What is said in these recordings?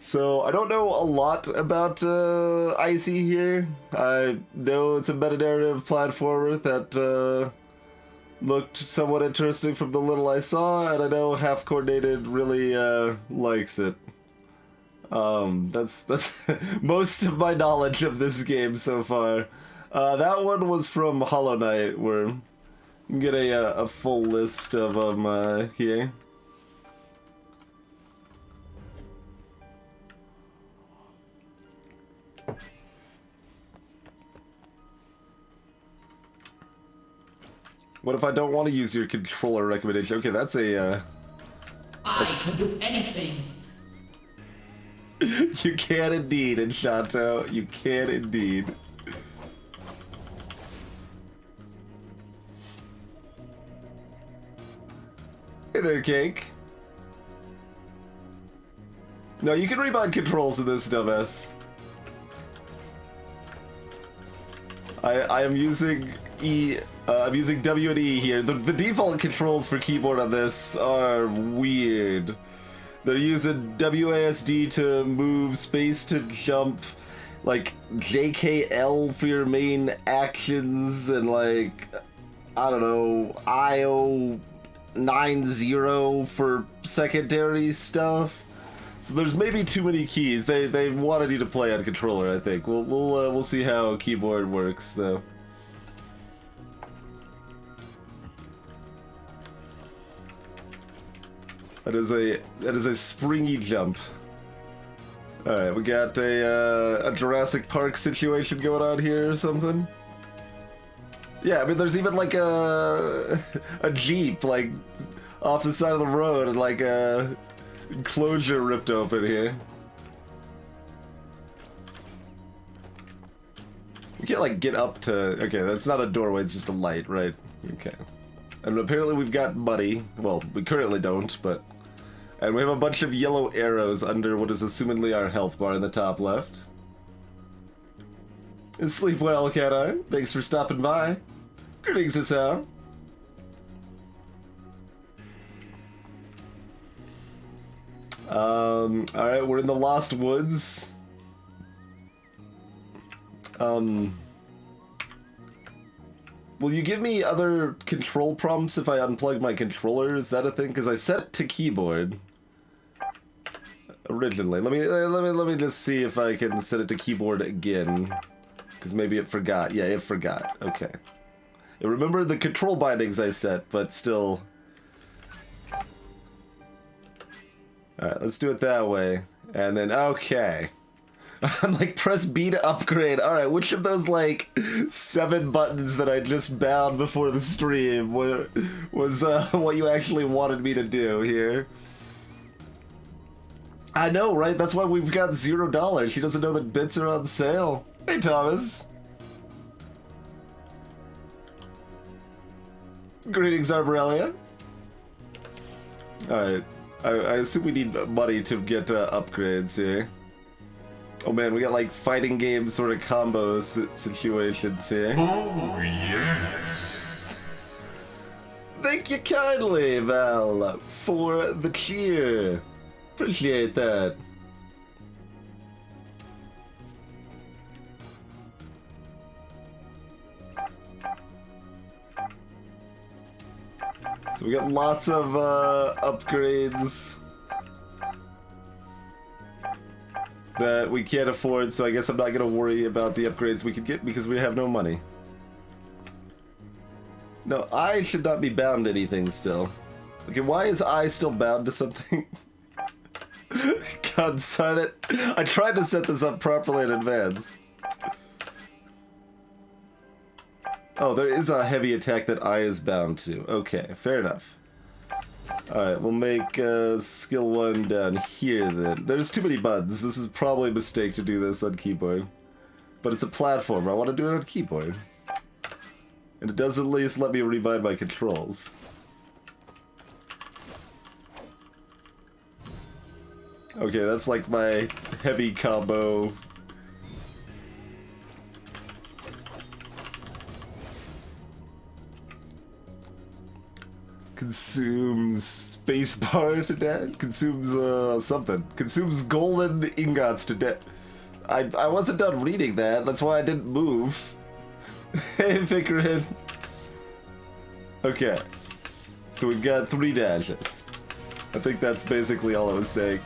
So I don't know a lot about ICEY here. I know it's a meta-narrative platformer that looked somewhat interesting from the little I saw, and I know Half Coordinated really likes it. That's most of my knowledge of this game so far. That one was from Hollow Knight, where you can get a full list of them here. What if I don't want to use your controller recommendation? Okay, that's I can do anything. You can indeed, Enchanto. You can indeed. Hey there, Cake. No, you can rebind controls in this, dumbass. I am using I'm using W and E here. The default controls for keyboard on this are weird. They're using WASD to move, space to jump, like JKL for your main actions, and like, I don't know, IO 90 for secondary stuff. So there's maybe too many keys. They wanted you to play on controller, I think. We'll see how keyboard works though. That is a springy jump. All right, we got a Jurassic Park situation going on here or something. Yeah, I mean, there's even like a Jeep like off the side of the road and like a enclosure ripped open here. We can't like get up to. Okay, that's not a doorway; it's just a light, right? Okay. And apparently we've got money. Well, we currently don't, but. And we have a bunch of yellow arrows under what is assumedly our health bar in the top left. And sleep well, Cat-Eye. Thanks for stopping by. Greetings, Isao. Alright, we're in the Lost Woods. Will you give me other control prompts if I unplug my controller? Is that a thing? Because I set it to keyboard originally. Let me just see if I can set it to keyboard again. Because maybe it forgot. Yeah, it forgot. Okay. It remembered the control bindings I set, but still. Alright, let's do it that way. And then, okay. I'm like, press B to upgrade. Alright, which of those, like, 7 buttons that I just bound before the stream was what you actually wanted me to do here? I know, right? That's why we've got $0. She doesn't know that bits are on sale. Hey, Thomas. Greetings, Arborelia. Alright. I assume we need money to get upgrades here. Oh man, we got like fighting game sort of combo situations here. Oh, yes. Thank you kindly, Val, for the cheer. Appreciate that. So we got lots of upgrades that we can't afford, so I guess I'm not gonna worry about the upgrades we could get because we have no money. No, I should not be bound to anything still. Okay, why is I still bound to something? God, sign it. I tried to set this up properly in advance. Oh, there is a heavy attack that I is bound to. Okay, fair enough. Alright, we'll make skill 1 down here then. There's too many buttons. This is probably a mistake to do this on keyboard. But it's a platform. I want to do it on keyboard. And it does at least let me rebind my controls. Okay, that's like my heavy combo. Consumes spacebar to death? Consumes something. Consumes golden ingots to death. I wasn't done reading that, that's why I didn't move. Hey, Vickerin. Okay. So we've got 3 dashes. I think that's basically all I was saying.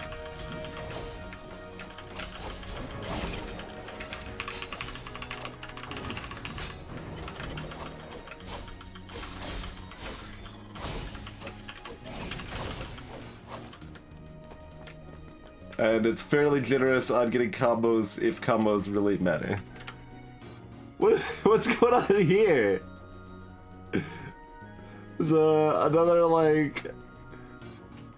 And it's fairly generous on getting combos if combos really matter. What's going on here? There's another like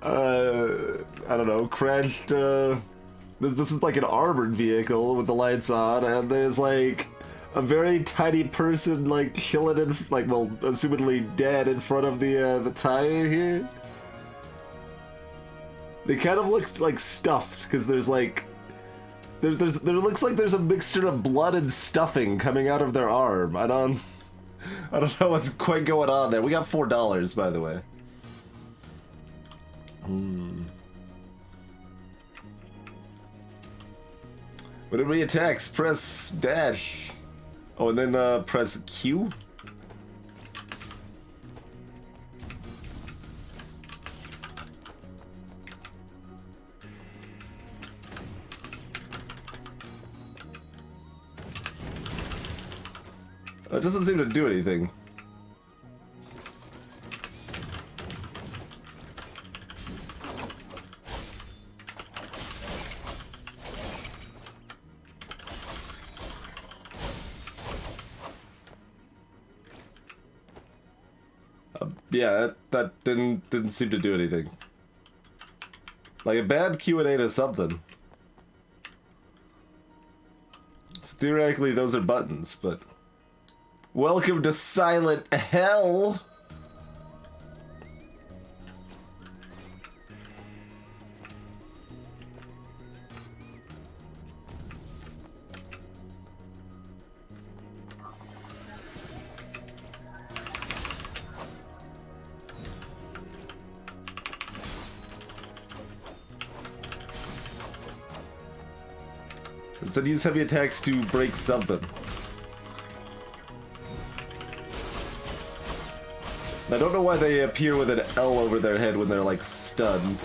I don't know, crashed this is like an armored vehicle with the lights on, and there's like a very tiny person like chilling in, like, well, assumedly dead in front of the tire here. They kind of look like stuffed because there's like there looks like there's a mixture of blood and stuffing coming out of their arm. I don't know what's quite going on there. We got $4, by the way. Whenever he attacks, press dash. Oh, and then press Q. That doesn't seem to do anything. Yeah, that didn't seem to do anything. Like a bad Q&A to something. So theoretically, those are buttons, but... Welcome to Silent Hell! It said use heavy attacks to break something. I don't know why they appear with an L over their head when they're like stunned.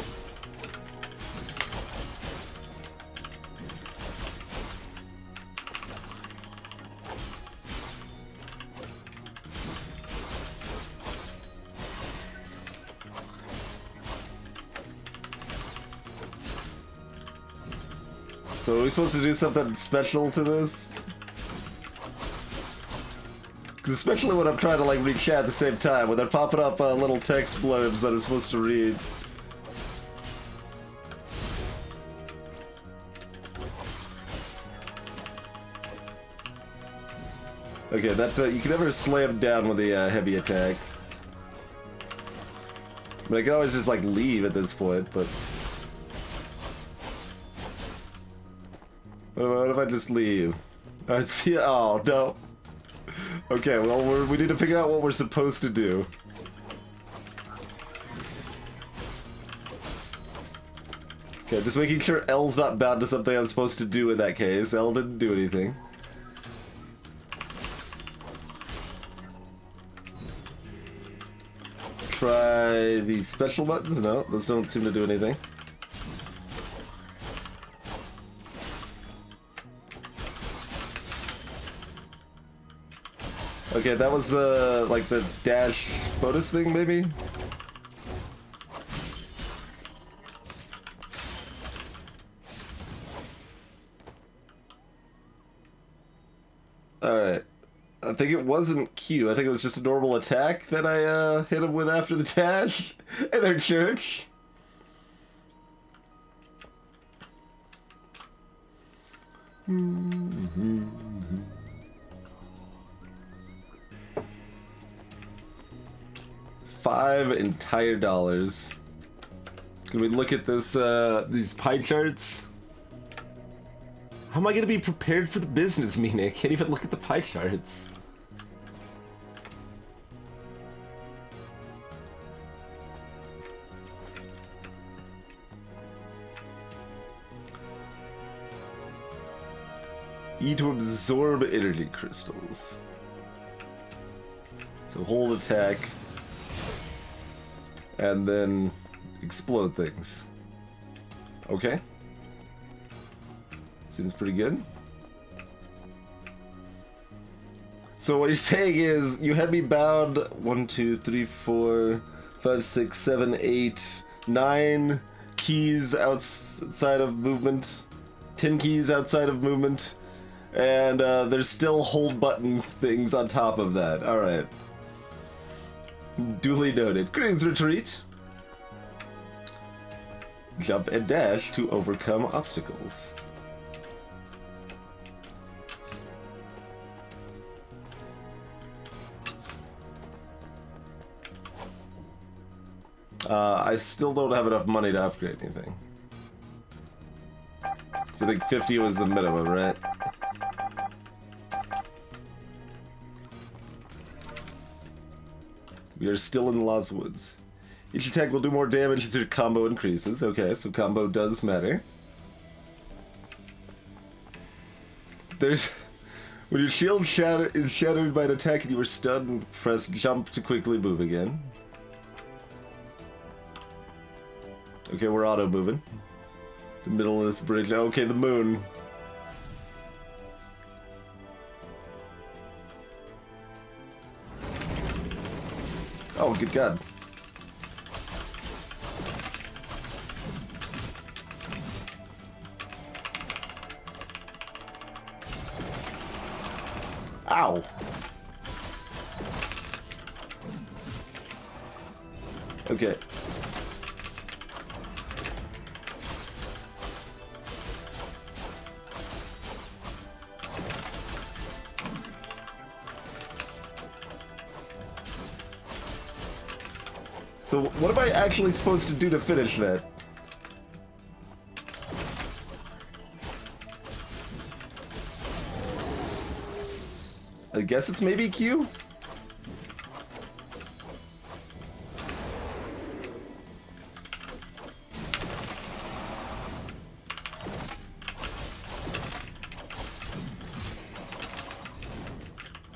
So are we supposed to do something special to this? Because especially when I'm trying to like read chat at the same time, when they're popping up little text blurbs that I'm supposed to read. Okay, that you can never slam down with a heavy attack. But I can always just like leave at this point, but... What if I just leave? Alright, see, oh no. Okay, well, we need to figure out what we're supposed to do. Okay, just making sure L's not bound to something I'm supposed to do in that case. L didn't do anything. Try the special buttons? No, those don't seem to do anything. Okay, that was like the dash bonus thing, maybe? Alright. I think it wasn't Q. I think it was just a normal attack that I hit him with after the dash in their church. $5 entire dollars. Can we look at this, these pie charts? How am I gonna be prepared for the business meeting? I can't even look at the pie charts. E to absorb energy crystals. So hold attack. And then explode things. Okay. Seems pretty good. So what you're saying is, you had me bound 1, 2, 3, 4, 5, 6, 7, 8, 9 keys outside of movement, 10 keys outside of movement, and there's still hold button things on top of that. Alright. Duly noted. Greetings, retreat. Jump and dash to overcome obstacles. I still don't have enough money to upgrade anything. So I think 50 was the minimum, right? We are still in Lost Woods. Each attack will do more damage as your combo increases. Okay, so combo does matter. There's... When your shield is shattered by an attack and you are stunned, press jump to quickly move again. Okay, we're auto-moving. The middle of this bridge. Okay, the moon. Oh, good God. Ow. Okay. So what am I actually supposed to do to finish that? I guess it's maybe Q?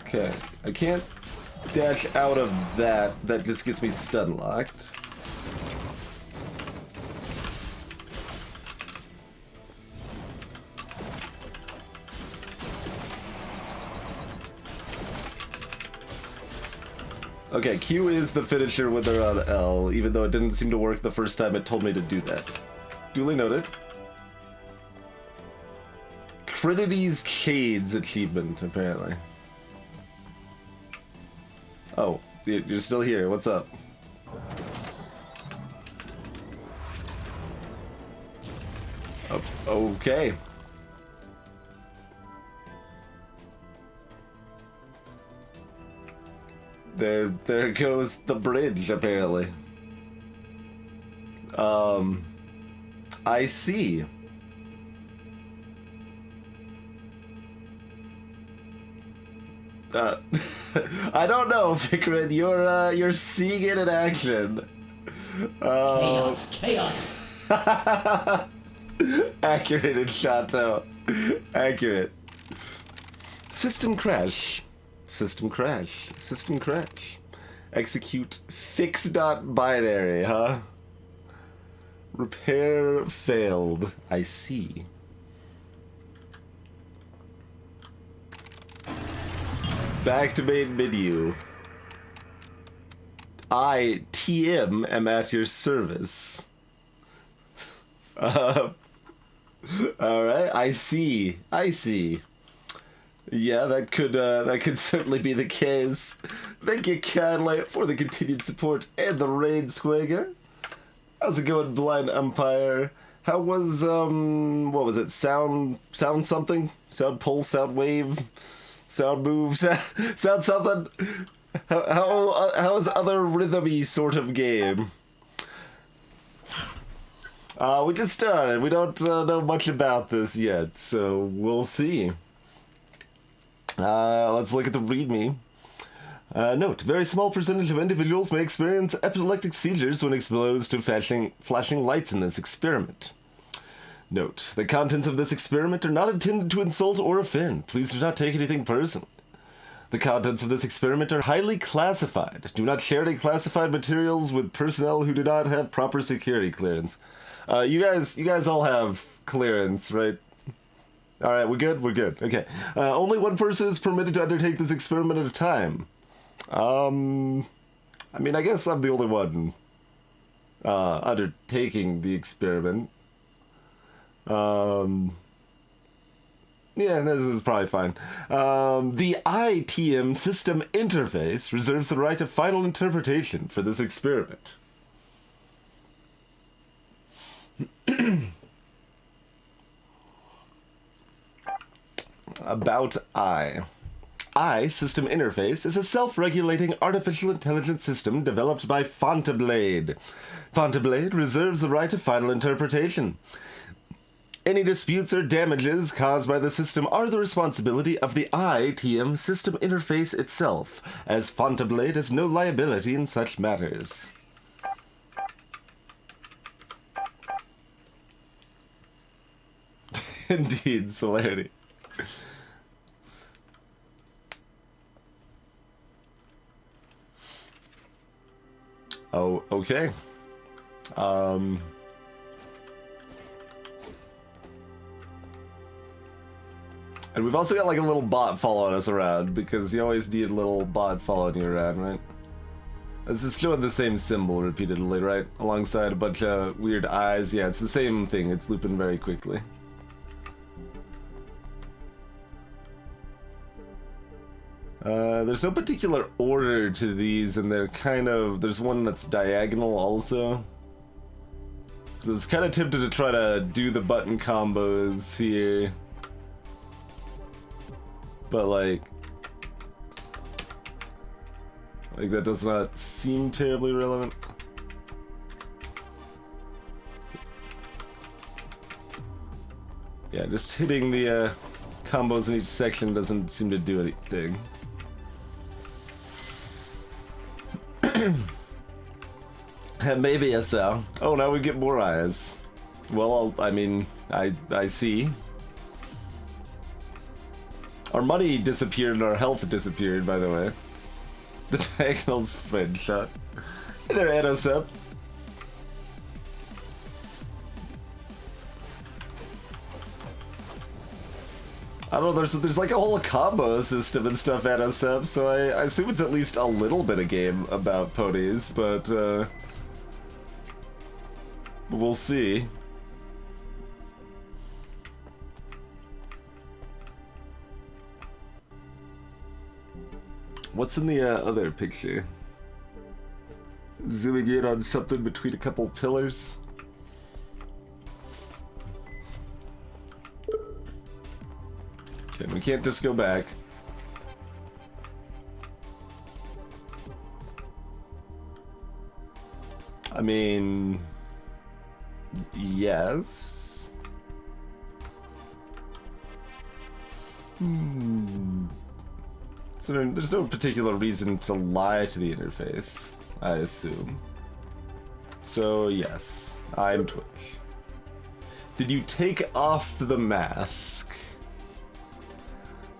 Okay, I can't dash out of that. That just gets me stun locked. Okay, Q is the finisher when they're on L, even though it didn't seem to work the first time it told me to do that. Duly noted. Trinity's Shades achievement, apparently. Oh, you're still here. What's up? Oh, okay. There goes the bridge, apparently. ICEY. I don't know, Fikrin. You're seeing it in action. Chaos. Accurate in Chateau. Accurate. System crash. System crash. System crash. Execute fix.binary, huh? Repair failed. I see. Back to main menu. I, TM, am at your service. Alright, I see. I see. Yeah, that could certainly be the case. Thank you kindly for the continued support and the raid, Squaga. How's it going, Blind Umpire? How was, what was it? Sound something? Sound pulse, sound wave, sound move, sound something? How is other rhythmy sort of game? We just started. We don't know much about this yet, so we'll see. Let's look at the README. Note, very small percentage of individuals may experience epileptic seizures when exposed to flashing lights in this experiment. Note, the contents of this experiment are not intended to insult or offend. Please do not take anything personally. The contents of this experiment are highly classified. Do not share any classified materials with personnel who do not have proper security clearance. You guys all have clearance, right? All right, we're good? We're good. Okay. Only one person is permitted to undertake this experiment at a time. I mean, I guess I'm the only one undertaking the experiment. Yeah, this is probably fine. The ITM system interface reserves the right of final interpretation for this experiment. About ICEY. ICEY System Interface is a self-regulating artificial intelligence system developed by Fontablade. Fontablade reserves the right of final interpretation. Any disputes or damages caused by the system are the responsibility of the ITM system interface itself, as Fontablade has no liability in such matters. Indeed, celerity. Oh, okay. And we've also got like a little bot following us around, because you always need a little bot following you around, right? This is showing the same symbol repeatedly, right? Alongside a bunch of weird eyes. Yeah, it's the same thing. It's looping very quickly. There's no particular order to these, and they're kind of... There's one that's diagonal also. So it's kind of tempted to try to do the button combos here. But like that does not seem terribly relevant. Yeah, just hitting the combos in each section doesn't seem to do anything. Maybe so. Oh, now we get more eyes. Well, I mean, I see. Our money disappeared and our health disappeared, by the way. The diagonal's friend shot. Hey there, Anosep. I don't know, there's like a whole combo system and stuff, Anosep, so I assume it's at least a little bit of game about ponies, but we'll see. What's in the other picture? Zooming in on something between a couple pillars. Okay, we can't just go back. I mean, yes. So there's no particular reason to lie to the interface, I assume. So yes, I'm Twitch. Did you take off the mask?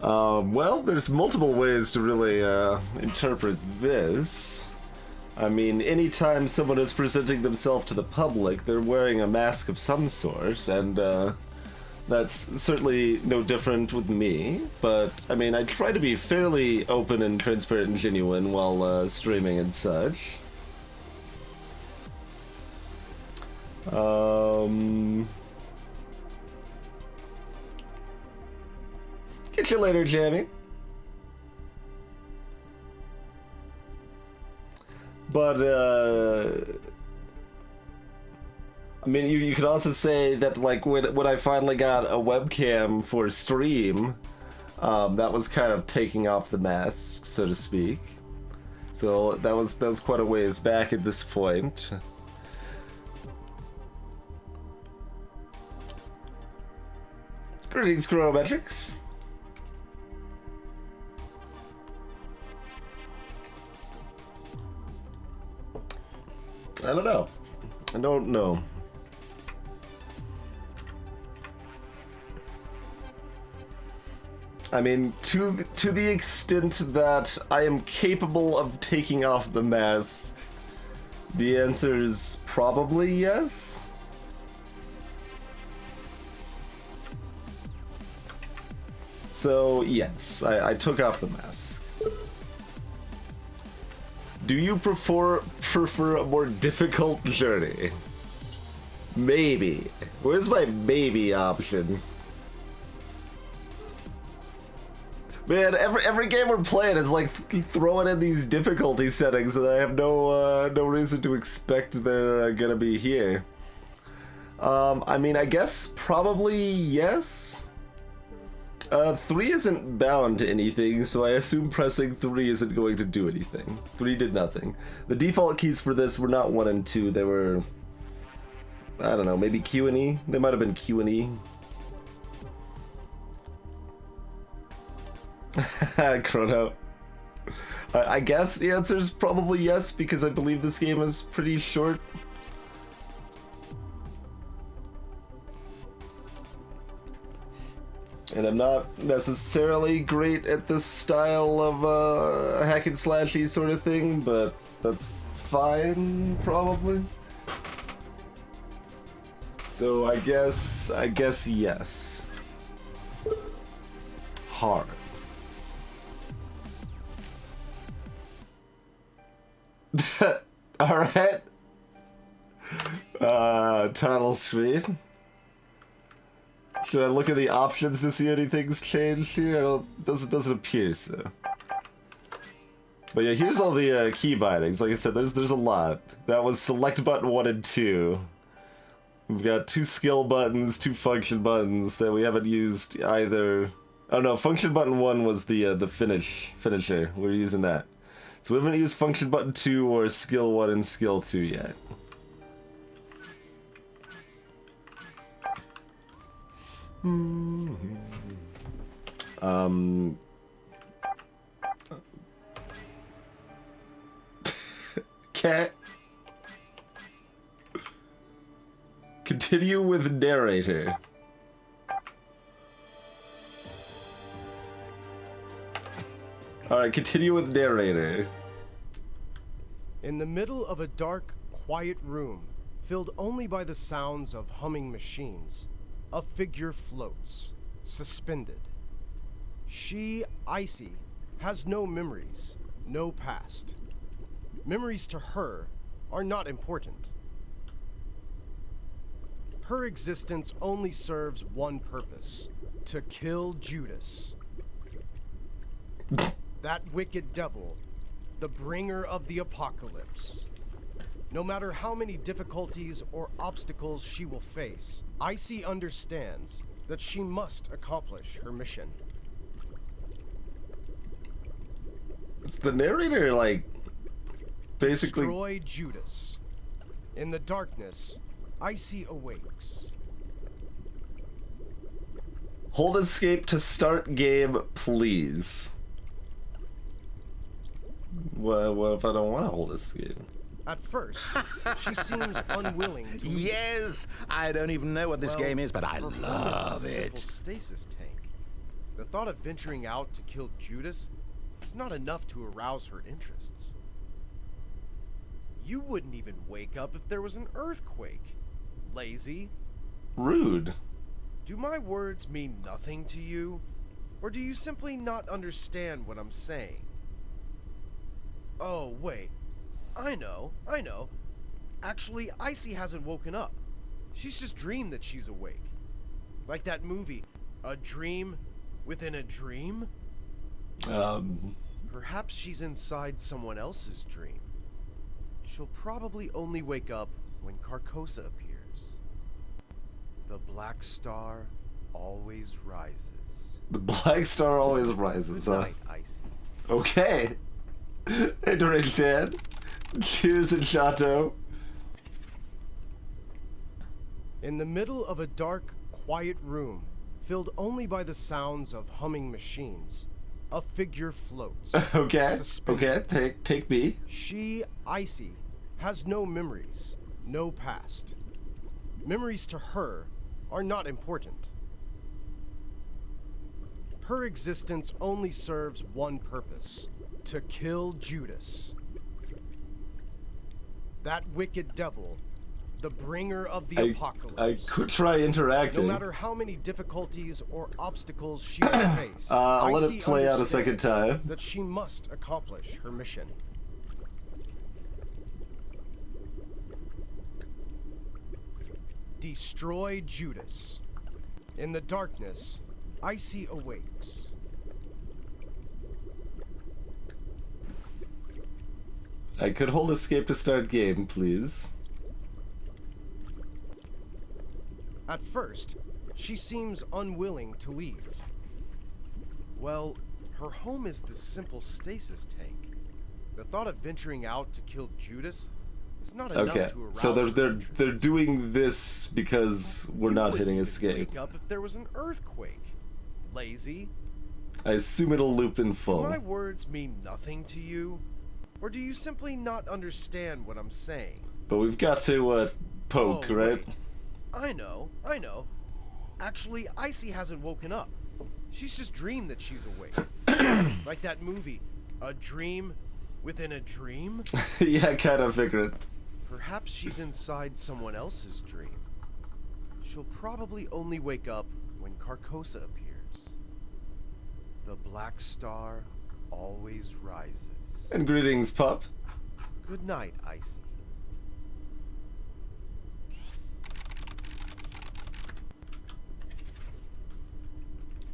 Well, there's multiple ways to really interpret this. I mean, anytime someone is presenting themselves to the public, they're wearing a mask of some sort, and that's certainly no different with me. But, I mean, I try to be fairly open and transparent and genuine while streaming and such. Get you later, Jamie. But, I mean, you could also say that, like, when I finally got a webcam for stream, that was kind of taking off the mask, so to speak. So that was quite a ways back at this point. Greetings, Chronometrics. I don't know. I mean, to the extent that I am capable of taking off the mask, the answer is probably yes. So, yes, I took off the mask. Do you prefer a more difficult journey? Maybe. Where's my maybe option? Man, every game we're playing is like throwing in these difficulty settings that I have no reason to expect they're gonna be here. I mean, I guess probably yes. 3 isn't bound to anything, so I assume pressing 3 isn't going to do anything. 3 did nothing. The default keys for this were not 1 and 2, they were... I don't know, maybe Q and E? They might have been Q and E. Chrono. I guess the answer is probably yes, because I believe this game is pretty short. And I'm not necessarily great at this style of hack and slashy sort of thing, but that's fine, probably. So I guess yes. Hard. Alright. Title screen. Should I look at the options to see anything's changed here? Doesn't appear so. But yeah, here's all the key bindings. Like I said, there's a lot. That was select button 1 and 2. We've got 2 skill buttons, 2 function buttons that we haven't used either. Oh no, function button 1 was the finisher. We're using that. So we haven't used function button 2 or skill 1 and skill 2 yet. Cat. Continue with narrator. Alright, continue with narrator. In the middle of a dark, quiet room, filled only by the sounds of humming machines, a figure floats, suspended. She, ICEY, has no memories, no past. Memories to her are not important. Her existence only serves one purpose: to kill Judas. That wicked devil, the bringer of the apocalypse. No matter how many difficulties or obstacles she will face, ICEY understands that she must accomplish her mission. It's the narrator, like, basically... Destroy Judas. In the darkness, ICEY awakes. Hold escape to start game, please. What if I don't want to hold escape? At first, she seems unwilling to leave. Yes, I don't even know what this game is, but I her home is love the simple it. stasis tank. The thought of venturing out to kill Judas is not enough to arouse her interests. You wouldn't even wake up if there was an earthquake. Lazy. Rude. Do my words mean nothing to you? Or do you simply not understand what I'm saying? Oh, wait. I know. Actually, ICEY hasn't woken up. She's just dreamed that she's awake. Like that movie, A Dream Within a Dream? Perhaps she's inside someone else's dream. She'll probably only wake up when Carcosa appears. The Black Star always rises. The Black Star always rises, Good huh? night, ICEY. Okay. Hey, Deranged Dad. Cheers and Chateau. In the middle of a dark, quiet room, filled only by the sounds of humming machines, a figure floats. Okay. Suspended. Okay, take me. She, ICEY, has no memories, no past. Memories to her are not important. Her existence only serves one purpose: to kill Judas. That wicked devil, the bringer of the apocalypse. I could try interacting. No matter how many difficulties or obstacles she will face, I'll let ICEY it play out a second understands time. that she must accomplish her mission. Destroy Judas. In the darkness, ICEY awakes. I could hold escape to start game, please. At first, she seems unwilling to leave. Well, her home is this simple stasis tank. The thought of venturing out to kill Judas is not enough Okay, to arouse so her they're interest. doing this because we're You not wouldn't hitting even escape. Wake up if there was an earthquake. Lazy. I assume it'll loop in Do full. my words mean nothing to you? Or do you simply not understand what I'm saying? But we've got to poke, Oh, right? wait. I know. Actually, ICEY hasn't woken up. She's just dreamed that she's awake. Like that movie, A Dream Within a Dream? Yeah, kind of figured. Perhaps she's inside someone else's dream. She'll probably only wake up when Carcosa appears. The Black Star always rises. And greetings, pup. Good night, ICEY.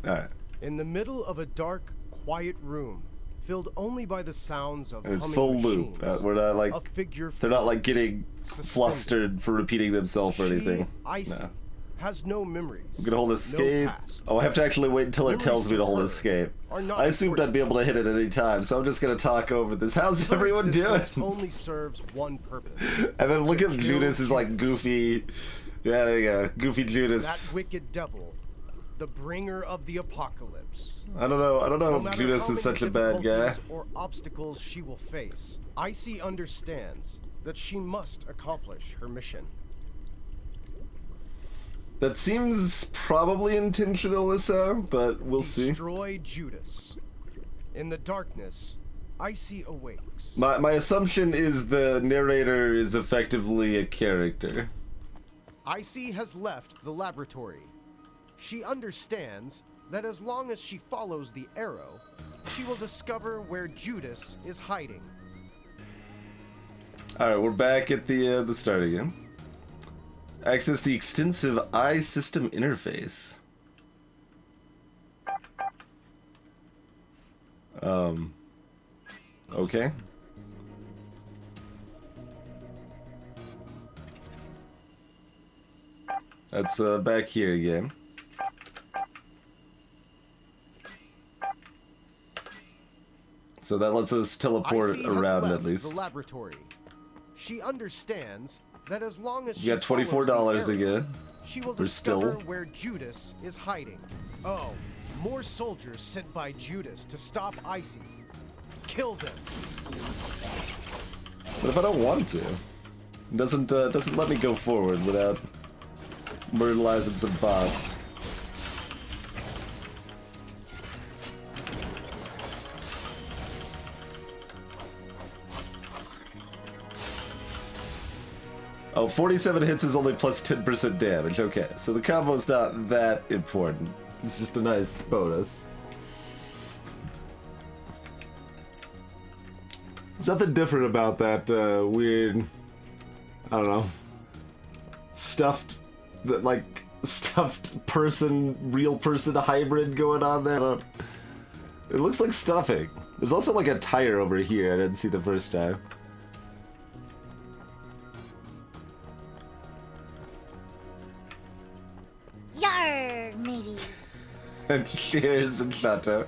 Alright. In the middle of a dark, quiet room, filled only by the sounds of And it's humming full machines, loop. We're not like... a figure They're not like floats, getting suspended. flustered for repeating themselves or anything. ICEY, No. has no memories. I'm gonna hold escape. No past. Oh, I have to actually wait until it Memories tells me to to hold her escape. are not I assumed important. I'd be able to hit it at any time, so I'm just gonna talk over this. How's Her everyone doing? existence only serves one purpose. And then look to at kill Judas is like Judas. goofy. Yeah, there you go. Goofy That Judas. wicked devil, the bringer of the apocalypse. I don't know No if matter Judas how is many such a bad guy. difficulties or obstacles she will face, ICEY understands that she must accomplish her mission. That seems probably intentional, Issa, but we'll see. Destroy Judas. In the darkness, ICEY awakes. My assumption is the narrator is effectively a character. ICEY has left the laboratory. She understands that as long as she follows the arrow, she will discover where Judas is hiding. Alright, we're back at the start again. Access the extensive ICEY system interface. Okay. That's back here again. So that lets us teleport ICEY has around left at least. the laboratory. She understands that as long as You got $24 again. she will We're discover still- where Judas is hiding. Oh, more soldiers sent by Judas to stop ICEY. Kill them. But if I don't want to, it doesn't let me go forward without myrtleizing some bots. Oh, 47 hits is only plus 10% damage. Okay, so the combo's not that important. It's just a nice bonus. There's nothing different about that weird, I don't know, stuffed person, real person hybrid going on there. It looks like stuffing. There's also like a tire over here I didn't see the first time. Yar, matey. And cheers and shatter.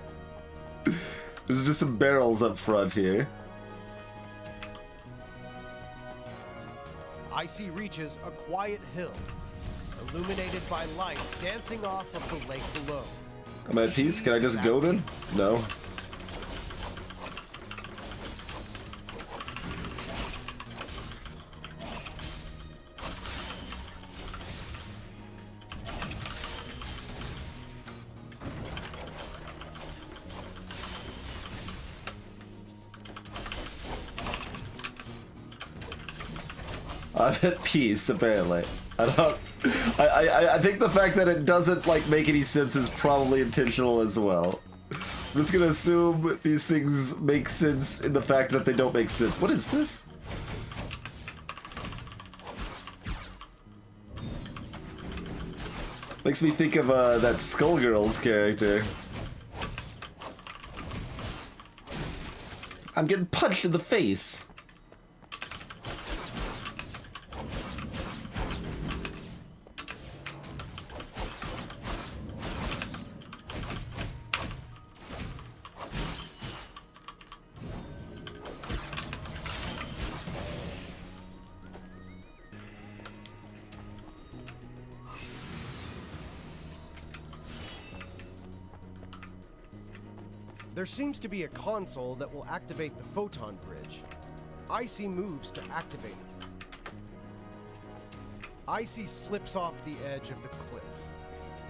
There's just some barrels up front here. ICEY reaches a quiet hill, illuminated by light dancing off of the lake below. I'm at peace. Can I just go then? No. I'm at peace, apparently. I think the fact that it doesn't, like, make any sense is probably intentional as well. I'm just gonna assume these things make sense in the fact that they don't make sense. What is this? Makes me think of that Skullgirls character. I'm getting punched in the face. There seems to be a console that will activate the photon bridge. ICEY moves to activate it. ICEY slips off the edge of the cliff.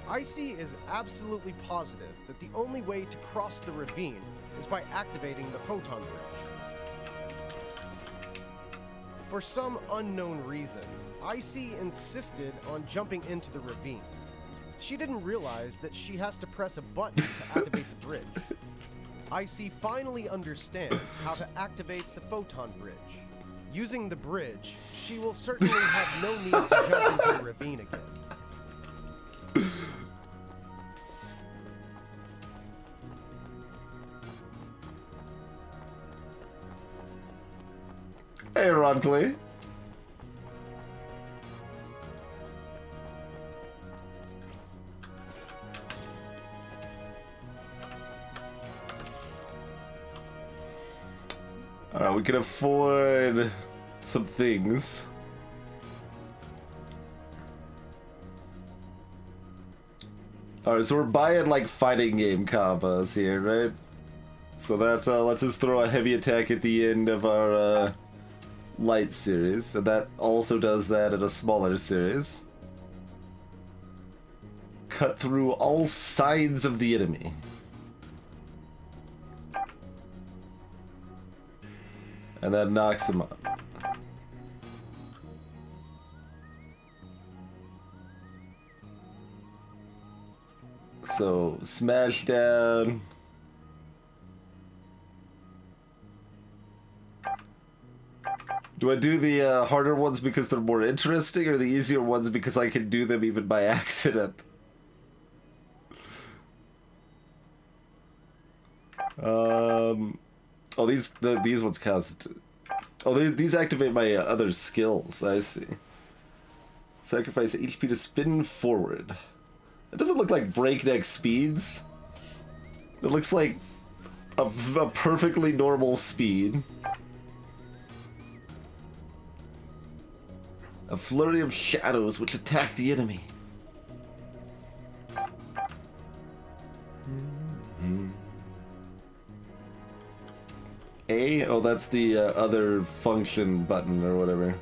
ICEY is absolutely positive that the only way to cross the ravine is by activating the photon bridge. For some unknown reason, ICEY insisted on jumping into the ravine. She didn't realize that she has to press a button to activate the bridge. ICEY finally understands how to activate the photon bridge. Using the bridge, she will certainly have no need to jump into the ravine again. Hey, Ronkley. Alright, we can afford some things. Alright, so we're buying like fighting game combos here, right? So that lets us throw a heavy attack at the end of our light series, and that also does that in a smaller series. Cut through all sides of the enemy. And that knocks him up. So, smash down. Do I do the harder ones because they're more interesting, or the easier ones because I can do them even by accident? Oh, these ones cast. Oh, these activate my other skills. I see. Sacrifice HP to spin forward. It doesn't look like breakneck speeds. It looks like a perfectly normal speed. A flurry of shadows which attack the enemy. A? Oh, that's the other function button or whatever.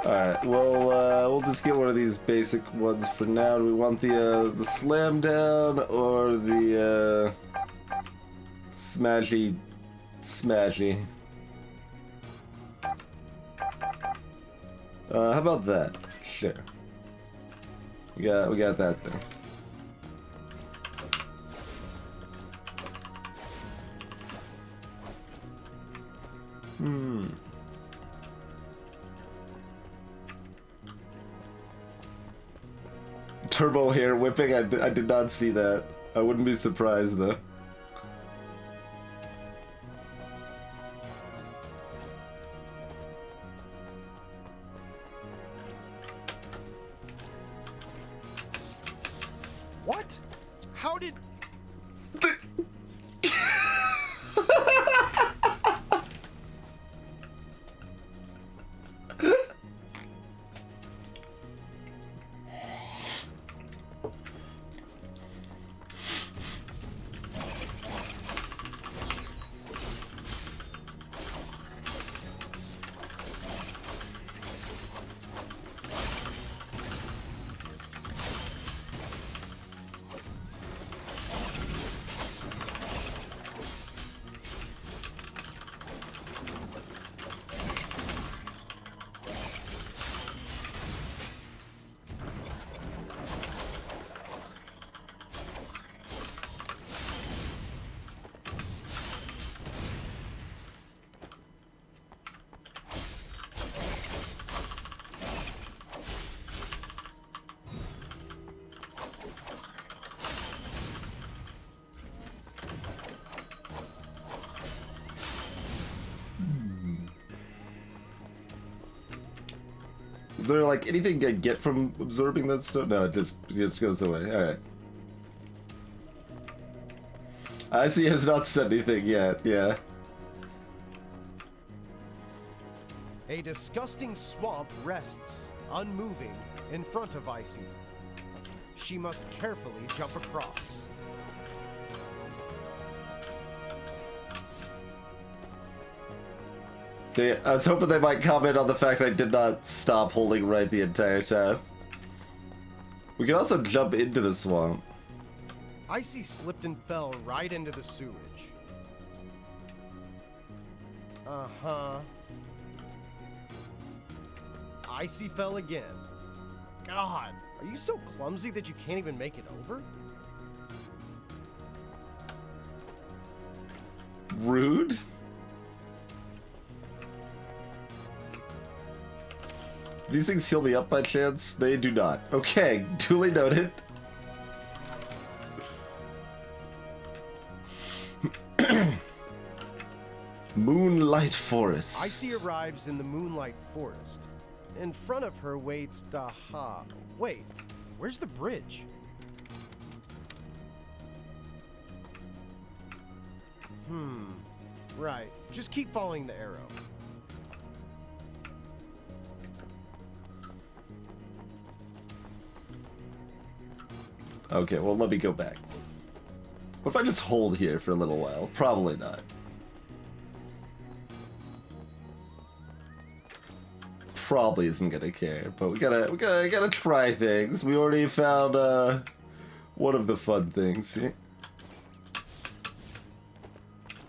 Alright, well, we'll just get one of these basic ones for now. Do we want the slam down or the smashy? How about that? Sure. We got that thing. Turbo hair whipping? I did not see that. I wouldn't be surprised though. What? How did... Is there like anything I get from absorbing that stuff? No, it just goes away. Alright. ICEY has not said anything yet, yeah. A disgusting swamp rests, unmoving, in front of ICEY. She must carefully jump across. I was hoping they might comment on the fact I did not stop holding right the entire time. We can also jump into the swamp. ICEY slipped and fell right into the sewage. Uh-huh. ICEY fell again. God, are you so clumsy that you can't even make it over? Rude? These things heal me up by chance? They do not. Okay, duly noted. Moonlight Forest. ICEY arrives in the Moonlight Forest. In front of her waits Daha. Wait, where's the bridge? Right. Just keep following the arrow. Okay, well, let me go back. What if I just hold here for a little while? Probably not. Probably isn't gonna care, but we gotta try things. We already found one of the fun things. See?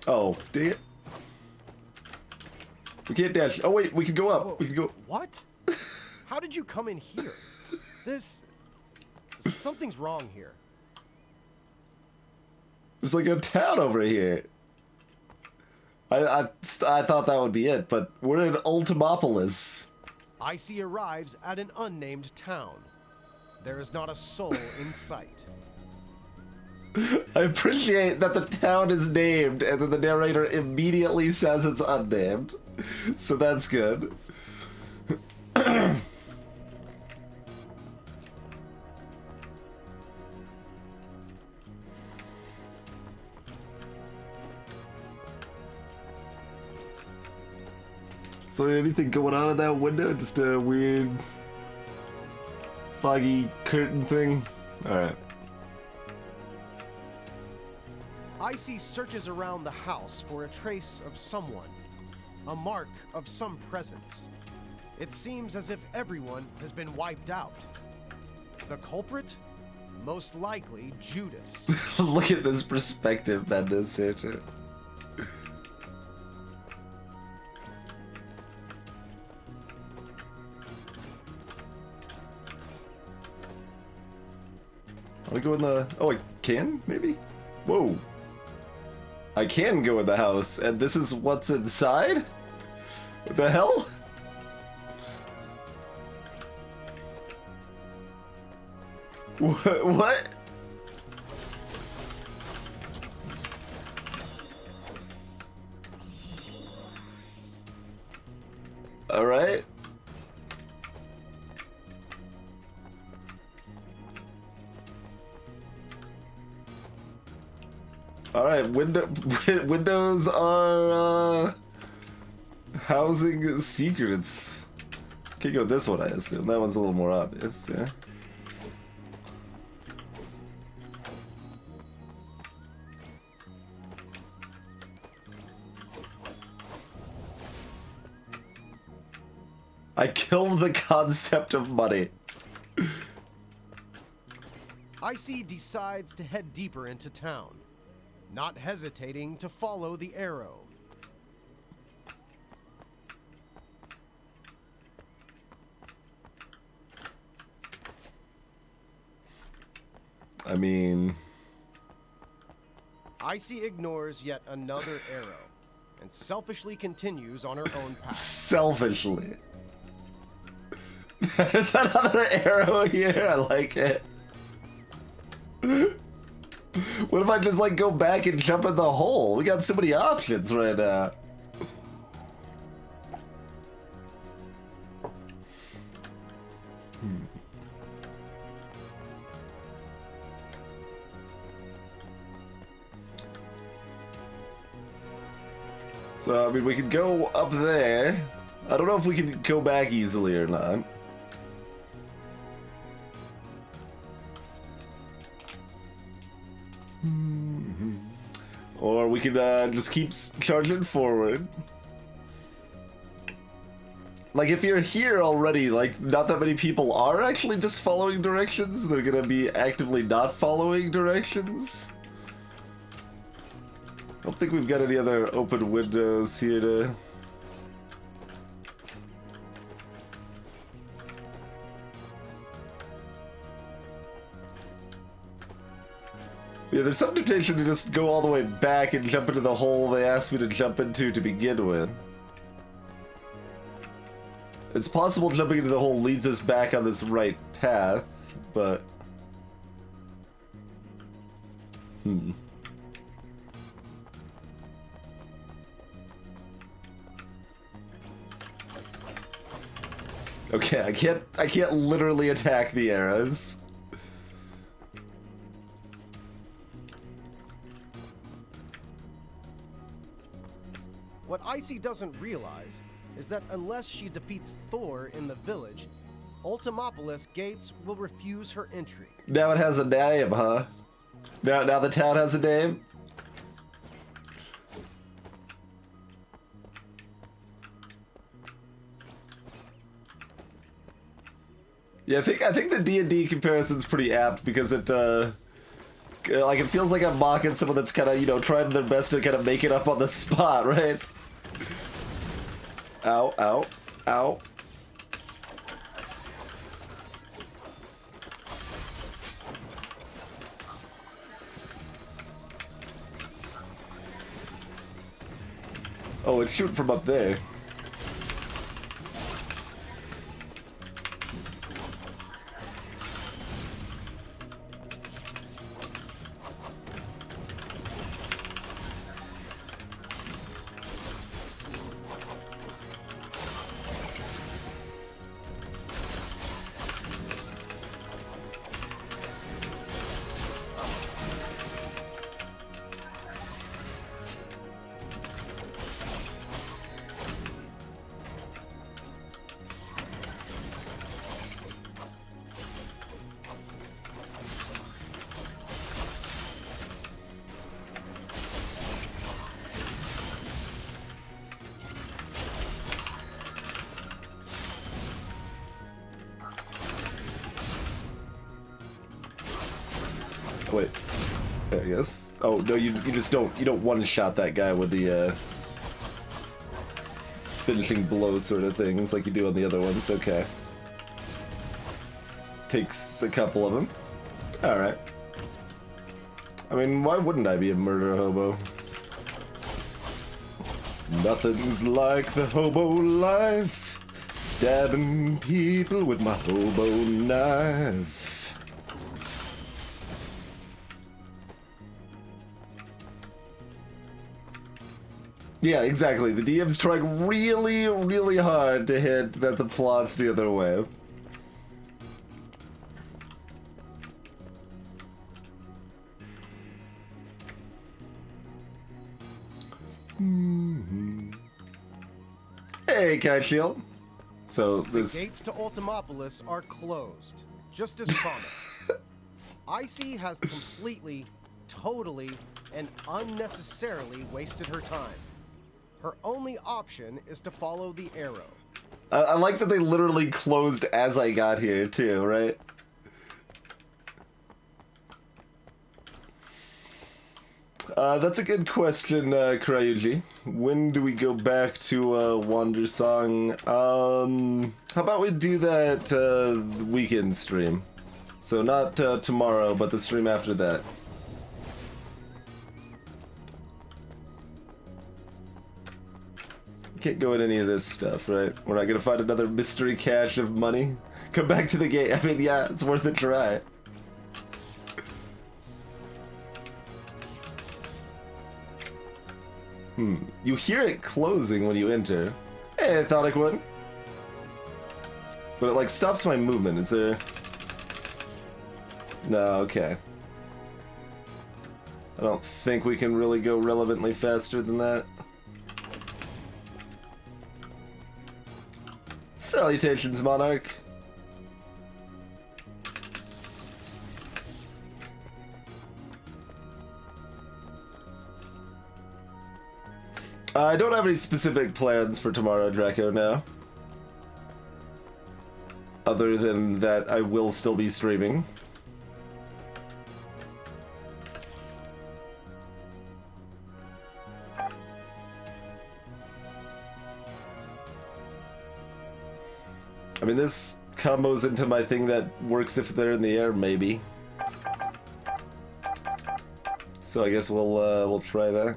Oh, dang it! We can't dash. Oh wait, we can go up. Whoa, we can go. What? How did you come in here? Something's wrong here. There's like a town over here. I thought that would be it, but we're in Ultimopolis. ICEY arrives at an unnamed town. There is not a soul in sight. I appreciate that the town is named and then the narrator immediately says it's unnamed. So that's good. Is there anything going on in that window? Just a weird foggy curtain thing? Alright. ICEY searches around the house for a trace of someone, a mark of some presence. It seems as if everyone has been wiped out. The culprit? Most likely Judas. Look at this perspective Bendis here too. I'll go in the... Oh, I can? Maybe? Whoa. I can go in the house, and this is what's inside? What the hell? What? All right. All right, windows are housing secrets. Can't go this one, I assume. That one's a little more obvious, yeah. I killed the concept of money. ICEY decides to head deeper into town, not hesitating to follow the arrow. I mean... ICEY ignores yet another arrow and selfishly continues on her own path. Selfishly. There's another arrow here, I like it. What if I just like go back and jump in the hole? We got so many options right now. So, I mean, we could go up there. I don't know if we can go back easily or not. Or we could just keep charging forward. Like, if you're here already, like, not that many people are actually just following directions. They're gonna be actively not following directions. I don't think we've got any other open windows here to... Yeah, there's some temptation to just go all the way back and jump into the hole they asked me to jump into to begin with. It's possible jumping into the hole leads us back on this right path, but... Okay, I can't literally attack the arrows. What ICEY doesn't realize is that unless she defeats Thor in the village, Ultimopolis Gates will refuse her entry. Now it has a name, huh? Now the town has a name? Yeah, I think the D&D comparison's pretty apt because it like it feels like I'm mocking someone that's kind of, you know, trying their best to kind of make it up on the spot, right? Ow, ow, ow. Oh, it's shooting from up there. Wait, there, yes. Oh no, you just don't one-shot that guy with the finishing blow sort of things like you do on the other ones. Okay, takes a couple of them. All right. I mean, why wouldn't I be a murder hobo? Nothing's like the hobo life, stabbing people with my hobo knife. Yeah, exactly. The DM's trying really, really hard to hint that the plot's the other way. Hey, Cat Shield. So this... The gates to Ultimopolis are closed, just as promised. ICEY has completely, totally, and unnecessarily wasted her time. Her only option is to follow the arrow. I like that they literally closed as I got here, too, right? That's a good question, Kryuji. When do we go back to Wandersong? How about we do that weekend stream? So not tomorrow, but the stream after that. Can't go in any of this stuff, right? We're not gonna find another mystery cache of money. Come back to the gate. I mean, yeah, it's worth a try. You hear it closing when you enter. Hey, I thought I would. But it like stops my movement. Is there... No, okay. I don't think we can really go relevantly faster than that. Salutations, Monarch. I don't have any specific plans for tomorrow, Draco, now. Other than that, I will still be streaming. I mean, this combos into my thing that works if they're in the air, maybe. So I guess we'll try that.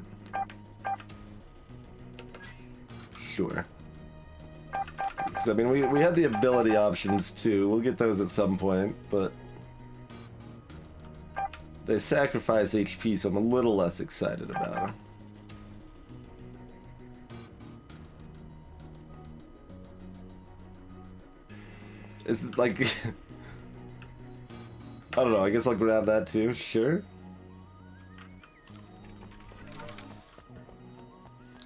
Sure. Because I mean, we had the ability options too. We'll get those at some point, but they sacrifice HP, so I'm a little less excited about them. Is it like... I don't know, I guess I'll grab that too, sure.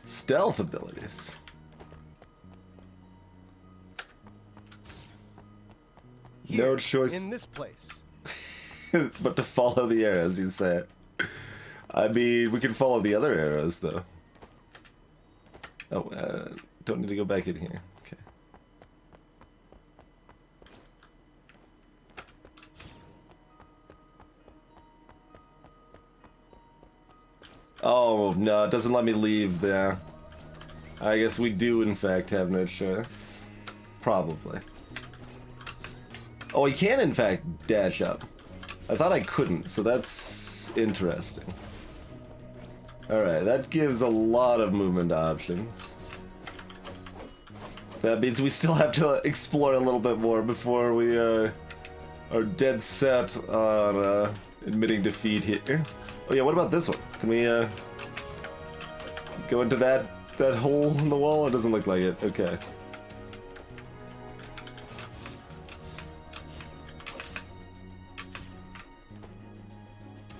Stealth abilities. Here, No choice in this place. but to follow the arrows, you say. I mean, we can follow the other arrows, though. Oh, don't need to go back in here. Okay. Oh, no, it doesn't let me leave there. I guess we do, in fact, have no choice. Probably. Oh, I can, in fact, dash up. I thought I couldn't, so that's interesting. Alright, that gives a lot of movement options. That means we still have to explore a little bit more before we are dead set on admitting defeat here. Oh yeah, what about this one? Can we go into that hole in the wall? It doesn't look like it. Okay.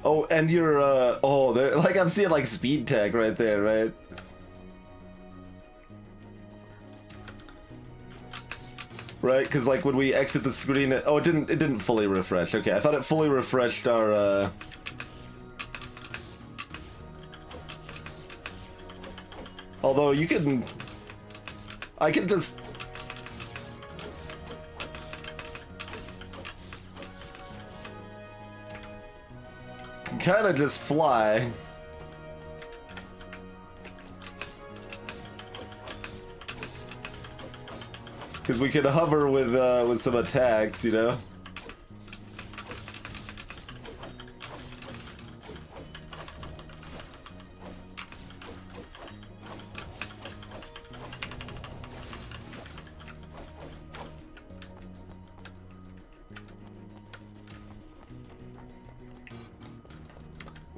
Oh, and you're oh, there, like I'm seeing like speed tech right there, right? Right, because like when we exit the screen, oh, it didn't fully refresh. Okay, I thought it fully refreshed our although you can, I can just kind of just fly. Because we can hover with some attacks, you know?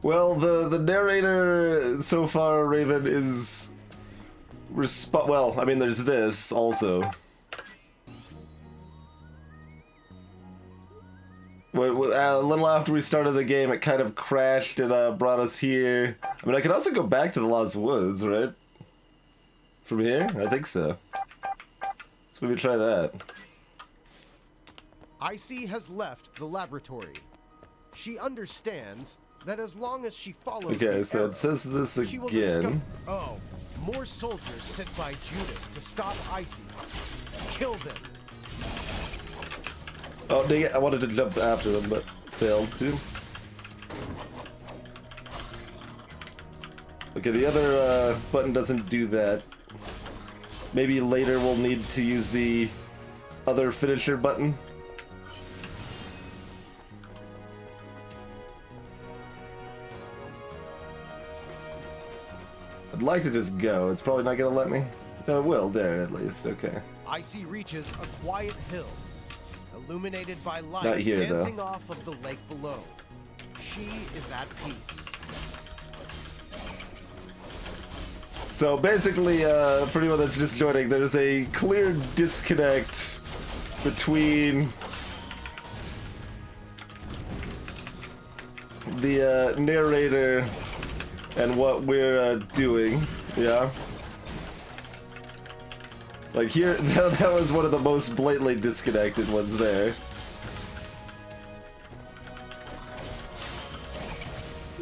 Well, the narrator so far, Raven, is well, I mean, there's this also. A little after we started the game, it kind of crashed and brought us here. I mean, I could also go back to the Lost Woods, right? From here? I think so. Let's maybe try that. ICEY has left the laboratory. She understands that as long as she follows Okay, the so arrow, it says this she will discover- again. Oh, more soldiers sent by Judas to stop ICEY. Kill them. Oh, dang it, I wanted to jump after them, but failed to. Okay, the other button doesn't do that. Maybe later we'll need to use the other finisher button. I'd like to just go. It's probably not gonna let me. No, it will. There, at least. Okay. ICEY reaches a quiet hill, illuminated by light Not here, though. dancing off of the lake below. She is at peace. So basically, for anyone that's just joining, there's a clear disconnect between the narrator and what we're doing. Yeah. Like here, that was one of the most blatantly disconnected ones there.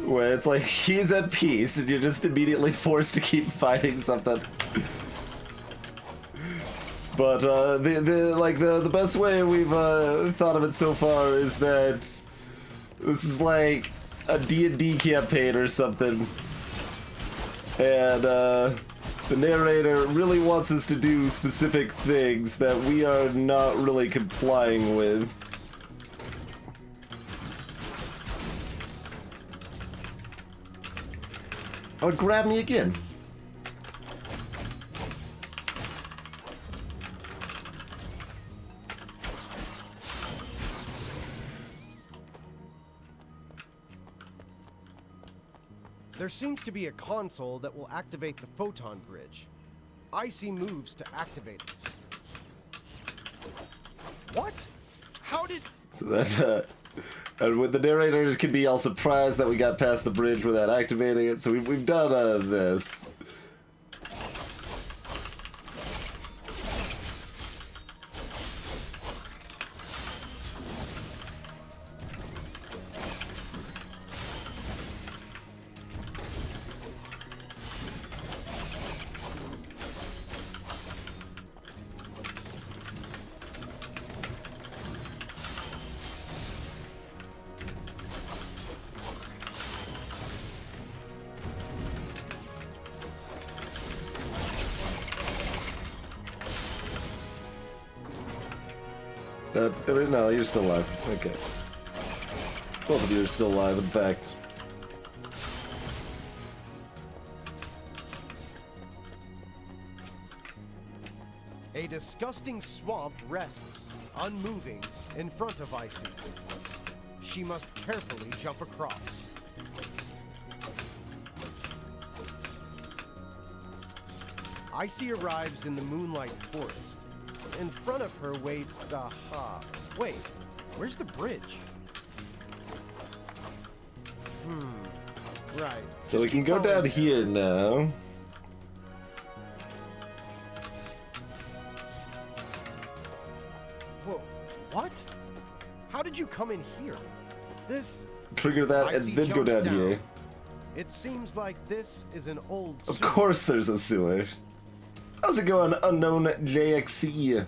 Where it's like he's at peace and you're just immediately forced to keep fighting something. But the best way we've thought of it so far is that this is like a D&D campaign or something, and the narrator really wants us to do specific things that we are not really complying with. Oh, grab me again. There seems to be a console that will activate the photon bridge. ICEY moves to activate it. What? How did... So that, and with the narrators can be all surprised that we got past the bridge without activating it, so we've done this. No, you're still alive. Okay. Both of you are still alive, in fact. A disgusting swamp rests, unmoving, in front of ICEY. She must carefully jump across. ICEY arrives in the Moonlight Forest. In front of her waits the... wait, where's the bridge? Right. So Just we can keep go following down her. here now. Whoa, what? How did you come in here? This... Trigger that ICEY and then go jumps down here. It seems like this is an old Of sewer. course there's a sewer. How's it going, unknown JXC?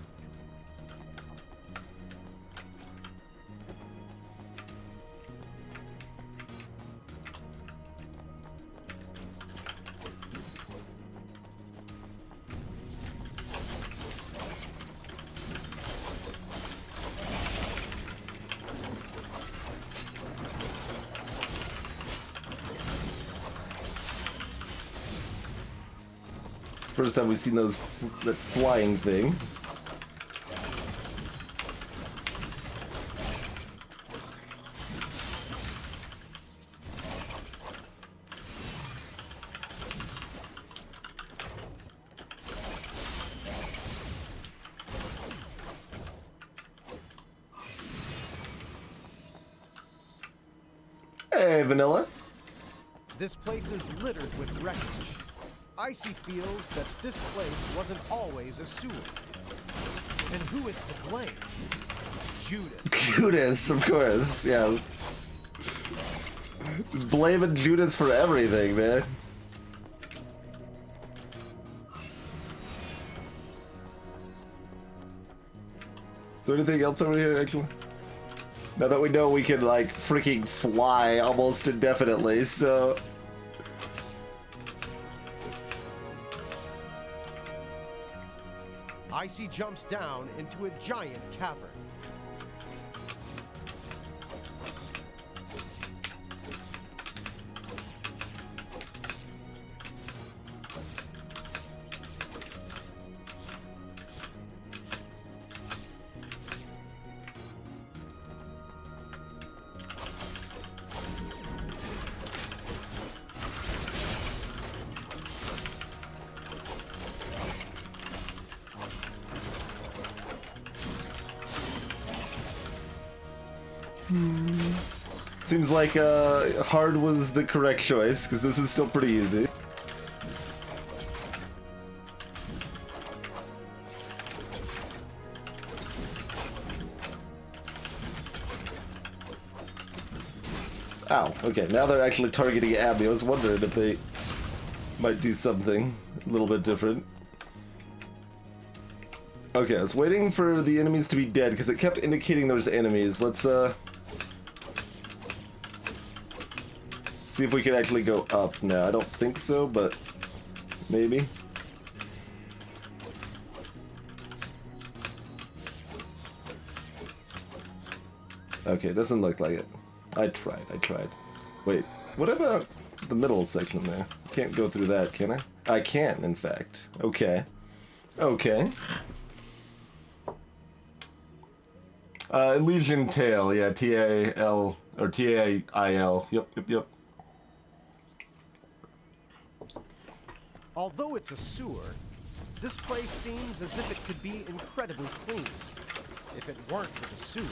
First time we've seen that flying thing. Hey, Vanilla. This place is littered with wreckage. ICEY feels that this place wasn't always a sewer. And who is to blame? Judas. Judas, of course, yes. He's blaming Judas for everything, man. Is there anything else over here, actually? Now that we know we can, like, freaking fly almost indefinitely, so... ICEY jumps down into a giant cavern. Seems like hard was the correct choice, because this is still pretty easy. Ow, okay, now they're actually targeting Abby. I was wondering if they might do something a little bit different. Okay, I was waiting for the enemies to be dead, because it kept indicating there was enemies. Let's, see if we can actually go up now. I don't think so, but maybe. Okay, it doesn't look like it. I tried. Wait, what about the middle section there? Can't go through that, can I? I can, in fact. Okay. Okay. Legion Tail, yeah, T-A-L, or T-A-I-L. Yep. Although it's a sewer, this place seems as if it could be incredibly clean. If it weren't for the sewage.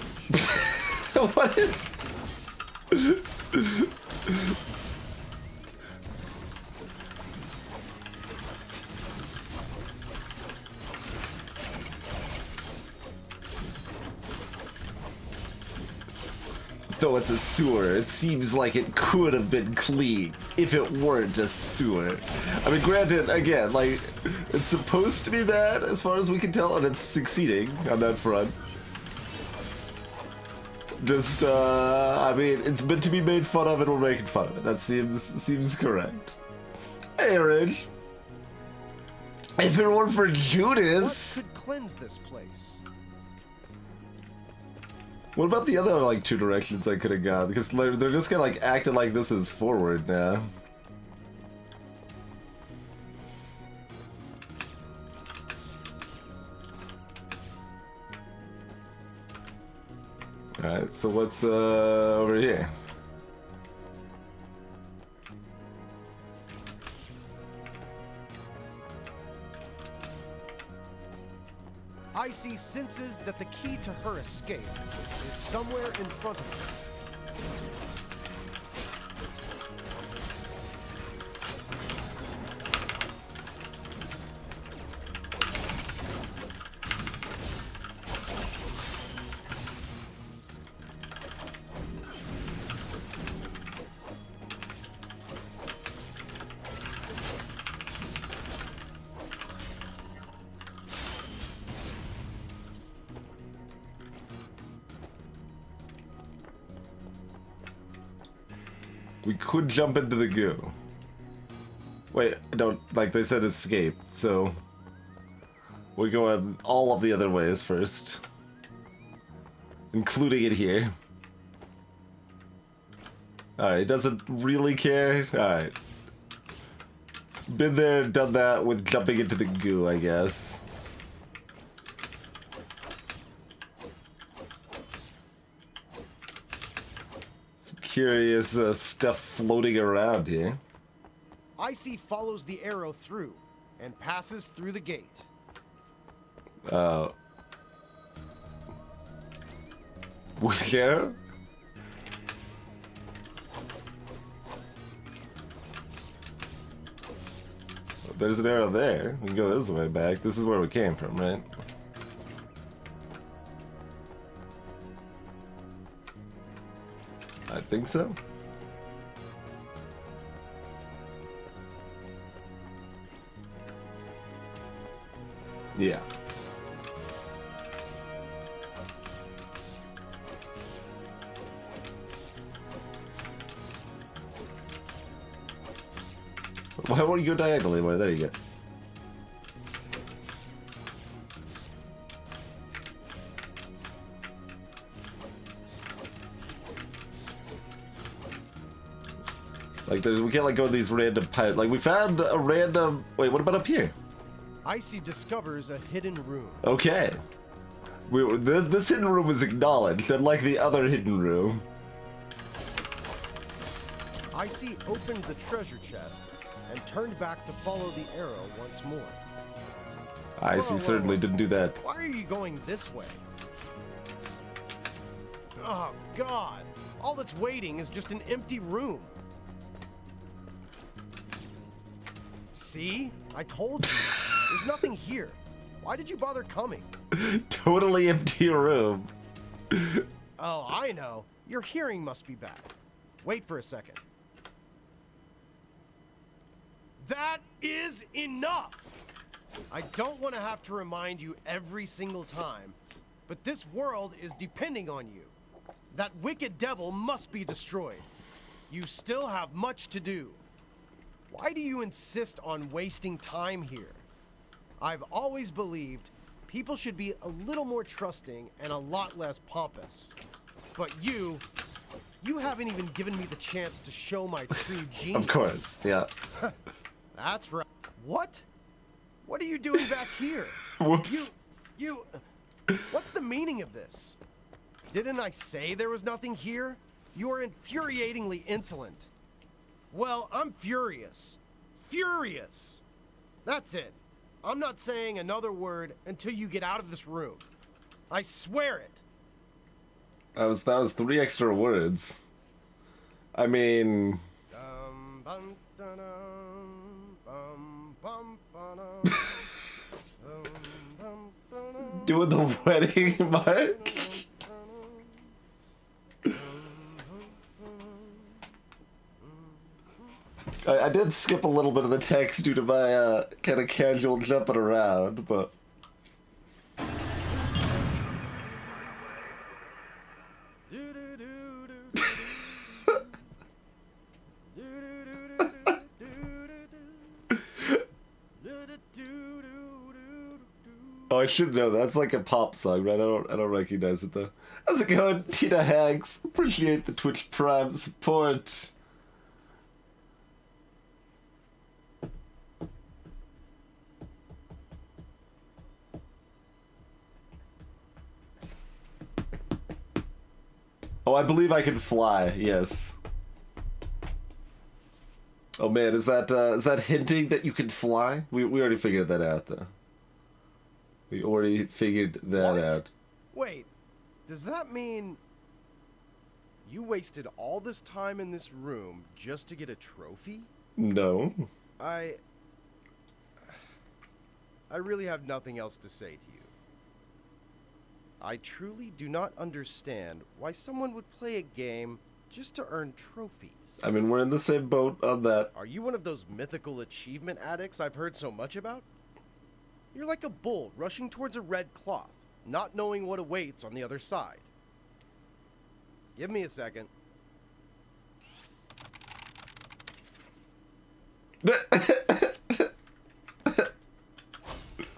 What is... Though it's a sewer, it seems like it could have been clean if it weren't a sewer. I mean, granted, again, like, it's supposed to be bad as far as we can tell, and it's succeeding on that front. Just, I mean, it's meant to be made fun of, and we're making fun of it. That seems correct. Hey, Ridge. If it weren't for Judas... What could cleanse this place? What about the other, like, two directions I could have gone? Because they're just kind of, like, acting like this is forward now. Alright, so what's, over here? ICEY senses that the key to her escape is somewhere in front of her. We could jump into the goo. Wait, don't, like they said escape, so... We're going all of the other ways first. Including it here. Alright, doesn't really care? Alright. Been there, done that with jumping into the goo, I guess. Curious stuff floating around here. ICEY follows the arrow through and passes through the gate. Which arrow? There's an arrow there. We can go this way back. This is where we came from, right? I think so. Yeah. Why won't you go diagonally? Well, there you go. Like, we can't, like, go to these random pipes. Like, we found a random... Wait, what about up here? ICEY discovers a hidden room. Okay. This hidden room was acknowledged, unlike the other hidden room. ICEY opened the treasure chest and turned back to follow the arrow once more. ICEY certainly didn't do that. Why are you going this way? Oh, God. All that's waiting is just an empty room. See? I told you. There's nothing here. Why did you bother coming? Totally empty room. Oh, I know. Your hearing must be bad. Wait for a second. That is enough! I don't want to have to remind you every single time, but this world is depending on you. That wicked devil must be destroyed. You still have much to do. Why do you insist on wasting time here? I've always believed people should be a little more trusting and a lot less pompous. But you haven't even given me the chance to show my true genius. Of course, yeah. That's right. What? What are you doing back here? Whoops. What's the meaning of this? Didn't I say there was nothing here? You are infuriatingly insolent. Well, I'm furious. Furious! That's it. I'm not saying another word until you get out of this room. I swear it. That was 3 extra words. I mean, Bum, dun-dum, bum, bum, ba-dum, bum, ba-dum, doing the wedding mark. I did skip a little bit of the text due to my kind of casual jumping around, but oh, I should know that. That's like a pop song, right? I don't recognize it though. How's it going, Tina Hanks? Appreciate the Twitch Prime support. Oh, I believe I can fly. Yes. Oh man, is that hinting that you can fly? We already figured that out though. We already figured that What? out. Wait, does that mean you wasted all this time in this room just to get a trophy? No. I really have nothing else to say to you. I truly do not understand why someone would play a game just to earn trophies. I mean, we're in the same boat on that. Are you one of those mythical achievement addicts I've heard so much about? You're like a bull rushing towards a red cloth, not knowing what awaits on the other side. Give me a second.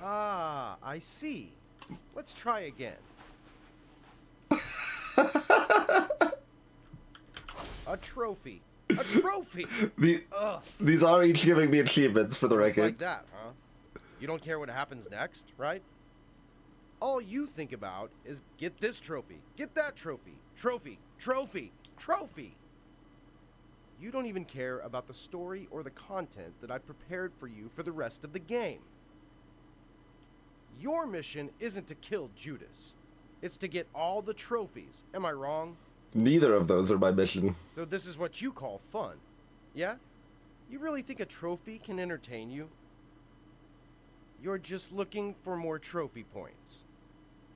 Ah, I see. Let's try again. A trophy. A trophy! These are each giving me achievements for the Like record. that, huh? You don't care what happens next, right? All you think about is get this trophy, get that trophy, trophy, trophy, trophy. You don't even care about the story or the content that I've prepared for you for the rest of the game. Your mission isn't to kill Judas. It's to get all the trophies. Am I wrong? Neither of those are my mission. So this is what you call fun, yeah? You really think a trophy can entertain you? You're just looking for more trophy points.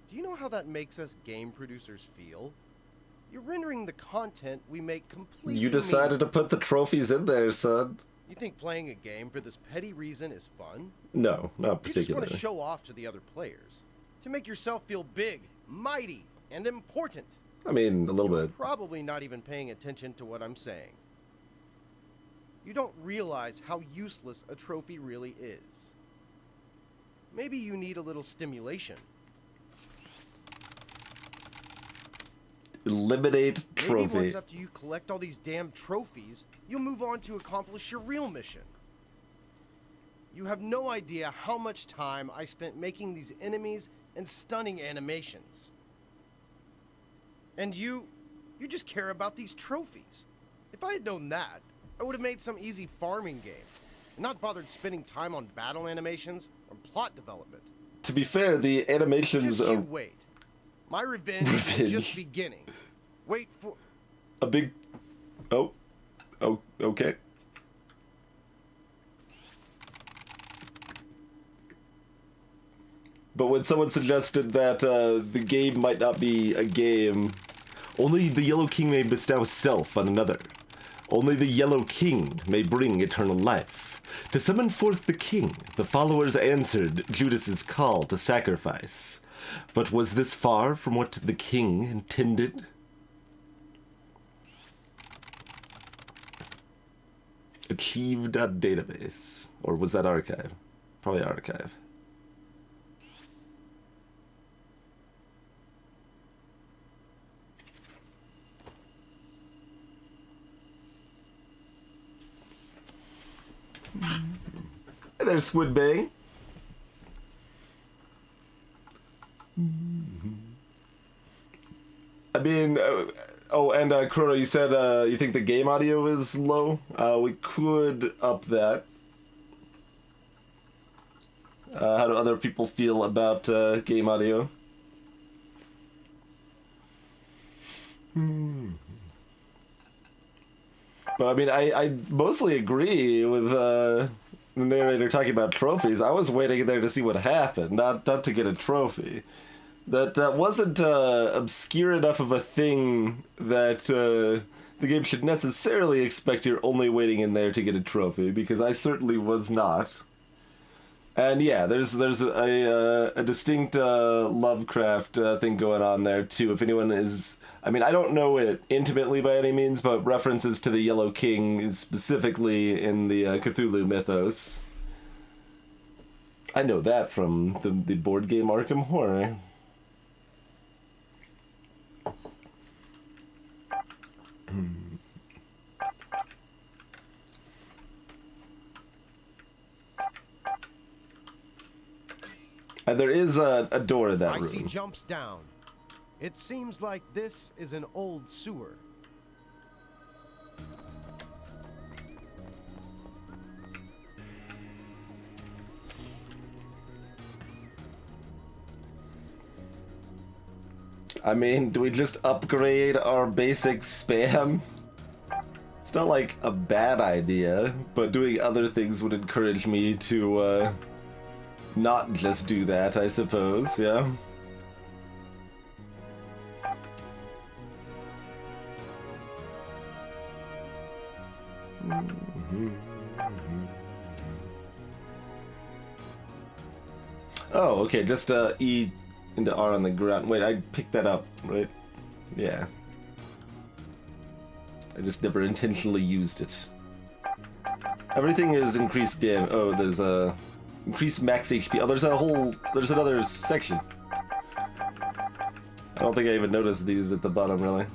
Do you know how that makes us game producers feel? You're rendering the content we make completely You decided to put the trophies in there, son. You think playing a game for this petty reason is fun? No, not You just want particularly. to show off to the other players. To make yourself feel big, mighty, and important. I mean, a little bit. Probably not even paying attention to what I'm saying. You don't realize how useless a trophy really is. Maybe you need a little stimulation. Eliminate Maybe trophy. once after you collect all these damn trophies, you'll move on to accomplish your real mission. You have no idea how much time I spent making these enemies and stunning animations. And you just care about these trophies. If I had known that, I would have made some easy farming game, and not bothered spending time on battle animations or plot development. To be fair, the animations Just are... you wait. My revenge is just beginning. Wait for... A big... Oh. Oh, okay. But when someone suggested that the game might not be a game, only the Yellow King may bestow self on another. Only the Yellow King may bring eternal life. To summon forth the king, the followers answered Judas's call to sacrifice. But was this far from what the king intended? Achieve.database. Or was that archive? Probably archive. Hey there, Squid Bang. I mean, oh, and Chrono, you said you think the game audio is low? We could up that. How do other people feel about game audio? But I mean, I mostly agree with the narrator talking about trophies. I was waiting there to see what happened, not to get a trophy. That wasn't obscure enough of a thing that the game should necessarily expect you're only waiting in there to get a trophy, because I certainly was not. And yeah, there's a distinct Lovecraft thing going on there too. If anyone is, I mean, I don't know it intimately by any means, but references to the Yellow King is specifically in the Cthulhu mythos. I know that from the board game Arkham Horror. And there is a door in that room. ICEY jumps down. It seems like this is an old sewer. I mean, do we just upgrade our basic spam? It's not like a bad idea, but doing other things would encourage me to not just do that, I suppose, yeah. Oh, okay, just E into R on the ground. Wait, I picked that up, right? Yeah. I just never intentionally used it. Everything is increased damage. Oh, there's a increased max HP. Oh, there's another section. I don't think I even noticed these at the bottom, really.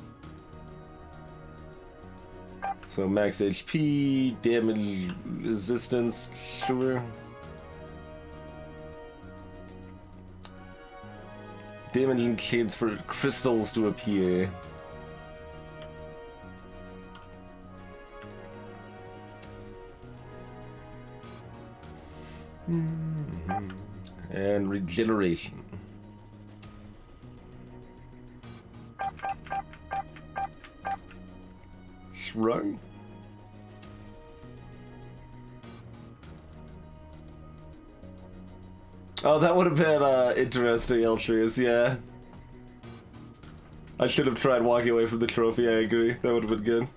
So max HP, damage resistance, sure. Damage indicates for crystals to appear. And regeneration. Shrug? Oh, that would have been interesting, Eltrius, yeah. I should have tried walking away from the trophy, I agree. That would have been good.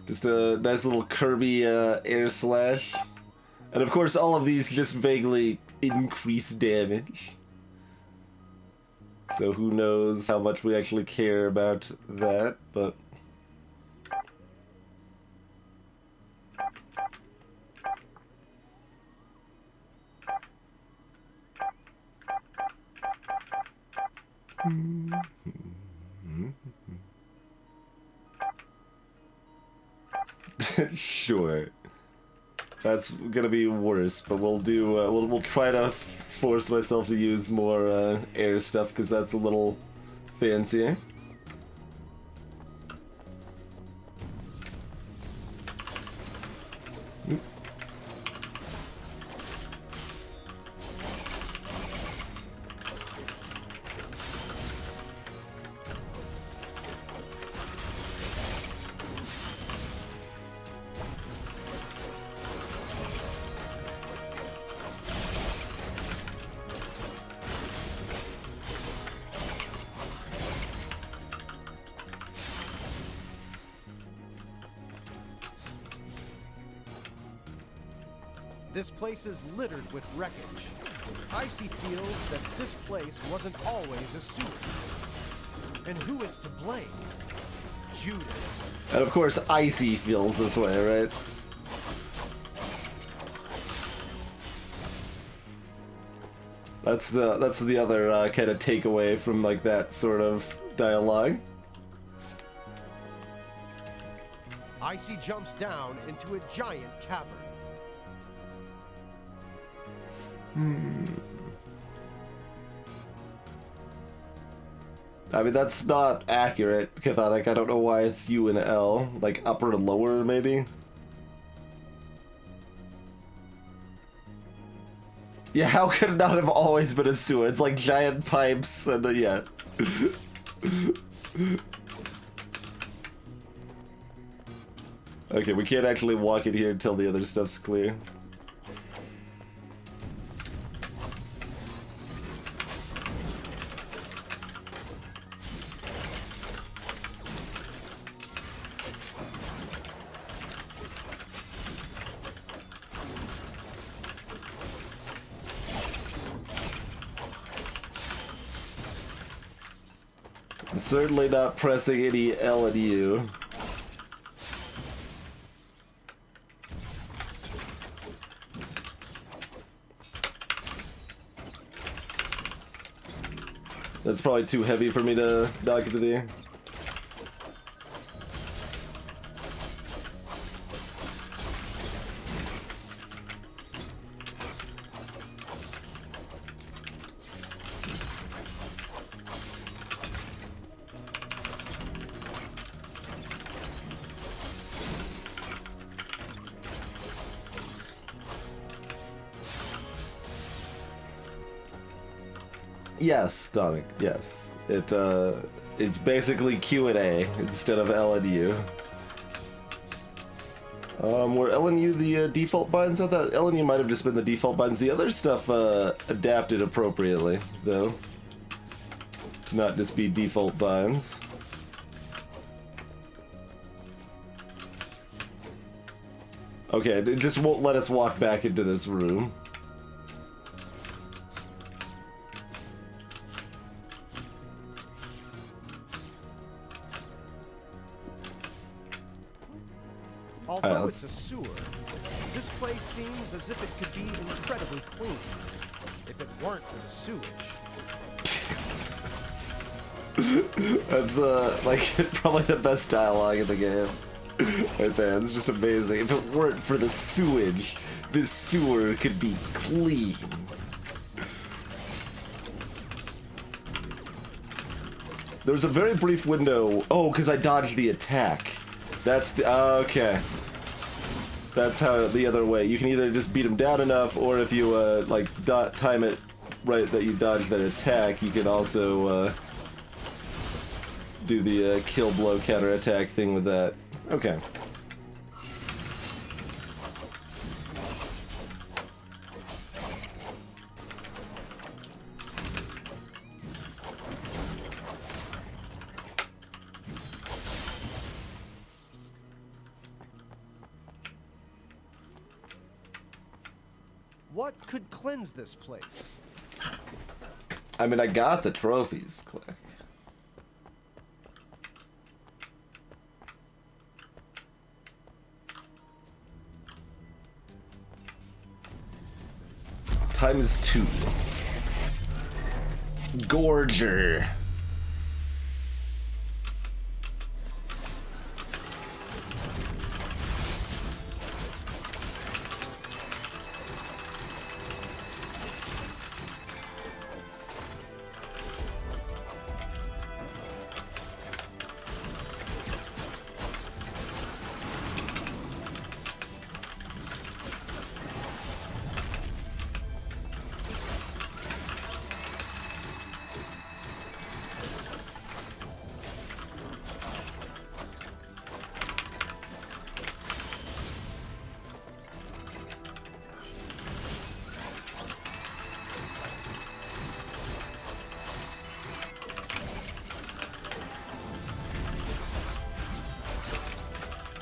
Just a nice little Kirby air slash. And of course, all of these just vaguely increase damage. So who knows how much we actually care about that, but... Sure. That's gonna be worse, but we'll do, we'll try to force myself to use more, air stuff, because that's a little fancier. This place is littered with wreckage. ICEY feels that this place wasn't always a sewer. And who is to blame? Judas. And of course, ICEY feels this way, right? That's the other kind of takeaway from like that sort of dialogue. ICEY jumps down into a giant cavern. I mean, that's not accurate, Cathodic. I don't know why it's U and L. Like upper and lower, maybe? Yeah, how could it not have always been a sewer? It's like giant pipes and yeah. Okay, we can't actually walk in here until the other stuff's clear. Certainly not pressing any L and U. That's probably too heavy for me to knock into the air. Yes, Donic, yes. It's basically Q&A instead of L and U. Were L and U the default binds? I thought L and U might have just been the default binds. The other stuff adapted appropriately, though. To not just be default binds. Okay, it just won't let us walk back into this room. Although it's a sewer, this place seems as if it could be incredibly clean, if it weren't for the sewage. That's like probably the best dialogue in the game. Right there, it's just amazing. If it weren't for the sewage, this sewer could be clean. There was a very brief window. Oh, because I dodged the attack. That's the okay. That's how the other way. You can either just beat him down enough, or if you like time it right that you dodge that attack, you can also do the kill blow counter attack thing with that. Okay. What could cleanse this place? I mean, I got the trophies, Click. Times 2. Gorger.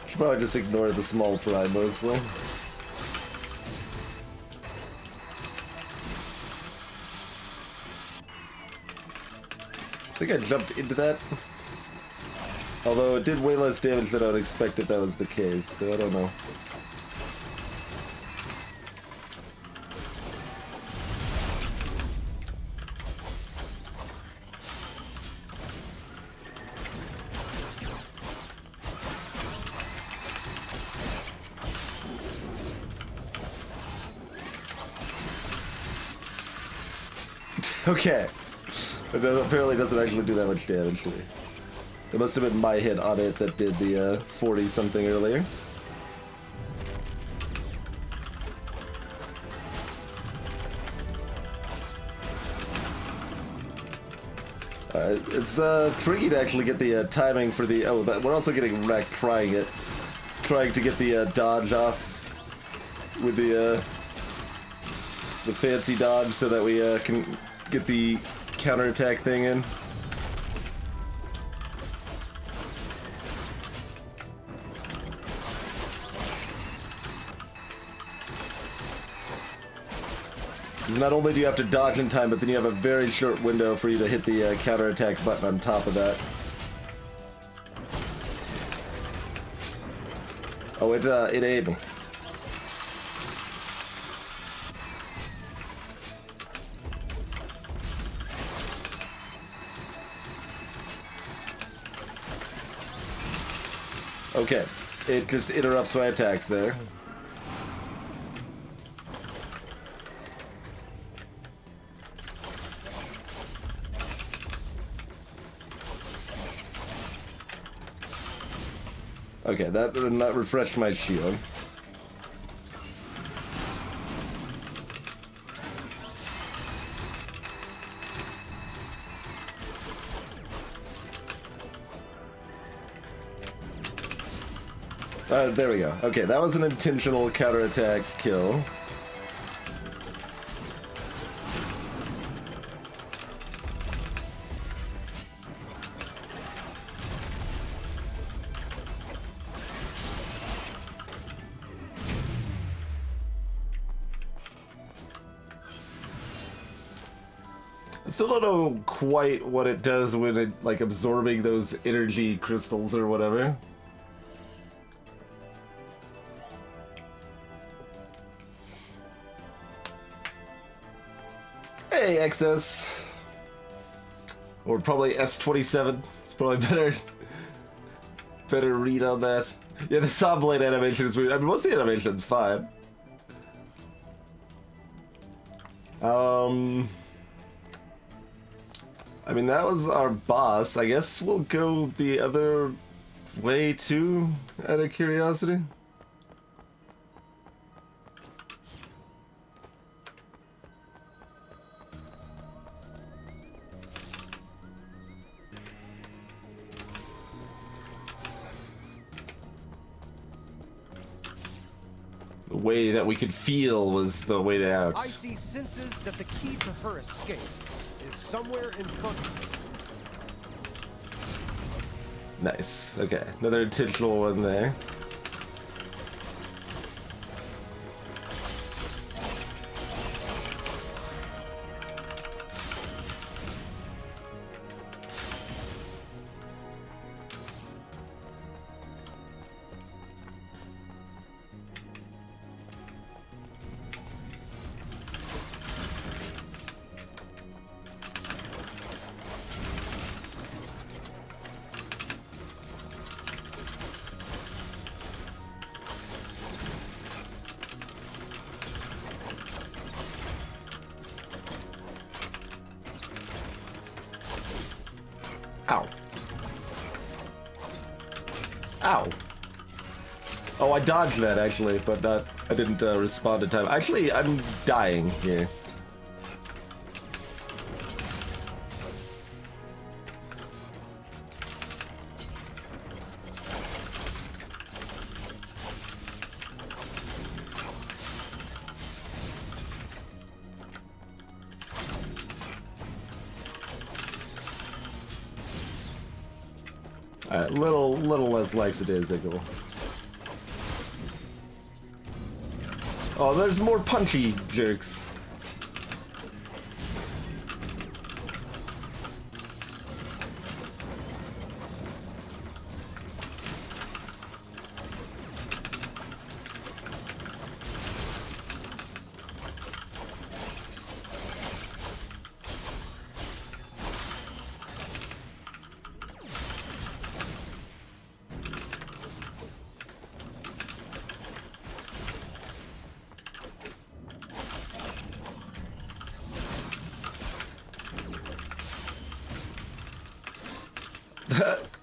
Should probably just ignore the small fry mostly. think I jumped into that. Although it did way less damage than I would expect if that was the case, so I don't know. Okay. It apparently doesn't actually do that much damage to me. It must have been my hit on it that did the 40-something earlier. It's tricky to actually get the timing for the... Oh, we're also getting wrecked trying to get the dodge off with the fancy dodge so that we can get the counterattack thing in. Because not only do you have to dodge in time, but then you have a very short window for you to hit the counterattack button on top of that. Oh, it ate me. Okay, it just interrupts my attacks there. Okay, that did not refresh my shield. There we go. Okay, that was an intentional counterattack kill. I still don't know quite what it does when it, like, absorbing those energy crystals or whatever. Hey, XS. Or probably S27. It's probably better read on that. Yeah, the saw blade animation is weird. I mean, most of the animation's fine. I mean, that was our boss. I guess we'll go the other way too, out of curiosity. The way that we could feel was the way out. ICEY senses that the key to her escape is somewhere in front of her. Nice. Okay, another intentional one there. Ow. Ow. Oh, I dodged that actually, but I didn't respond in time. Actually, I'm dying here. Alright, little less lackadaisical. Oh, there's more punchy jerks.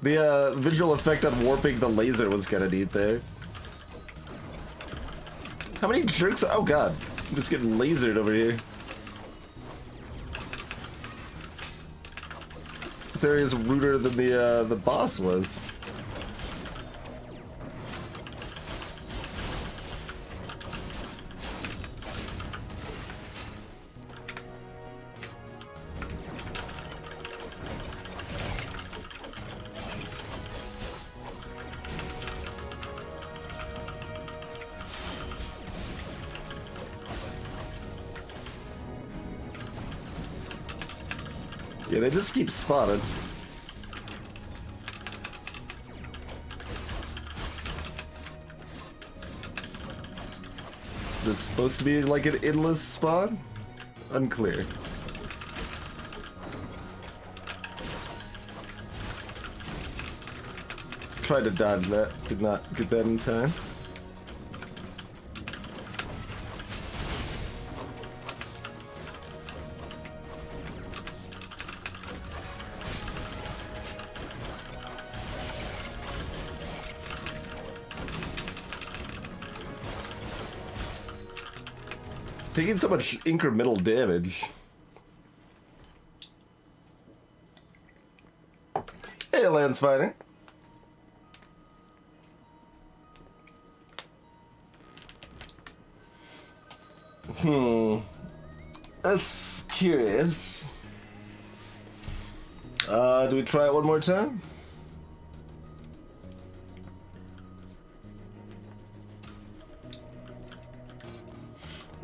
The visual effect on warping the laser was kind of neat there. How many jerks? Oh god, I'm just getting lasered over here. This area's ruder than the boss was. Yeah, they just keep spotting. Is this supposed to be like an endless spawn? Unclear. Tried to dodge that, did not get that in time. Taking so much incremental damage. Hey, Lance Fighter. That's curious. Do we try it one more time?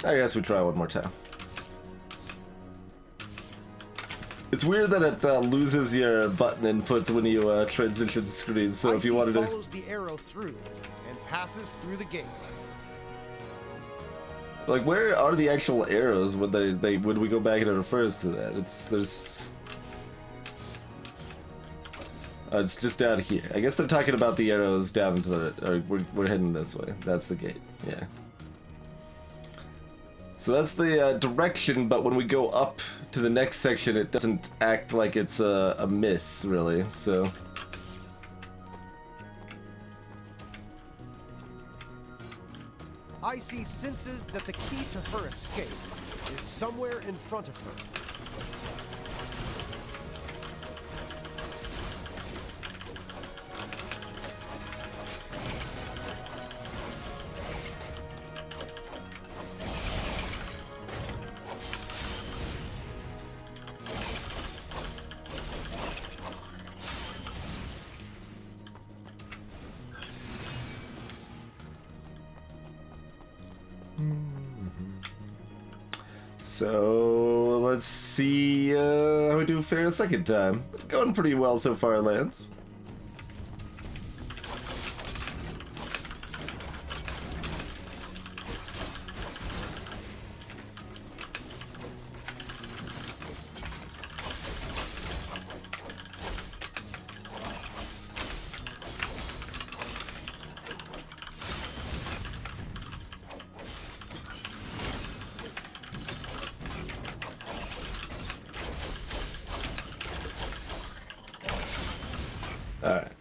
I guess we try one more time. It's weird that it loses your button inputs when you transition screens. So if you wanted to, follows the arrow through and passes through the gate. like, where are the actual arrows when when we go back and it refers to that? It's just down here. I guess they're talking about the arrows down into the. Or we're heading this way. That's the gate. Yeah. So that's the direction, but when we go up to the next section, it doesn't act like it's a miss, really, so... ICEY senses that the key to her escape is somewhere in front of her. So, let's see how we do fare a second time. Going pretty well so far, Lance. Alright.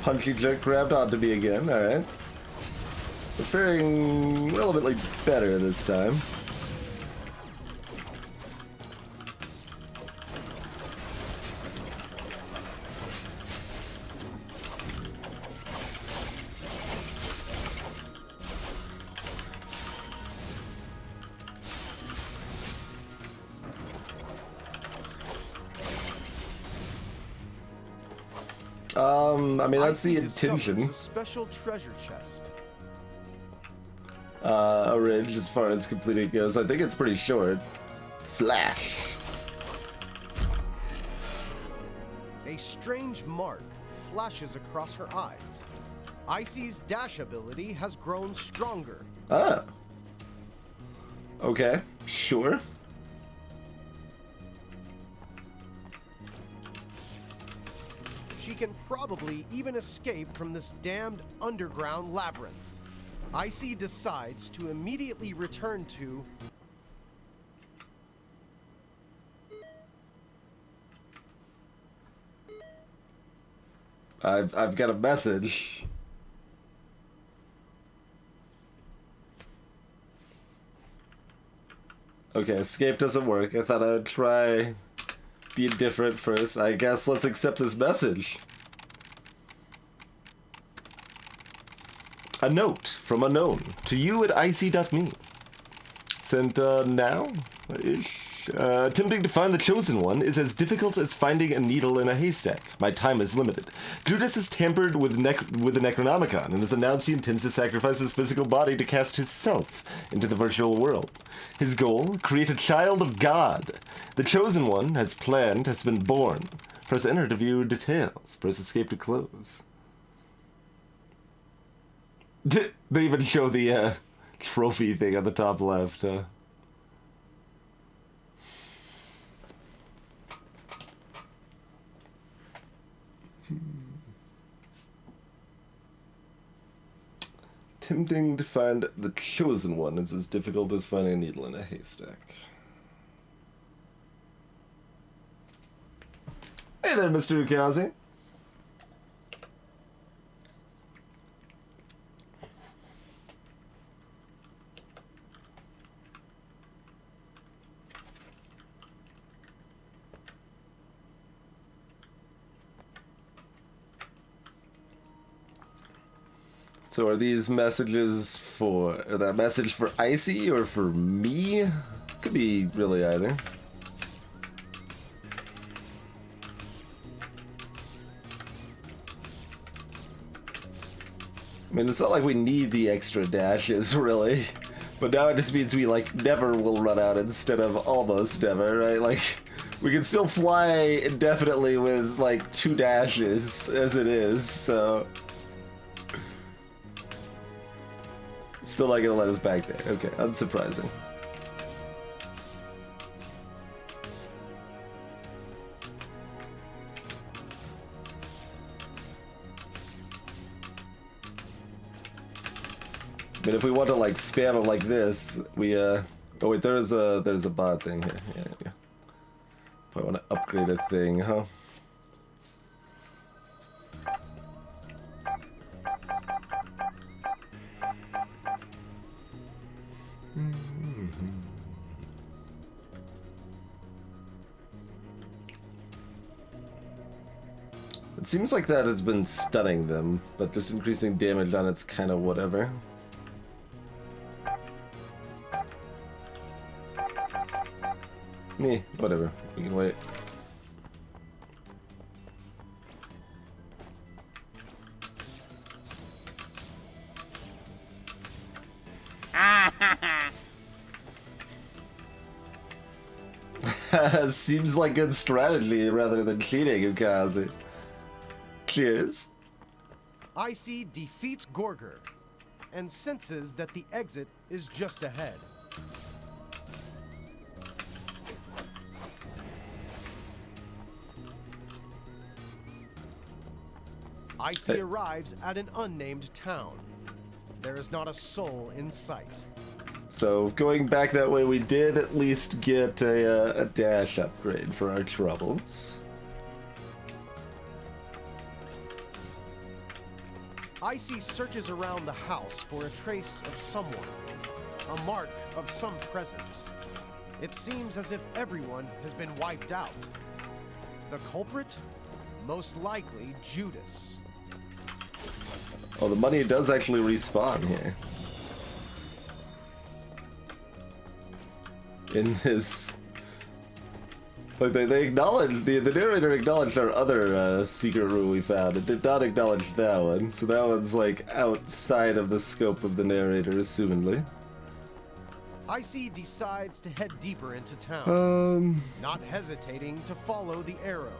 Punchy jerk grabbed onto me again, alright. We're faring relevantly better this time. I mean, that's the ICEY discovers intention. A special treasure chest. A ridge as far as completing goes. I think it's pretty short. Flash. A strange mark flashes across her eyes. ICEY's dash ability has grown stronger. Ah. Okay, sure. She can probably even escape from this damned underground labyrinth. ICEY decides to immediately return to I've got a message. Okay, escape doesn't work. I thought I would try being different first. I guess let's accept this message. A note from unknown to you at icy.me. Sent now-ish. Attempting to find the chosen one is as difficult as finding a needle in a haystack. My time is limited. Judas has tampered with the Necronomicon and has announced he intends to sacrifice his physical body to cast his self into the virtual world. His goal? Create a child of God. The chosen one, as planned, has been born. Press enter to view details. Press escape to close. They even show the trophy thing on the top left. Attempting to find the chosen one is as difficult as finding a needle in a haystack. Hey there, Mr. Ukazi. So are these messages for... Are that message for ICEY or for me? Could be really either. I mean, it's not like we need the extra dashes, really. But now it just means we, like, never will run out instead of almost never, right? Like, we can still fly indefinitely with, like, 2 dashes as it is, so... Still not gonna let us back there. Okay, unsurprising. I mean, if we want to like spam them like this, we oh wait, there's a bot thing here. Yeah. Probably want to upgrade a thing, huh? It seems like that has been stunning them, but just increasing damage on it's kind of whatever. Meh, whatever. We can wait. Seems like good strategy rather than cheating, Ukazi. Cheers. ICEY defeats Gorger and senses that the exit is just ahead. ICEY arrives at an unnamed town. There is not a soul in sight. So going back that way, we did at least get a dash upgrade for our troubles. ICEY searches around the house for a trace of someone, a mark of some presence. It seems as if everyone has been wiped out. The culprit? Most likely Judas. Oh, the money does actually respawn here. In this Like they acknowledged the narrator acknowledged our other secret room we found. It did not acknowledge that one, so that one's like outside of the scope of the narrator, assumedly. ICEY decides to head deeper into town, not hesitating to follow the arrow.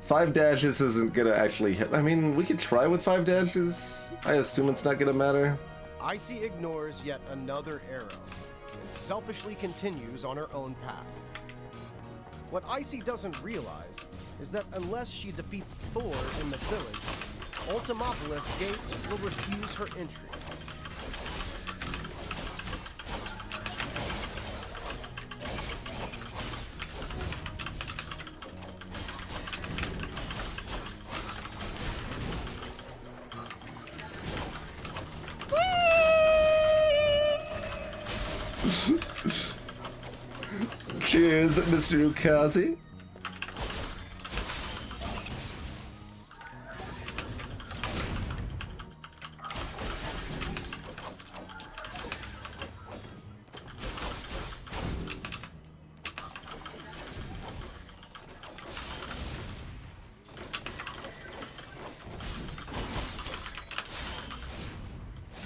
5 dashes isn't gonna actually hit. I mean, we could try with 5 dashes. I assume it's not gonna matter. ICEY ignores yet another arrow and selfishly continues on her own path. What ICEY doesn't realize is that unless she defeats Thor in the village, Ultimopolis gates will refuse her entry. Cheers, Mr. Ukazi.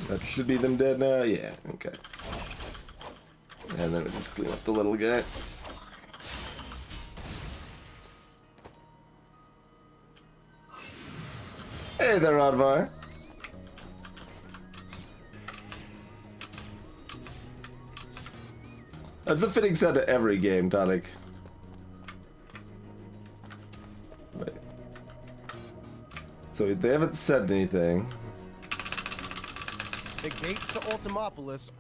That should be them dead now? Yeah, okay. And then we just clean up the little guy. Hey there, Rodvar. That's a fitting sound to every game, Tonic. Wait. So they haven't said anything. The gates to Ultimopolis.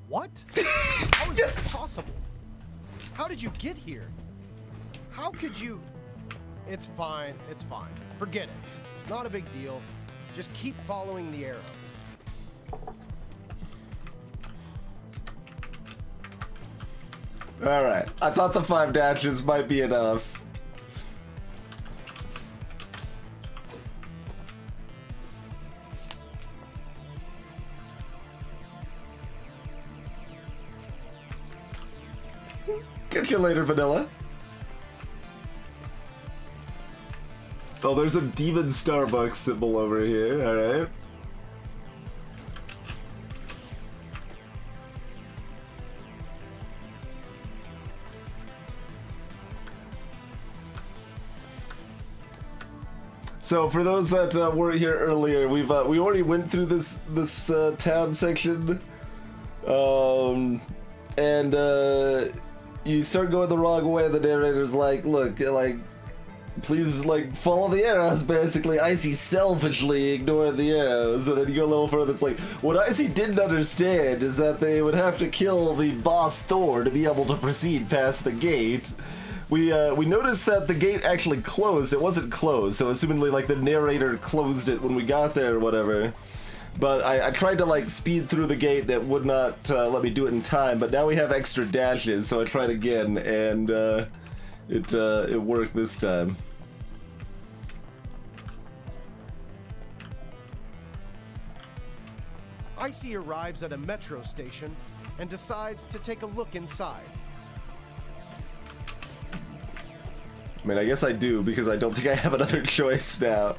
What? How is this possible? How did you get here? How could you? It's fine. It's fine. Forget it. It's not a big deal. Just keep following the arrow. Alright. I thought the 5 dashes might be enough. Catch you later, Vanilla. Oh, there's a Demon Starbucks symbol over here, alright. So for those that weren't here earlier, we already went through this town section, and you start going the wrong way. The narrator's like, look, like, please, like, follow the arrows, basically. ICEY selfishly ignored the arrows, and then you go a little further, it's like, what ICEY didn't understand is that they would have to kill the boss Thor to be able to proceed past the gate. We noticed that the gate actually closed. It wasn't closed, so assumingly, like, the narrator closed it when we got there or whatever. But I tried to, like, speed through the gate and it would not let me do it in time, but now we have extra dashes, so I tried again, and it worked this time. ICEY arrives at a metro station and decides to take a look inside. I mean, I guess I do, because I don't think I have another choice now.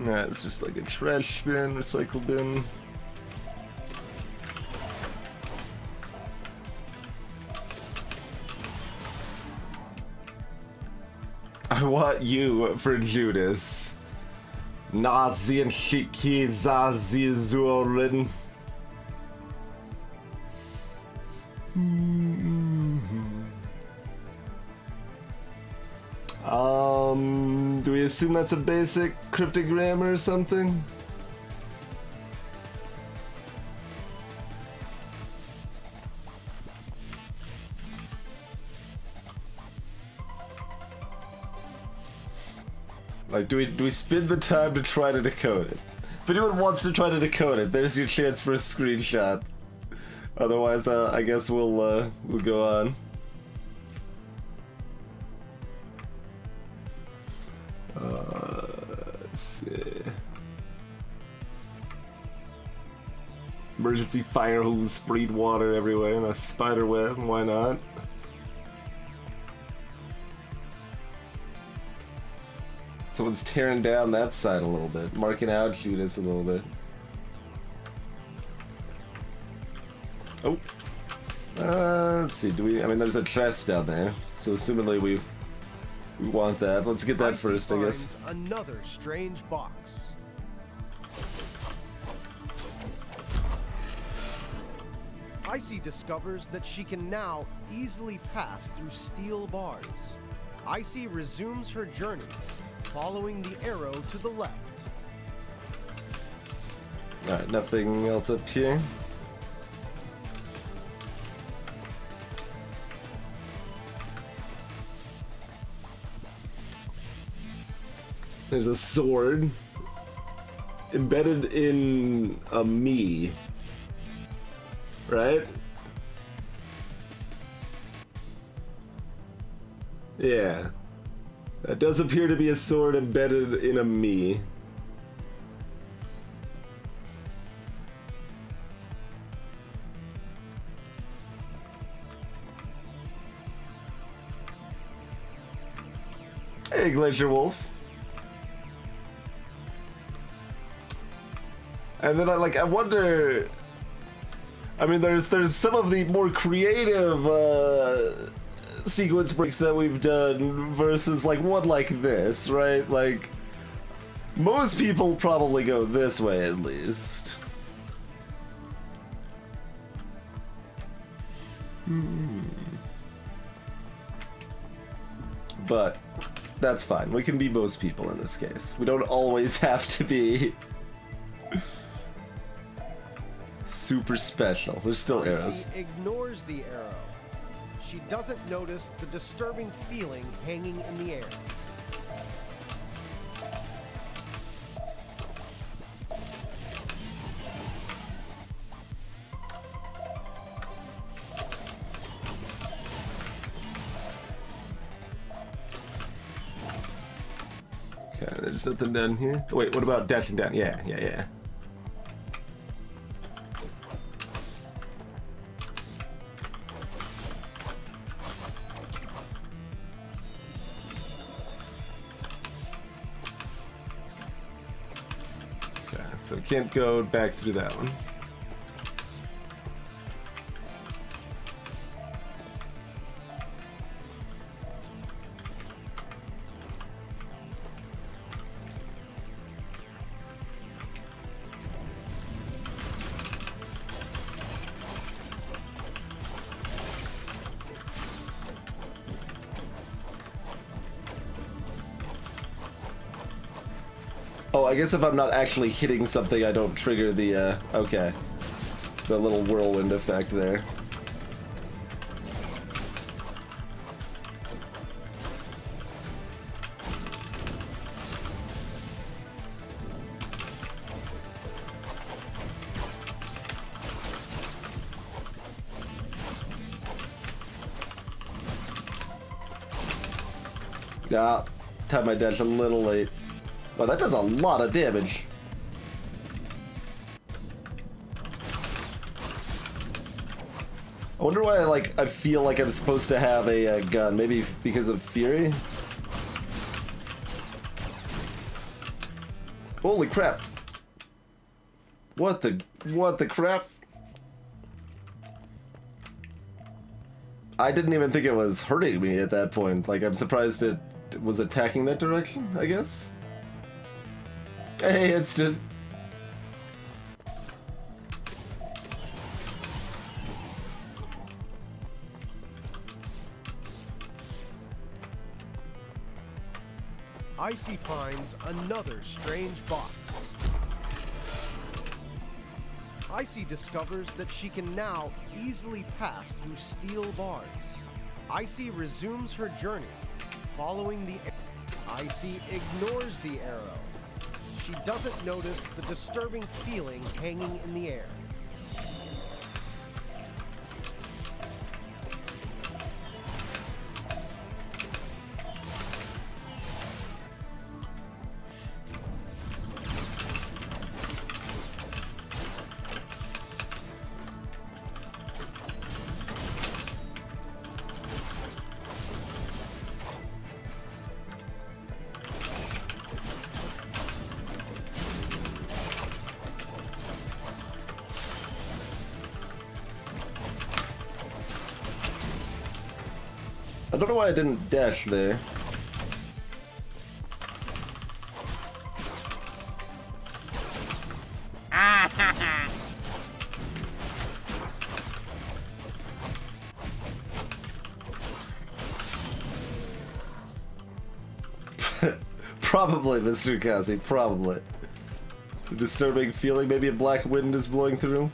It's just like a trash bin, recycle bin. I want you for Judas. Nazi and Shiki Zazi Zuorin. Do we assume that's a basic cryptogram or something? Like, do we spend the time to try to decode it? If anyone wants to try to decode it, there's your chance for a screenshot. Otherwise, I guess we'll go on. Let's see. Emergency fire hose sprayed water everywhere and a spider web. Why not? Someone's tearing down that side a little bit, marking out Judas a little bit. Oh. Let's see. Do we? I mean, there's a chest down there, so assumingly we want that. Let's get that first, I guess. Another strange box. ICEY discovers that she can now easily pass through steel bars. ICEY resumes her journey, following the arrow to the left. Alright, nothing else up here. There's a sword embedded in a me, right? Yeah. That does appear to be a sword embedded in a me. Hey, Glacier Wolf. And then I wonder. I mean, there's some of the more creative sequence breaks that we've done versus like one like this, right? Like most people probably go this way at least. But that's fine. We can be most people in this case. We don't always have to be super special. There's still arrows. ICEY ignores the arrow. She doesn't notice the disturbing feeling hanging in the air. Okay, there's nothing down here. Oh, wait, what about dashing down? Yeah. So can't go back through that one. Oh, I guess if I'm not actually hitting something, I don't trigger the, okay. The little whirlwind effect there. Ah, time my dash a little late. Wow, that does a lot of damage. I wonder why I feel like I'm supposed to have a gun. Maybe because of Fury? Holy crap. What the crap? I didn't even think it was hurting me at that point. Like, I'm surprised it was attacking that direction, I guess? Hey, instant. ICEY finds another strange box. ICEY discovers that she can now easily pass through steel bars. ICEY resumes her journey, following the arrow. ICEY ignores the arrow. She doesn't notice the disturbing feeling hanging in the air. I don't know why I didn't dash there. Probably, Mr. Cassie, probably. A disturbing feeling, maybe a black wind is blowing through.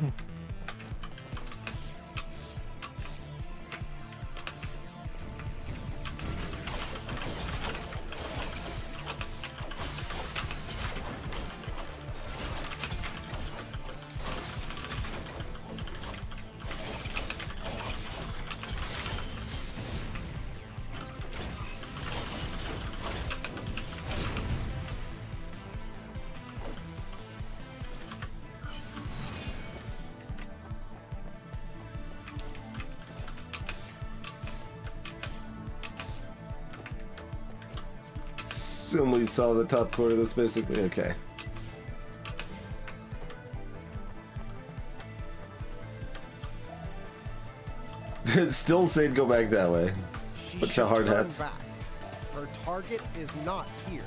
Assume we saw the top corner of this basically. Okay. It's still saying go back that way. Bunch of hard hats. Back. Her target is not here.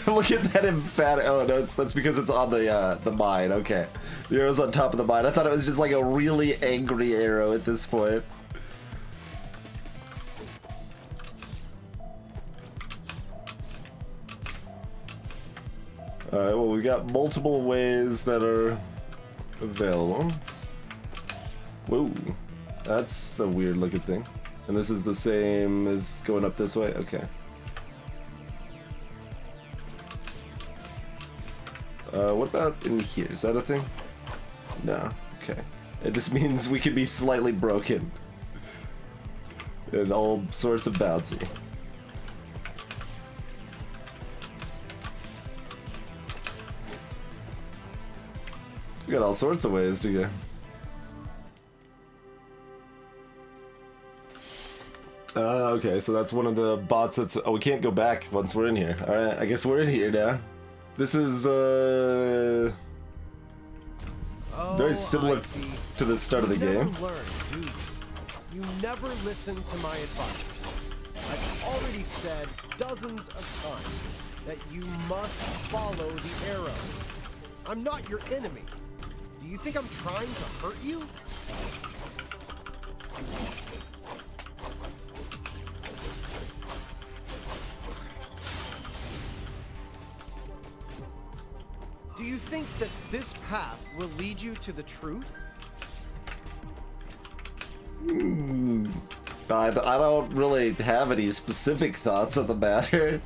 Look at that emphatic. Oh no, that's because it's on the mine. Okay, the arrow's on top of the mine. I thought it was just like a really angry arrow at this point. All right. Well, we got multiple ways that are available. Whoa, that's a weird looking thing. And this is the same as going up this way. Okay. What about in here? Is that a thing? No. Okay. It just means we could be slightly broken. And all sorts of bouncy. We got all sorts of ways to go. Okay, so that's one of the bots that's... Oh, we can't go back once we're in here. Alright, I guess we're in here now. This is, very similar to the start of the game. Never learn, do you? You never listen to my advice. I've already said dozens of times that you must follow the arrow. I'm not your enemy. Do you think I'm trying to hurt you? Do you think that this path will lead you to the truth? I don't really have any specific thoughts on the matter.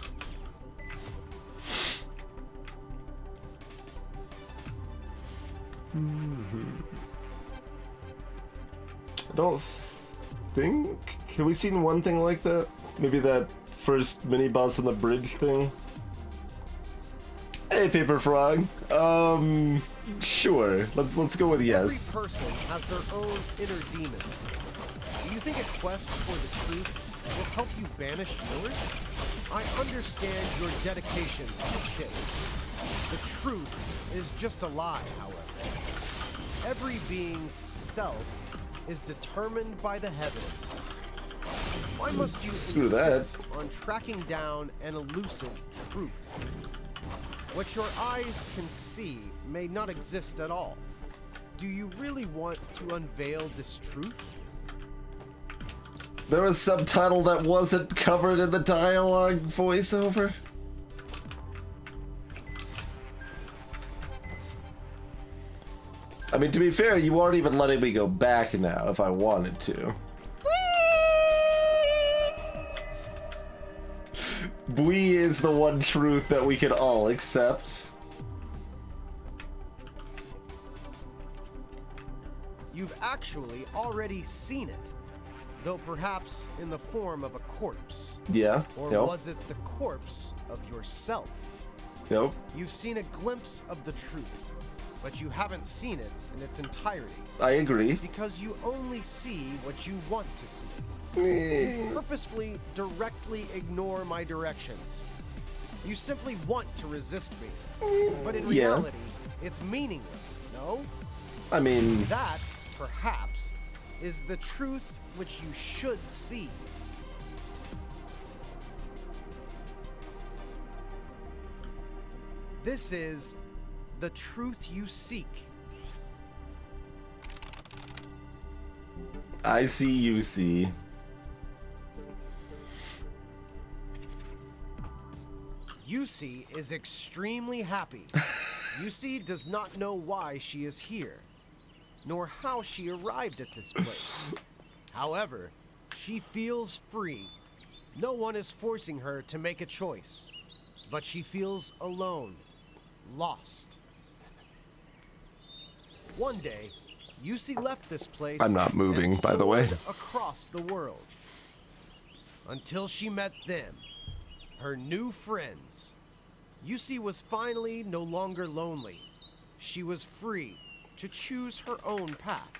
I don't think... Have we seen one thing like that? Maybe that first mini-boss on the bridge thing? Hey, Paper Frog. Sure. Let's go with yes. Every person has their own inner demons. Do you think a quest for the truth will help you banish yours? I understand your dedication to the chase. The truth is just a lie, however. Every being's self is determined by the heavens. Why must you insist on tracking down an elusive truth? What your eyes can see may not exist at all. Do you really want to unveil this truth? There was a subtitle that wasn't covered in the dialogue voiceover. I mean, to be fair, you aren't even letting me go back now if I wanted to. Bwee is the one truth that we can all accept. You've actually already seen it, though perhaps in the form of a corpse. Yeah. Or was it the corpse of yourself? Nope. You've seen a glimpse of the truth, but you haven't seen it in its entirety. I agree. Because you only see what you want to see. You purposefully directly ignore my directions. You simply want to resist me. But in reality, it's meaningless, no? I mean... That, perhaps, is the truth which you should see. This is the truth you seek. ICEY. ICEY is extremely happy. ICEY does not know why she is here, nor how she arrived at this place. However, she feels free. No one is forcing her to make a choice, but she feels alone, lost. One day, ICEY left this place. I'm not moving, and by the way. soared across the world, until she met them, her new friends. ICEY was finally no longer lonely. She was free to choose her own path.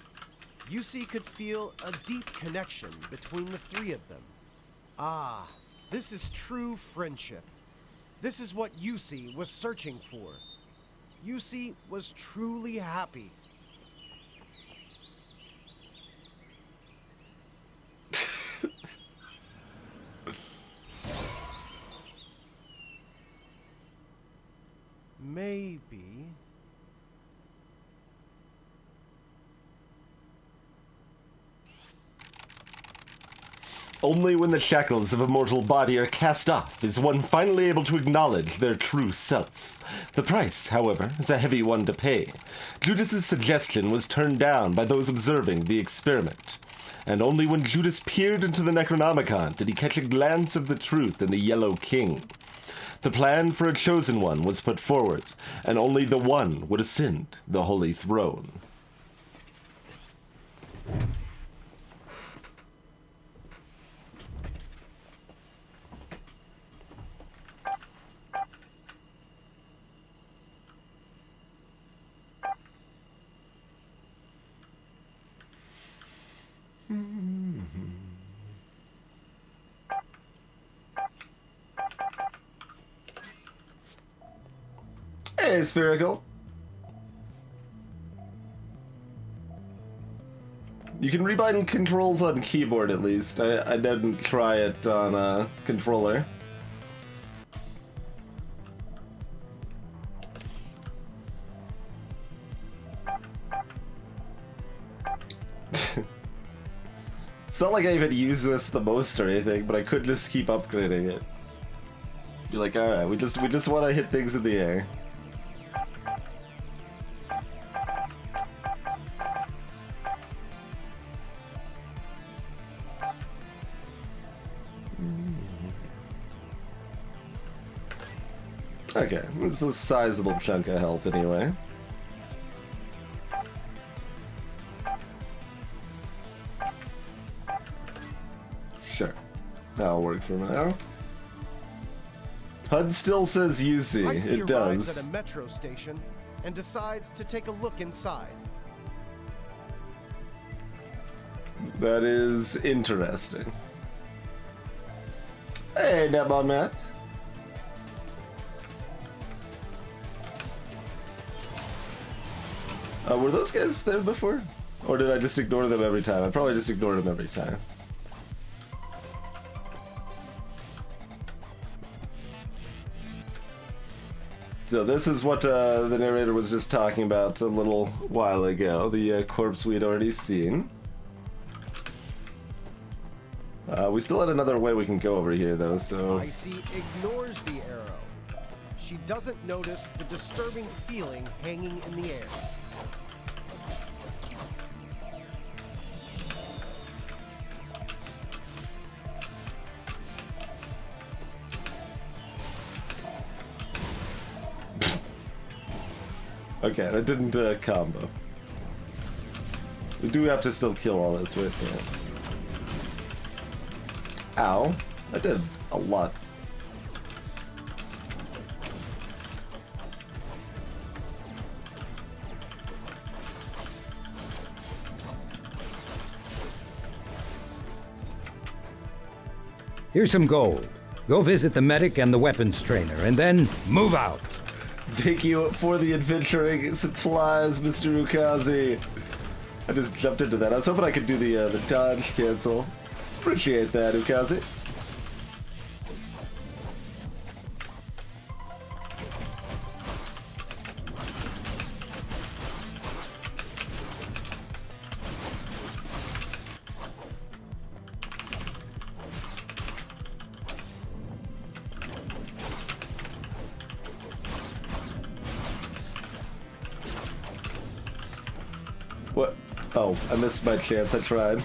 ICEY could feel a deep connection between the three of them. Ah, this is true friendship. This is what ICEY was searching for. ICEY was truly happy. Maybe. Only when the shackles of a mortal body are cast off is one finally able to acknowledge their true self. The price, however, is a heavy one to pay. Judas's suggestion was turned down by those observing the experiment. And only when Judas peered into the Necronomicon did he catch a glance of the truth in the Yellow King. The plan for a chosen one was put forward, and only the one would ascend the Holy Throne. Hey, Spherical. You can rebind controls on keyboard at least. I didn't try it on a controller. It's not like I even use this the most or anything, but I could just keep upgrading it. Be like, alright, we just want to hit things in the air. Okay, this is a sizable chunk of health anyway. Sure, that'll work for now. HUD still says UC, ICEY it arrives does. at a metro station and decides to take a look inside. That is interesting. Hey, Netball Matt. Were those guys there before? Or did I just ignore them every time? I probably just ignored them every time. So this is what the narrator was just talking about a little while ago, the corpse we'd already seen. We still had another way we can go over here though, so... ICEY ignores the arrow. She doesn't notice the disturbing feeling hanging in the air. Okay, that didn't combo. We do have to still kill all this, right? Yeah. Ow. That did a lot. Here's some gold. Go visit the medic and the weapons trainer, and then move out. Thank you for the adventuring supplies, Mr. Ukazi. I just jumped into that. I was hoping I could do the dodge cancel. Appreciate that, Ukazi. What? Oh, I missed my chance. I tried.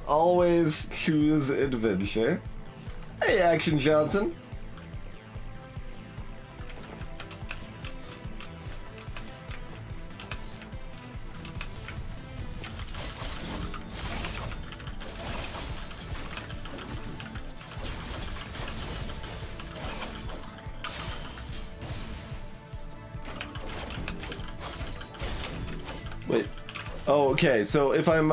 Always choose adventure. Hey, Action Johnson. Wait. Oh, okay. So if I'm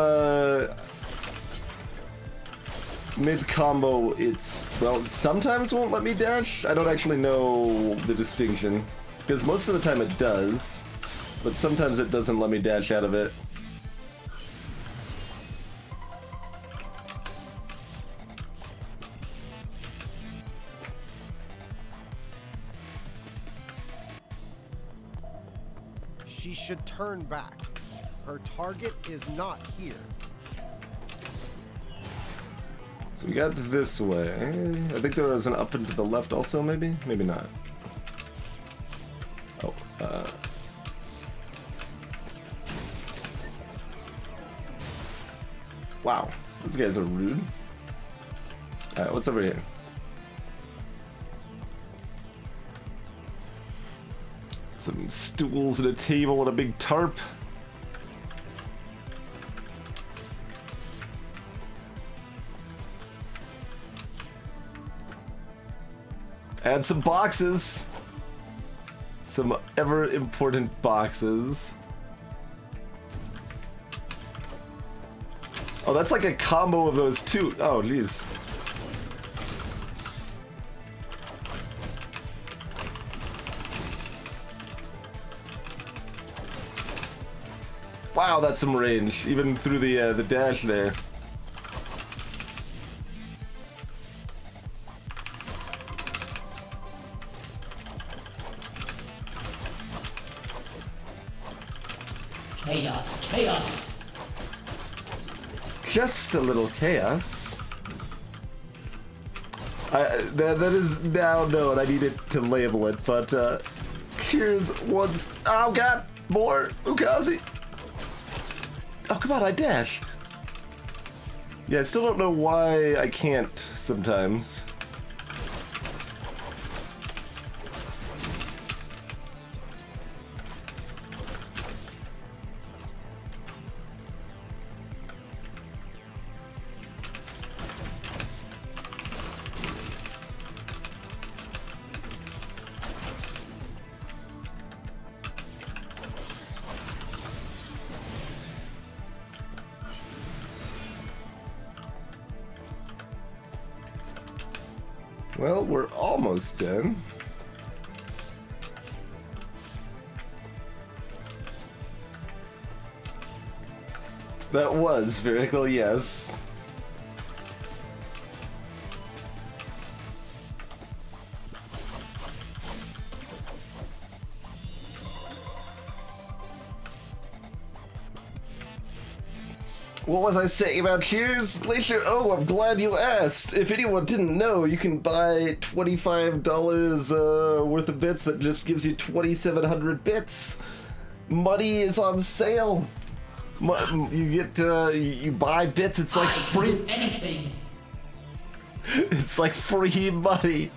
mid-combo, it's... Well, it sometimes won't let me dash. I don't actually know the distinction. Because most of the time it does. But sometimes it doesn't let me dash out of it. She should turn back. Her target is not here. So we got this way. I think there was an up and to the left also, maybe? Maybe not. Oh, Wow, these guys are rude. Alright, what's over here? Some stools and a table and a big tarp. And some boxes. Some ever important boxes. Oh, that's like a combo of those two. Oh, jeez. Wow, that's some range, even through the dash there. Chaos, chaos. Just a little chaos. That is now known. I needed to label it, but here's once. Oh god, more Ukazi. Oh come on, I dashed. Yeah, I still don't know why I can't sometimes. Well, we're almost done. That was Spherical, yes. What was I saying about Cheers? Glacier, oh, I'm glad you asked. If anyone didn't know, you can buy $25 worth of bits that just gives you 2,700 bits. Money is on sale. You get, you buy bits, it's like free. Anything. It's like free money.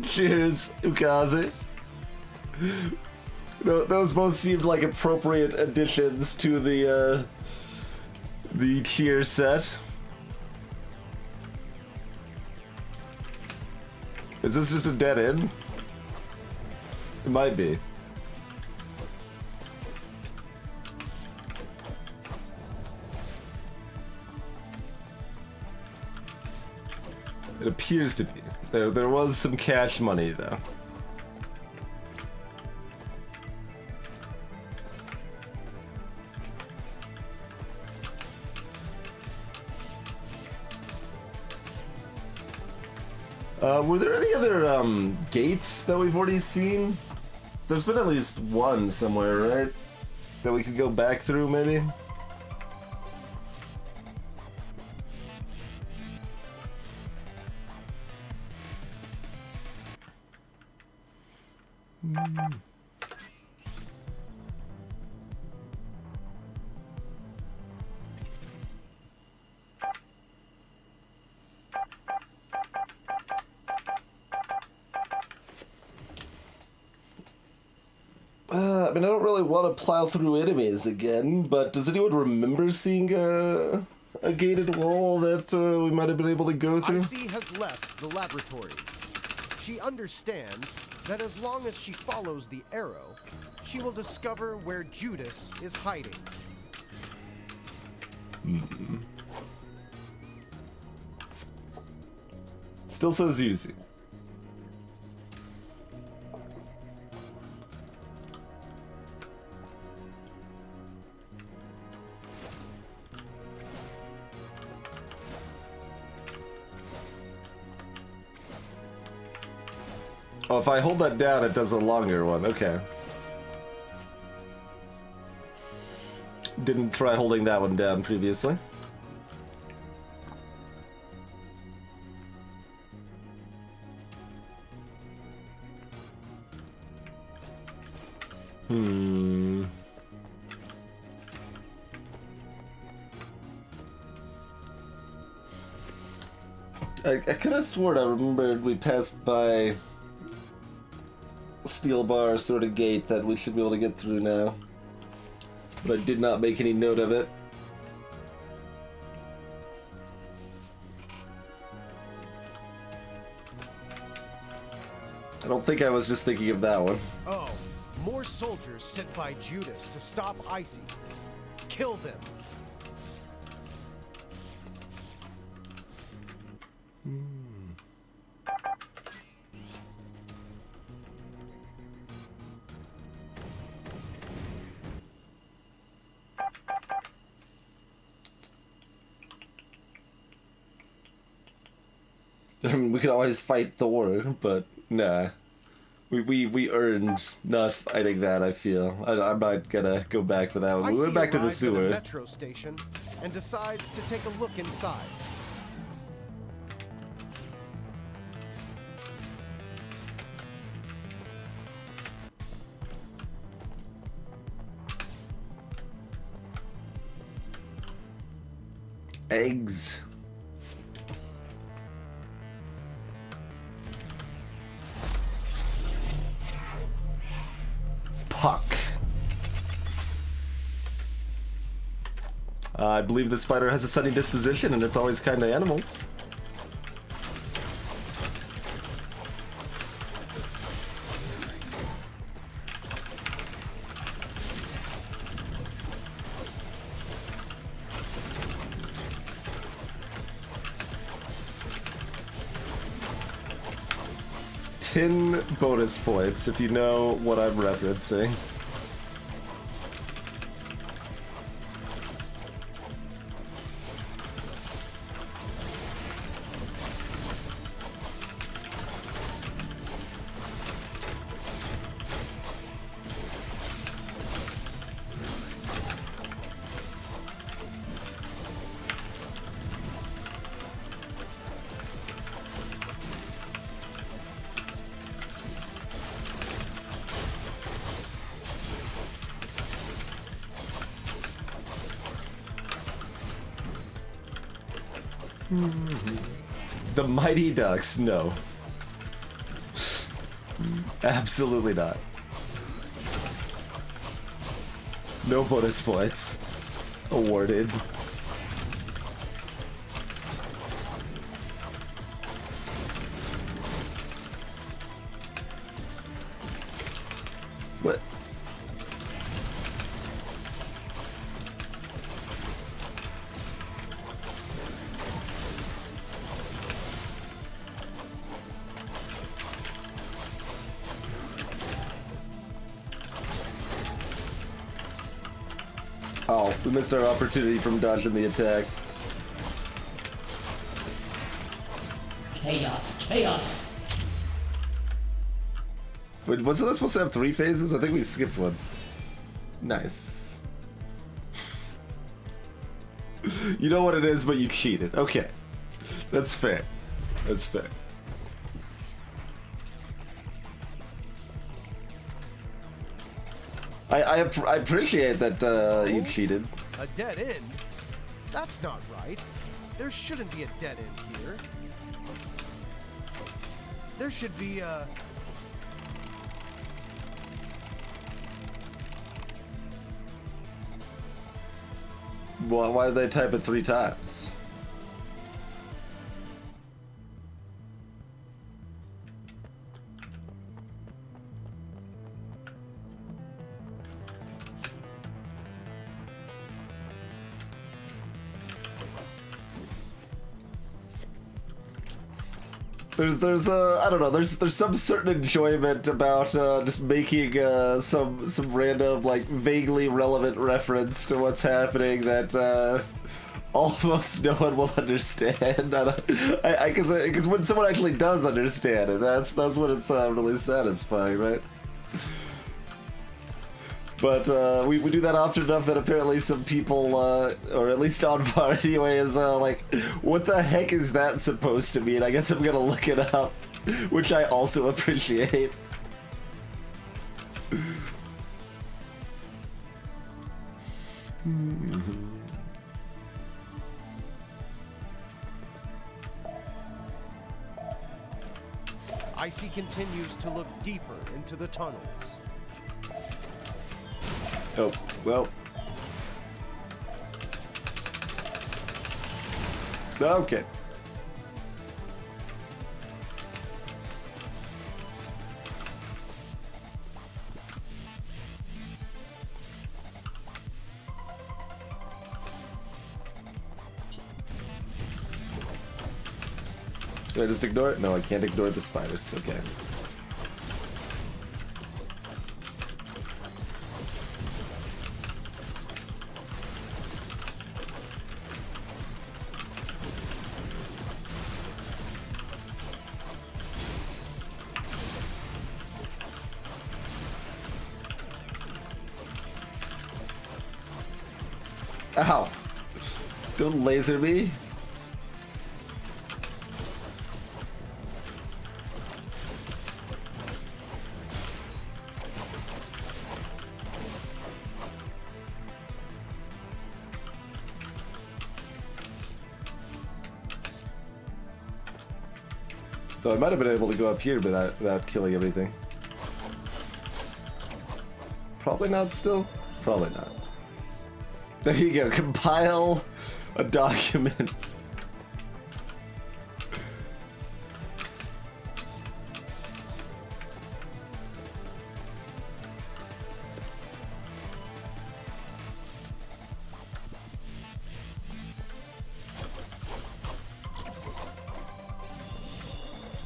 Cheers, Ukazi. Those both seemed like appropriate additions to the cheer set. Is this just a dead end? It might be. appears to be. There was some cash money though. Were there any other gates that we've already seen? There's been at least one somewhere, right? That we could go back through, maybe? I mean, I don't really want to plow through enemies again, but does anyone remember seeing a gated wall that we might have been able to go through? ICEY has left the laboratory. She understands that as long as she follows the arrow, she will discover where Judas is hiding. Still says easy. Oh, if I hold that down, it does a longer one. Okay. Didn't try holding that one down previously. I could have sworn I remembered we passed by steel bar sort of gate that we should be able to get through now, but I did not make any note of it. I don't think I was just thinking of that one. Oh, more soldiers sent by Judas to stop ICEY. Kill them. I mean, we could always fight Thor, but nah. We earned not fighting that, I feel. I'm not gonna go back for that one. We went back to the arrives at a sewer. metro station and decides to take a look inside. Eggs. Puck. I believe the spider has a sunny disposition and it's always kind to animals. Ten bonus points if you know what I'm referencing. The Mighty Ducks, no. Absolutely not. No bonus points awarded. What? Oh, we missed our opportunity from dodging the attack. Chaos, chaos. Wait, wasn't that supposed to have 3 phases? I think we skipped one. Nice. You know what it is, but you cheated. Okay. That's fair. That's fair. I appreciate that you cheated. A dead end? That's not right. There shouldn't be a dead end here. There should be a... Why did they type it 3 times? There's I don't know, there's some certain enjoyment about just making some random, like, vaguely relevant reference to what's happening that almost no one will understand. Because when someone actually does understand it, that's when it's really satisfying, right? But we do that often enough that apparently some people, or at least on bar anyway, is like, what the heck is that supposed to mean? I guess I'm gonna look it up, which I also appreciate. ICEY continues to look deeper into the tunnels. Oh, well. Okay. Did I just ignore it? No, I can't ignore the spiders. Okay. Ow! Don't laser me. Though I might have been able to go up here without killing everything. Probably not still? Probably not. There you go, compile a document.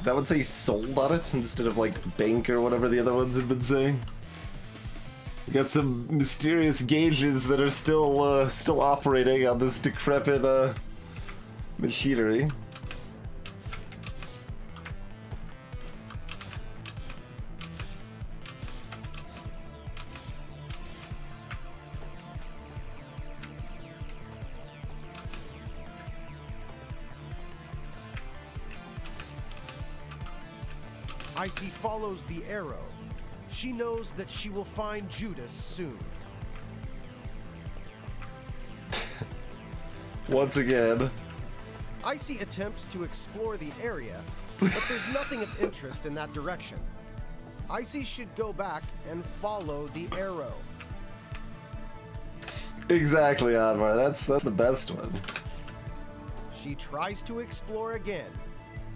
That would say sold on it instead of like bank or whatever the other ones had been saying. We got some mysterious gauges that are still operating on this decrepit machinery. ICEY follows the arrow. She knows that she will find Judas soon. Once again. ICEY attempts to explore the area, but there's nothing of interest in that direction. ICEY should go back and follow the arrow. Exactly, Admar. That's the best one. She tries to explore again.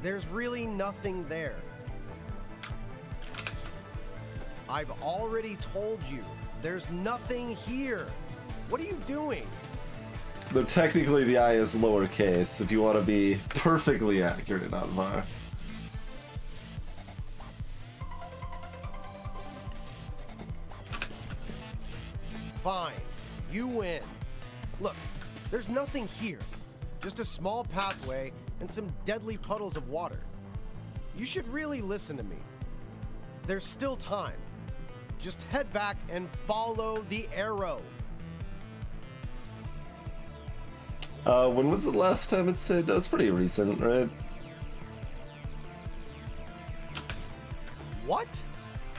There's really nothing there. I've already told you, there's nothing here. What are you doing? Though technically the I is lowercase, if you want to be perfectly accurate, Admar. Fine, you win. Look, there's nothing here. Just a small pathway and some deadly puddles of water. You should really listen to me. There's still time. Just head back and follow the arrow. When was the last time it said? That was pretty recent, right? What?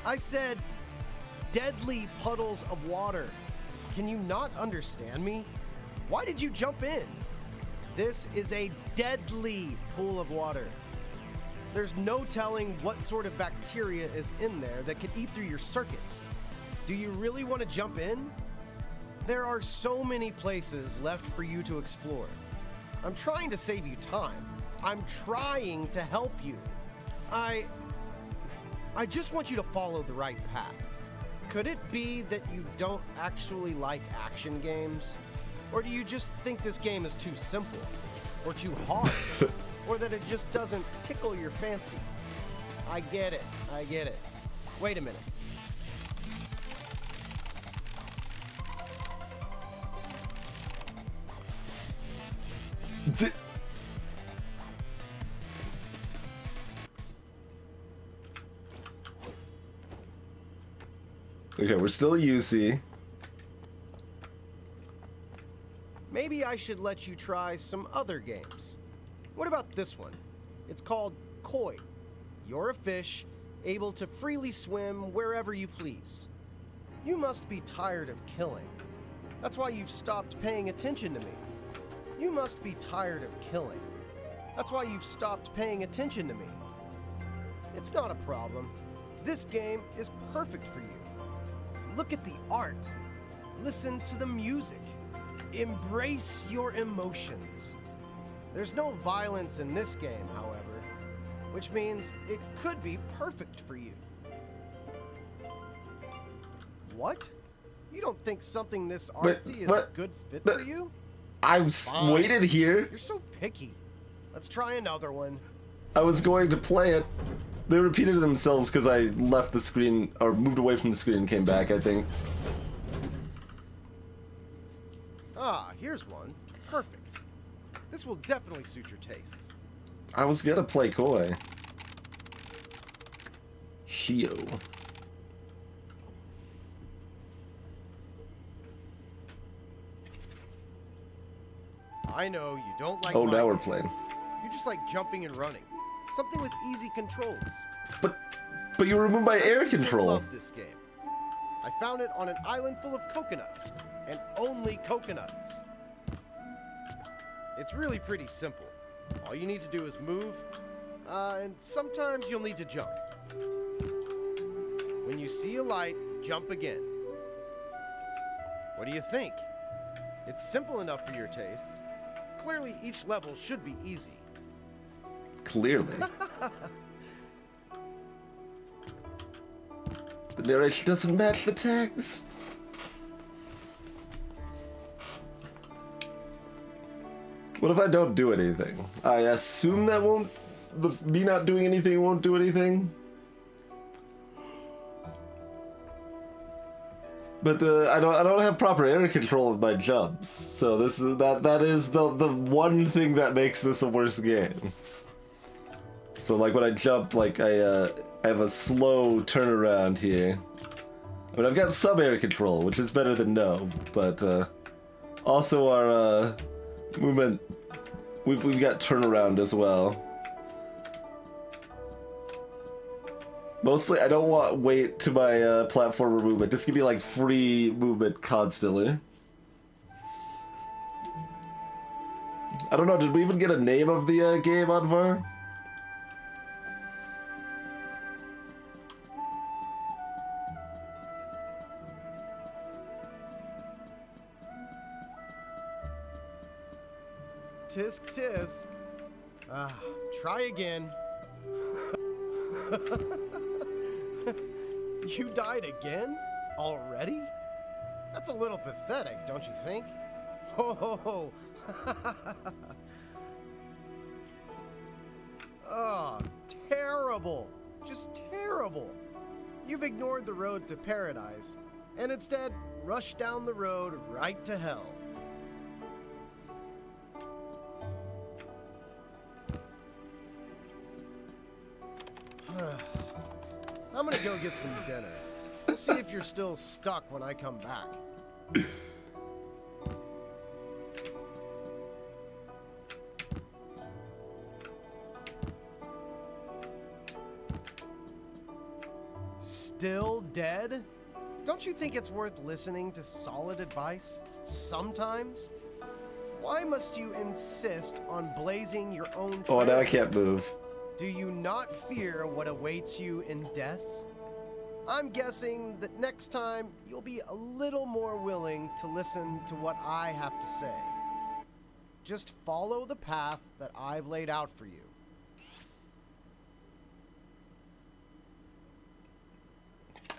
I said deadly puddles of water. Can you not understand me? Why did you jump in? This is a deadly pool of water. There's no telling what sort of bacteria is in there that could eat through your circuits. Do you really want to jump in? There are so many places left for you to explore. I'm trying to save you time. I'm trying to help you. I just want you to follow the right path. Could it be that you don't actually like action games? Or do you just think this game is too simple? Or too hard? Or that it just doesn't tickle your fancy? I get it. Wait a minute. Okay, we're still UC. Maybe I should let you try some other games. What about this one? It's called Koi. You're a fish, able to freely swim wherever you please. You must be tired of killing. That's why you've stopped paying attention to me. You must be tired of killing. That's why you've stopped paying attention to me. It's not a problem. This game is perfect for you. Look at the art. Listen to the music. Embrace your emotions. There's no violence in this game, however, which means it could be perfect for you. What? You don't think something this artsy is a good fit for you? I've waited here. You're so picky. Let's try another one. I was going to play it. They repeated themselves because I left the screen, or moved away from the screen and came back, I think. Ah, here's one. Perfect. This will definitely suit your tastes. I was gonna play Koi. Hio. I know you don't like Oh, now we're mining. playing. You just like jumping and running. Something with easy controls. But you removed my air I control. love this game. I found it on an island full of coconuts, and only coconuts. It's really pretty simple. All you need to do is move, and sometimes you'll need to jump. When you see a light, jump again. What do you think? It's simple enough for your tastes. Clearly, each level should be easy. Clearly. The narration doesn't match the text. What if I don't do anything? I assume that won't... me not doing anything won't do anything? But I don't have proper air control of my jumps, so this is that is the one thing that makes this a worse game. So like when I jump, like I have a slow turnaround here. I mean I've got some air control, which is better than no, but also our movement, we've got turnaround as well. Mostly, I don't want weight to my platformer movement. Just give me like free movement constantly. I don't know, did we even get a name of the game, Anvar? Tisk tisk. Try again. You died again? Already? That's a little pathetic, don't you think? Ho ho ho. Oh, terrible. Just terrible. You've ignored the road to paradise and instead rushed down the road right to hell. I'm gonna go get some dinner. We'll see if you're still stuck when I come back. Still dead? Don't you think it's worth listening to solid advice sometimes? Why must you insist on blazing your own trail? Oh, now I can't move. Do you not fear what awaits you in death? I'm guessing that next time you'll be a little more willing to listen to what I have to say. Just follow the path that I've laid out for you.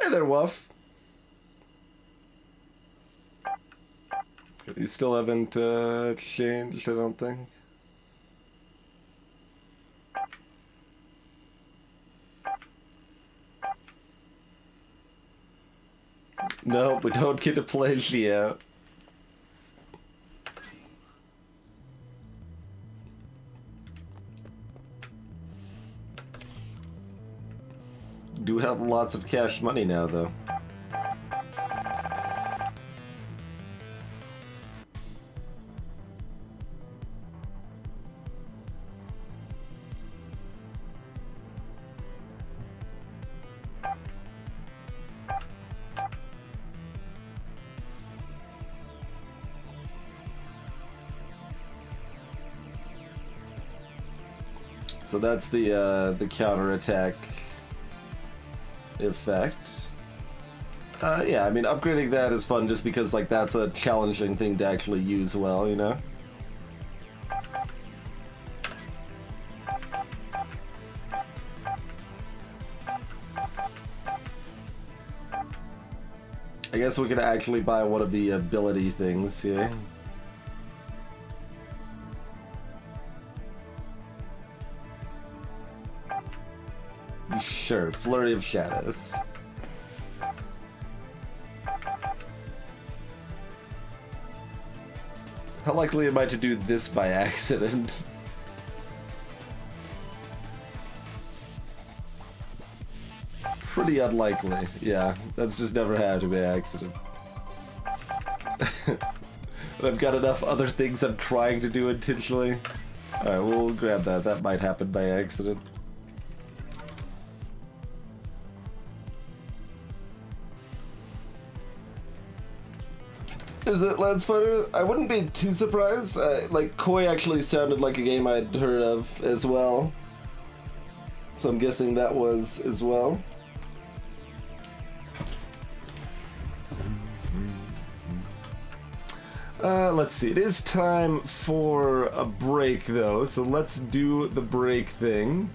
Hey there, Wuff. You still haven't changed, I don't think. No, we don't get to play Leo. Do have lots of cash money now, though. So that's the counterattack effect. Yeah, I mean, upgrading that is fun just because, like, that's a challenging thing to actually use well, you know? I guess we could actually buy one of the ability things here. Sure, Flurry of Shadows. How likely am I to do this by accident? Pretty unlikely. Yeah, that's just never happened by accident. But I've got enough other things I'm trying to do intentionally. Alright, we'll grab that. That might happen by accident. Is it Lance Fighter? I wouldn't be too surprised. Like, Koi actually sounded like a game I'd heard of as well. So I'm guessing that was as well. Let's see. It is time for a break, though. So let's do the break thing.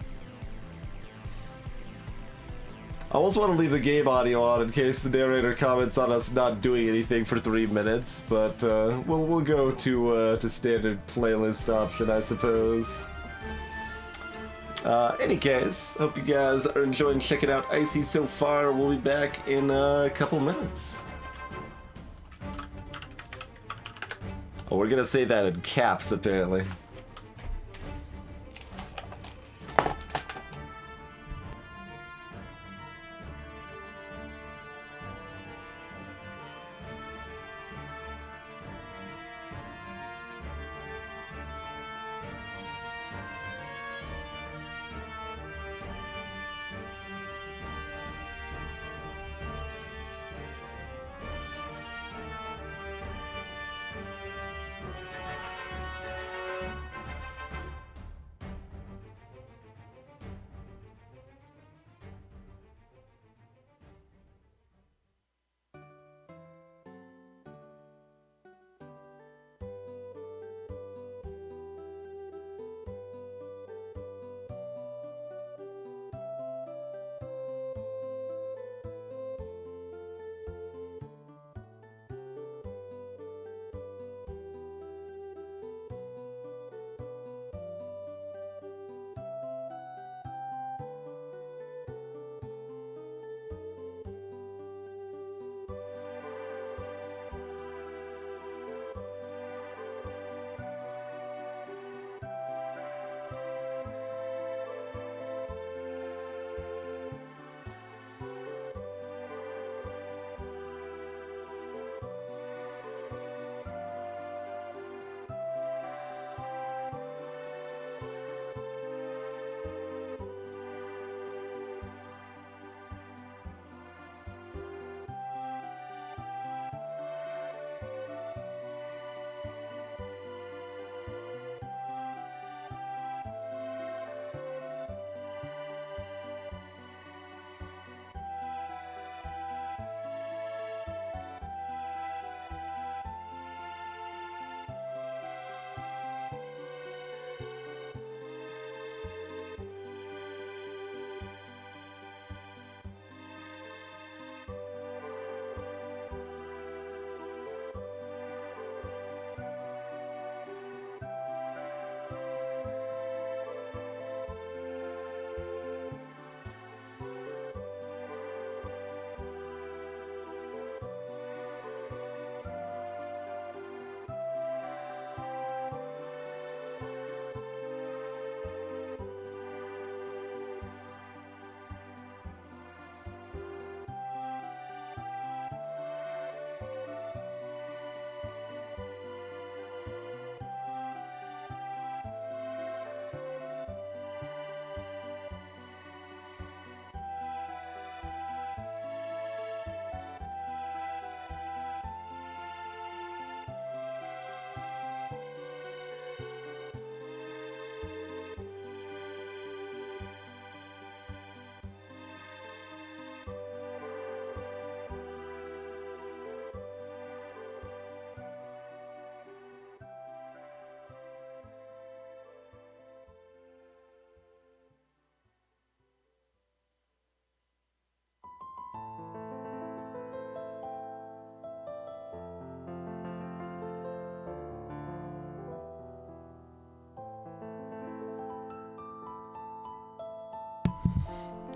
I almost want to leave the game audio on in case the narrator comments on us not doing anything for 3 minutes, but we'll go to standard playlist option, I suppose. Any case, hope you guys are enjoying checking out ICEY so far. We'll be back in a couple minutes. Oh, we're gonna say that in caps, apparently.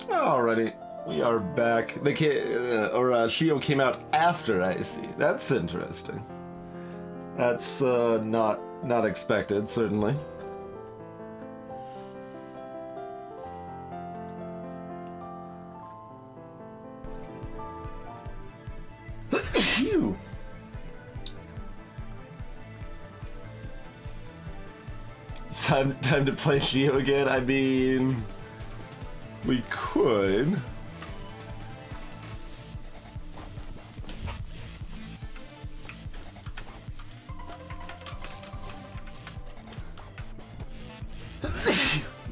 Alrighty, we are back. They Shio came out after ICEY. That's interesting. That's not expected, certainly. Phew. Time to play Shio again. I mean, we could.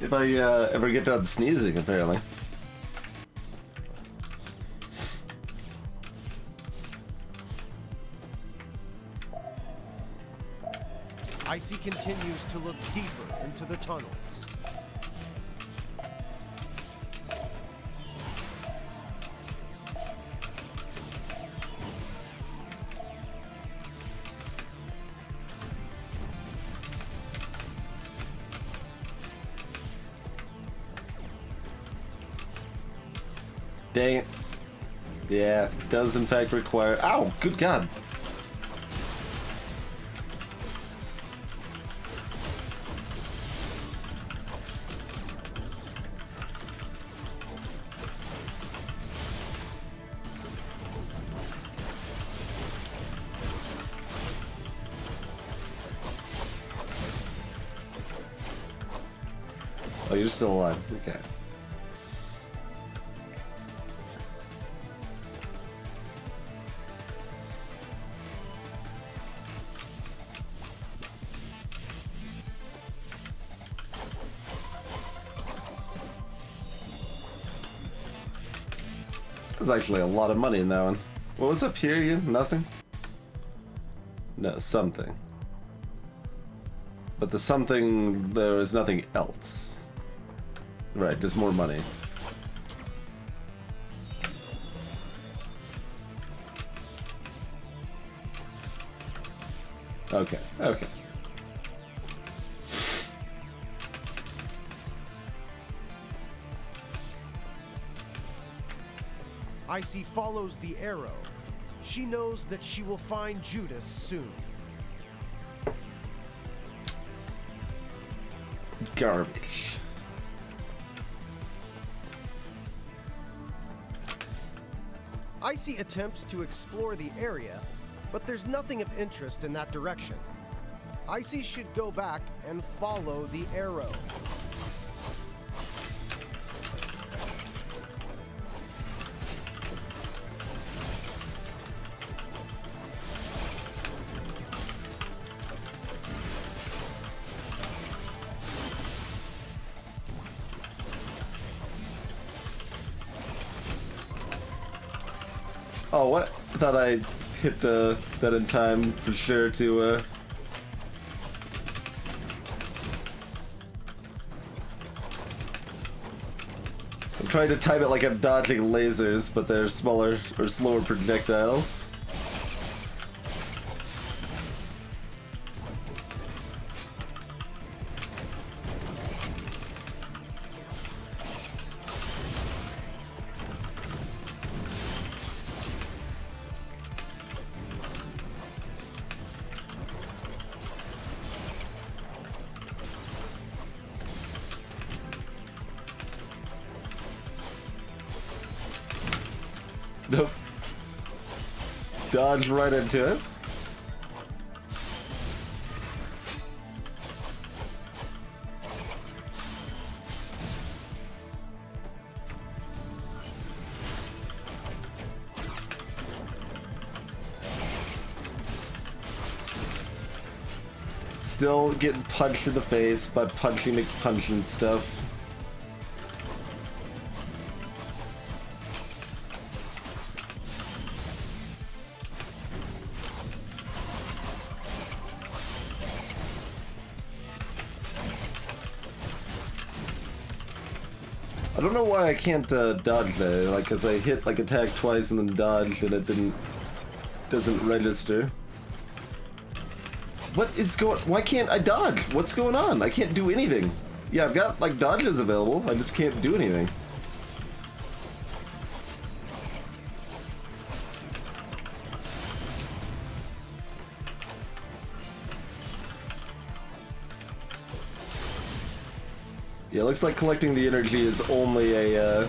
If I ever get done sneezing, apparently. ICEY continues to look deeper into the tunnels. Dang it. Yeah, it does in fact require... Ow! Good God! Oh, you're still alive. Okay. There's actually a lot of money in that one. What was up here again? Nothing? No, something. But the something, there is nothing else. Right, just more money. Okay, okay. ICEY follows the arrow. She knows that she will find Judas soon. Garbage. ICEY attempts to explore the area, but there's nothing of interest in that direction. ICEY should go back and follow the arrow. Oh, what? I thought I hit that in time for sure to I'm trying to time it like I'm dodging lasers, but they're smaller or slower projectiles. Nope. Dodge right into it. Still getting punched in the face by Punchy McPunch and stuff. I don't know why I can't dodge there, like, cause I hit like attack twice and then dodged and it doesn't register. What is why can't I dodge? What's going on? I can't do anything. Yeah, I've got like dodges available, I just can't do anything. Yeah, it looks like collecting the energy is only a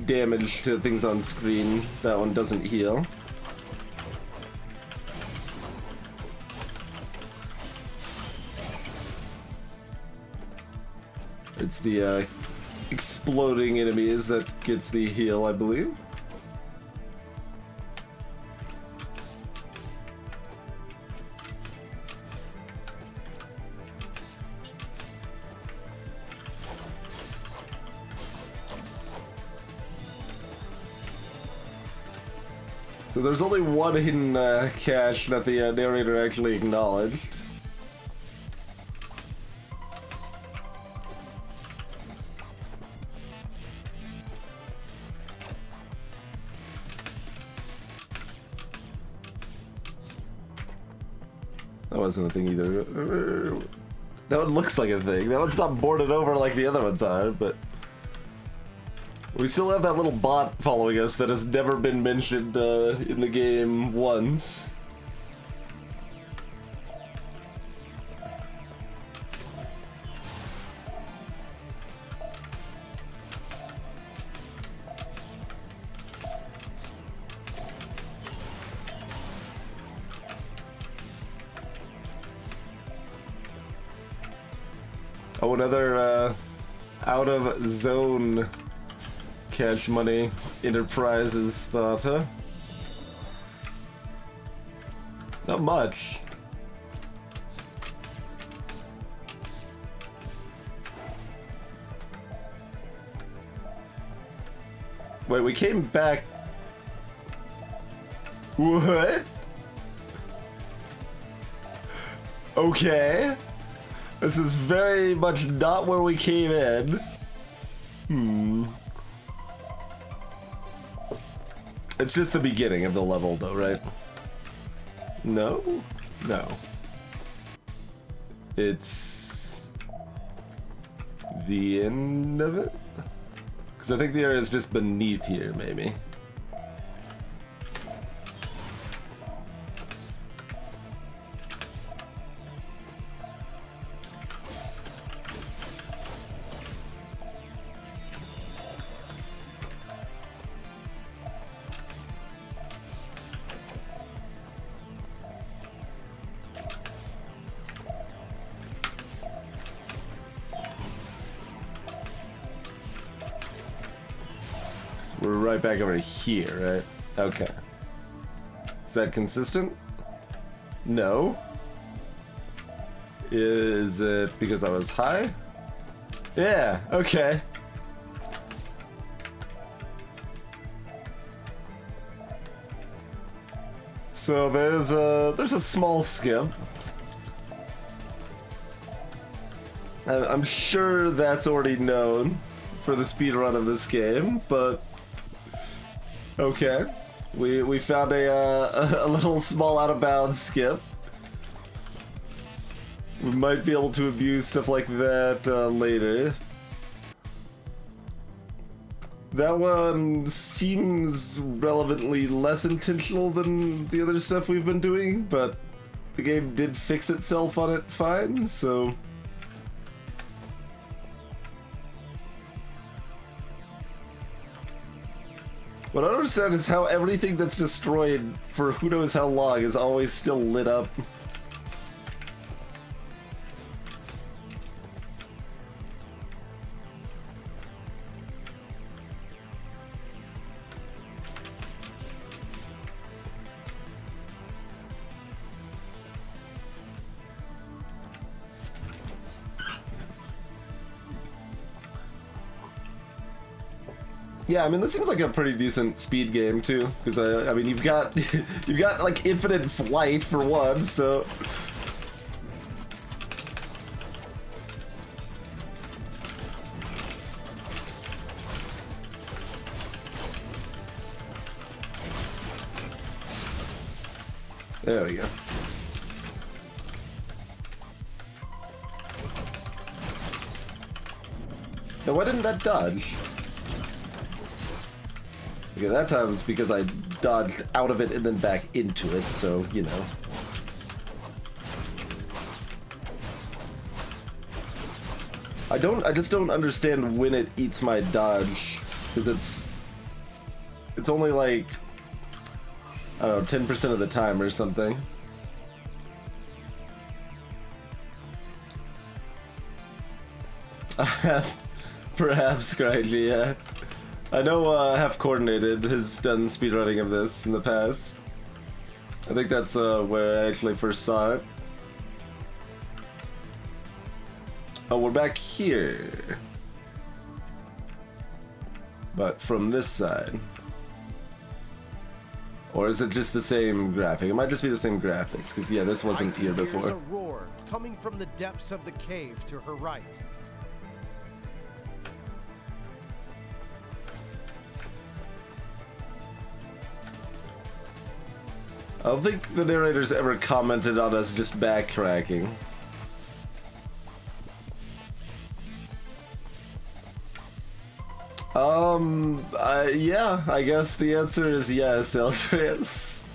damage to things on screen. That one doesn't heal. It's the exploding enemies that gets the heal, I believe. So there's only one hidden cache that the narrator actually acknowledged. That wasn't a thing either. That one looks like a thing. That one's not boarded over like the other ones are, but... We still have that little bot following us that has never been mentioned in the game once. Oh, another out of zone cash money enterprises spot, huh? Not much. Wait, we came back. What? Okay. This is very much not where we came in. It's just the beginning of the level though, right? No? No. It's the end of it? Because I think the area is just beneath here, maybe. We're right back over here, right? Okay. Is that consistent? No. Is it because I was high? Yeah, okay. So there's a small skip. I'm sure that's already known for the speedrun of this game, but okay. We found a little small out of bounds skip. We might be able to abuse stuff like that later. That one seems relevantly less intentional than the other stuff we've been doing, but the game did fix itself on it fine, so... What I don't understand is how everything that's destroyed for who knows how long is always still lit up. Yeah, I mean, this seems like a pretty decent speed game too, because I mean, you've got like infinite flight for one, so. There we go. Now, why didn't that dodge? Okay, that time it's because I dodged out of it and then back into it, so, you know. I just don't understand when it eats my dodge, because it's only like, I don't know, 10% of the time or something. Perhaps, Crygy, yeah. I know Half Coordinated has done speedrunning of this in the past. I think that's where I actually first saw it. Oh, we're back here. But from this side. Or is it just the same graphic? It might just be the same graphics, because yeah, this wasn't ICEY here hears before. a roar coming from the depths of the cave to her right. I don't think the narrators ever commented on us just backtracking. Yeah, I guess the answer is yes, Eldris.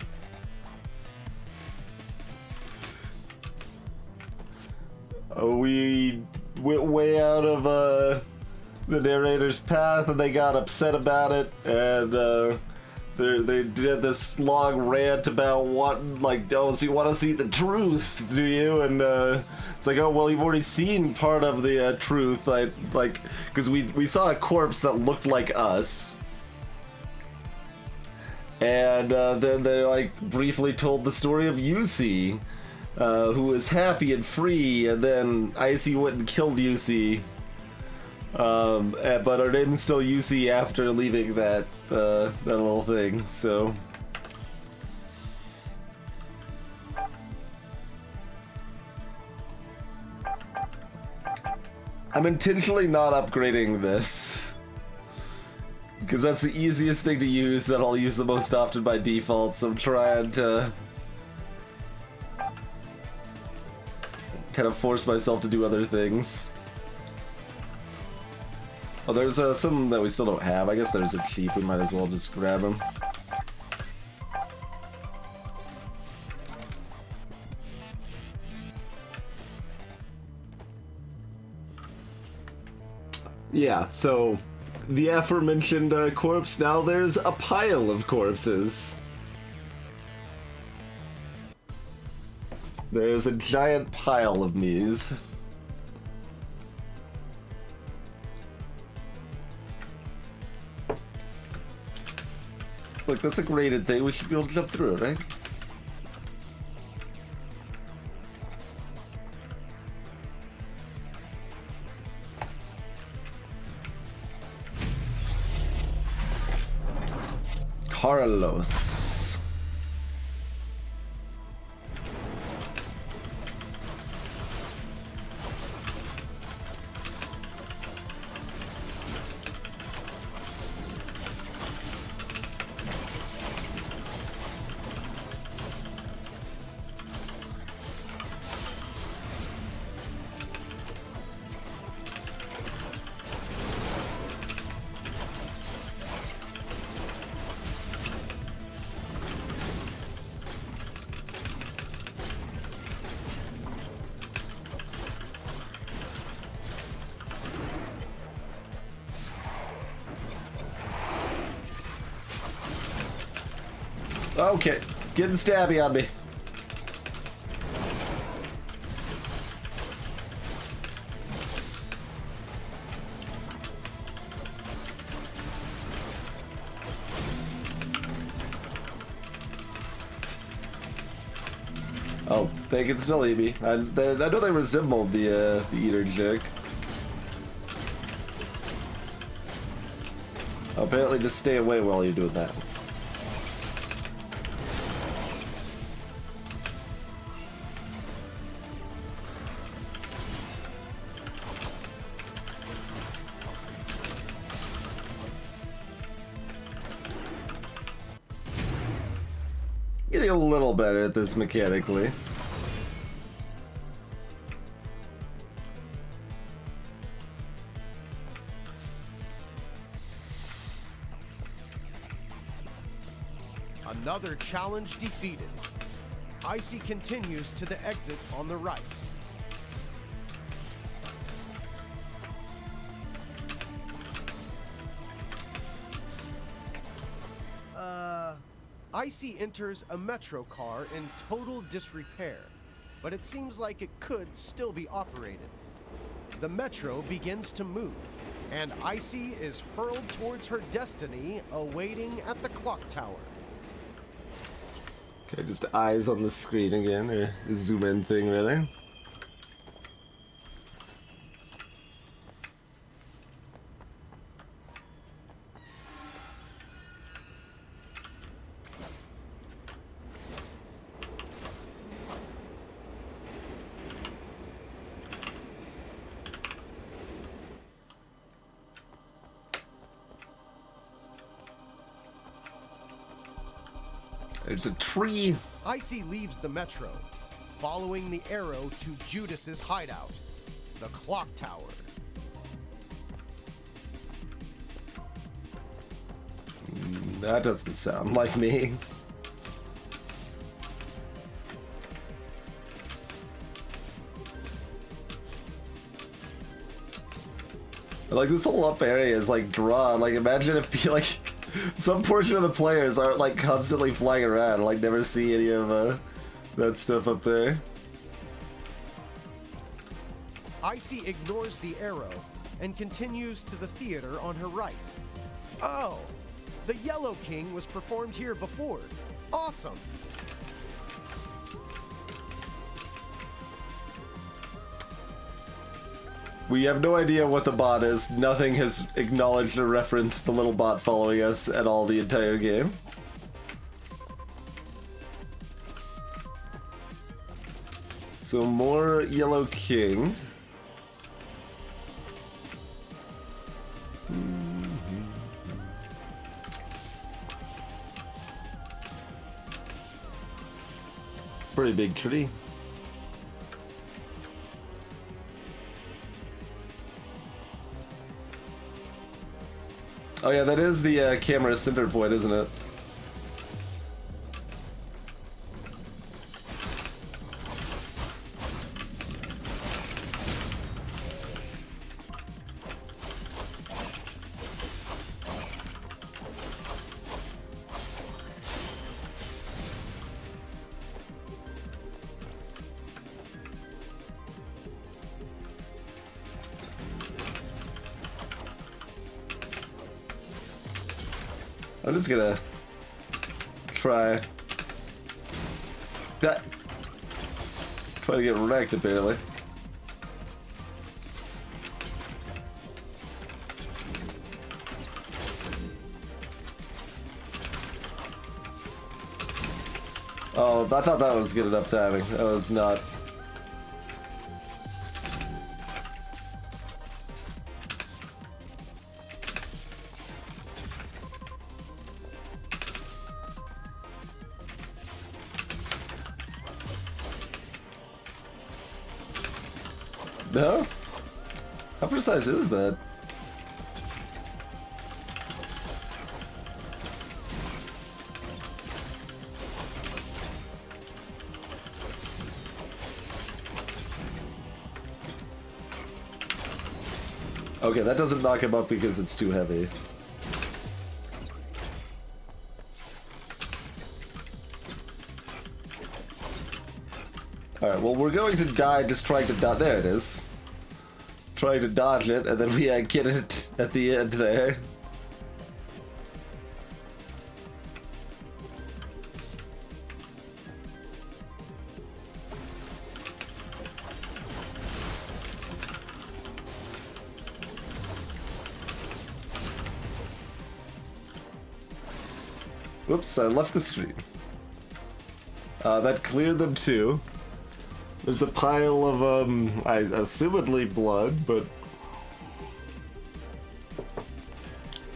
We went way out of the narrator's path, and they got upset about it, and they did this long rant about what, like, oh, so you want to see the truth, do you? And it's like, oh, well, you've already seen part of the truth, like, because we saw a corpse that looked like us. And then they, like, briefly told the story of ICEY, who was happy and free, and then ICEY went and killed ICEY. But her name's still ICEY after leaving that little thing, so... I'm intentionally not upgrading this, because that's the easiest thing to use, that I'll use the most often by default, so I'm trying to kind of force myself to do other things. Oh, there's some that we still don't have. I guess those are cheap. We might as well just grab them. Yeah, so the aforementioned corpse, now there's a pile of corpses. There's a giant pile of me's. Look, that's a graded thing. We should be able to jump through it, right? Carlos. Okay, getting stabby on me. Oh, they can still eat me. I know they resembled the eater chick. Apparently just stay away while you're doing that. Getting a little better at this mechanically. Another challenge defeated. ICEY continues to the exit on the right. ICEY enters a metro car in total disrepair, but it seems like it could still be operated. The metro begins to move, and ICEY is hurled towards her destiny, awaiting at the clock tower. Okay, just eyes on the screen again, or the zoom in thing, really. There's a tree. ICEY leaves the metro, following the arrow to Judas's hideout, the clock tower. That doesn't sound like me. Like, this whole up area is like drawn. Like, imagine if like some portion of the players aren't like constantly flying around, like never see any of that stuff up there. ICEY ignores the arrow and continues to the theater on her right. Oh, the Yellow King was performed here before. Awesome. We have no idea what the bot is. Nothing has acknowledged or referenced the little bot following us at all the entire game. So more Yellow King. It's a pretty big tree. Oh yeah, that is the camera center point, isn't it? I'm just gonna try that. Try to get wrecked, apparently. Oh, I thought that was good enough timing. That was not. No? How precise is that? Okay, that doesn't knock him up because it's too heavy. Alright, well, we're going to die just trying to dodge. There it is. Trying to dodge it, and then we get it at the end there. Whoops, I left the screen. That cleared them too. There's a pile of, assumedly blood, but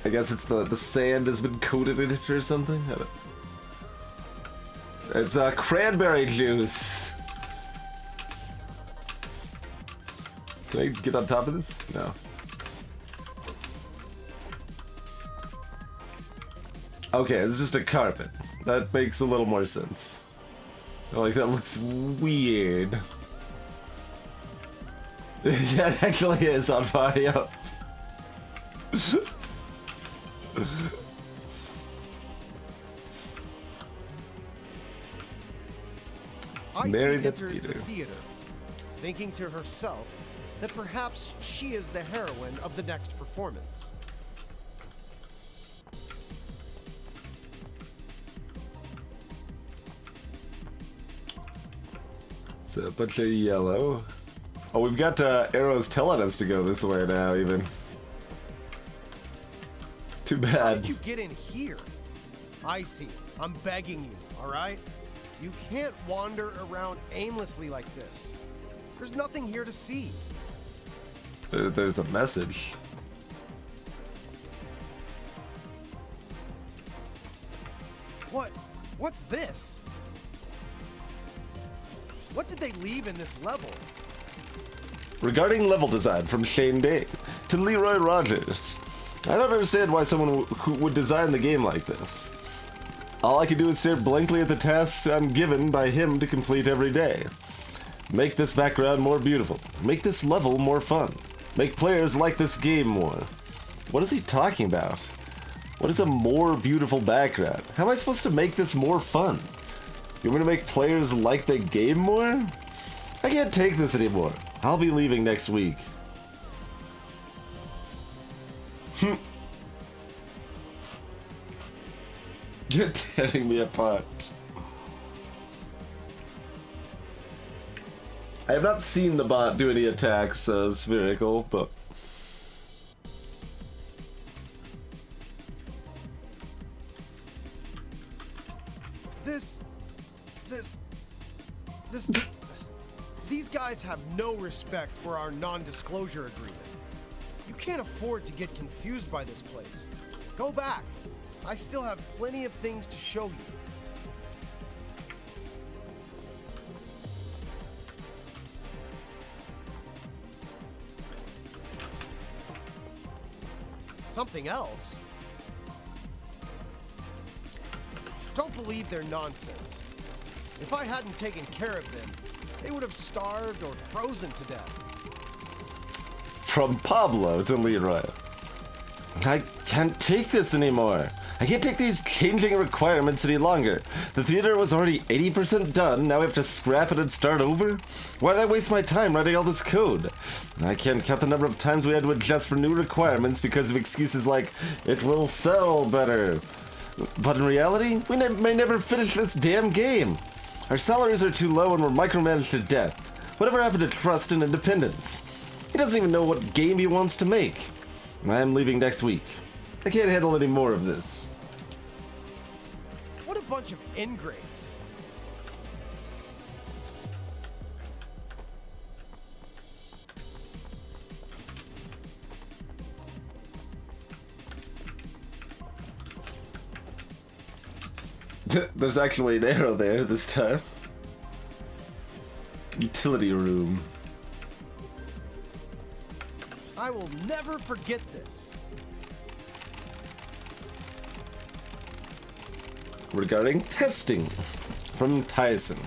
I guess it's the sand has been coated in it or something. It's cranberry juice. Can I get on top of this? No. Okay, it's just a carpet. That makes a little more sense. Like, that looks weird. Yeah, it actually is on Mario. ICEY Married at enters the theater. theater, thinking to herself that perhaps she is the heroine of the next performance. It's a bunch of yellow. Oh, we've got arrows telling us to go this way now, even. Too How bad. did you get in here? ICEY, I'm begging you, alright? You can't wander around aimlessly like this. There's nothing here to see. There's a message. What's this? What did they leave in this level? Regarding level design from Shane Day to Leroy Rogers. I don't understand why someone who would design the game like this. All I can do is stare blankly at the tasks I'm given by him to complete every day. Make this background more beautiful. Make this level more fun. Make players like this game more. What is he talking about? What is a more beautiful background? How am I supposed to make this more fun? You want me to make players like the game more? I can't take this anymore. I'll be leaving next week. You're tearing me apart. I have not seen the bot do any attacks, Spherical, but... These guys have no respect for our non-disclosure agreement. You can't afford to get confused by this place. Go back. I still have plenty of things to show you. Something else? Don't believe their nonsense. If I hadn't taken care of them, they would have starved or frozen to death. From Pablo to Leroy. I can't take this anymore. I can't take these changing requirements any longer. The theater was already 80% done, now we have to scrap it and start over? Why did I waste my time writing all this code? I can't count the number of times we had to adjust for new requirements because of excuses like, it will sell better. But in reality, we may never finish this damn game. Our salaries are too low and we're micromanaged to death. Whatever happened to trust and independence? He doesn't even know what game he wants to make. I'm leaving next week. I can't handle any more of this. What a bunch of ingrates. There's actually an arrow there this time. Utility room. I will never forget this. Regarding testing from Tyson.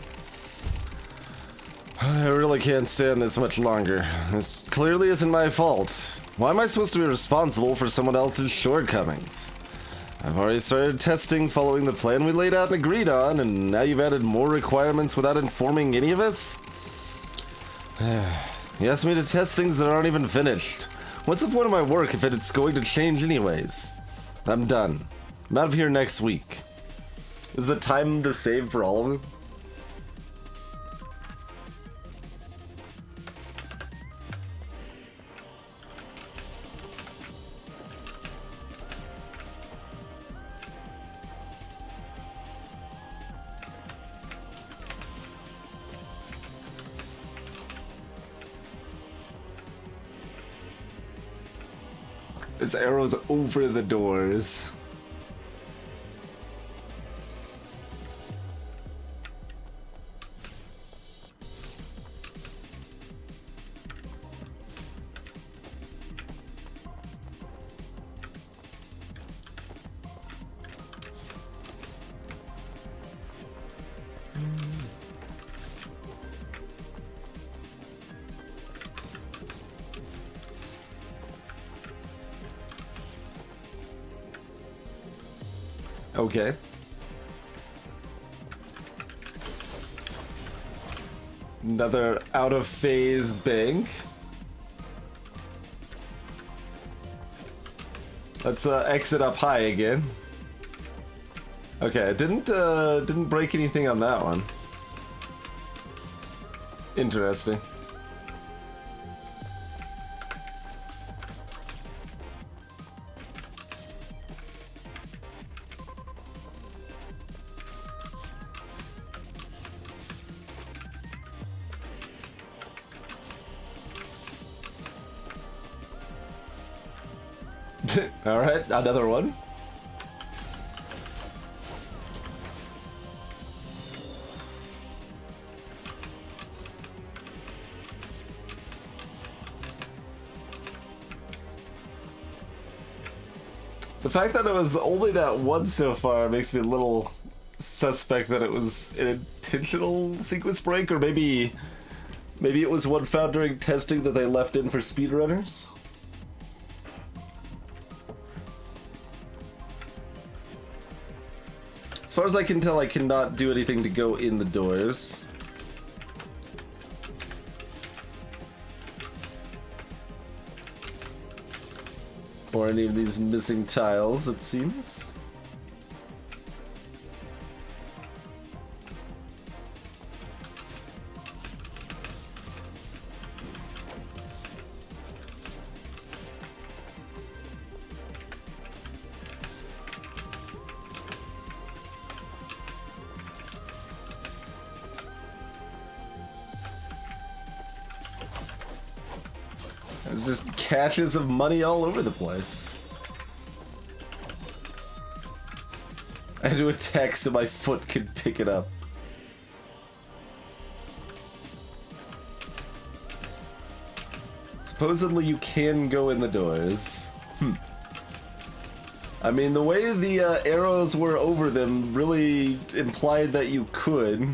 I really can't stand this much longer. This clearly isn't my fault. Why am I supposed to be responsible for someone else's shortcomings? I've already started testing following the plan we laid out and agreed on, and now you've added more requirements without informing any of us? You asked me to test things that aren't even finished. What's the point of my work if it's going to change anyways? I'm done. I'm out of here next week. Is the time to save for all of them? This arrow's over the doors. Okay. Another out-of-phase bank. Let's exit up high again. Okay, didn't break anything on that one. Interesting. All right, another one. The fact that it was only that one so far makes me a little suspect that it was an intentional sequence break, or maybe it was one found during testing that they left in for speedrunners. As far as I can tell, I cannot do anything to go in the doors. Or any of these missing tiles, it seems. There's just caches of money all over the place. I had to attack so my foot could pick it up. Supposedly you can go in the doors. I mean, the way the arrows were over them really implied that you could.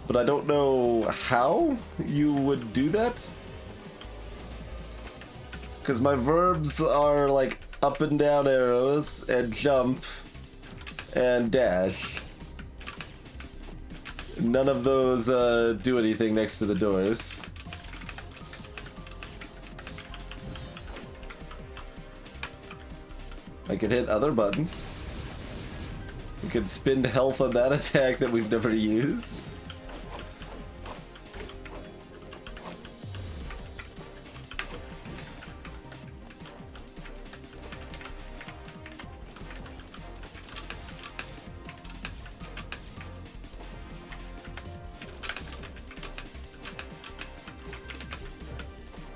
But I don't know how you would do that. Because my verbs are like up and down arrows, and jump, and dash. None of those do anything next to the doors. I could hit other buttons. We could spend health on that attack that we've never used.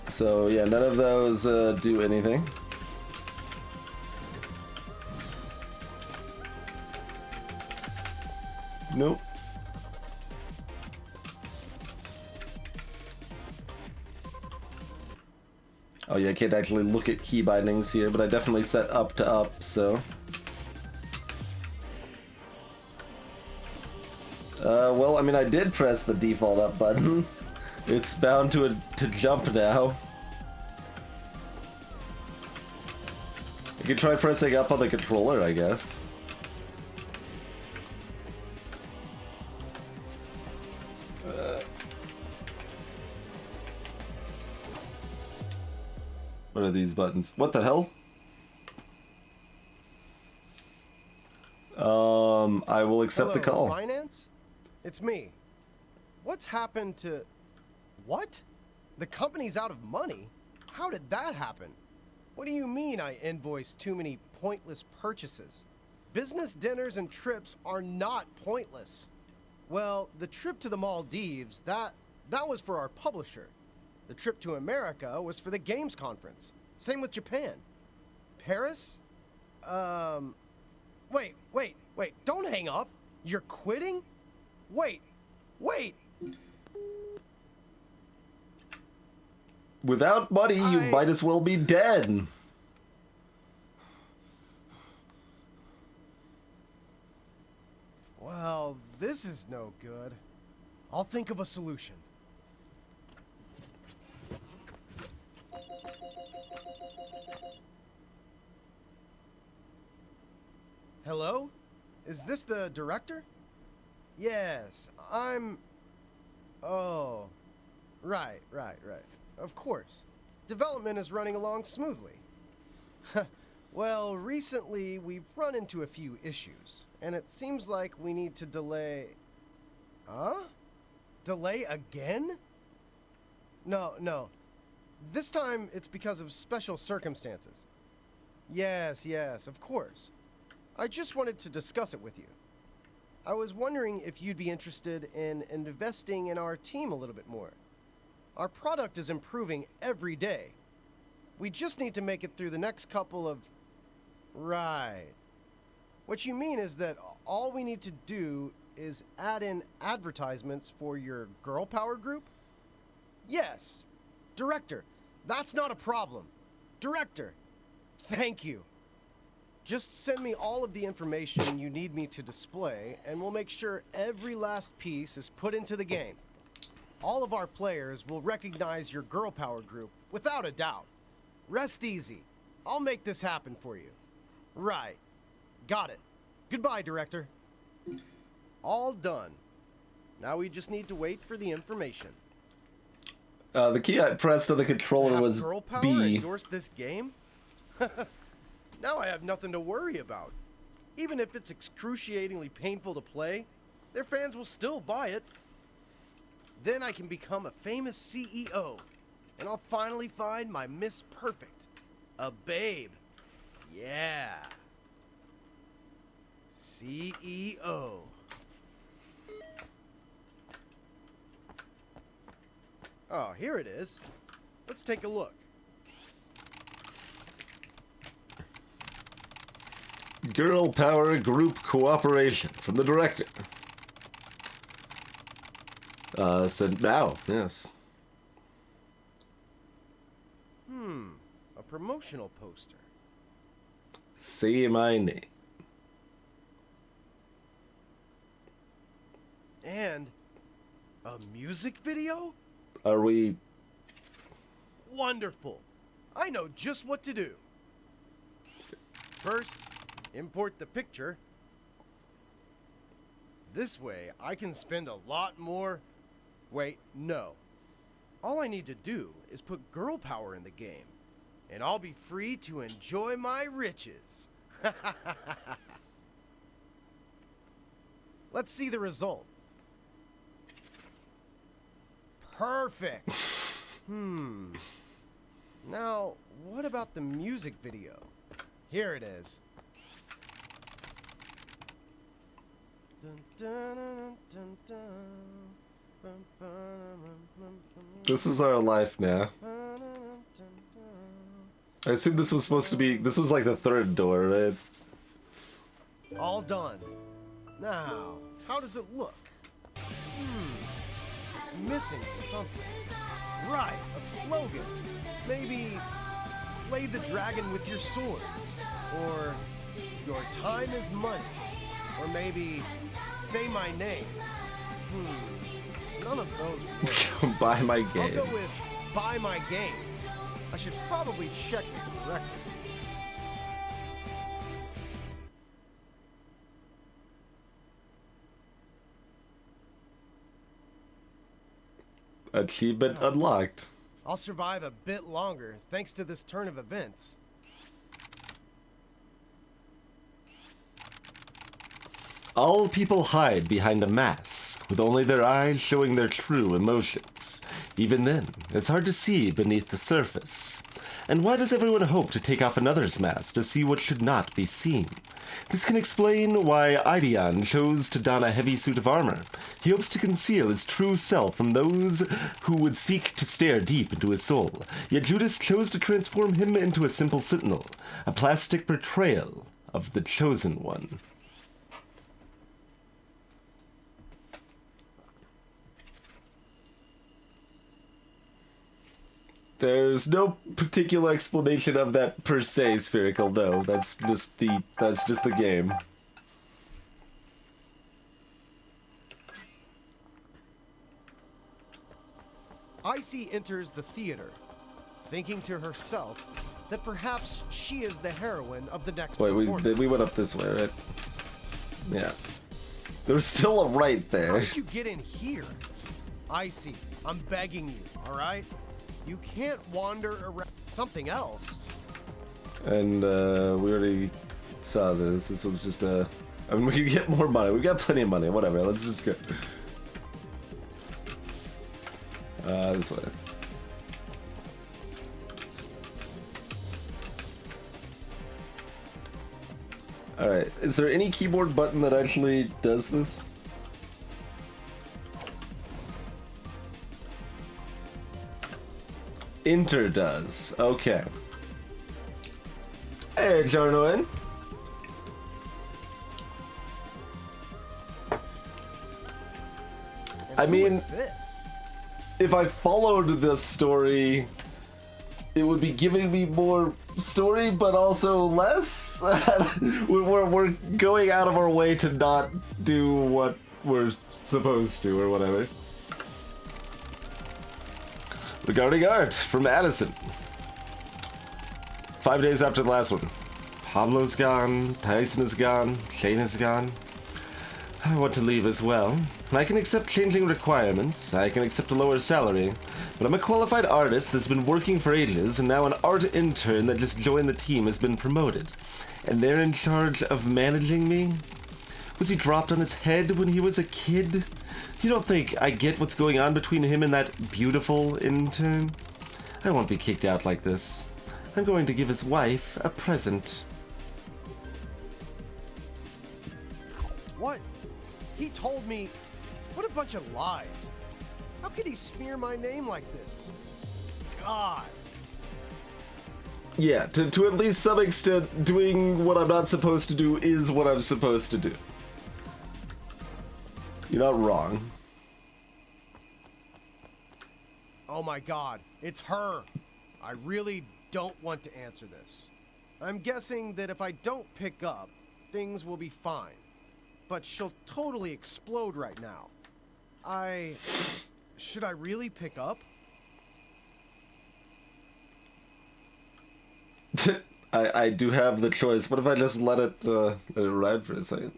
So yeah, none of those do anything. Nope. Oh yeah, I can't actually look at key bindings here, but I definitely set up to up, so. Well, I mean, I did press the default up button. It's bound to jump now. You could try pressing up on the controller, I guess. What are these buttons? What the hell? I will accept the call. Finance? It's me. What's happened to... What? The company's out of money? How did that happen? What do you mean I invoiced too many pointless purchases? Business dinners and trips are not pointless. Well, the trip to the Maldives, that was for our publisher. The trip to America was for the games conference. Same with Japan. Paris? Wait, don't hang up. You're quitting? Wait. Without money, you might as well be dead. Well, this is no good. I'll think of a solution. Hello? Is this the director? Yes, I'm Oh, right. Of course. Development is running along smoothly. Well, recently we've run into a few issues, and it seems like we need to delay... Huh? Delay again? No. This time it's because of special circumstances. Yes, of course. I just wanted to discuss it with you. I was wondering if you'd be interested in investing in our team a little bit more. Our product is improving every day. We just need to make it through the next couple of... Right. What you mean is that all we need to do is add in advertisements for your girl power group? Yes. Director, that's not a problem. Director, thank you. Just send me all of the information you need me to display, and we'll make sure every last piece is put into the game. All of our players will recognize your girl power group without a doubt. Rest easy. I'll make this happen for you. Right. Got it. Goodbye, Director. All done. Now we just need to wait for the information. The key I pressed on the controller was Girl Power B. endorsed this game? Now I have nothing to worry about. Even if it's excruciatingly painful to play, their fans will still buy it. Then I can become a famous CEO, and I'll finally find my Miss Perfect. A babe. Yeah. CEO. Oh, here it is. Let's take a look. Girl Power Group Cooperation from the director. Said now, yes. A promotional poster. Say my name. And a music video? Are we... Wonderful. I know just what to do. First, import the picture. This way, I can spend a lot more... Wait, no. All I need to do is put girl power in the game, and I'll be free to enjoy my riches. Let's see the result. Perfect. Now, what about the music video? Here it is. This is our life now. I assume this was supposed to be... This was like the third door, right? All done. Now, how does it look? It's missing something. Right, a slogan. Maybe, slay the dragon with your sword. Or, your time is money. Or maybe, say my name. None of those work. Buy my game. I'll go with buy my game. I should probably check with the director. Achievement unlocked. I'll survive a bit longer thanks to this turn of events. All people hide behind a mask, with only their eyes showing their true emotions. Even then, it's hard to see beneath the surface. And why does everyone hope to take off another's mask to see what should not be seen? This can explain why Ideon chose to don a heavy suit of armor. He hopes to conceal his true self from those who would seek to stare deep into his soul. Yet Judas chose to transform him into a simple sentinel, a plastic portrayal of the chosen one. There's no particular explanation of that per se, Spherical, though. That's just the game. ICEY enters the theater, thinking to herself that perhaps she is the heroine of the next Wait, performance. we went up this way, right? Yeah. There's still a right How there. did you get in here? ICEY, I'm begging you, alright? You can't wander around. Something else? And we already saw this. This was just a... I mean, we can get more money. We've got plenty of money. Whatever. Let's just go. This way. Alright. Is there any keyboard button that actually does this? Enter does. Okay. Hey, Jarnoin. I mean, This? if I followed this story, it would be giving me more story, but also less. we're going out of our way to not do what we're supposed to, or whatever. Regarding art from Addison. 5 days after the last one. Pablo's gone, Tyson is gone, Shane is gone. I want to leave as well. I can accept changing requirements, I can accept a lower salary, but I'm a qualified artist that's been working for ages, and now an art intern that just joined the team has been promoted. And they're in charge of managing me? Was he dropped on his head when he was a kid? You don't think I get what's going on between him and that beautiful intern? I won't be kicked out like this. I'm going to give his wife a present. What? He told me. What a bunch of lies. How could he smear my name like this? God. Yeah, to at least some extent, doing what I'm not supposed to do is what I'm supposed to do. You're not wrong. Oh my God, it's her. I really don't want to answer this. I'm guessing that if I don't pick up, things will be fine. But she'll totally explode right now. Should I really pick up? I do have the choice. What if I just let it ride for a second?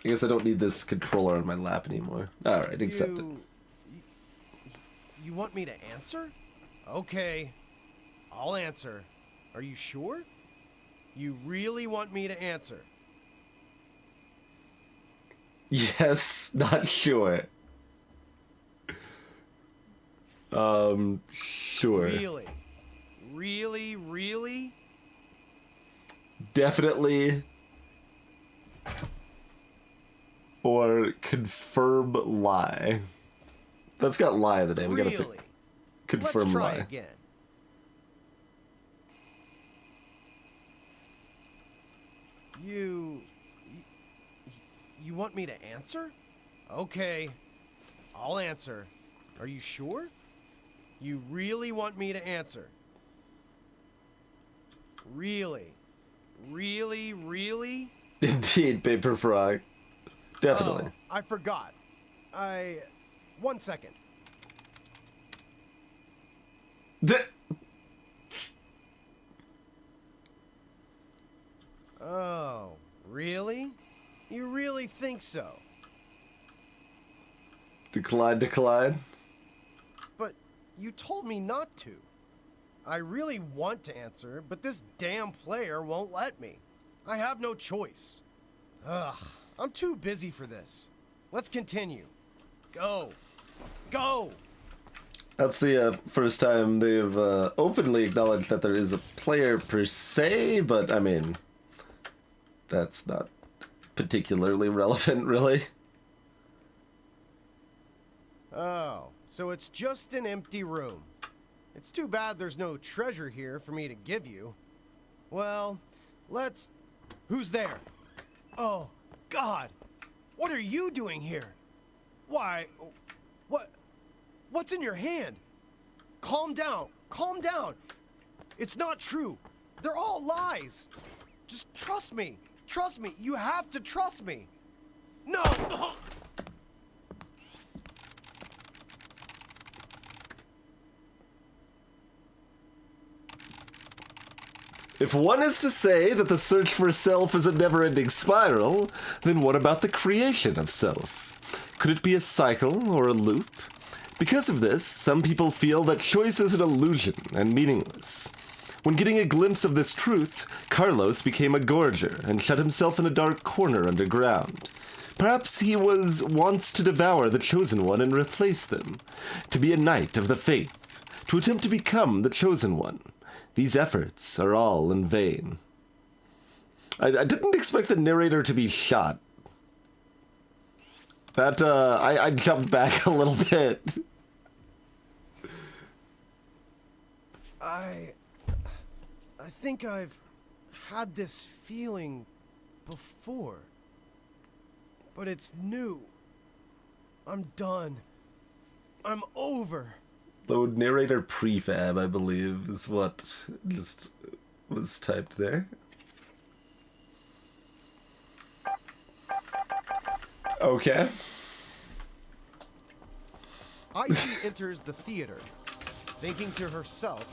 I guess I don't need this controller on my lap anymore. Alright, accept it. You want me to answer? Okay, I'll answer. Are you sure? You really want me to answer? Yes, not sure. Sure. Really? Really, really? Definitely. Or confirm lie. That's got lie in the name. We gotta Really? pick confirm Let's try lie. again. You want me to answer? Okay, I'll answer. Are you sure? You really want me to answer? Really? Really, really? Indeed, Paper Frog. Definitely. Oh, I forgot. 1 second. Oh, really? You really think so? Decline. But you told me not to. I really want to answer, but this damn player won't let me. I have no choice. Ugh, I'm too busy for this. Let's continue. Go. Go! That's the first time they've openly acknowledged that there is a player per se, but I mean, that's not particularly relevant, really. Oh, so it's just an empty room. It's too bad there's no treasure here for me to give you. Well, let's... Who's there? Oh, God! What are you doing here? Why... What's in your hand? Calm down. Calm down. It's not true. They're all lies. Just trust me. Trust me. You have to trust me. No! If one is to say that the search for self is a never-ending spiral, then what about the creation of self? Could it be a cycle or a loop? Because of this, some people feel that choice is an illusion and meaningless. When getting a glimpse of this truth, Carlos became a gorger and shut himself in a dark corner underground. Perhaps he wants to devour the Chosen One and replace them, to be a knight of the faith, to attempt to become the Chosen One. These efforts are all in vain. I didn't expect the narrator to be shot. That, I jumped back a little bit. I think I've had this feeling before. But it's new. I'm done. I'm over. The narrator prefab, I believe, is what just was typed there. Okay. ICEY enters the theater, thinking to herself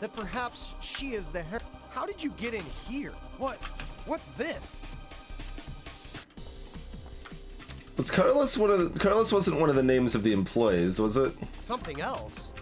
that perhaps she is the hero. How did you get in here? What's this? Was Carlos Carlos wasn't one of the names of the employees, was it? Something else.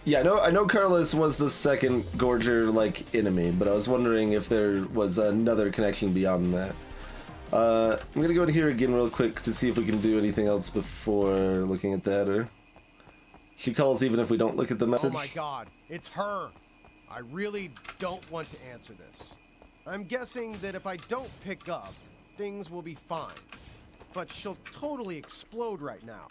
Yeah, I know Carlos was the second Gorger, like, enemy, but I was wondering if there was another connection beyond that. I'm gonna go in here again real quick to see if we can do anything else before looking at that, or... She calls even if we don't look at the message. Oh my god, it's her. I really don't want to answer this. I'm guessing that if I don't pick up, things will be fine. But she'll totally explode right now.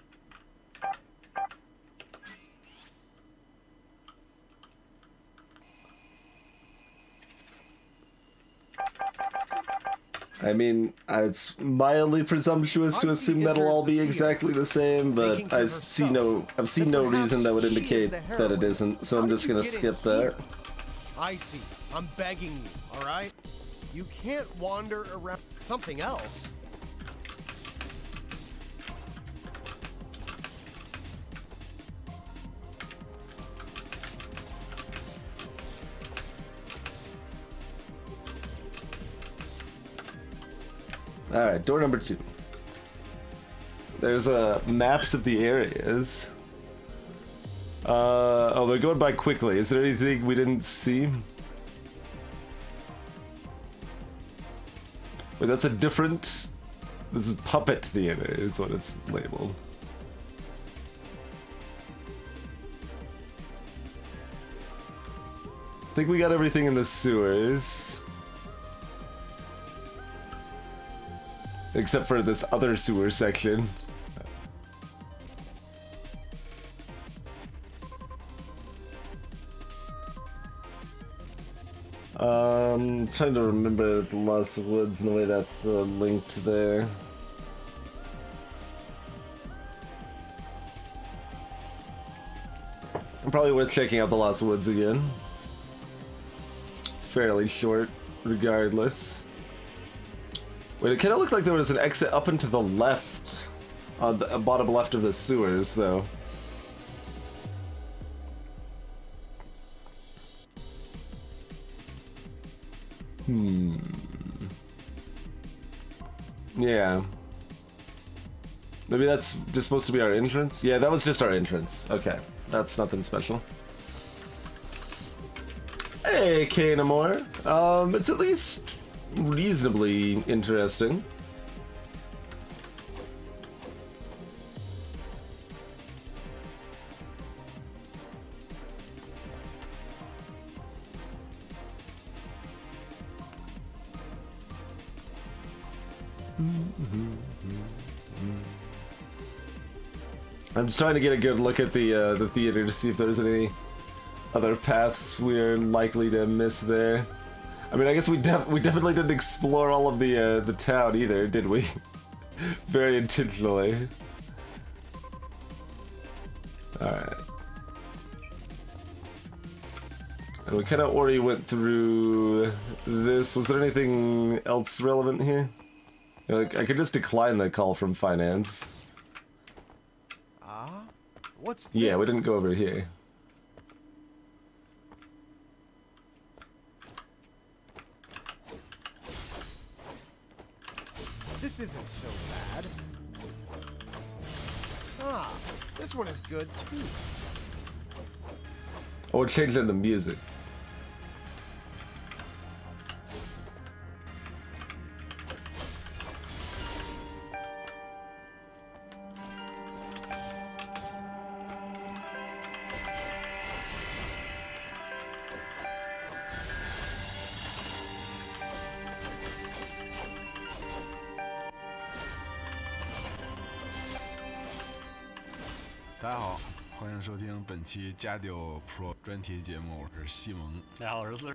I mean, it's mildly presumptuous to assume that'll all be exactly the same, but I've seen no reason that would indicate that it isn't, so I'm just gonna skip that. ICEY, I'm begging you, alright? You can't wander around something else. Alright, door number 2. There's maps of the areas. Oh, they're going by quickly. Is there anything we didn't see? Wait, that's a different... This is Puppet Theater is what it's labeled. I think we got everything in the sewers. Except for this other sewer section. Trying to remember the Lost Woods and the way that's linked there. Probably worth checking out the Lost Woods again. It's fairly short, regardless. Wait, it kind of looked like there was an exit up and to the left, on the bottom left of the sewers, though. Yeah. Maybe that's just supposed to be our entrance? Yeah, that was just our entrance. Okay, that's nothing special. Hey, Kanamore. It's at least reasonably interesting. I'm just trying to get a good look at the theater to see if there's any other paths we're likely to miss there. I mean, I guess we definitely didn't explore all of the town either, did we? Very intentionally. All right. And we kind of already went through this. Was there anything else relevant here? Like, I could just decline the call from finance. What's this? Yeah, we didn't go over here. This isn't so bad. Ah, this one is good too. Oh, we're changing the music.大家好，欢迎收听本期加丢 Pro 专题节目，我是西蒙。大家好，我是42。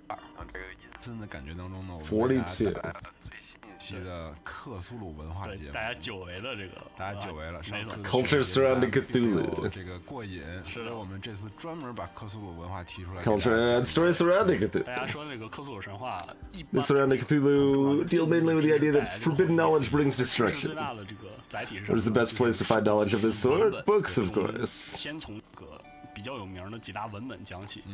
这个阴森的感觉当中呢，我们为大家带来了最新一期的克苏鲁文化节目。大家久违的这个，大家久违了，上次 Culture surrounding Cthulhu 这个过瘾，所以我们这次专门把克苏鲁文化提出来。Culture and story surrounding Cthulhu. 大家说那个克苏鲁神话， The surrounding Cthulhu deal mainly with the idea that forbidden knowledge brings 最 destruction. 大的这个载体是 Where's the best place to find knowledge of this sort? Books, of 我们 course. 先从这个比较有名的几大文本讲起。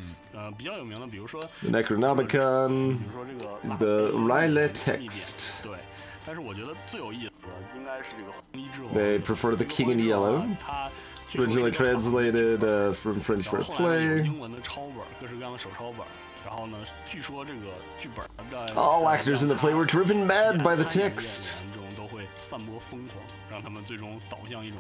比较有名的，比如说， The Necronomicon 比如说这个 is the Ryle 秘 text. 典对，但是我觉得最有意思的应该是这个红衣之王。 They prefer the King in Yellow. 它 Originally translated from French for a 后来有 play. 英文的抄本，各式各样的手抄本。然后呢，据说这个剧本的 All actors in the play were driven mad by the 参演的 text. 演员中都会散播疯狂，让他们最终导向一种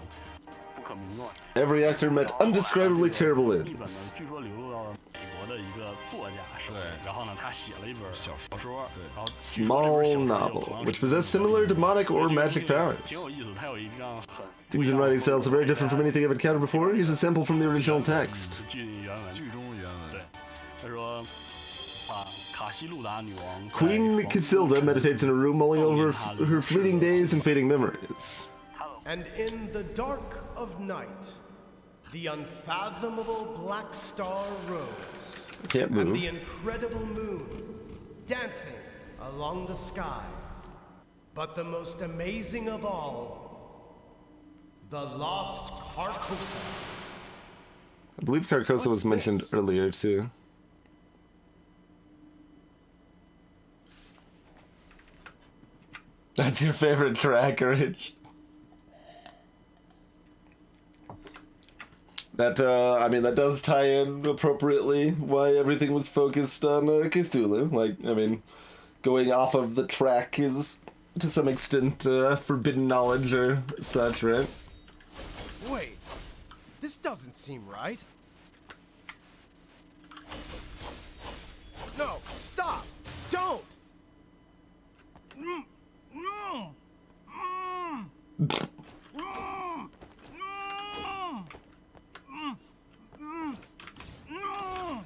不可名状。 Every actor met undescribably terrible 剧本呢 ends. 据说流入到了美国的一个作家手里，然后呢，他写了一本小说，然后据说这 Small 本小说有同 novel, 样 which 是 possessed similar demonic or 挺 magic powers. 有意思，它有一张很 Themes and writing styles are very different from anything I've encountered before. Here's a sample from the original text. 剧原文，剧中原文。对，他说卡西路达女王 Queen Casilda meditates in a room mulling over her fleeting days and fading memories. And in the dark of night, the unfathomable black star rose, Can't and move. the incredible moon dancing along the sky. But the most amazing of all, the lost Carcosa. I believe Carcosa was What's mentioned this? earlier too. That's your favorite track, Rich? That, I mean, that does tie in appropriately why everything was focused on Cthulhu. Like, I mean, going off of the track is, to some extent, forbidden knowledge or such, right? Wait, this doesn't seem right. No, stop! Don't! Mm, mm, mm, mm, mm, mm, mm, mm.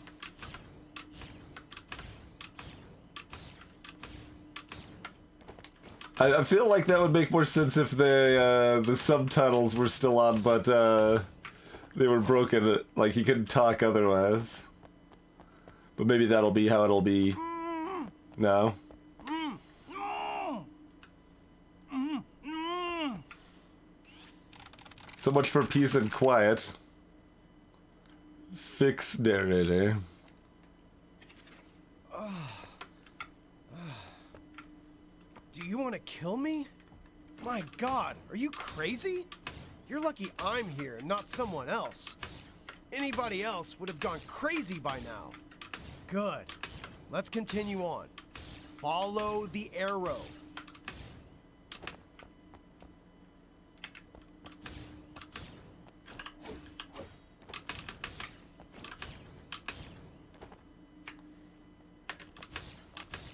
I feel like that would make more sense if the subtitles were still on, but they were broken. Like he couldn't talk otherwise. But maybe that'll be how it'll be. No. So much for peace and quiet. Fix narrator. Do you want to kill me? My God, are you crazy? You're lucky I'm here, not someone else. Anybody else would have gone crazy by now. Good. Let's continue on. Follow the arrow.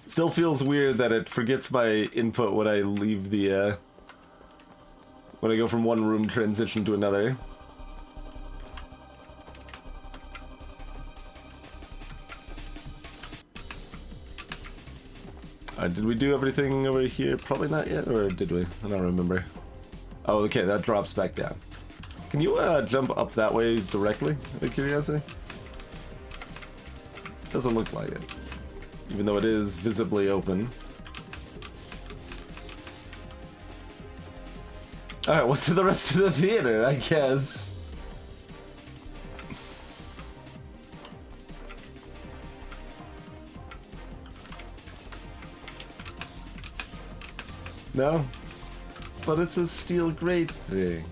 Still feels weird that it forgets my input when I leave the, when I go from one room transition to another. Did we do everything over here? Probably not yet, or did we? I don't remember. Oh, okay, that drops back down. Can you jump up that way directly, out of curiosity? Doesn't look like it. Even though it is visibly open. Alright, what's in the rest of the theater, I guess? No? But it's a steel grate thing.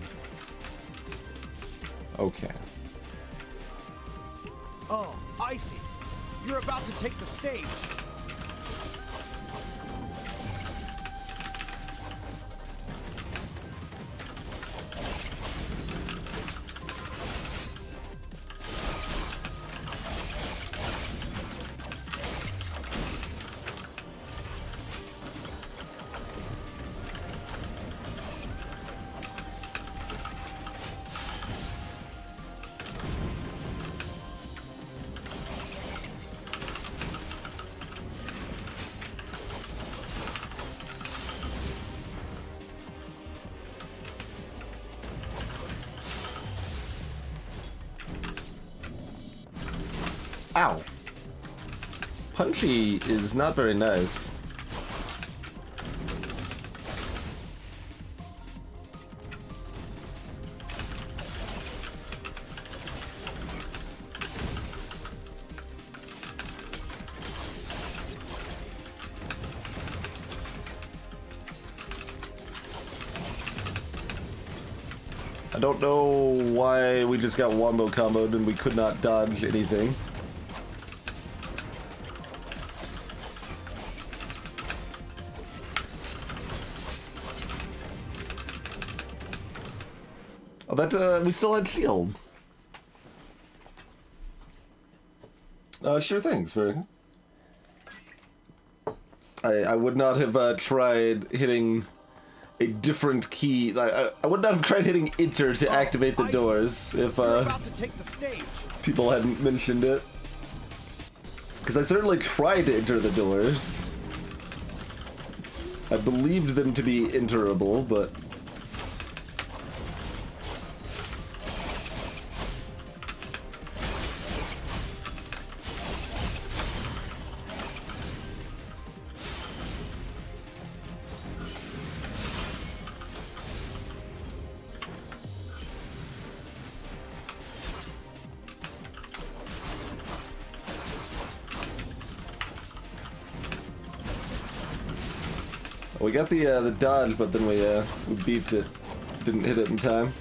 Okay. Oh, ICEY! You're about to take the stage! Ow. Punchy is not very nice. I don't know why we just got wombo comboed and we could not dodge anything. Oh, that, we still had shield. Sure thing, Sver. I would not have tried hitting a different key. I would not have tried hitting enter to activate the doors if about to take the stage. People hadn't mentioned it. Because I certainly tried to enter the doors. I believed them to be enterable, but we got the dodge, but then we beefed it. Didn't hit it in time.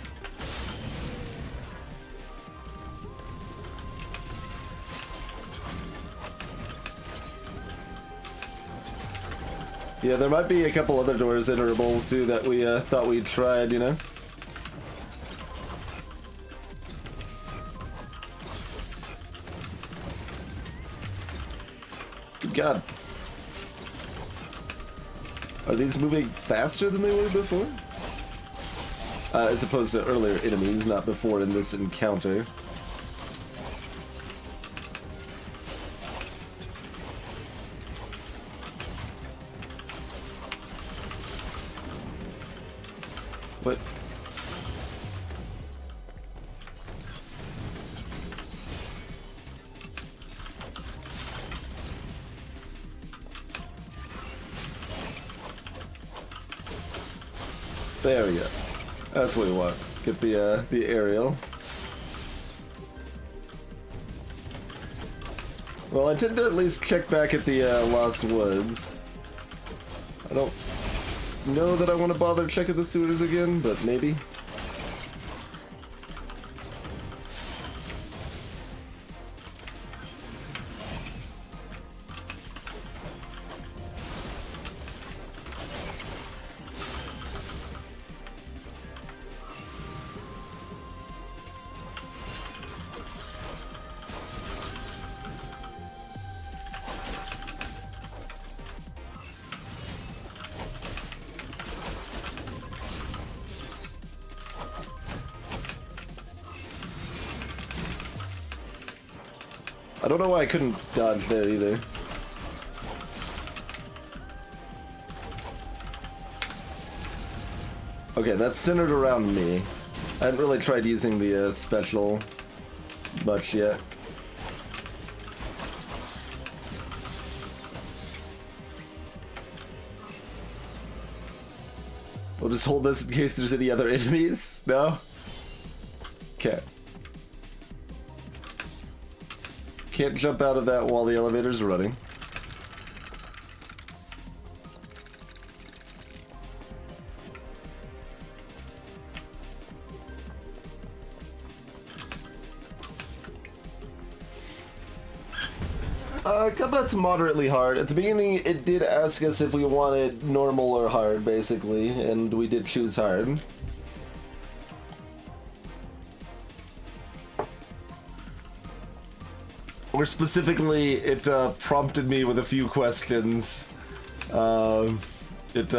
Yeah, there might be a couple other doors enterable too that we thought we'd tried, you know? Good God. Are these moving faster than they were before? As opposed to earlier enemies, not before in this encounter. What? There we go. That's what we want. Get the aerial. Well, I intend to at least check back at the Lost Woods. I don't know that I want to bother checking the sewers again, but maybe. I don't know why I couldn't dodge there either. Okay, that's centered around me. I haven't really tried using the special much yet. We'll just hold this in case there's any other enemies. No? Okay. Can't jump out of that while the elevator's running. Combat's moderately hard. At the beginning, it did ask us if we wanted normal or hard, basically, and we did choose hard. Or specifically, it prompted me with a few questions. It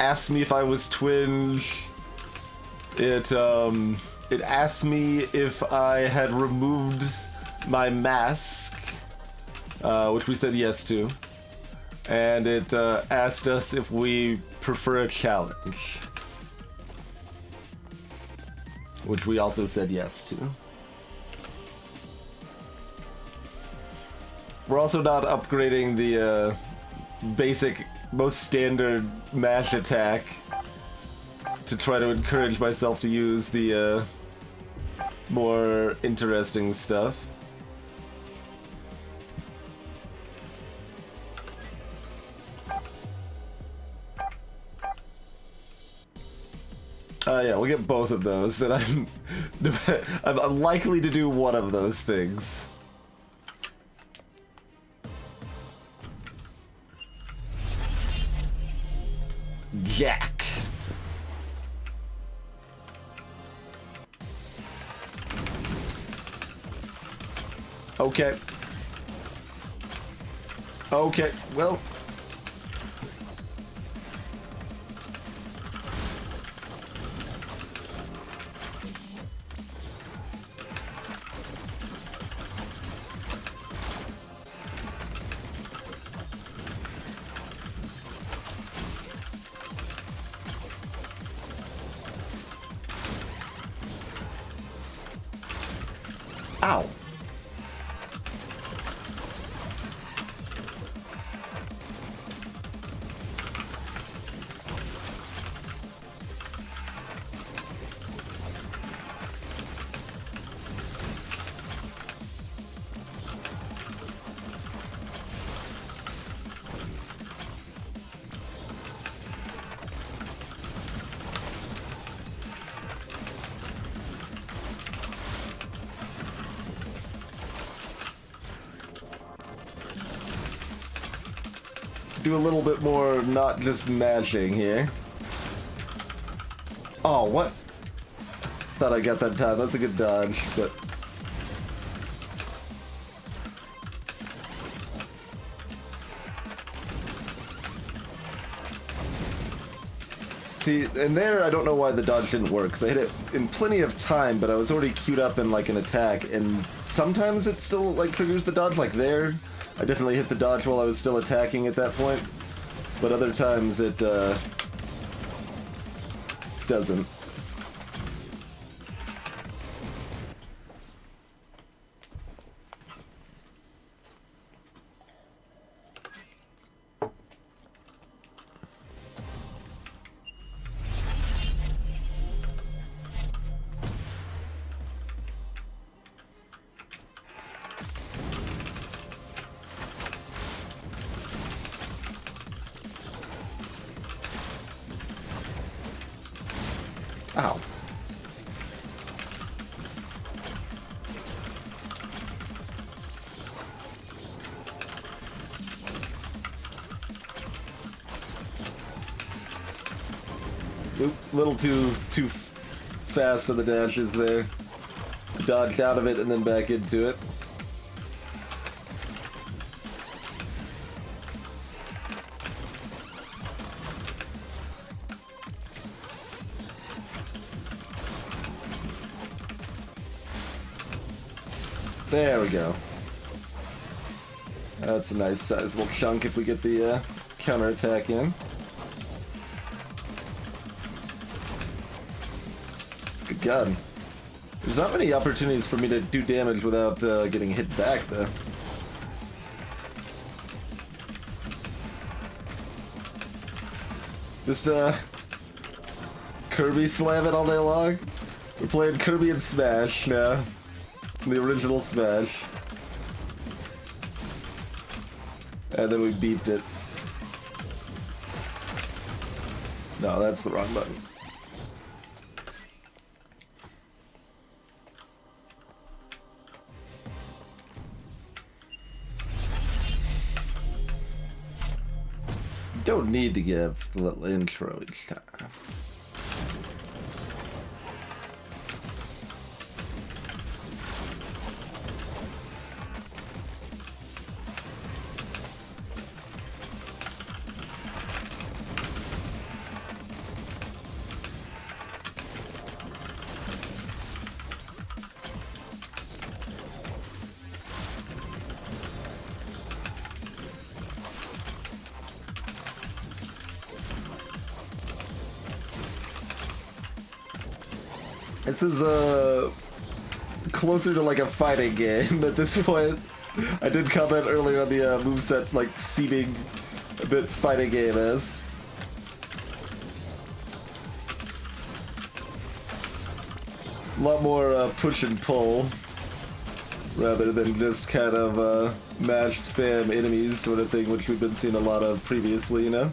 asked me if I was twinge. It asked me if I had removed my mask. Which we said yes to. And it asked us if we prefer a challenge. Which we also said yes to. We're also not upgrading the basic, most standard mash attack to try to encourage myself to use the more interesting stuff. Yeah, we'll get both of those. Then I'm likely to do one of those things. Jack. Okay. Okay, well. Ow. Do a little bit more, not just mashing here. Oh, what? Thought I got that time. That's a good dodge, but... See, and there, I don't know why the dodge didn't work, because I hit it in plenty of time, but I was already queued up in, like, an attack, and sometimes it still, like, triggers the dodge, like there. I definitely hit the dodge while I was still attacking at that point, but other times it doesn't. Ow. Oop, little too fast on the dashes there. Dodged out of it and then back into it. There we go. That's a nice sizable chunk if we get the counterattack in. Good God. There's not many opportunities for me to do damage without getting hit back, though. Just Kirby slamming all day long? We're playing Kirby and Smash now. The original Smash. And then we beeped it. No, that's the wrong button. Don't need to give the little intro each time. This is closer to like a fighting game at this point. I did comment earlier on the moveset like seeming a bit fighting game as. A lot more push and pull rather than just kind of mash spam enemies sort of thing, which we've been seeing a lot of previously, you know?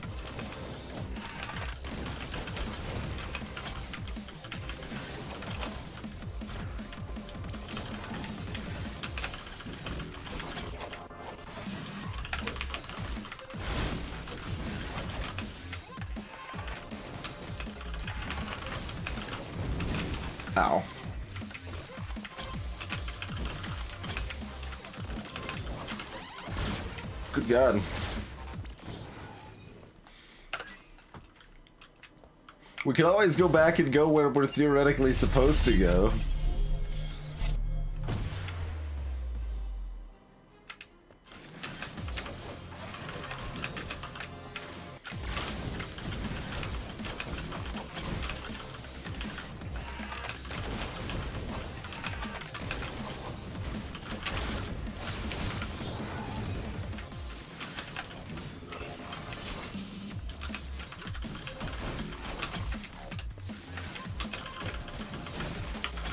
Ow. Good God. We can always go back and go where we're theoretically supposed to go.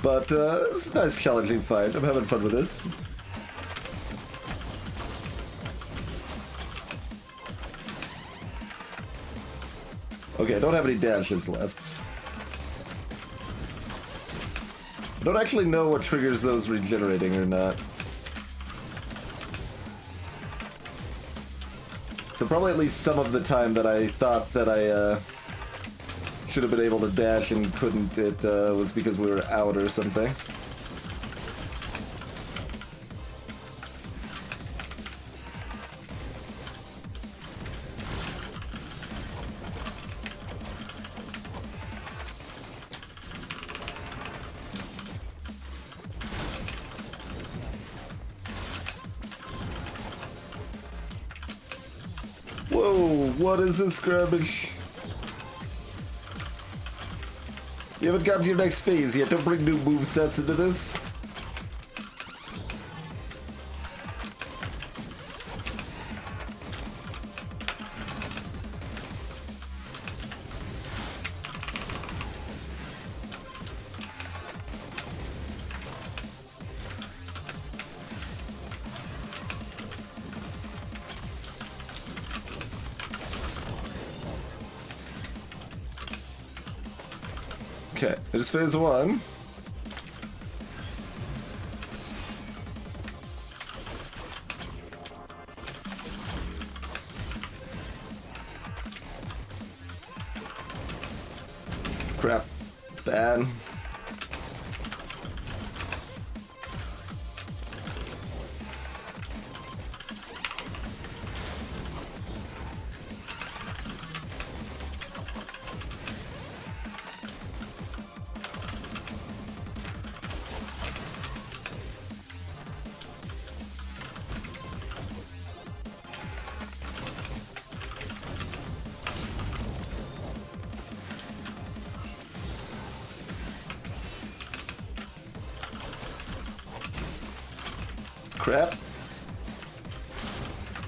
But it's a nice challenging fight. I'm having fun with this. Okay, I don't have any dashes left. I don't actually know what triggers those regenerating or not. So probably at least some of the time that I thought that I should have been able to dash and couldn't, it was because we were out or something. Whoa, what is this garbage? You haven't gotten to your next phase yet. Don't bring new movesets into this. Okay, there's phase one. Crap. Bad. Crap.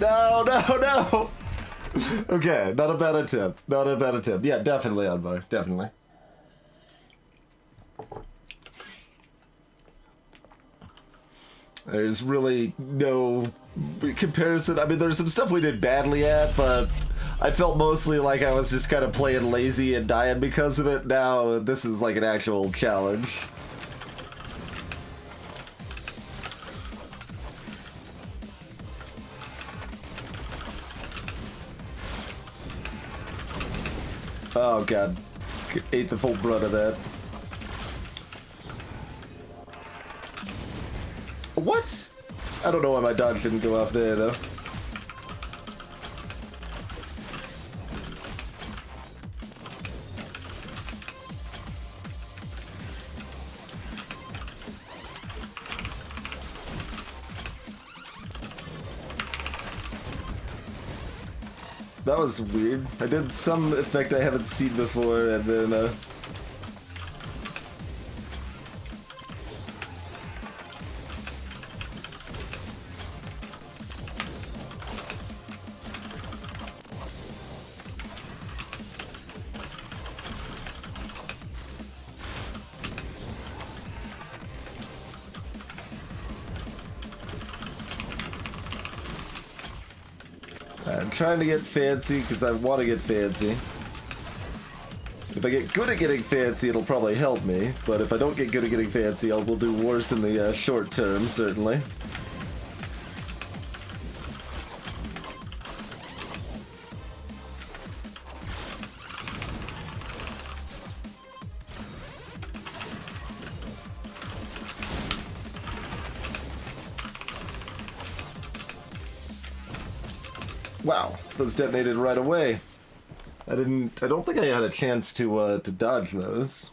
No, no, no! Okay, not a bad attempt. Not a bad attempt. Yeah, definitely, Unbar. Definitely. There's really no comparison. I mean, there's some stuff we did badly at, but I felt mostly like I was just kind of playing lazy and dying because of it. Now, this is like an actual challenge. Oh god. Ate the full brunt of that. What? I don't know why my dodge didn't go off there, though. That was weird. I did some effect I haven't seen before, and then, I'm trying to get fancy because I want to get fancy. If I get good at getting fancy, it'll probably help me. But if I don't get good at getting fancy, we'll do worse in the short term, certainly. Wow, those detonated right away. I don't think I had a chance to dodge those.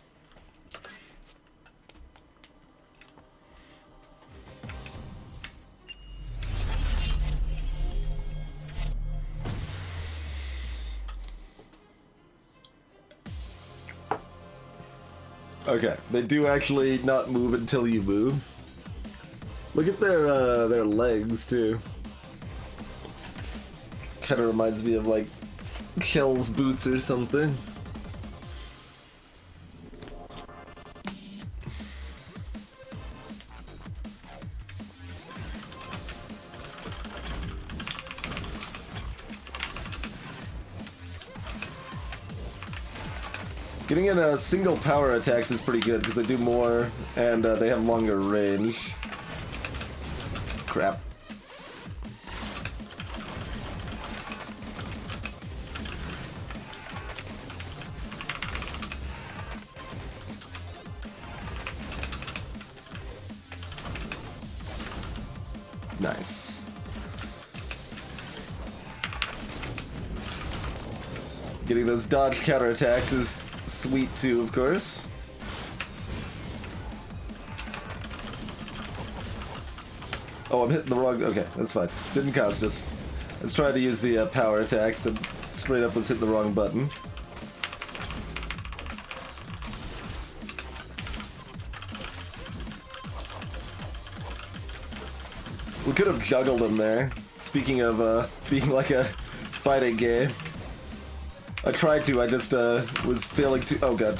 Okay, they do actually not move until you move. Look at their legs too. Kind of reminds me of like Shell's boots or something. Getting in a single power attacks is pretty good because they do more and they have longer range. Crap. Nice. Getting those dodge counterattacks is sweet too, of course. Oh, I'm hitting the wrong... Okay, that's fine. Didn't cost us. I was trying to use the power attacks and straight up was hitting the wrong button. We could have juggled him there. Speaking of being like a fighting game. I tried to, I just was failing to... Oh god.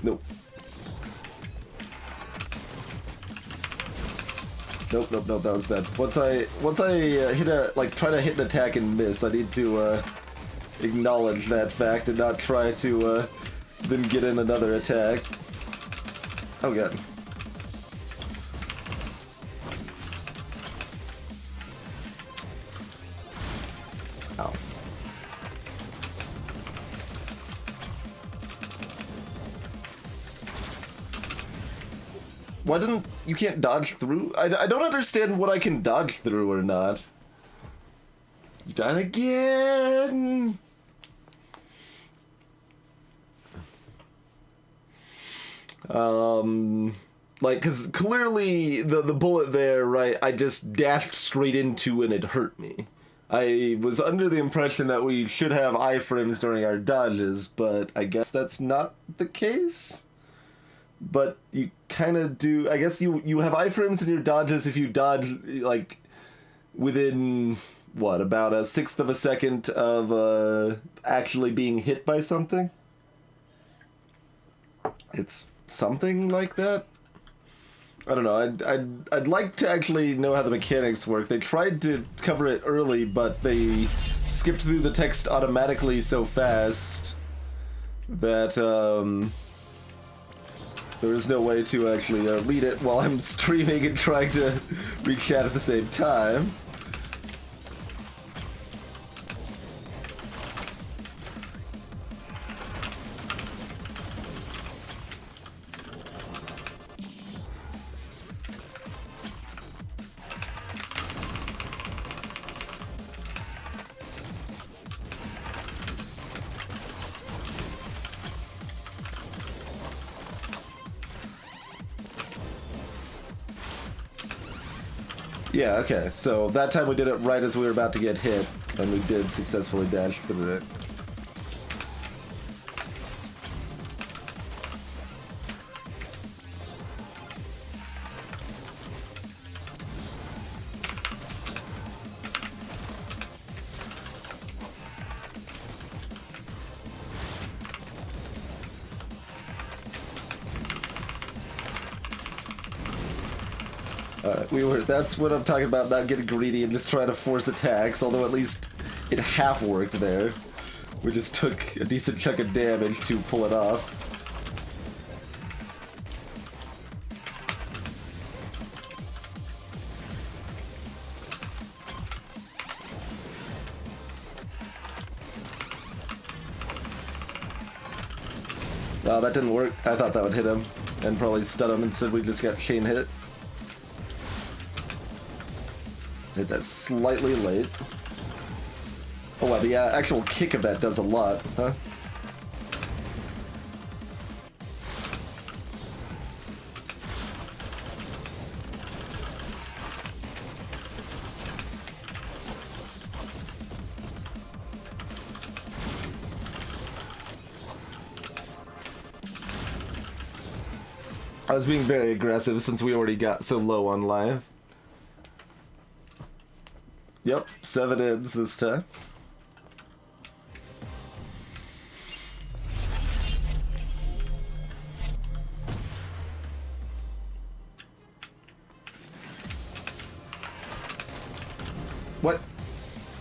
Nope. Nope, that was bad. Once I hit a, like, try to hit an attack and miss, I need to, acknowledge that fact and not try to, then get in another attack. Oh god. Ow. Why didn't... You can't dodge through? I don't understand what I can dodge through or not. You died again! Like, because clearly the bullet there, right, I just dashed straight into and it hurt me. I was under the impression that we should have iframes during our dodges, but I guess that's not the case. But you kind of do. I guess you have iframes in your dodges if you dodge, like, within, what, about a sixth of a second of actually being hit by something? It's something like that? I don't know. I'd like to actually know how the mechanics work. They tried to cover it early, but they skipped through the text automatically so fast that there is no way to actually read it while I'm streaming and trying to read chat at the same time. Yeah, okay, so that time we did it right as we were about to get hit, and we did successfully dash through it. That's what I'm talking about, not getting greedy and just trying to force attacks, although at least it half worked there. We just took a decent chunk of damage to pull it off. Oh, that didn't work. I thought that would hit him and probably stun him, instead we just got chain hit. Hit that slightly late. Oh wow, the actual kick of that does a lot, huh? I was being very aggressive since we already got so low on life. Yep, 7 ends this time. What?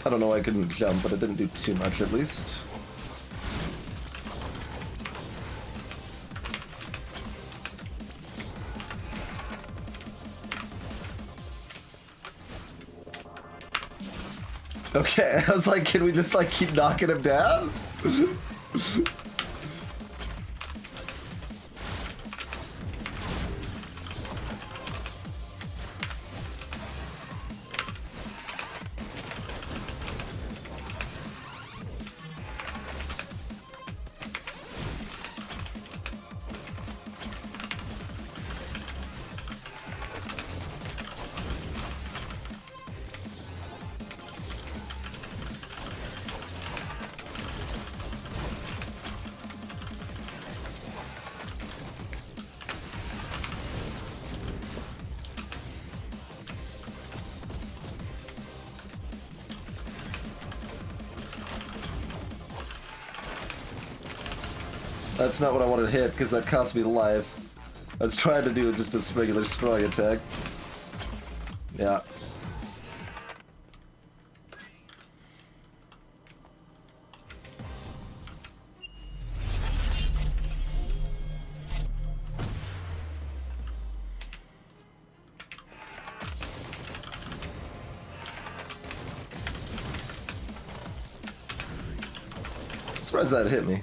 I don't know why I couldn't jump, but it didn't do too much at least. Okay, I was like, can we just like keep knocking him down? That's not what I wanted to hit, because that cost me life. I was trying to do just a regular strong attack. Yeah. I'm surprised that hit me.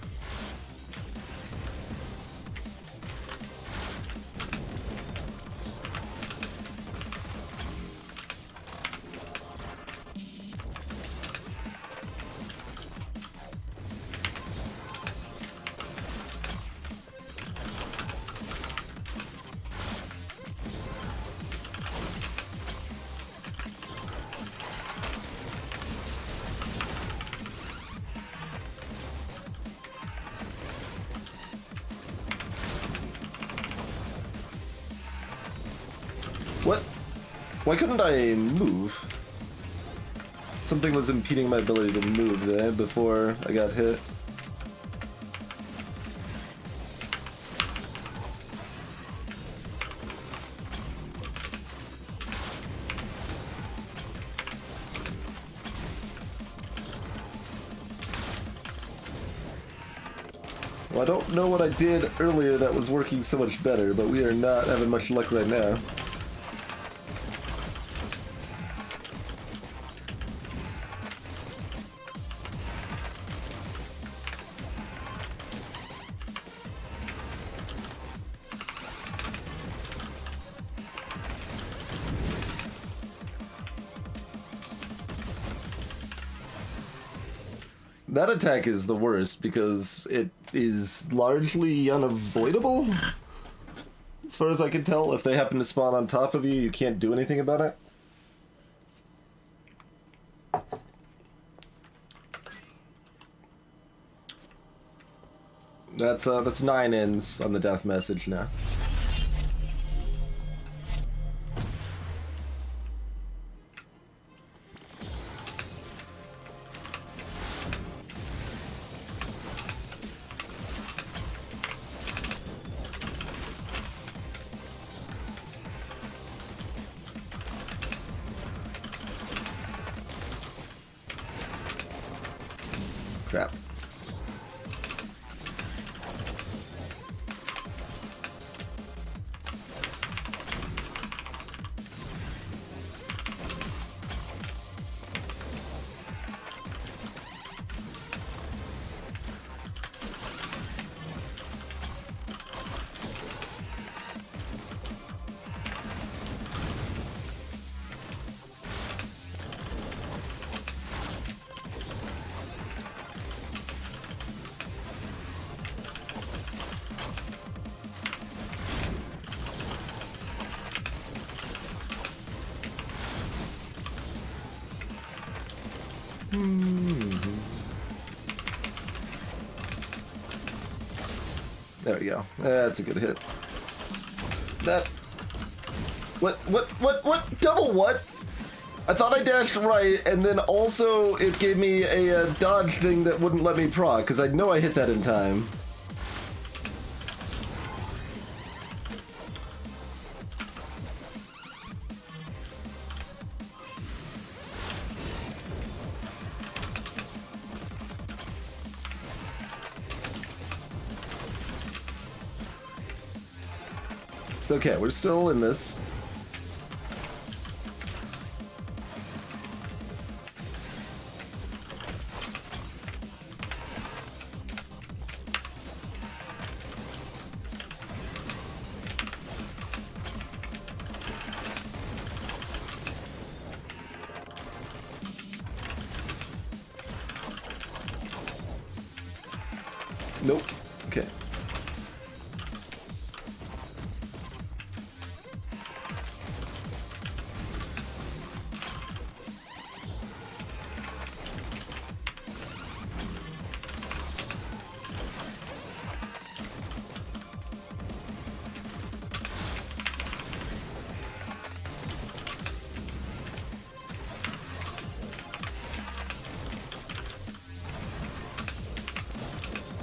Why couldn't I move? Something was impeding my ability to move there before I got hit. Well, I don't know what I did earlier that was working so much better, but we are not having much luck right now. That attack is the worst because it is largely unavoidable. As far as I can tell, if they happen to spawn on top of you, you can't do anything about it. That's 9 ends on the death message now. Crap. There we go. That's a good hit. That... What? Double what? I thought I dashed right, and then also it gave me a dodge thing that wouldn't let me proc, because I know I hit that in time. It's okay, we're still in this. Nope. Okay.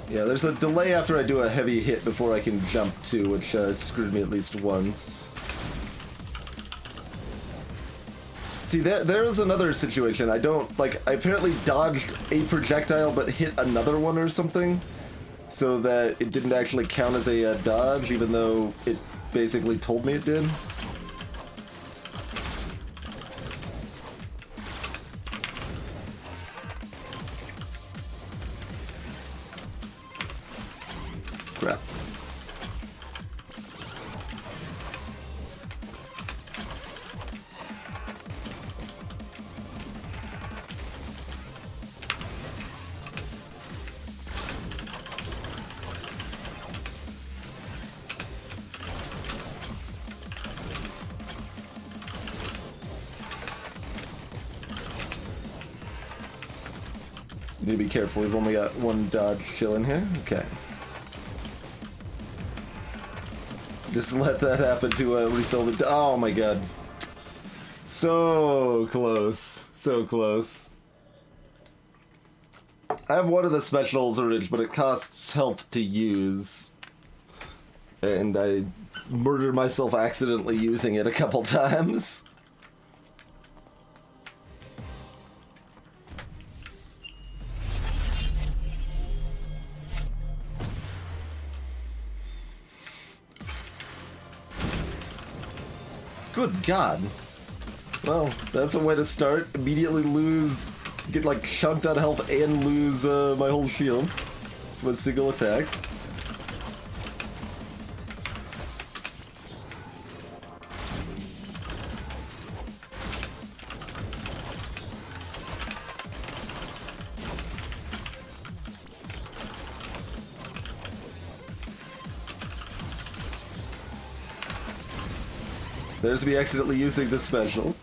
Yeah, there's a delay after I do a heavy hit before I can jump too, which screwed me at least once. See, there is another situation. I apparently dodged a projectile but hit another one or something, so that it didn't actually count as a dodge, even though it basically told me it did. Crap. You need to be careful, we've only got one dodge chilling here. Okay. Just let that happen to refill the... Oh my god. So close. So close. I have one of the specials already, but it costs health to use. And I murdered myself accidentally using it a couple times. Good God. Well, that's a way to start. Immediately lose, get like chunked on health and lose my whole shield with a single attack. There's me accidentally using the special.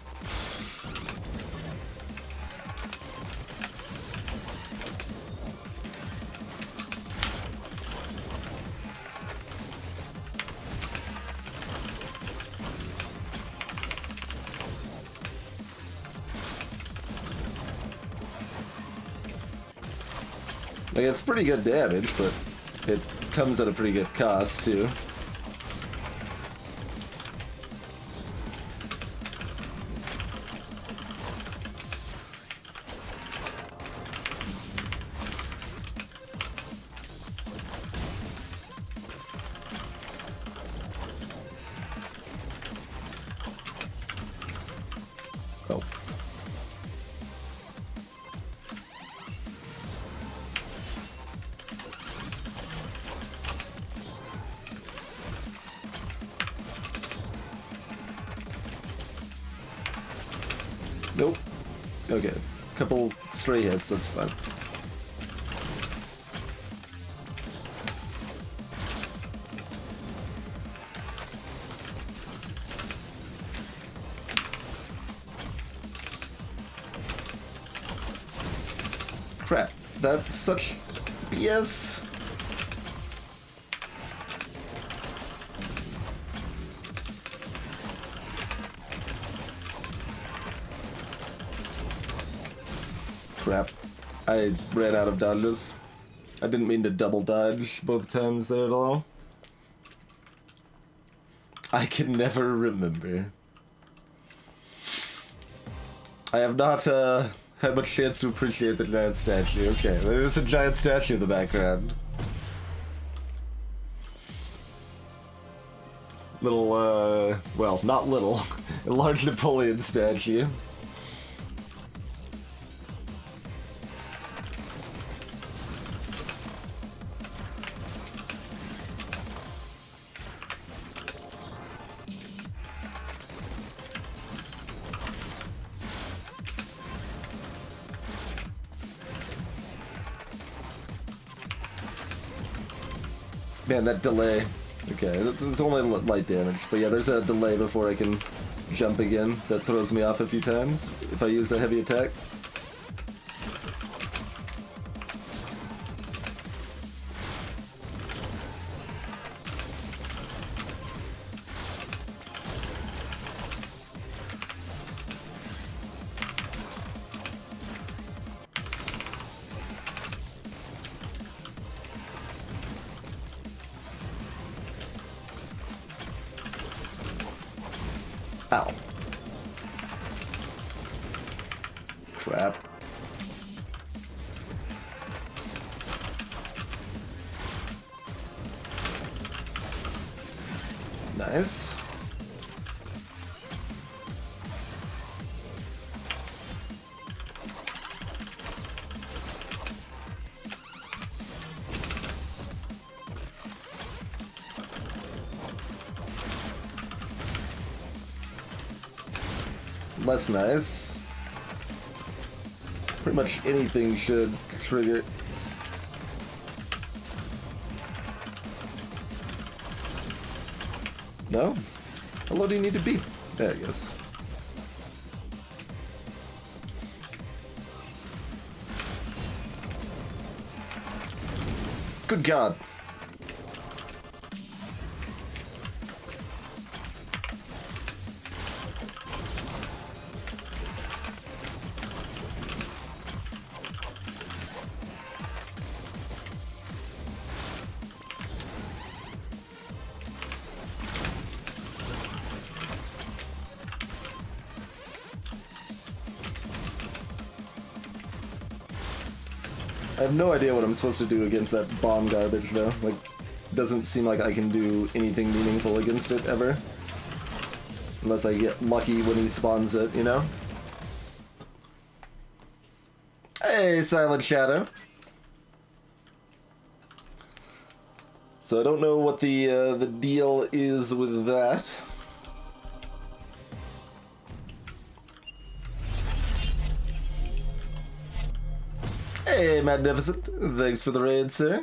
Like, it's pretty good damage, but it comes at a pretty good cost, too. Oh. Nope. Okay. Couple stray hits, that's fine. Crap. That's such BS. Crap. I ran out of dodges. I didn't mean to double dodge both times there at all. I can never remember. I have not had much chance to appreciate the giant statue. Okay, there's a giant statue in the background. Little, well, not little. A large Napoleon statue. Man, that delay. Okay, it was only light damage, but yeah, there's a delay before I can jump again. That throws me off a few times if I use a heavy attack. Ow. Crap. Nice. Less nice. Pretty much anything should trigger. No? How low do you need to be? There it goes. Good God. I have no idea what I'm supposed to do against that bomb garbage, though. Like, doesn't seem like I can do anything meaningful against it, ever. Unless I get lucky when he spawns it, you know? Hey, Silent Shadow! So I don't know what the deal is with that. Hey, Magnificent. Thanks for the raid, sir.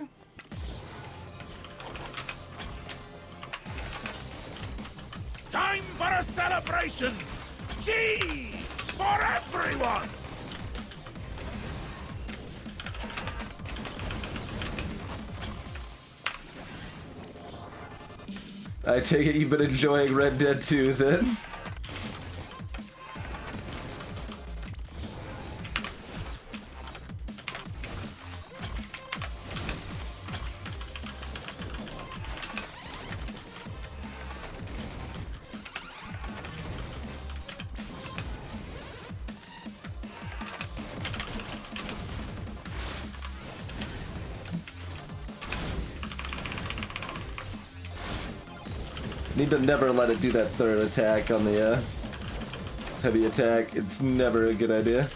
Time for a celebration! Cheese for everyone! I take it you've been enjoying Red Dead 2, then? Need to never let it do that third attack on the heavy attack. It's never a good idea.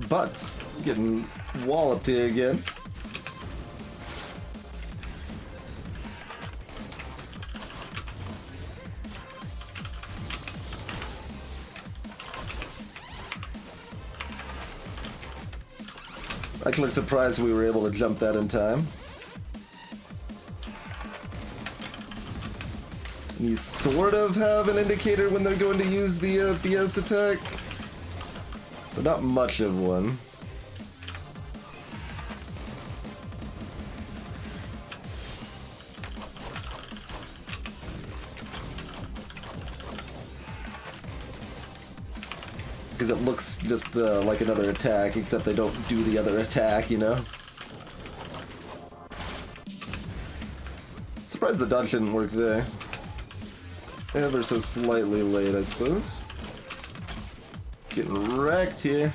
Butts getting walloped here again. Actually surprised we were able to jump that in time. You sort of have an indicator when they're going to use the BS attack, but not much of one. Because it looks just like another attack, except they don't do the other attack, you know? Surprised the dodge didn't work there. Ever so slightly late, I suppose. Getting wrecked here.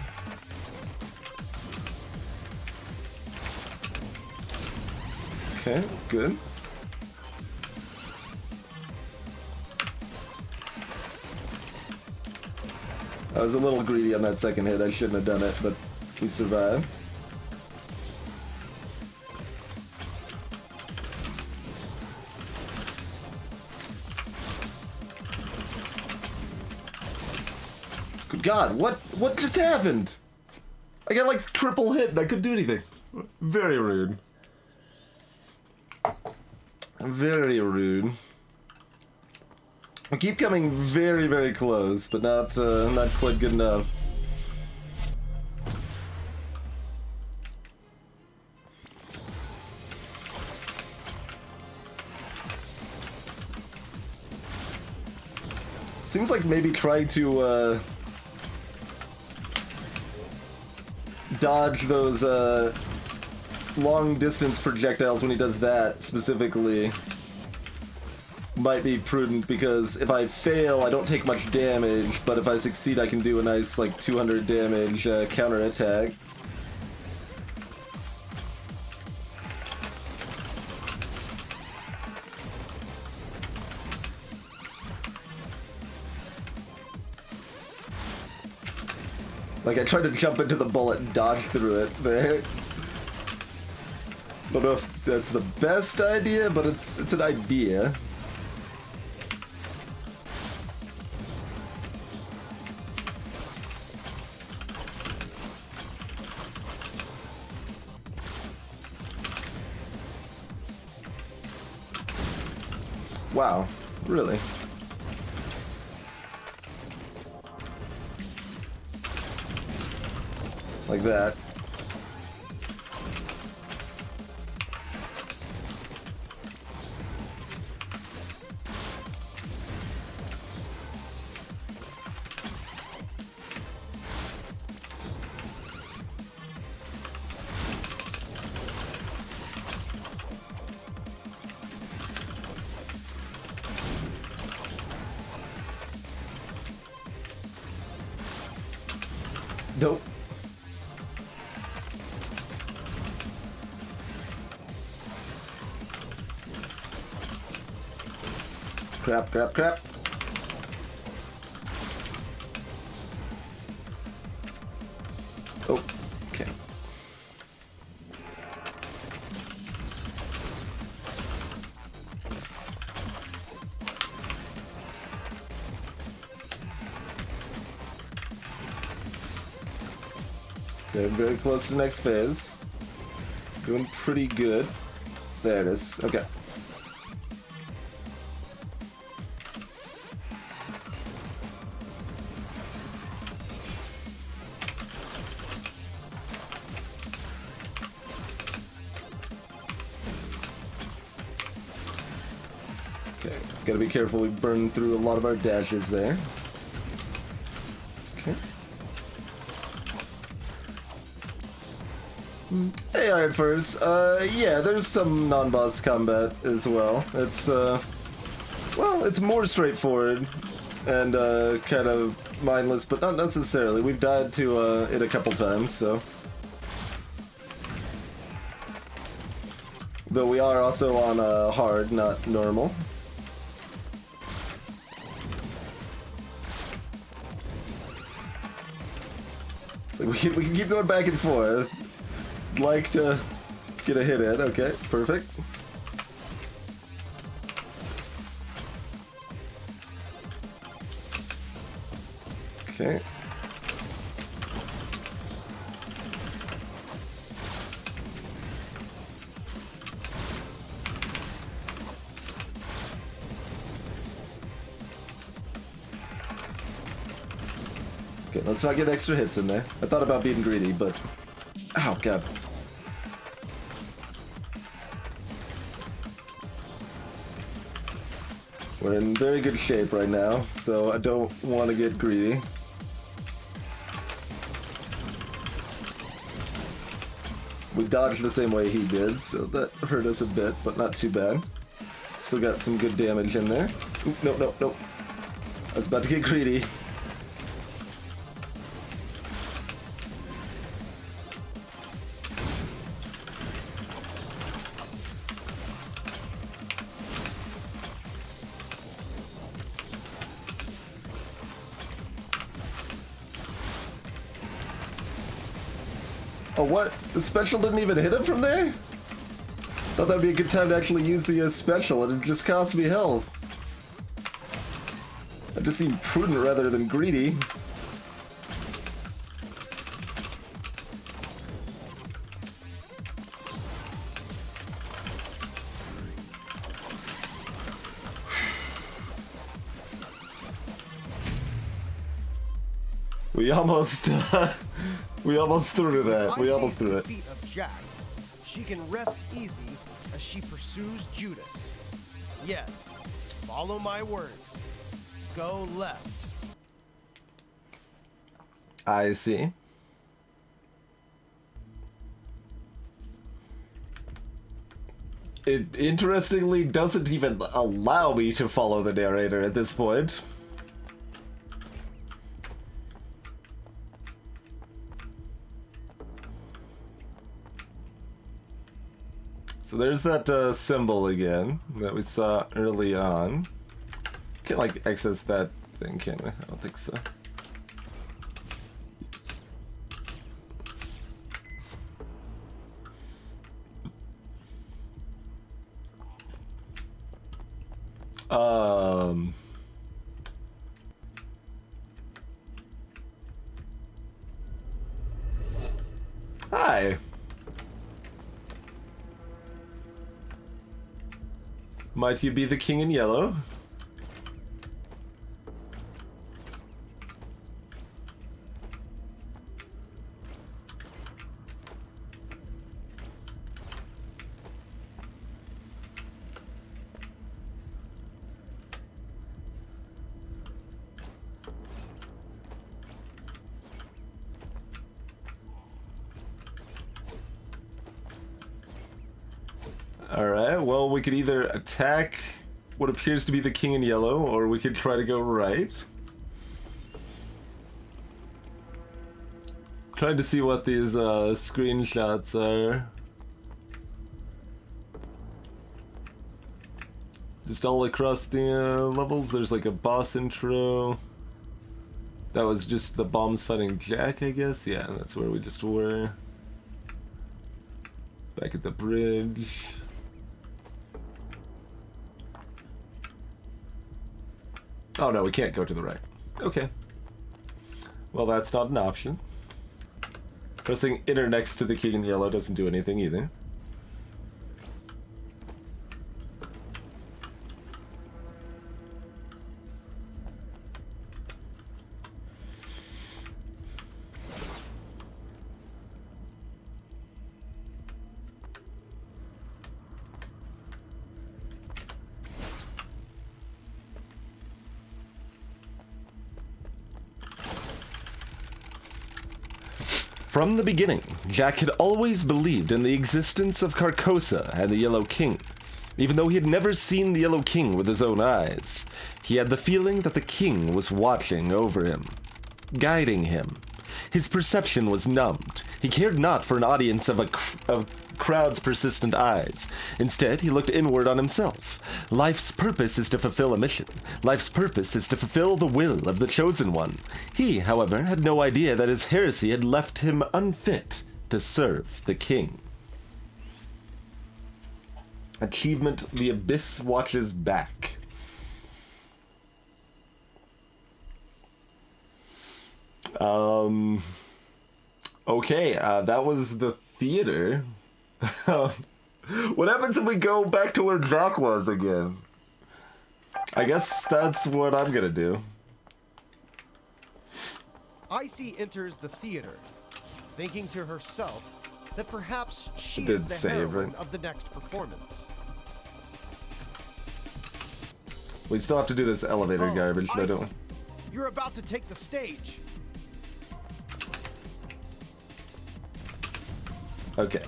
Okay, good. I was a little greedy on that second hit. I shouldn't have done it, but we survived. Good God, what just happened? I got like triple hit and I couldn't do anything. Very rude. Very rude. I keep coming very, very close, but not quite good enough. Seems like maybe try to dodge those long distance projectiles when he does that specifically might be prudent, because if I fail I don't take much damage, but if I succeed I can do a nice like 200 damage counter attack. Like, I tried to jump into the bullet and dodge through it there. Don't know if that's the best idea, but it's an idea. Wow, really? Like that. Nope. Crap, crap, crap. Oh, okay. Getting very close to the next phase. Doing pretty good. There it is. Okay. Okay, gotta be careful, we burn through a lot of our dashes there. Okay. Hey, Iron Furs. Yeah, there's some non-boss combat as well. It's, well, it's more straightforward and, kind of mindless, but not necessarily. We've died to, it a couple times, so. Though we are also on, hard, not normal. So we can keep going back and forth. Like to get a hit in. Okay, perfect. Okay. Okay, let's not get extra hits in there. I thought about being greedy, but... Oh, God. We're in very good shape right now, so I don't want to get greedy. We dodged the same way he did, so that hurt us a bit, but not too bad. Still got some good damage in there. Oop, nope, nope, nope. I was about to get greedy. Oh, what? The special didn't even hit him from there? Thought that'd be a good time to actually use the special, and it just cost me health. That just seemed prudent rather than greedy. We almost threw that. We almost threw it. Defeat of Jack, she can rest easy as she pursues Judas. Yes, follow my words. Go left. I see. It interestingly doesn't even allow me to follow the narrator at this point. So there's that symbol again that we saw early on. Can't like access that thing, can we? I don't think so. Hi. Might you be the king in yellow? Alright, well, we could either attack what appears to be the king in yellow, or we could try to go right. trying to see what these screenshots are. Just all across the levels, there's like a boss intro. That was just the bombs fighting Jack, I guess? Yeah, that's where we just were. Back at the bridge. Oh no, we can't go to the right. Okay. Well, that's not an option. Pressing enter next to the king in yellow doesn't do anything either. From the beginning, Jack had always believed in the existence of Carcosa and the Yellow King. Even though he had never seen the Yellow King with his own eyes, he had the feeling that the king was watching over him, guiding him. His perception was numbed. He cared not for an audience of crowd's persistent eyes. Instead, he looked inward on himself. Life's purpose is to fulfill a mission. Life's purpose is to fulfill the will of the Chosen One. He, however, had no idea that his heresy had left him unfit to serve the king. Achievement: The Abyss Watches Back. Okay, that was the theater. What happens if we go back to where Jack was again? I guess that's what I'm gonna do. ICEY enters the theater, thinking to herself that perhaps she Did is the save, heroine right? of the next performance. We still have to do this elevator garbage, though, don't we? You're about to take the stage. Okay.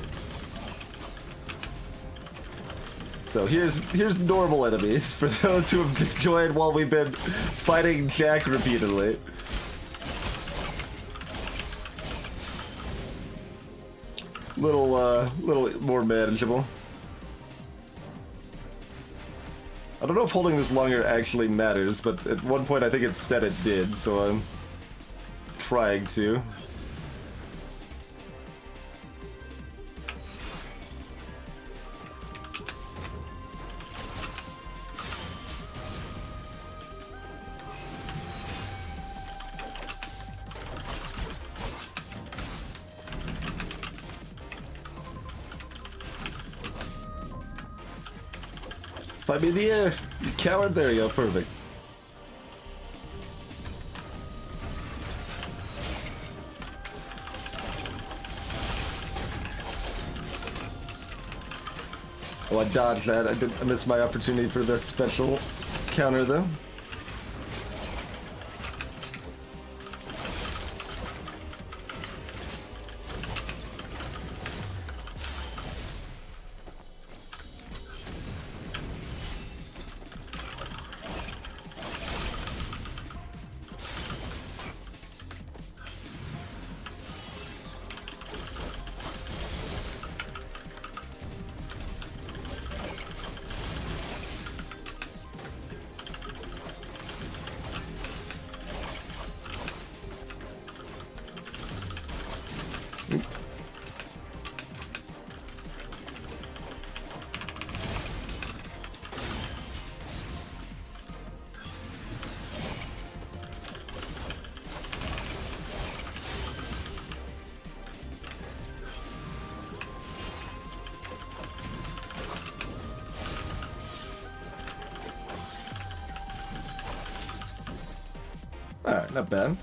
So here's normal enemies for those who have just joined while we've been fighting Jack repeatedly. Little more manageable. I don't know if holding this longer actually matters, but at one point I think it said it did, so I'm trying to. Fight me in the air, you coward. There you go, perfect. Oh, I dodged that. I missed my opportunity for the special counter, though. Alright, not bad.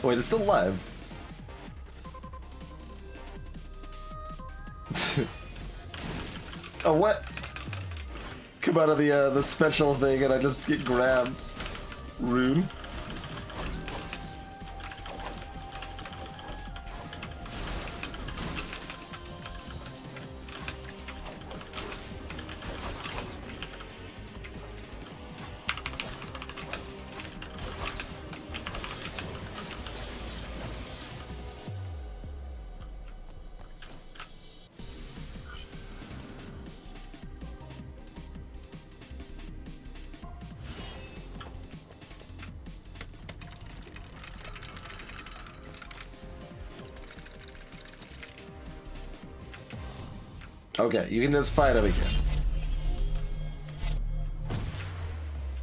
Oh, wait, it's still alive. Oh, what? Come out of the special thing and I just get grabbed. Rude. Okay, you can just fight him again.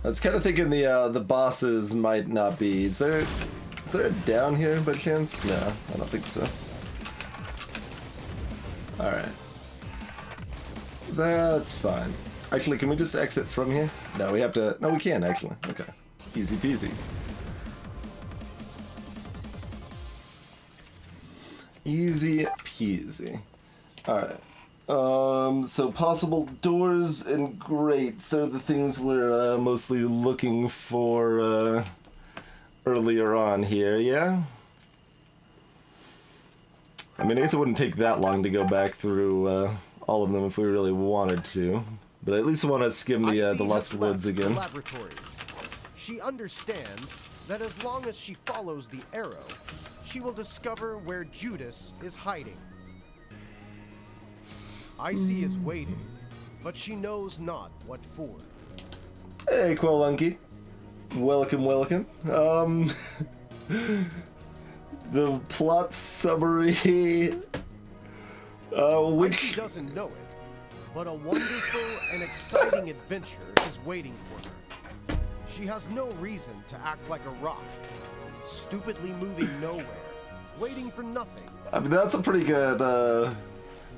I was kind of thinking the bosses might not be. Is there a down here by chance? No, I don't think so. All right, that's fine. Actually, can we just exit from here? No, we have to. No, we can actually. Okay, easy peasy. Easy peasy. All right. So possible doors and grates are the things we're mostly looking for earlier on here, yeah? I mean, I guess it wouldn't take that long to go back through all of them if we really wanted to. But I at least want to skim the Lust Woods again. Laboratory. She understands that as long as she follows the arrow, she will discover where Judas is hiding. ICEY is waiting, but she knows not what for. Hey, Quellunky. Welcome, welcome. The plot summary. ICEY doesn't know it, but a wonderful and exciting adventure is waiting for her. She has no reason to act like a rock, stupidly moving nowhere, waiting for nothing. I mean, that's a pretty good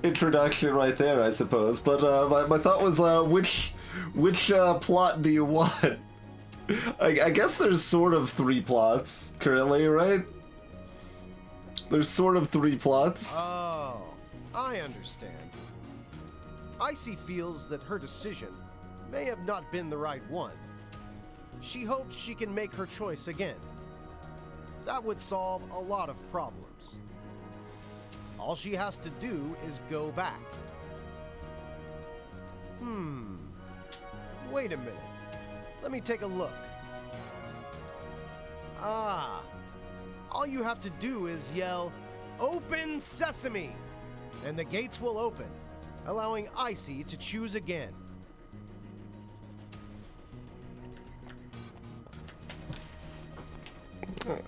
introduction right there, I suppose. But my thought was, which plot do you want? I guess there's sort of 3 plots currently, right? There's sort of 3 plots. Oh, I understand. ICEY feels that her decision may have not been the right one. She hopes she can make her choice again. That would solve a lot of problems. All she has to do is go back. Wait a minute. Let me take a look. Ah. All you have to do is yell, "Open Sesame!" and the gates will open, allowing ICEY to choose again.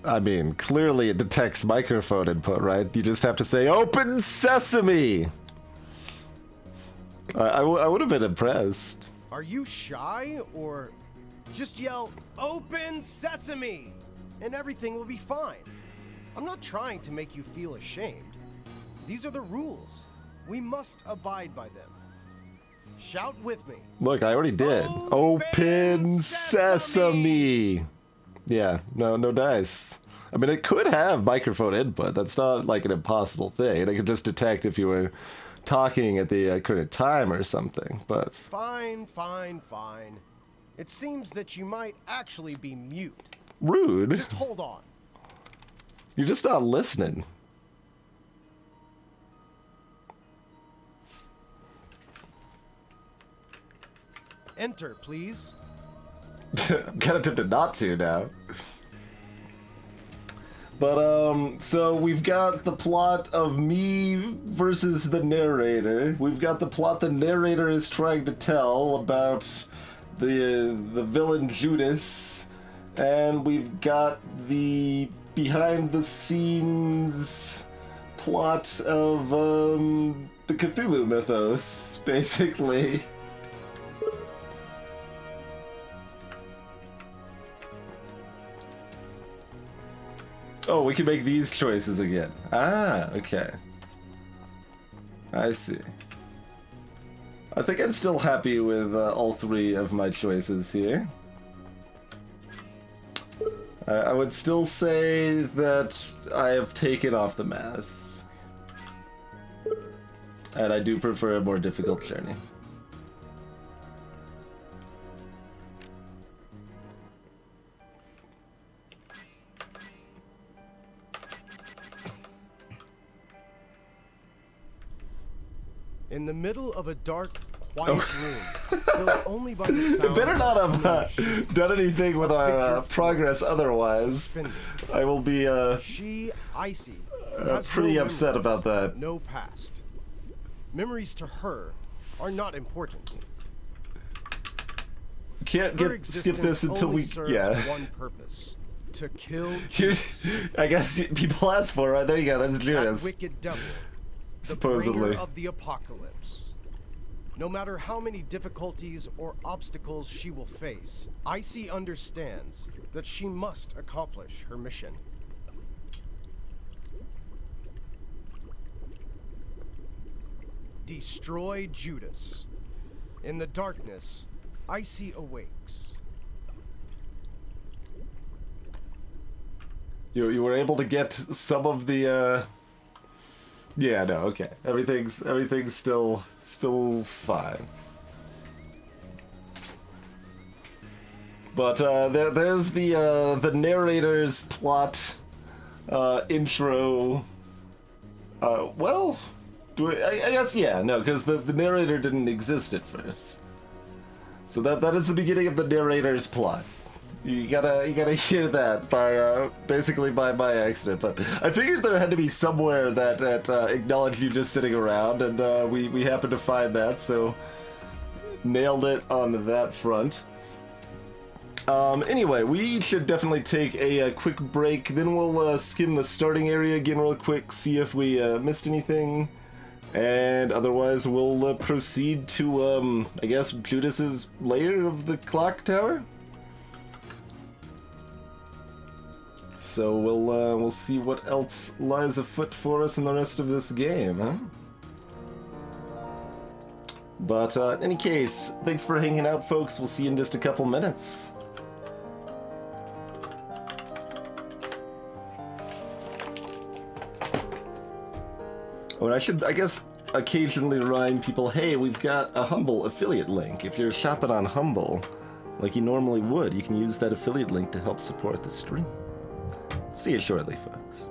I mean, clearly it detects microphone input, right? You just have to say, "Open Sesame!" I would have been impressed. Are you shy, or just yell, "Open Sesame!" and everything will be fine? I'm not trying to make you feel ashamed. These are the rules. We must abide by them. Shout with me. Look, I already did. Open Sesame! Yeah, no dice. I mean, it could have microphone input. That's not like an impossible thing. It could just detect if you were talking at the current time or something, but... Fine. It seems that you might actually be mute. Rude. Just hold on. You're just not listening. Enter, please. I'm kind of tempted not to now. But, so we've got the plot of me versus the narrator. We've got the plot the narrator is trying to tell about the villain Judas. And we've got the behind-the-scenes plot of, the Cthulhu mythos, basically. Oh, we can make these choices again. Ah, okay. I see. I think I'm still happy with all 3 of my choices here. I would still say that I have taken off the mask. And I do prefer a more difficult journey. In the middle of a dark, quiet room, filled only by the sound Better not of have done anything with our progress otherwise. suspended. I will be She, ICEY, has pretty no upset memories, about that. No past. Memories to her are not important. Can't Her skip this existence until only we serves one purpose: to kill Here's, Judas, I guess people ask for it, right? There you go, that's that Judas. wicked devil, the Supposedly. bringer of the apocalypse. No matter how many difficulties or obstacles she will face, ICEY understands that she must accomplish her mission. Destroy Judas. In the darkness, ICEY awakes. You were able to get some of the yeah, no, okay. Everything's still fine. But there's the narrator's plot intro. Well, I guess yeah, no, because the narrator didn't exist at first. So that is the beginning of the narrator's plot. You gotta hear that by basically by accident. But I figured there had to be somewhere that acknowledged you just sitting around, and we happened to find that, so nailed it on that front. Anyway, we should definitely take a quick break. Then we'll skim the starting area again real quick, see if we missed anything, and otherwise we'll proceed to I guess Judas's lair of the clock tower. So we'll see what else lies afoot for us in the rest of this game, huh? But in any case, thanks for hanging out, folks. We'll see you in just a couple minutes. Oh, and I should, I guess, occasionally remind people, hey, we've got a Humble affiliate link. If you're shopping on Humble, like you normally would, you can use that affiliate link to help support the stream. See you shortly, folks.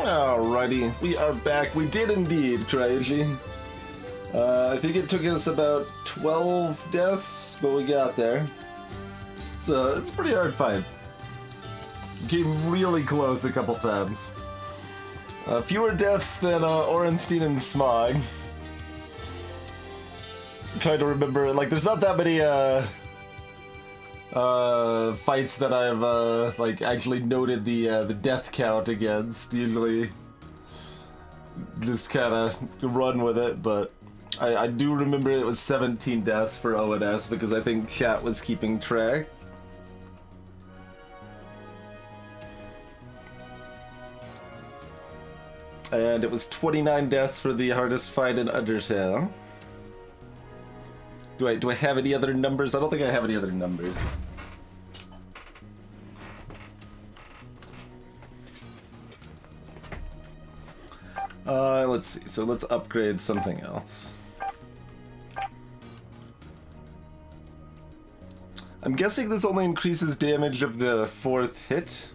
Alrighty, we are back. We did indeed, Crazy. I think it took us about 12 deaths, but we got there. So it's a pretty hard fight. Came really close a couple times. Fewer deaths than Orenstein and Smog. I'm trying to remember, like, there's not that many fights that I've like actually noted the death count against. Usually, just kind of run with it, but I do remember it was 17 deaths for ONS because I think chat was keeping track. And it was 29 deaths for the hardest fight in Undertale. Do I have any other numbers? I don't think I have any other numbers. Let's see. So let's upgrade something else. I'm guessing this only increases damage of the 4th hit.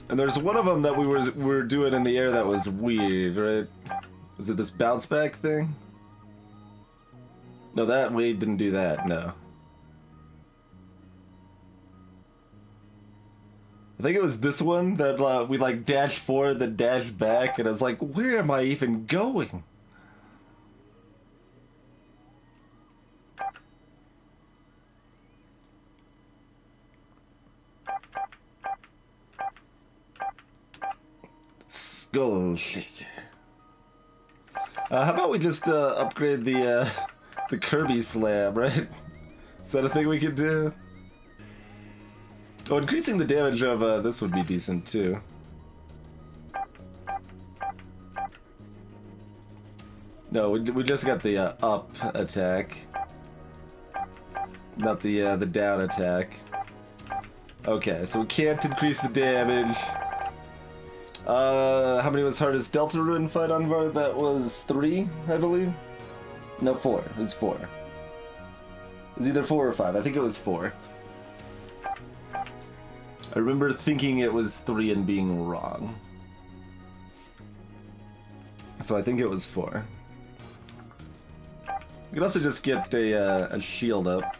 And there's one of them that we were doing in the air that was weird, right? Was it this bounce back thing? No, that Wade didn't do that, no. I think it was this one that we like dash forward, then dash back, and I was like, where am I even going? Skull Shaker. How about we just upgrade the Kirby Slam, right? Is that a thing we could do? Oh, increasing the damage of this would be decent too. No, we just got the up attack, not the down attack. Okay, so we can't increase the damage. How many was hardest Delta Ruin fight on Var? That was 3, I believe. No, 4. It was 4. It was either 4 or 5. I think it was 4. I remember thinking it was 3 and being wrong. So I think it was 4. We could also just get a shield up.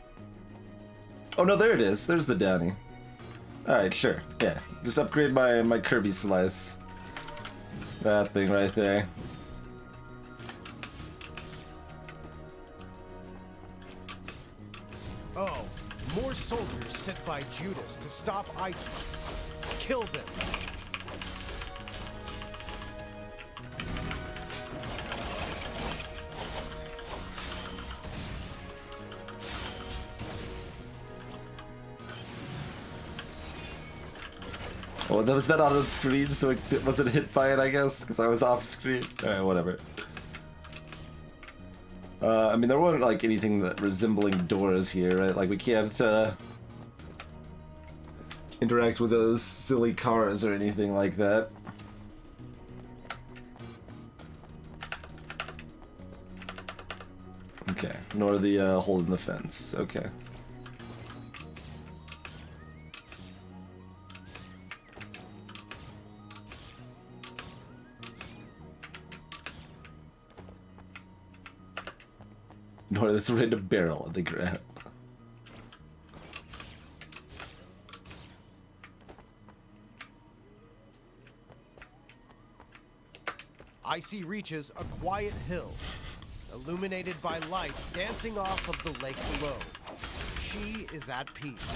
Oh no, there it is. There's the Downy. Alright, sure. Yeah, just upgrade my Kirby Slice. That thing right there. Oh, more soldiers sent by Judas to stop ICEY. Kill them. Oh, was that on the screen, so it wasn't hit by it, I guess? Because I was off screen? Alright, whatever. I mean, there wasn't, like, anything that resembling doors here, right? Like, we can't, interact with those silly cars or anything like that. Okay, nor the, hole in the fence. Okay. Nor this random barrel at the ground. ICEY reaches a quiet hill, illuminated by light dancing off of the lake below. She is at peace.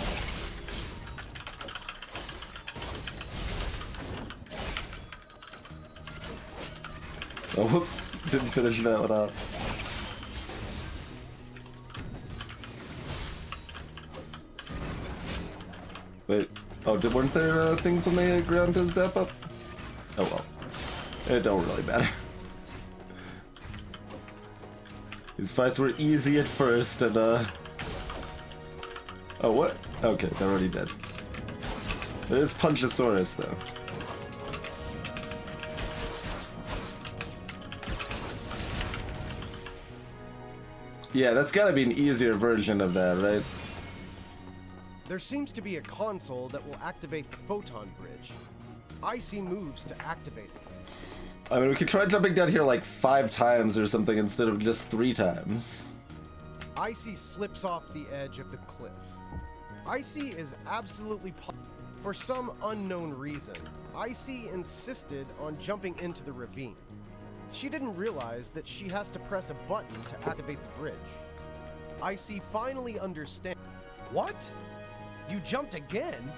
Oh, whoops. Didn't finish that one off. Wait, oh, weren't there things on the ground to zap up? Oh well. It don't really matter. These fights were easy at first, and oh, what? Okay, they're already dead. There is Punchosaurus, though. Yeah, that's gotta be an easier version of that, right? There seems to be a console that will activate the photon bridge. ICEY moves to activate it. I mean, we could try jumping down here like 5 times or something instead of just 3 times. ICEY slips off the edge of the cliff. ICEY is absolutely for some unknown reason, ICEY insisted on jumping into the ravine. She didn't realize that she has to press a button to activate the bridge. ICEY finally understands. What? You jumped again?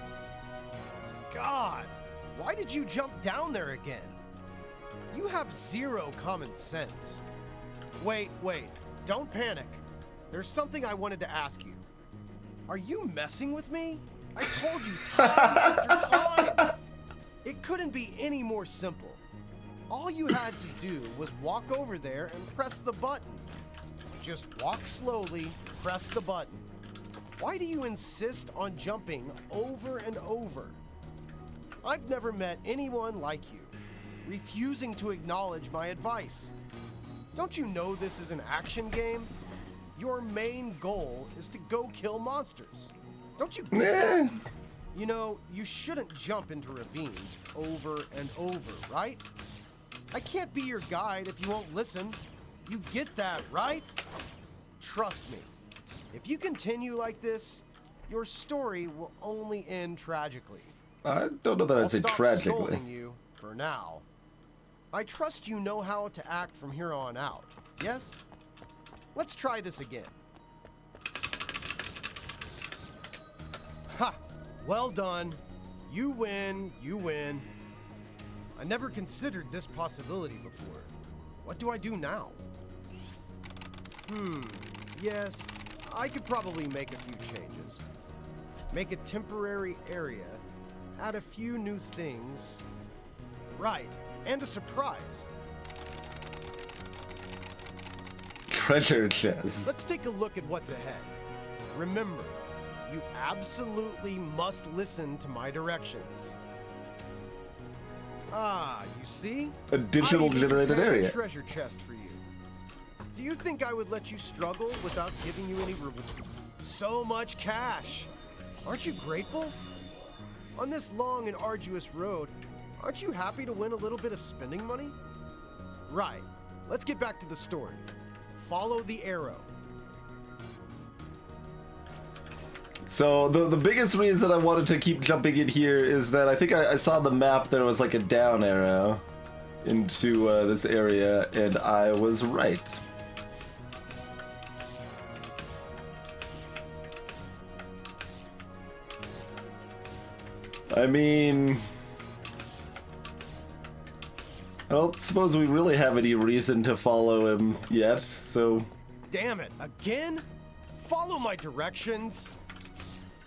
God, why did you jump down there again? You have zero common sense. Wait, don't panic. There's something I wanted to ask you. Are you messing with me? I told you time after time. It couldn't be any more simple. All you had to do was walk over there and press the button. Just walk slowly, press the button. Why do you insist on jumping over and over? I've never met anyone like you, refusing to acknowledge my advice. Don't you know this is an action game? Your main goal is to go kill monsters. Don't you get that? You know, you shouldn't jump into ravines over and over, right? I can't be your guide if you won't listen. You get that, right? Trust me. If you continue like this, your story will only end tragically. I don't know that I'd say tragically. I'll stop scolding you for now. I trust you know how to act from here on out. Yes? Let's try this again. Ha! Well done. You win, you win. I never considered this possibility before. What do I do now? Yes, I could probably make a few changes. Make a temporary area, add a few new things. Right, and a surprise. Treasure chest. Let's take a look at what's ahead. Remember, you absolutely must listen to my directions. Ah, you see? A digital generated area. A treasure chest for you. Do you think I would let you struggle without giving you any reward? So much cash. Aren't you grateful? On this long and arduous road, aren't you happy to win a little bit of spending money? Right. Let's get back to the story. Follow the arrow. So the biggest reason I wanted to keep jumping in here is that I think I saw on the map there was like a down arrow into this area, and I was right. I mean, I don't suppose we really have any reason to follow him yet, so... Damn it, again? Follow my directions.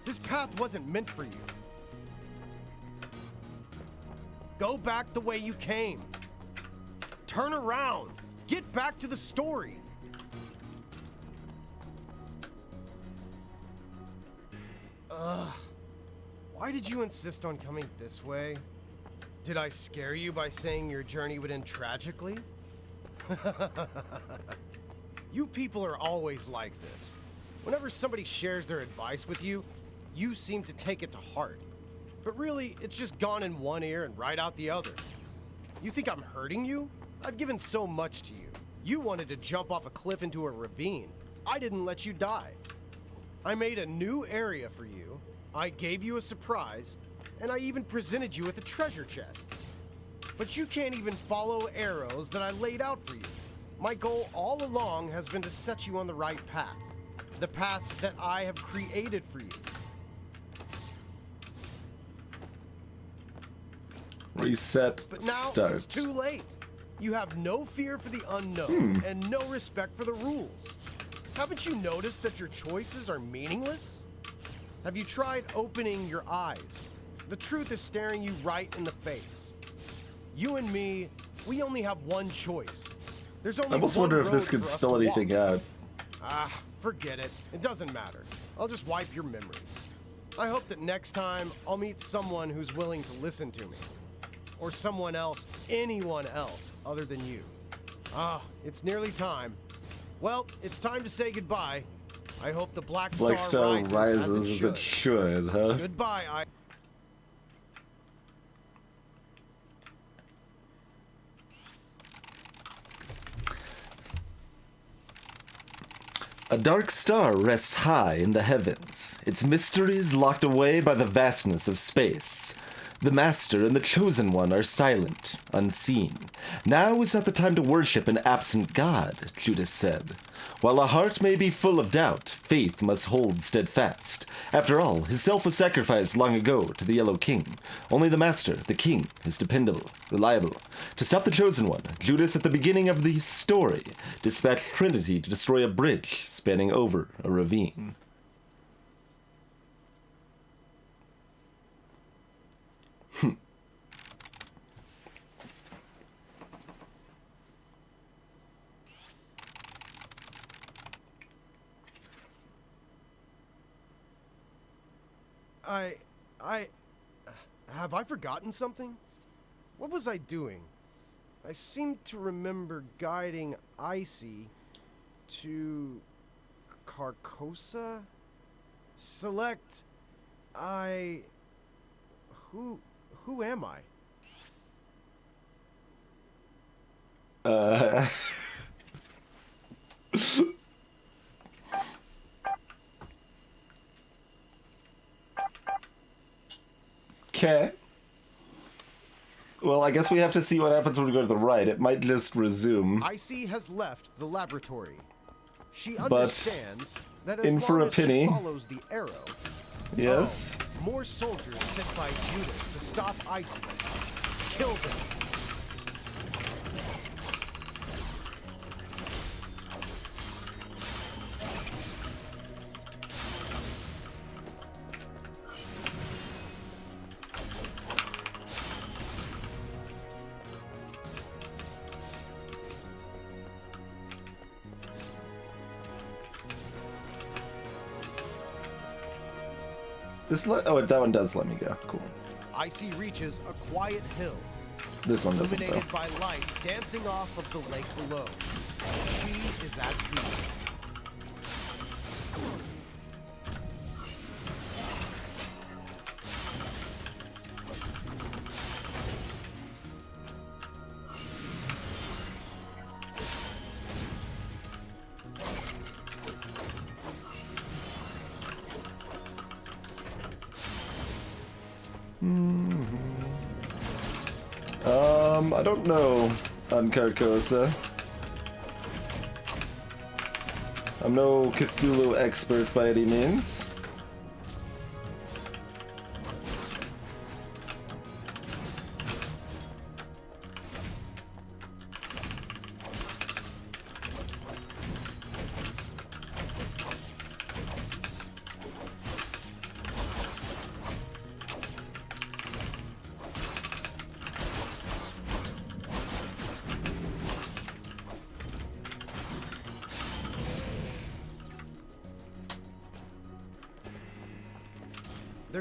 This path wasn't meant for you. Go back the way you came. Turn around. Get back to the story. Why did you insist on coming this way? Did I scare you by saying your journey would end tragically? You people are always like this. Whenever somebody shares their advice with you, you seem to take it to heart. But really, it's just gone in one ear and right out the other. You think I'm hurting you? I've given so much to you. You wanted to jump off a cliff into a ravine. I didn't let you die. I made a new area for you. I gave you a surprise, and I even presented you with a treasure chest. But you can't even follow arrows that I laid out for you. My goal all along has been to set you on the right path. The path that I have created for you. Reset. But now start. It's too late. You have no fear for the unknown and no respect for the rules. Haven't you noticed that your choices are meaningless? Have you tried opening your eyes? The truth is staring you right in the face. You and me, we only have one choice. There's only I almost one wonder if road this could for us spell to walk. anything out. Ah, forget it. It doesn't matter. I'll just wipe your memory. I hope that next time I'll meet someone who's willing to listen to me. Or someone else, anyone else, other than you. Ah, it's nearly time. Well, it's time to say goodbye. I hope the Black Black Star rises rises as it should, huh? Goodbye, I. A dark star rests high in the heavens, its mysteries locked away by the vastness of space. The Master and the Chosen One are silent, unseen. Now is not the time to worship an absent god, Judas said. While a heart may be full of doubt, faith must hold steadfast. After all, his self was sacrificed long ago to the Yellow King. Only the Master, the King, is dependable, reliable. To stop the Chosen One, Judas at the beginning of the story dispatched Trinity to destroy a bridge spanning over a ravine. Have I forgotten something? What was I doing? I seem to remember guiding ICEY to Carcosa? Select Who am I? Okay. Well, I guess we have to see what happens when we go to the right. It might just resume. ICEY has left the laboratory. She understands that as in long for a as penny. she follows the arrow, Yes. more soldiers sent by Judas to stop ICEY. Kill them. Oh, that one does let me go. Cool. ICEY reaches a quiet hill, This one doesn't, though. illuminated by light dancing off of the lake below. She is at peace. I don't know on Carcosa. I'm no Cthulhu expert by any means.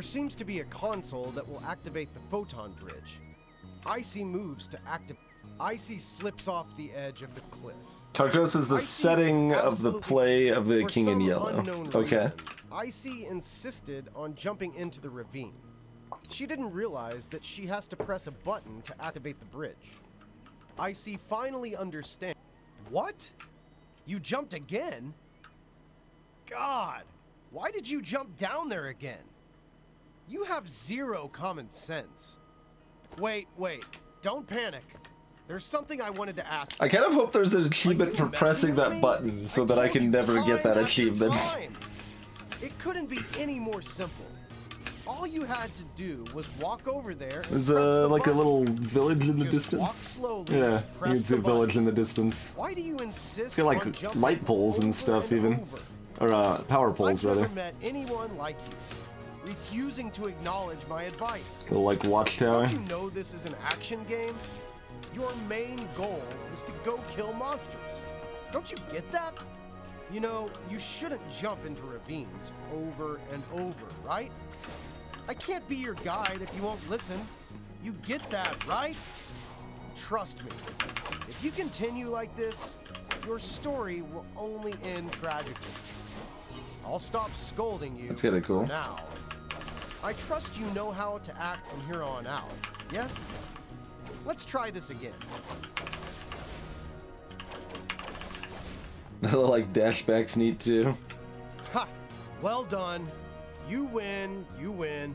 There seems to be a console that will activate the photon bridge. ICEY moves to activate. ICEY slips off the edge of the cliff. Carcosa is the setting of the play of the King in Yellow. Okay. ICEY insisted on jumping into the ravine. She didn't realize that she has to press a button to activate the bridge. ICEY finally understands. What? You jumped again? God, why did you jump down there again? You have zero common sense. Wait, don't panic. There's something I wanted to ask you. I kind of hope there's an achievement for pressing that button so that I can never get that achievement. It couldn't be any more simple. All you had to do was walk over there. There's like a little village in the distance. Walk slowly. Yeah, you can see a village in the distance. Why do you insist? It's got like light poles and stuff even. Or power poles rather. I've never met anyone like you. Refusing to acknowledge my advice. The like watchtower. Don't you know this is an action game? Your main goal is to go kill monsters. Don't you get that? You know, you shouldn't jump into ravines over and over, right? I can't be your guide if you won't listen. You get that, right? Trust me. If you continue like this, your story will only end tragically. I'll stop scolding you. That's kinda cool. For now. I trust you know how to act from here on out. Yes? Let's try this again. Like dashbacks need to. Ha! Well done. You win. You win.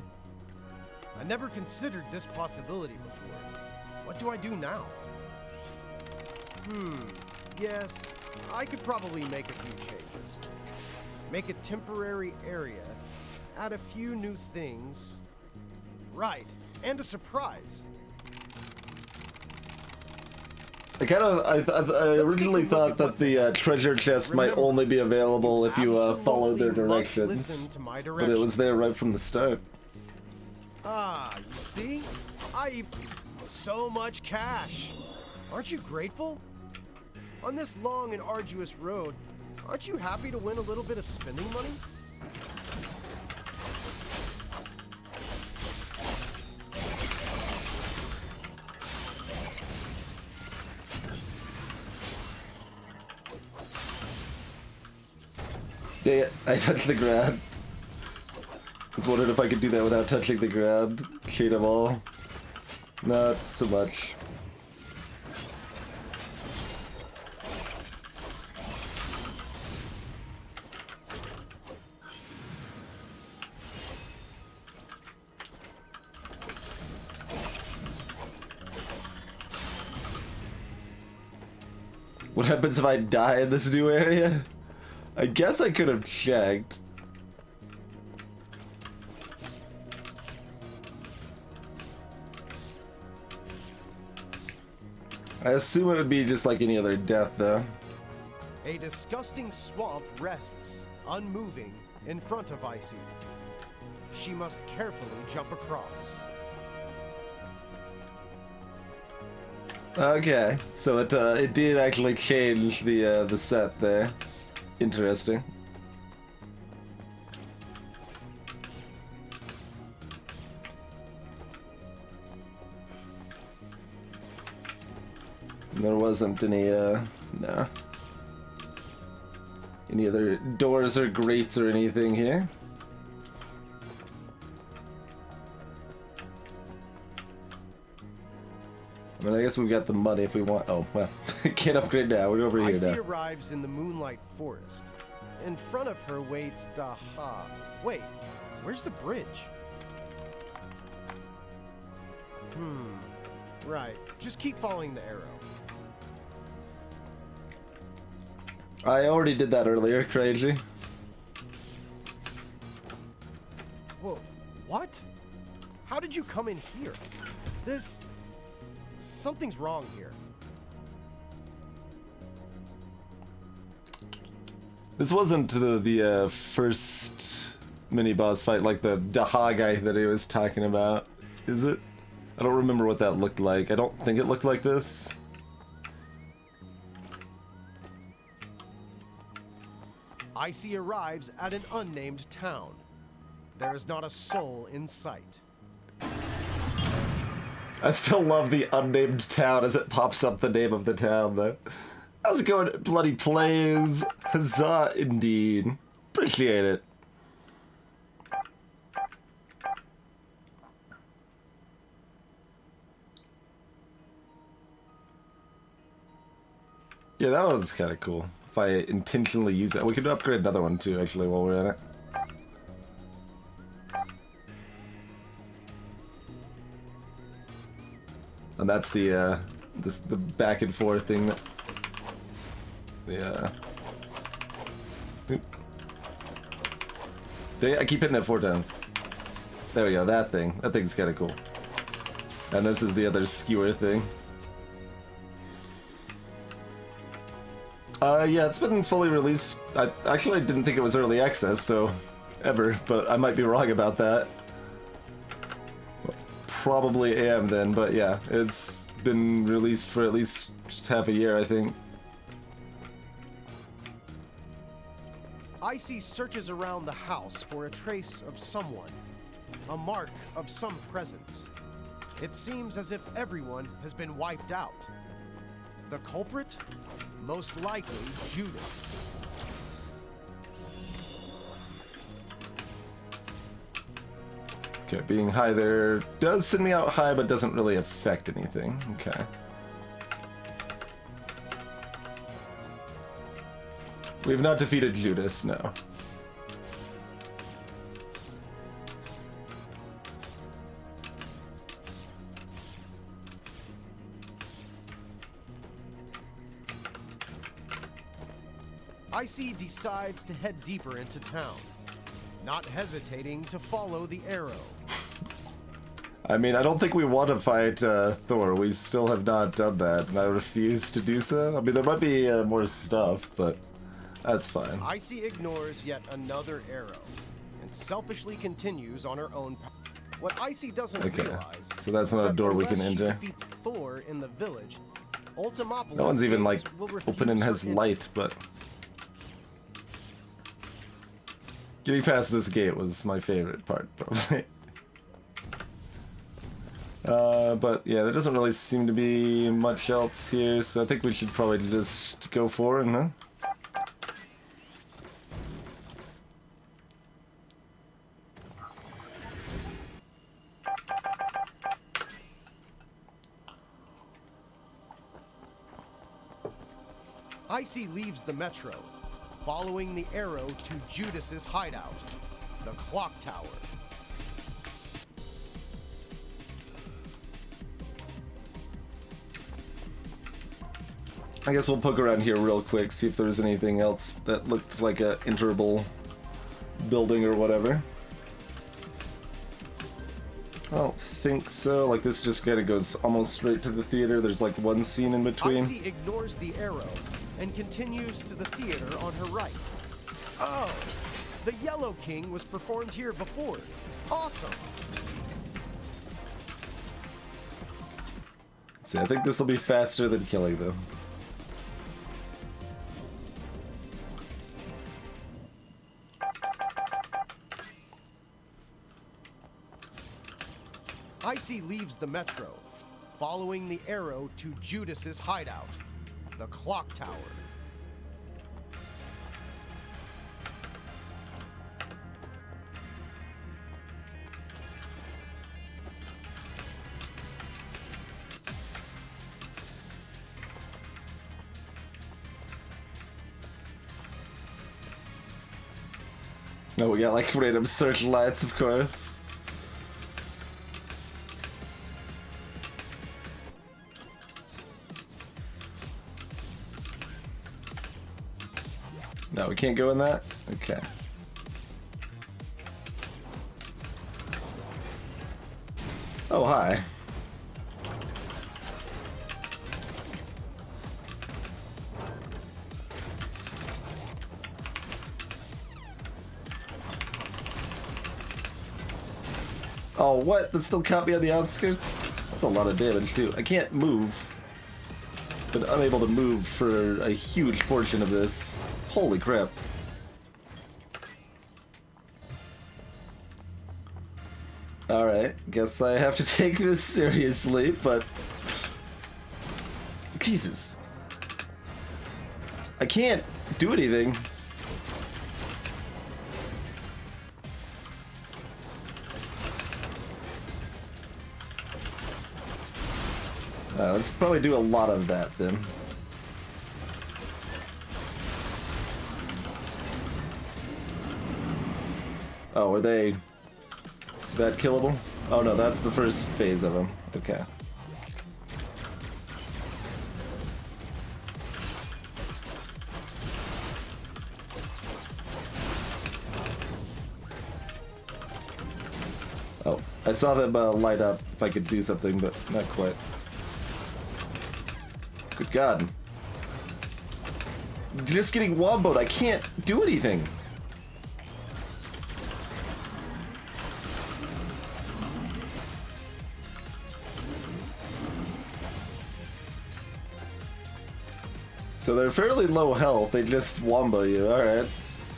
I never considered this possibility before. What do I do now? Yes, I could probably make a few changes. Make a temporary area, add a few new things. Right, and a surprise. I originally thought that the treasure chest might only be available if you followed their directions, but it was there right from the start. Ah, you see? So much cash. Aren't you grateful? On this long and arduous road, aren't you happy to win a little bit of spending money? Yeah, I touched the ground. I was wondering if I could do that without touching the ground. Shade them all. Not so much. What happens if I die in this new area? I guess I could have checked. I assume it would be just like any other death, though. A disgusting swamp rests, unmoving, in front of ICEY. She must carefully jump across. Okay, so it did actually change the set there. Interesting. There wasn't any no. Any other doors or grates or anything here? I mean, I guess we've got the money if we want. Oh, well, can't upgrade now. We're over here now. ICEY arrives in the Moonlight Forest. In front of her waits Daha. Wait, where's the bridge? Right. Just keep following the arrow. I already did that earlier, crazy. Whoa, what? How did you come in here? Something's wrong here. This wasn't the first mini-boss fight, like the Daha guy that he was talking about, is it? I don't remember what that looked like. I don't think it looked like this. ICEY arrives at an unnamed town. There is not a soul in sight. I still love the unnamed town as it pops up the name of the town, though. How's it going, bloody plays? Huzzah, indeed. Appreciate it. Yeah, that was kind of cool. If I intentionally use it. We could upgrade another one, too, actually, while we're at it. And that's the back and forth thing that oop. I keep hitting it 4 times. There we go, that thing. That thing's kinda cool. And this is the other skewer thing. Yeah, it's been fully released. I didn't think it was early access, so ever, but I might be wrong about that. Probably am then, but yeah, it's been released for at least just half a year, I think. ICEY searches around the house for a trace of someone, a mark of some presence. It seems as if everyone has been wiped out. The culprit? Most likely Judas. Okay, being high there does send me out high, but doesn't really affect anything. Okay. We have not defeated Judas, no. ICEY decides to head deeper into town, not hesitating to follow the arrow. I mean, I don't think we want to fight Thor. We still have not done that, and I refuse to do so. I mean, there might be more stuff, but that's fine. ICEY ignores yet another arrow and selfishly continues on her own path. What ICEY doesn't realize so that's not a door we can enter. Defeats Thor in the village, Ultimopolis No one's even like will open and has light, but getting past this gate was my favorite part, probably. But yeah, there doesn't really seem to be much else here, so I think we should probably just go for it, huh? ICEY leaves the metro, following the arrow to Judas's hideout, the clock tower. I guess we'll poke around here real quick, see if there's anything else that looked like a enterable building or whatever. I don't think so. Like, this just kind of goes almost straight to the theater. There's like one scene in between. ICEY ignores the arrow and continues to the theater on her right. Oh, the Yellow King was performed here before. Awesome. See, I think this will be faster than killing them. ICEY leaves the metro, following the arrow to Judas's hideout, the clock tower. Oh, we got like random searchlights, of course. No, we can't go in that? Okay. Oh, hi. Oh, what? That still caught me on the outskirts? That's a lot of damage, too. I can't move. But I'm able to move for a huge portion of this. Holy crap. Alright, guess I have to take this seriously, but... Jesus. I can't do anything. Let's probably do a lot of that then. Oh, are they that killable? Oh no, that's the first phase of them. Okay. Oh, I saw them light up if I could do something, but not quite. Good God. Just getting womboed, I can't do anything. So they're fairly low health, they just wombo you, alright.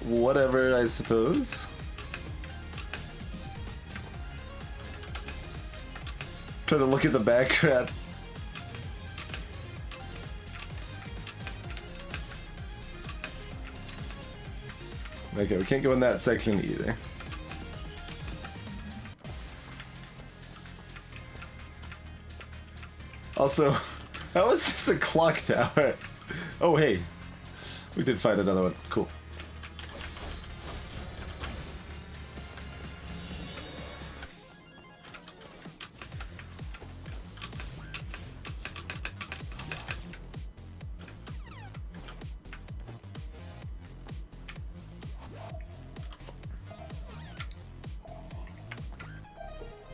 Whatever, I suppose. Trying to look at the background. Okay, we can't go in that section either. Also, how is this a clock tower? Oh, hey. We did find another one. Cool.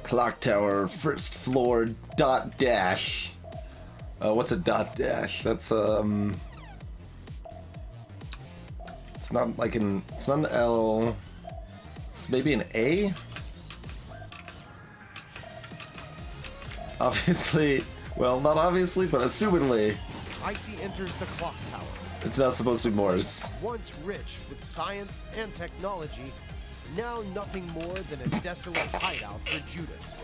Clock tower, first floor, dot dash. What's a dot dash? That's it's not like it's not an L. It's maybe an A. Obviously, well, not obviously, but assumedly, ICEY enters the clock tower. it's not supposed to be Morse. Once rich with science and technology, now nothing more than a desolate hideout for Judas,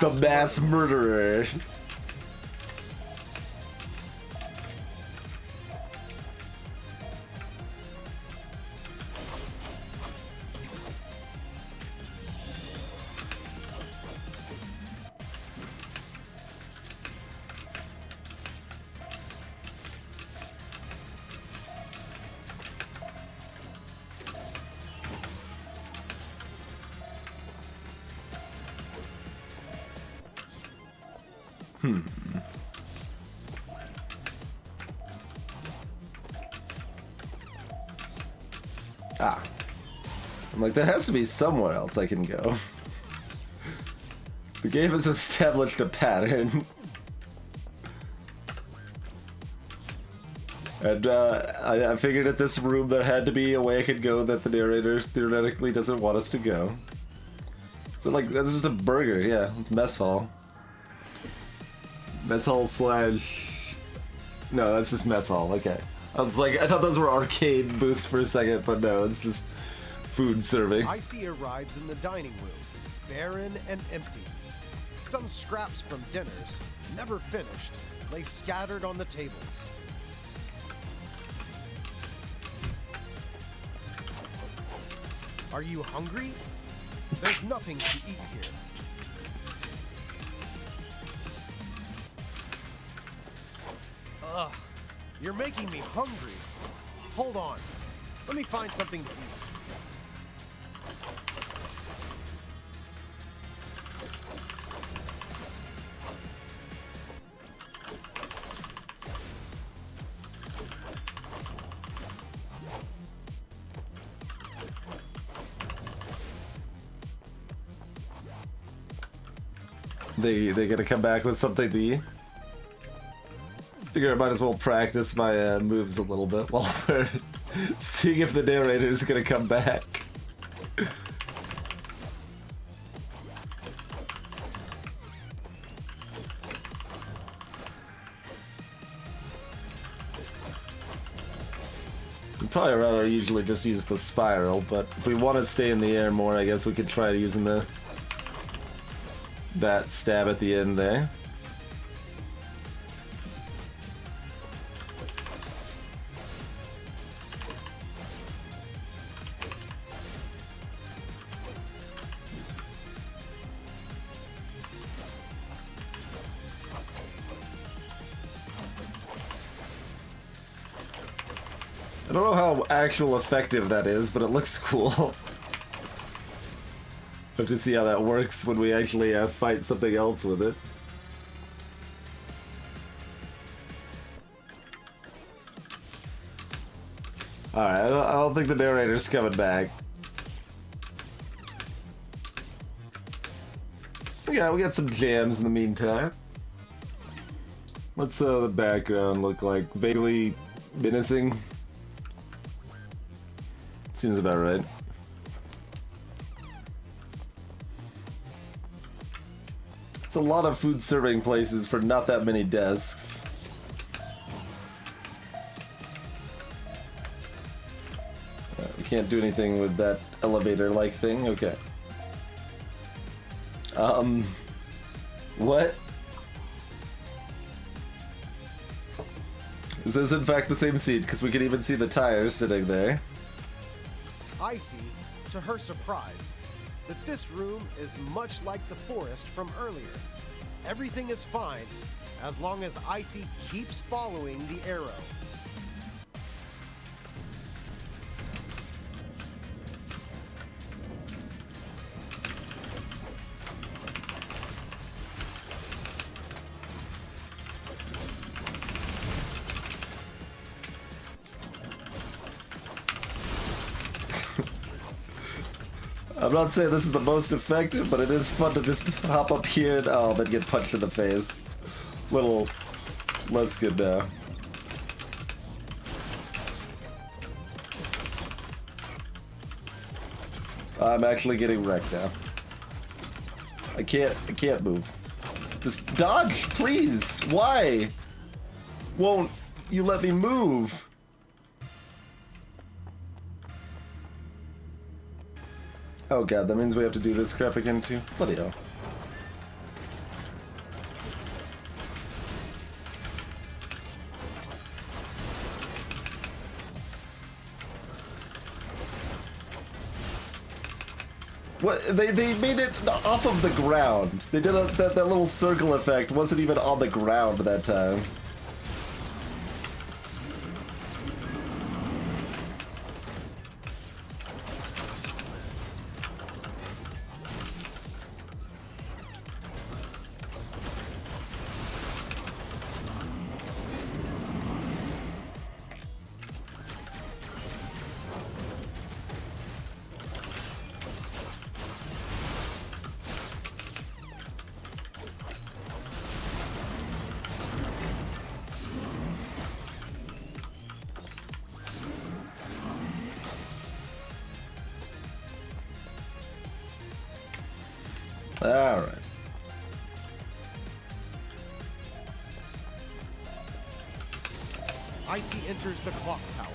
The mass murderer. Ah. I'm like, there has to be somewhere else I can go. The game has established a pattern. And I figured at this room there had to be a way I could go that the narrator theoretically doesn't want us to go. So like, that's just a burger, yeah, it's mess hall. Mess hall slash... No, that's just mess hall, okay. I was like, I thought those were arcade booths for a second, but no, it's just food serving. ICEY arrives in the dining room, barren and empty. Some scraps from dinners, never finished, lay scattered on the tables. Are you hungry? There's nothing to eat here. Ugh, you're making me hungry. Hold on, let me find something to eat. They gonna come back with something to eat? Figure I might as well practice my moves a little bit while we're seeing if the narrator is gonna come back. We'd probably rather usually just use the spiral, but if we want to stay in the air more, I guess we could try using that stab at the end there. I don't know how actual effective that is, but it looks cool. Have to see how that works when we actually fight something else with it. Alright, I don't think the narrator's coming back. Yeah, we got some jams in the meantime. What's the background look like? Vaguely menacing? Seems about right. It's a lot of food serving places for not that many desks. We can't do anything with that elevator-like thing? Okay. What? This is in fact the same seat, because we can even see the tires sitting there. ICEY, to her surprise, that this room is much like the forest from earlier. Everything is fine, as long as ICEY keeps following the arrow. I'm not saying this is the most effective, but it is fun to just hop up here and then get punched in the face. Little less good now. I'm actually getting wrecked now. I can't move. Just dodge, please. Why? Won't you let me move? Oh god, that means we have to do this crap again too? Bloody hell. What? They made it off of the ground. They did that little circle effect wasn't even on the ground that time. Alright. ICEY enters the clock tower,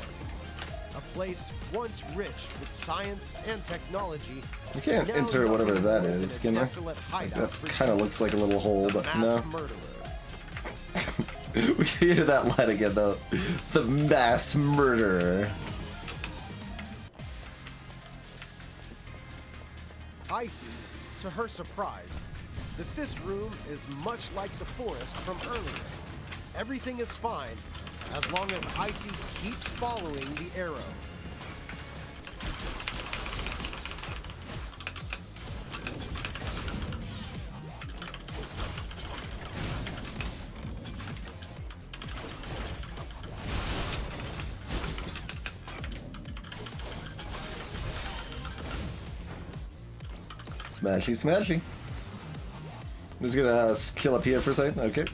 a place once rich with science and technology. You can't now enter whatever nothing that more than is, a can you? desolate hideout That for kind of looks like a little hole, but no. mass murderer. We can hear that line again, though. The mass murderer. ICEY, to her surprise, that this room is much like the forest from earlier. Everything is fine as long as ICEY keeps following the arrow. Smashy, smashy. I'm just gonna chill up here for a second, okay?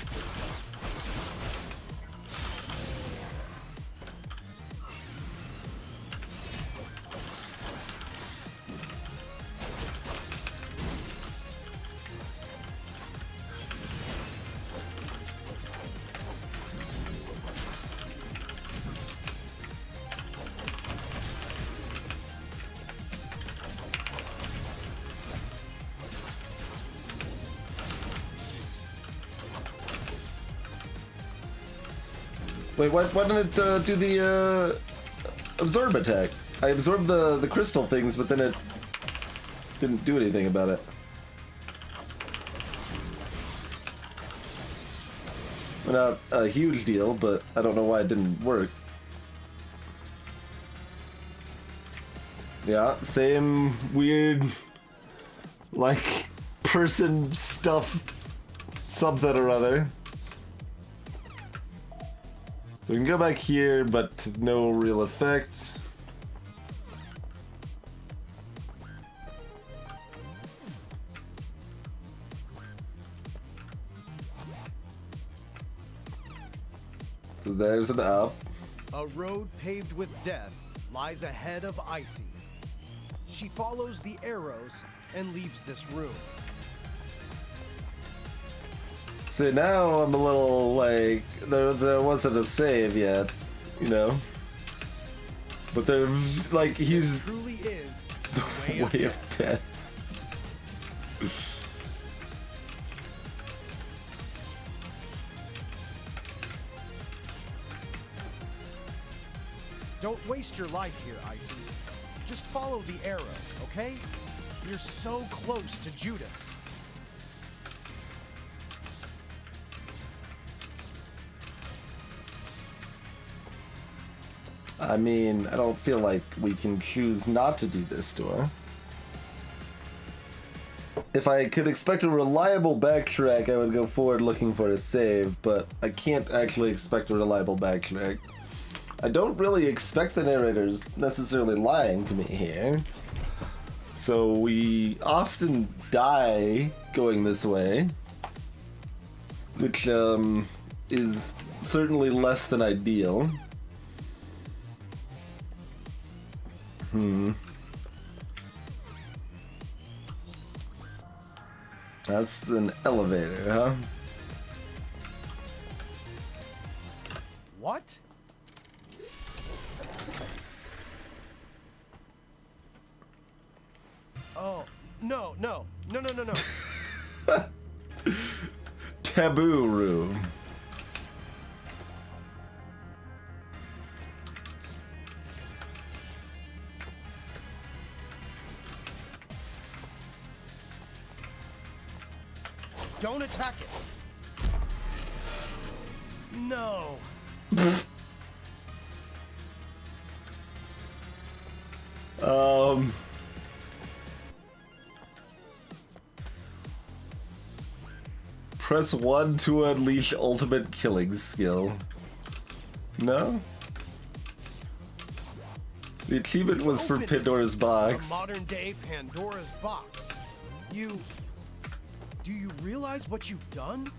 Wait, why didn't it do the absorb attack? I absorbed the crystal things, but then it didn't do anything about it. Well, not a huge deal, but I don't know why it didn't work. Yeah, same weird, like, person stuff, something or other. So we can go back here, but no real effect. So there's an up. A road paved with death lies ahead of ICEY. She follows the arrows and leaves this room. See, now I'm a little like, there wasn't a save yet, you know? But there, like, he's It truly is the way of death. Don't waste your life here, ICEY. Just follow the arrow, okay? You're so close to Judas. I mean, I don't feel like we can choose not to do this door. If I could expect a reliable backtrack, I would go forward looking for a save, but I can't actually expect a reliable backtrack. I don't really expect the narrators necessarily lying to me here. So we often die going this way, which is certainly less than ideal. That's an elevator, huh? What? Oh, no. Taboo room. Don't attack it. No. Press 1 to unleash ultimate killing skill. No? The achievement was for Open Pandora's box. A modern-day Pandora's box. Do you realize what you've done?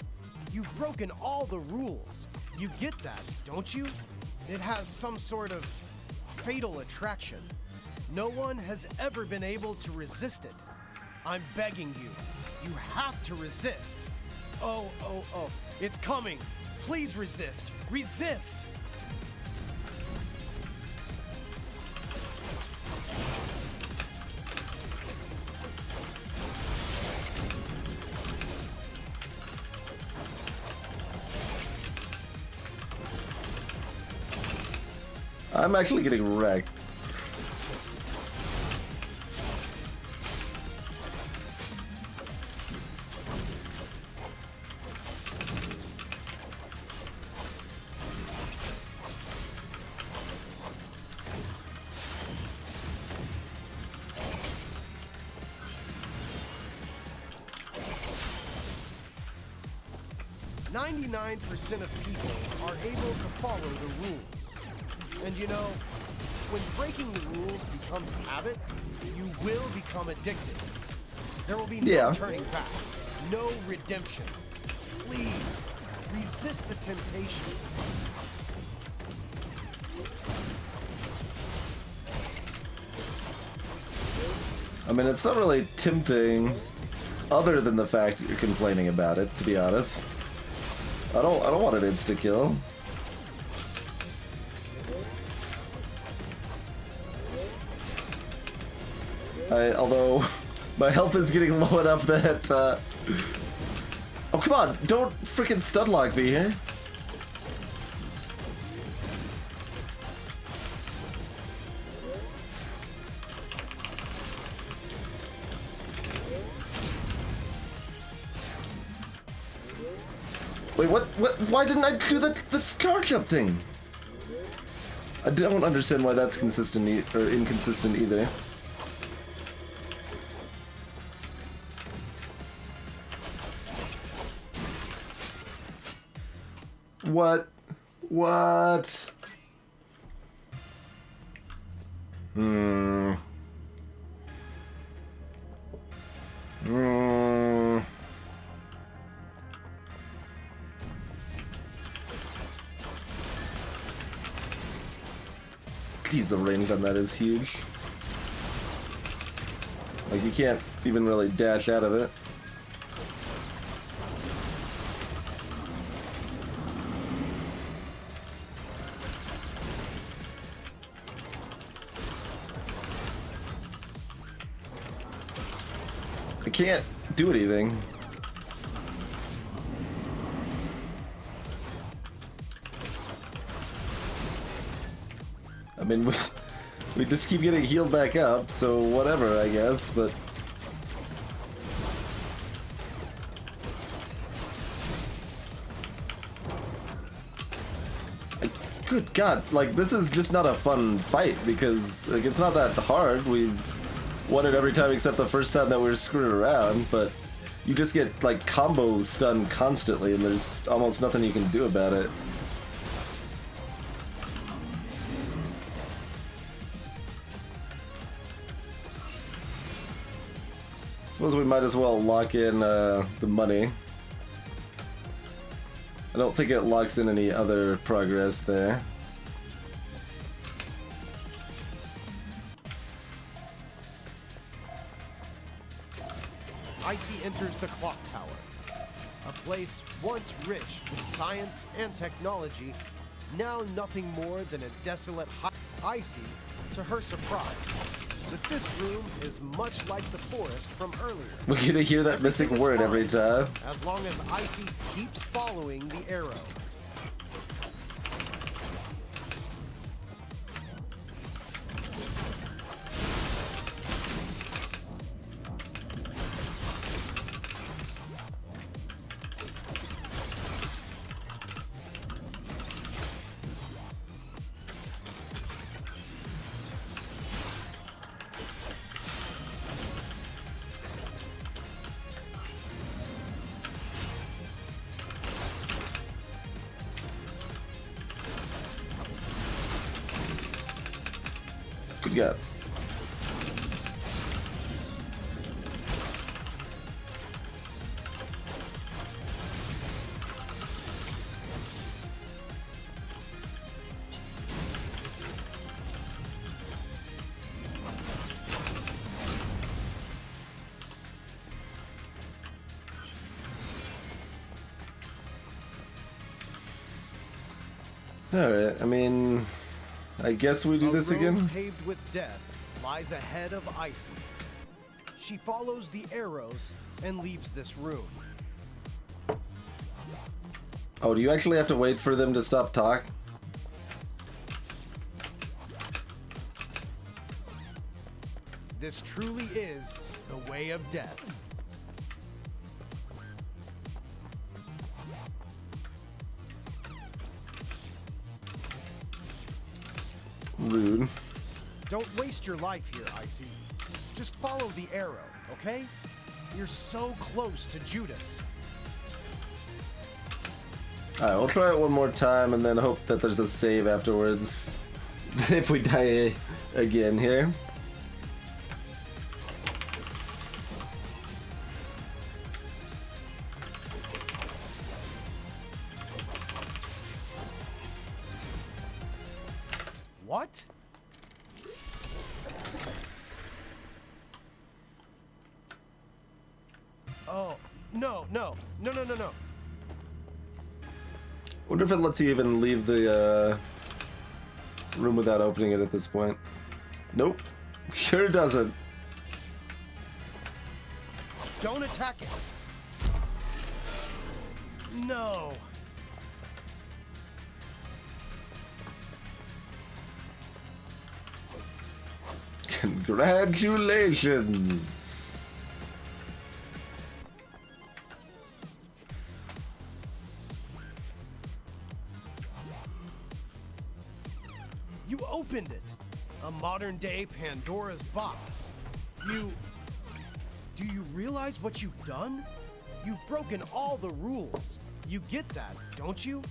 You've broken all the rules. You get that, don't you? It has some sort of fatal attraction. No one has ever been able to resist it. I'm begging you. You have to resist. Oh. It's coming. Please resist. Resist! I'm actually getting wrecked. % of people are able to follow the rules. And you know, when breaking the rules becomes habit, you will become addicted. There will be no turning back, no redemption. Please, resist the temptation. I mean, it's not really tempting, other than the fact that you're complaining about it, to be honest. I don't want an insta-kill. Although, my health is getting low enough that, oh, come on, don't freaking stunlock me here. Wait, what? Why didn't I do the star jump thing? I don't understand why that's consistent or inconsistent either. What? Geez, the range on that is huge. Like, you can't even really dash out of it. I can't do anything. I mean, we just keep getting healed back up, so whatever, I guess, but... Good God, like, this is just not a fun fight because, like, it's not that hard. We've won it every time except the first time that we were screwing around, but you just get, like, combo stunned constantly and there's almost nothing you can do about it. Suppose we might as well lock in the money. I don't think it locks in any other progress there. ICEY enters the clock tower, a place once rich with science and technology, now nothing more than a desolate ICEY, to her surprise, that this room is much like the forest from earlier. We're gonna hear that missing word every time. As long as ICEY keeps following the arrow. Good God. Alright, I mean, I guess we do this again? Paved with death lies ahead of ICEY. She follows the arrows and leaves this room. Oh, do you actually have to wait for them to stop talking? This truly is the way of death. Rude. Don't waste your life here, ICEY. Just follow the arrow, okay? You're so close to Judas. Alright, we'll try it one more time and then hope that there's a save afterwards. If we die again here. What? Oh, no. Wonder if it lets you even leave the room without opening it at this point. Nope. Sure doesn't. Don't attack it. No. Congratulations. You opened it. A modern-day Pandora's box. Do you realize what you've done? You've broken all the rules. You get that, don't you?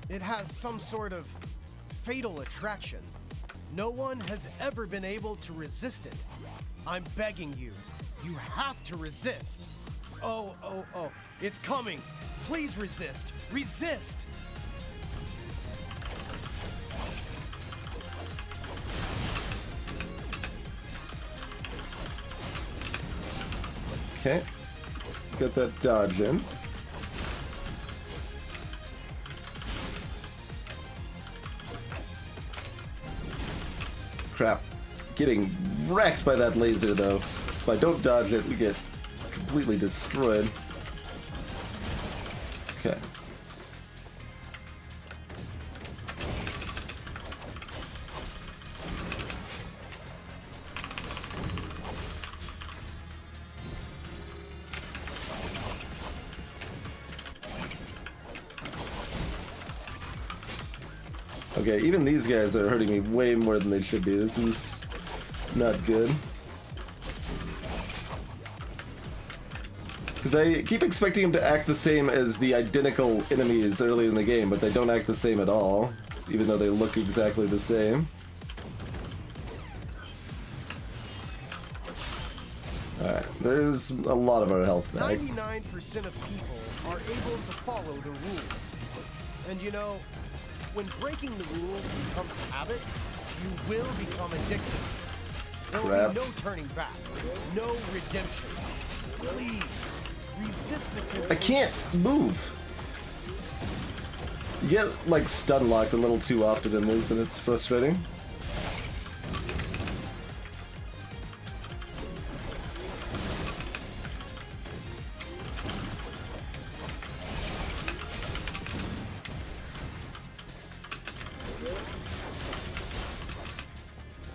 It has some sort of fatal attraction. No one has ever been able to resist it. I'm begging you. You have to resist. Oh. It's coming. Please resist. Resist! Okay. Get that dodge in. Crap. Getting wrecked by that laser, though. If I don't dodge it, we get completely destroyed. Okay. Okay, even these guys are hurting me way more than they should be. This is not good. Because I keep expecting them to act the same as the identical enemies early in the game, but they don't act the same at all, even though they look exactly the same. Alright, there's a lot of our health back. 99% of people are able to follow the rules. And you know, when breaking the rules becomes a habit, you will become addicted. There will be no turning back, no redemption. Please, resist the temptation. I can't move. You get, like, stun locked a little too often in this, and it's frustrating.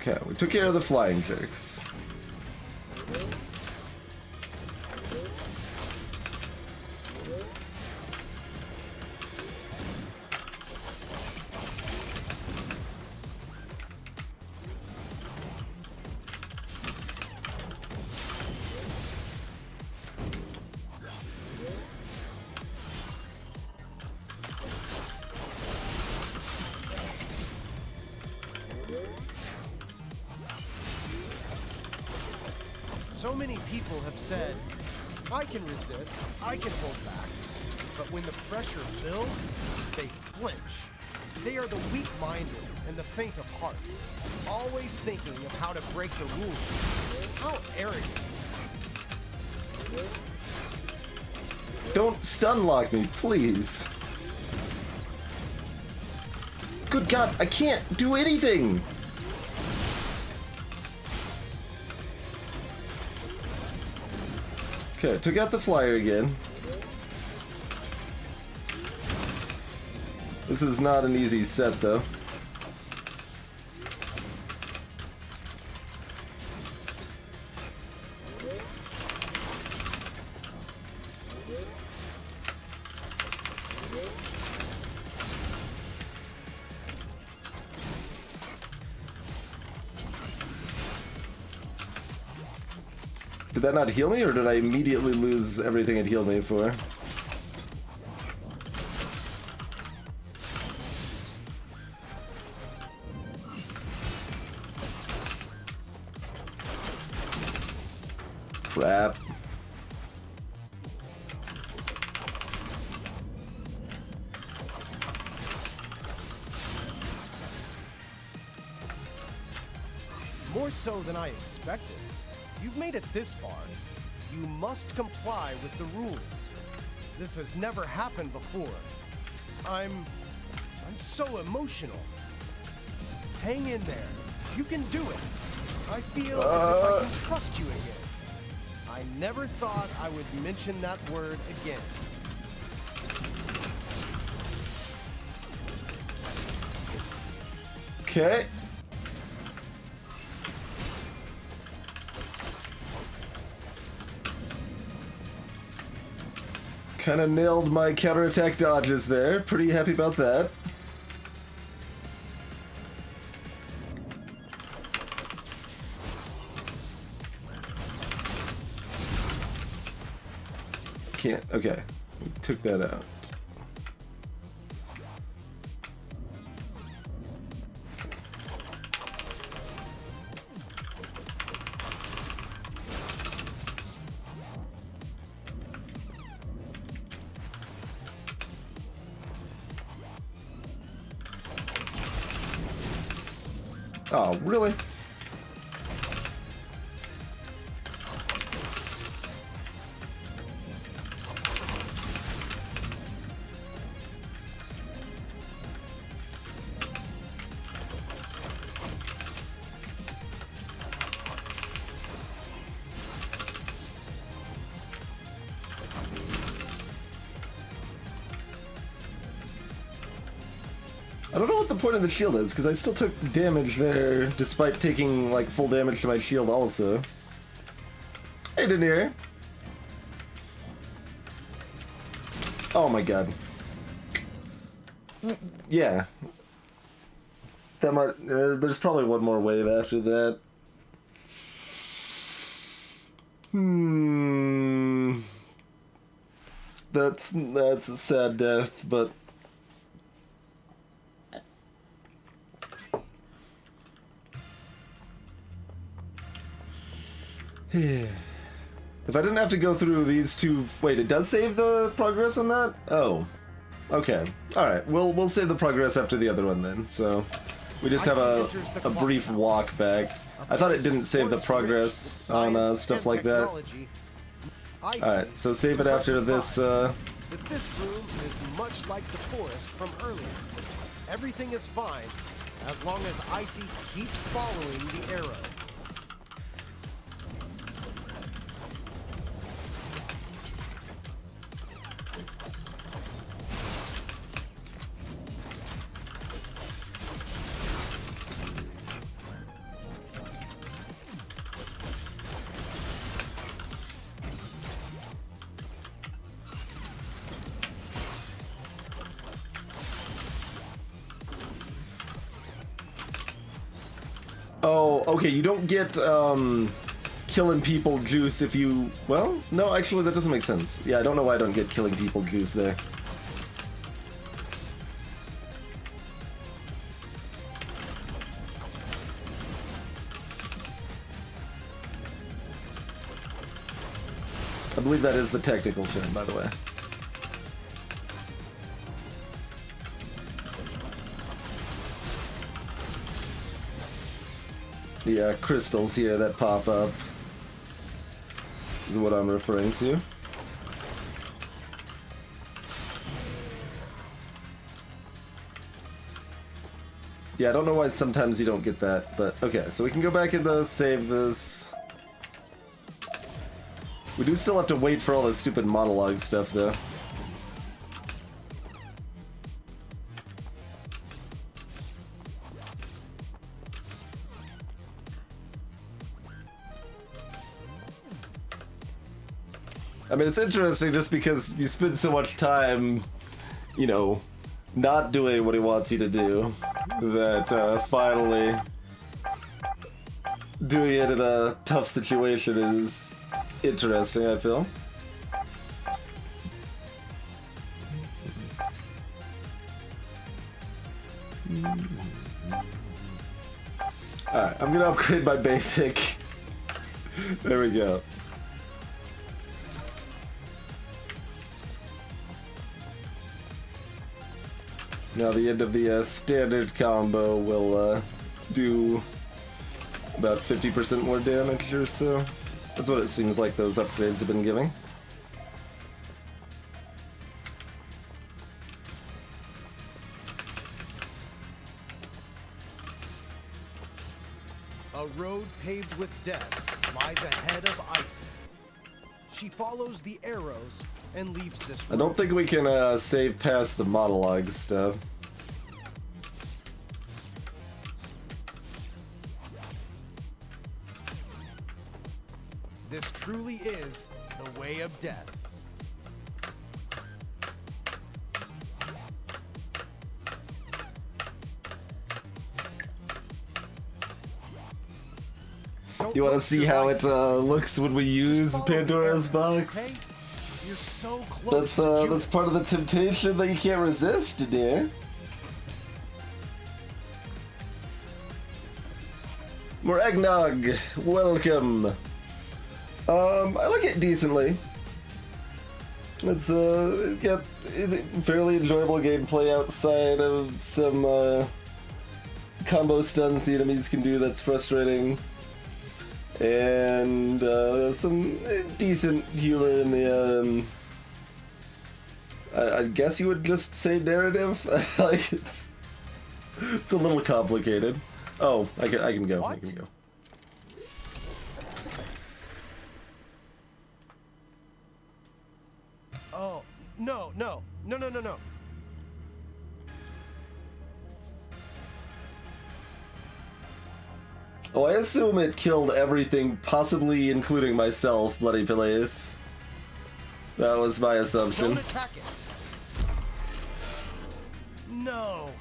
Okay, we took care of the flying jerks. So many people have said, I can resist, I can hold back. But when the pressure builds, they flinch. They are the weak-minded and the faint of heart, always thinking of how to break the rules. How arrogant. Don't stun lock me, please. Good God, I can't do anything! Okay, took out the flyer again. This is not an easy set, though. Did that not heal me, or did I immediately lose everything it healed me for? Crap. More so than I expected. You've made it this far. You must comply with the rules. This has never happened before. I'm so emotional. Hang in there. You can do it. I feel as if I can trust you again. I never thought I would mention that word again. Okay. Kind of nailed my counterattack dodges there. Pretty happy about that. Can't. Okay. We took that out. Oh, really? I don't know what the point of the shield is, because I still took damage there, despite taking, like, full damage to my shield also. Hey, Denier. Oh my god. Yeah. That might. There's probably one more wave after that. That's a sad death, but if I didn't have to go through these two, wait, it does save the progress on that? Oh, okay, all right. We'll save the progress after the other one then. So we just have a brief walk back. I thought it didn't save the progress on stuff like that. Alright, so save it after this, That this room is much like the forest from earlier. Everything is fine as long as ICEY keeps following the arrow. Oh, okay, you don't get, killing people juice if you... Well, no, actually, that doesn't make sense. Yeah, I don't know why I don't get killing people juice there. I believe that is the technical term, by the way. The crystals here that pop up is what I'm referring to. Yeah, I don't know why sometimes you don't get that, but okay, so we can go back and save this. We do still have to wait for all this stupid monologue stuff, though. I mean, it's interesting just because you spend so much time, you know, not doing what he wants you to do, that finally doing it in a tough situation is interesting, I feel. Alright, I'm gonna upgrade my basic. There we go. Now the end of the standard combo will do about 50% more damage or so. That's what it seems like those upgrades have been giving. A road paved with death lies ahead of ICEY. She follows the arrows and leaves this room. I don't think we can save past the monologue stuff. This truly is the way of death. You want to see how it looks when we use Pandora's box? You're so close. That's part of the temptation that you can't resist, dear. More eggnog, welcome. I like it decently. It's got fairly enjoyable gameplay outside of some combo stuns the enemies can do that's frustrating. And some decent humor in the I guess you would just say narrative. Like it's a little complicated. Oh, I can go. What? I can go. Oh, no. Oh, I assume it killed everything, possibly including myself, Bloody Peleus. That was my assumption. Don't attack it. No.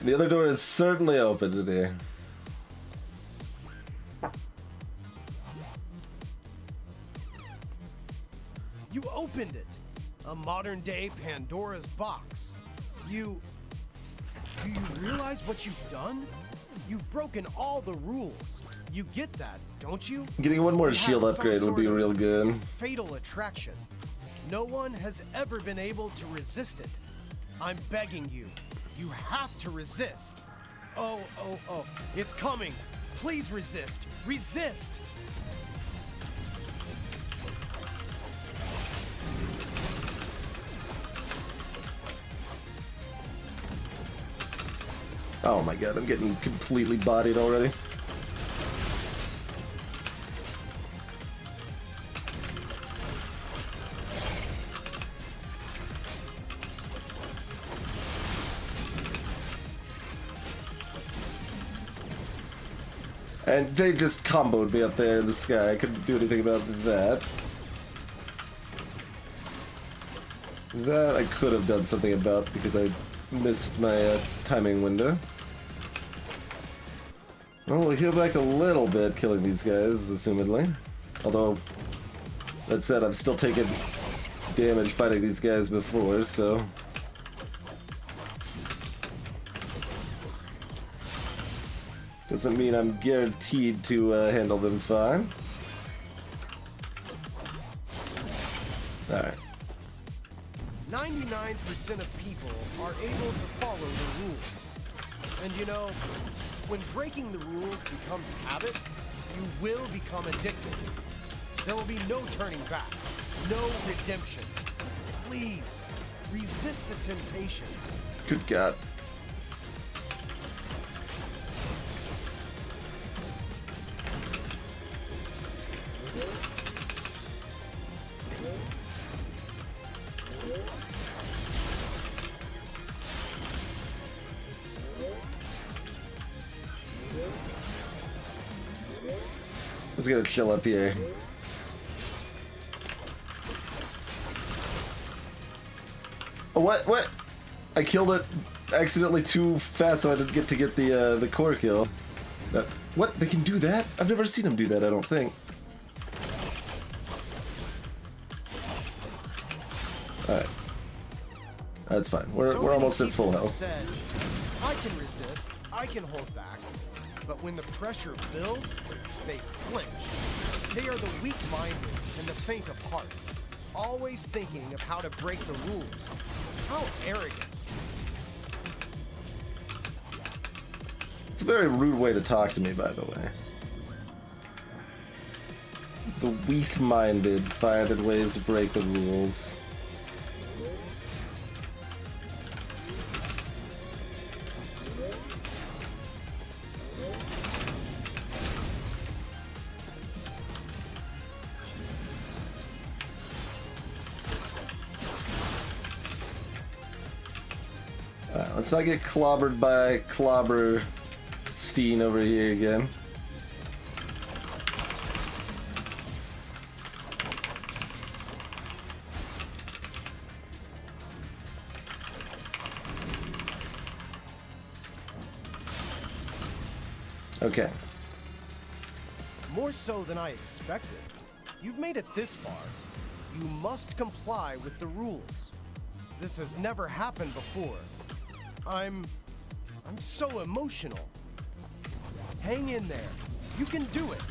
The other door is certainly open in here. You opened it! A modern-day Pandora's box. Do you realize what you've done? You've broken all the rules. You get that, don't you? Getting one more It has shield some upgrade would sort be of real good. Fatal attraction. No one has ever been able to resist it. I'm begging you. You have to resist. Oh, it's coming. Please resist. Resist! Oh my god, I'm getting completely bodied already. And they just comboed me up there in the sky. I couldn't do anything about that. That I could have done something about because I missed my timing window. Well, we'll heal back a little bit killing these guys, assumedly. Although, that said, I've still taken damage fighting these guys before, so... Doesn't mean I'm guaranteed to handle them fine. Alright. 99% of people are able to follow the rules. And you know, when breaking the rules becomes habit, you will become addicted. There will be no turning back, no redemption. Please, resist the temptation. Good God. Let's gonna chill up here. Oh, what? I killed it accidentally too fast, so I didn't get to get the core kill. What? They can do that? I've never seen them do that, I don't think. Alright. That's fine. We're almost at full health. Said, I can resist, I can hold back. But when the pressure builds, they flinch. They are the weak-minded and the faint of heart, always thinking of how to break the rules. How arrogant. It's a very rude way to talk to me, by the way. The weak-minded finding ways to break the rules. Alright, let's not get clobbered by Clobber Steen over here again. Okay. More so than I expected. You've made it this far. You must comply with the rules. This has never happened before. I'm so emotional. Hang in there. You can do it.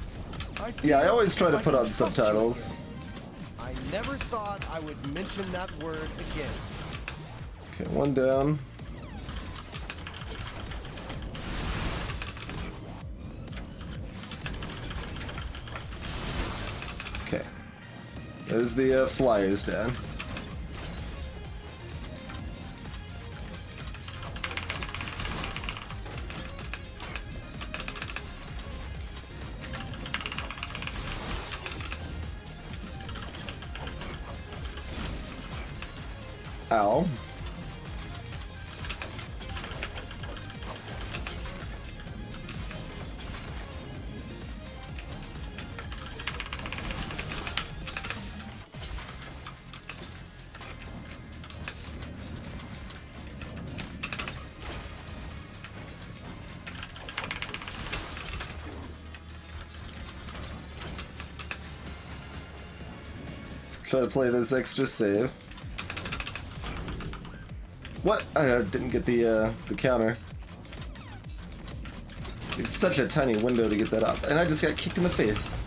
Yeah, I always try to I put can on trust subtitles. you again. I never thought I would mention that word again. Okay, one down. Okay. There's the flyers down. Ow. Try to play this extra save. What? I didn't get the counter. It's such a tiny window to get that up, and I just got kicked in the face.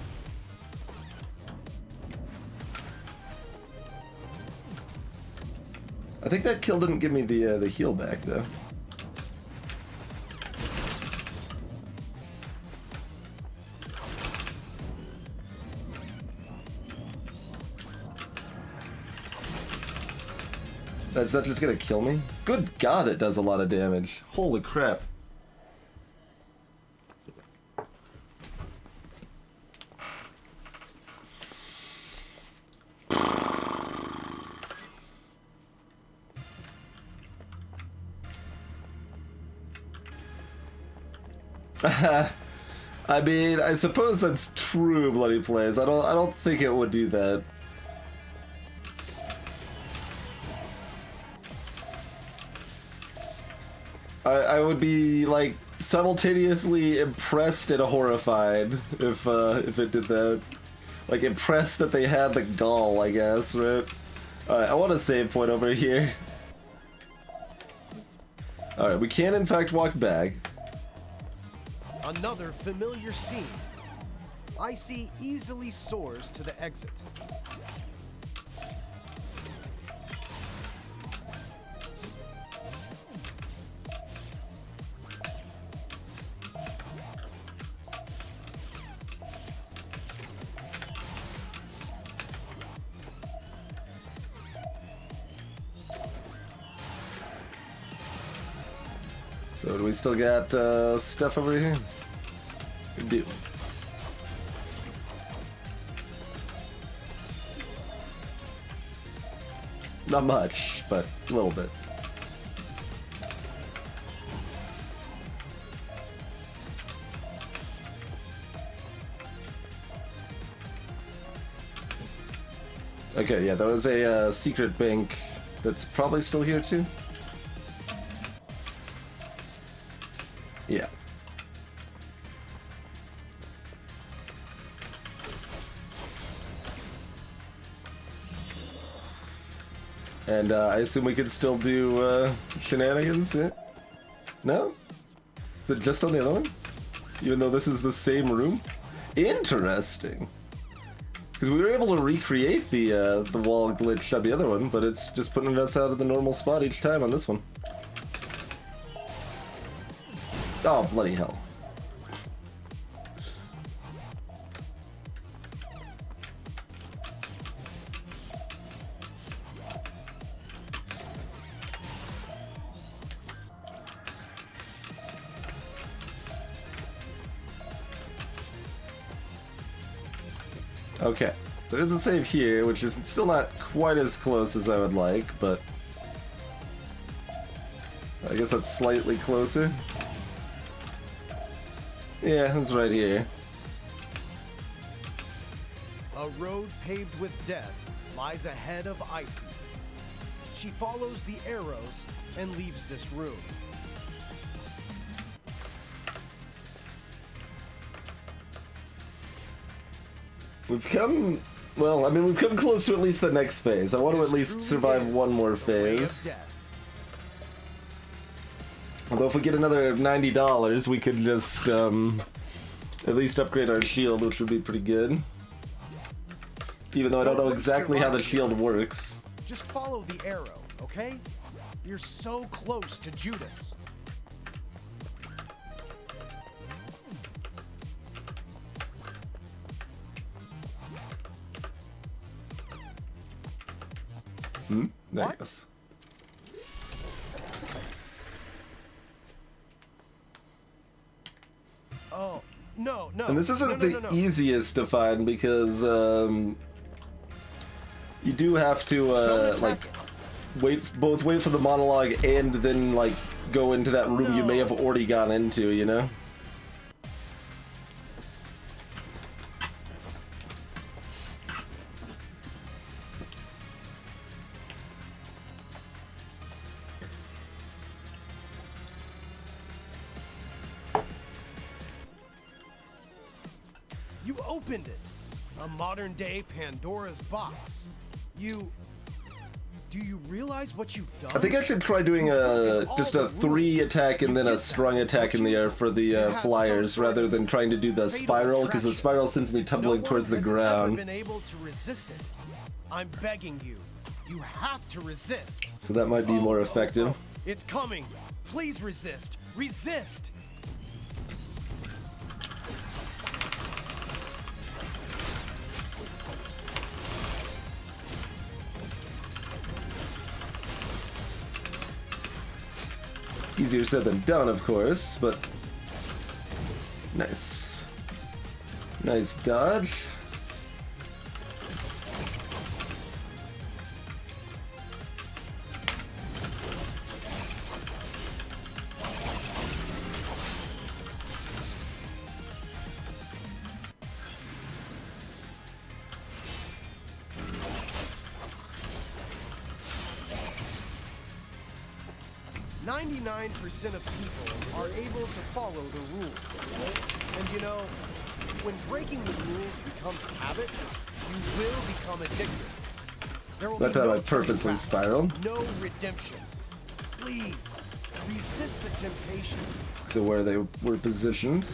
I think that kill didn't give me the heal back though. Is that just gonna kill me? Good God, it does a lot of damage. Holy crap. I mean, I suppose that's true, Bloody Plays. I don't think it would do that. I would be like simultaneously impressed and horrified if it did that. Like impressed that they had the gall, I guess, right? Alright, I want a save point over here. Alright, we can in fact walk back. Another familiar scene. ICEY easily soars to the exit. So do we still got stuff over here? We do. Not much, but a little bit. Okay, yeah, that was a secret bank that's probably still here too. Yeah. And I assume we could still do shenanigans, yeah? No? Is it just on the other one? Even though this is the same room? Interesting. Because we were able to recreate the wall glitch on the other one, but it's just putting us out of the normal spot each time on this one. Oh, bloody hell. Okay, there is a save here, which is still not quite as close as I would like, but I guess that's slightly closer. Yeah, it's right here. A road paved with death lies ahead of ICEY. She follows the arrows and leaves this room. We've come, well, I mean, we've come close to at least the next phase. I want to at least survive one more phase. Although if we get another $90, we could just at least upgrade our shield, which would be pretty good. Even though I don't know exactly how the shield works. Just follow the arrow, okay? You're so close to Judas. Nice. Oh, no. And this isn't the easiest to find because you do have to like wait for the monologue and then like go into that room you may have already gone into, you know? You opened it. A modern-day Pandora's box. Do you realize what you've done? I think I should try doing just a 3 attack and then a strong attack in the air for the flyers rather than trying to do the spiral, because the spiral sends me tumbling towards the ground. Been able to resist it. I'm begging you. You have to resist. So that might be more effective. It's coming. Please resist. Resist. Easier said than done, of course, but nice. Nice dodge. Of people are able to follow the rules. And you know, when breaking the rules becomes habit, you will become addicted. There will That be time no I purposely spiraled. No redemption. Please, resist the temptation. So where they were positioned.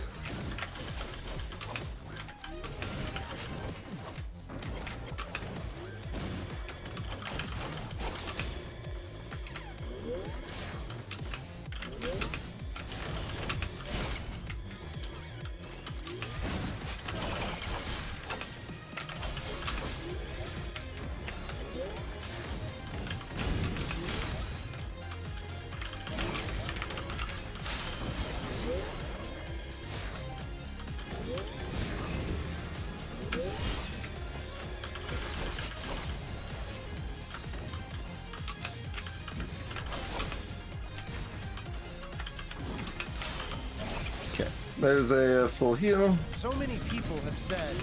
There's a full heal. So many people have said,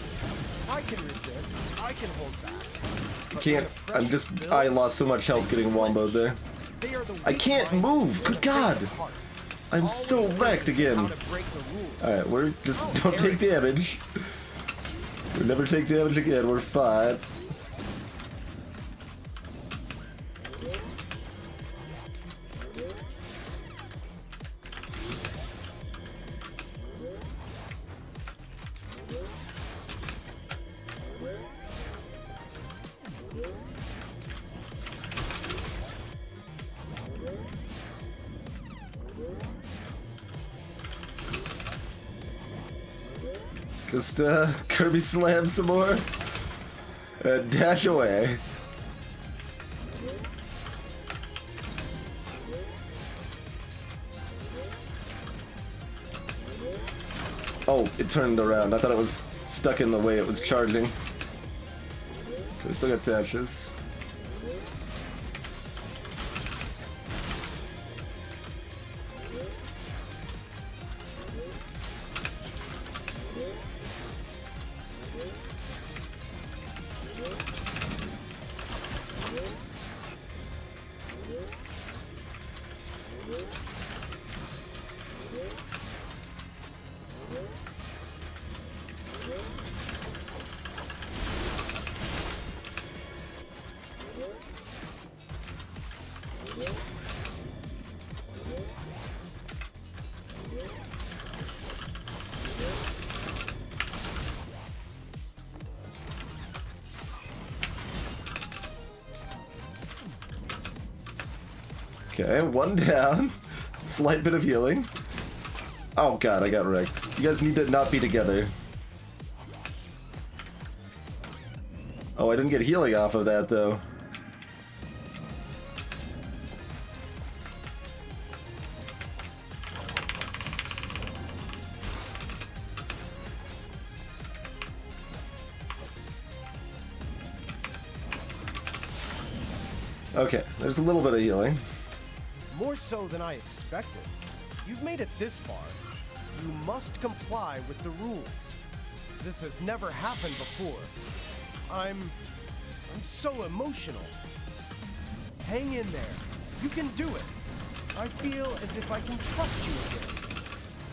I can resist, I can hold back. I can't, I lost so much health getting womboed there. I can't move, good god! I'm so wrecked again. Alright, we're just, don't take damage. We never take damage again, we're fine. Just Kirby slam some more and dash away. Oh, it turned around. I thought it was stuck in the way it was charging. Okay, we still got dashes. Okay, one down. Slight bit of healing. Oh god, I got wrecked. You guys need to not be together. Oh, I didn't get healing off of that though. Okay, there's a little bit of healing. More so than I expected. You've made it this far. You must comply with the rules. This has never happened before. I'm so emotional. Hang in there. You can do it. I feel as if I can trust you again.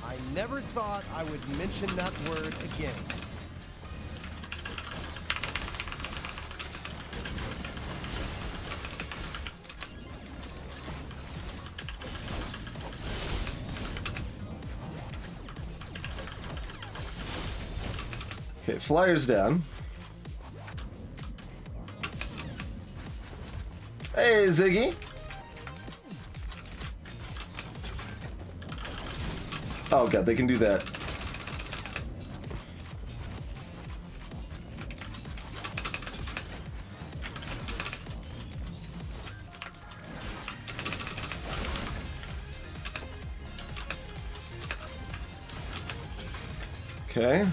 I never thought I would mention that word again. Okay, flyer's down. Hey, Ziggy. Oh god, they can do that. Okay.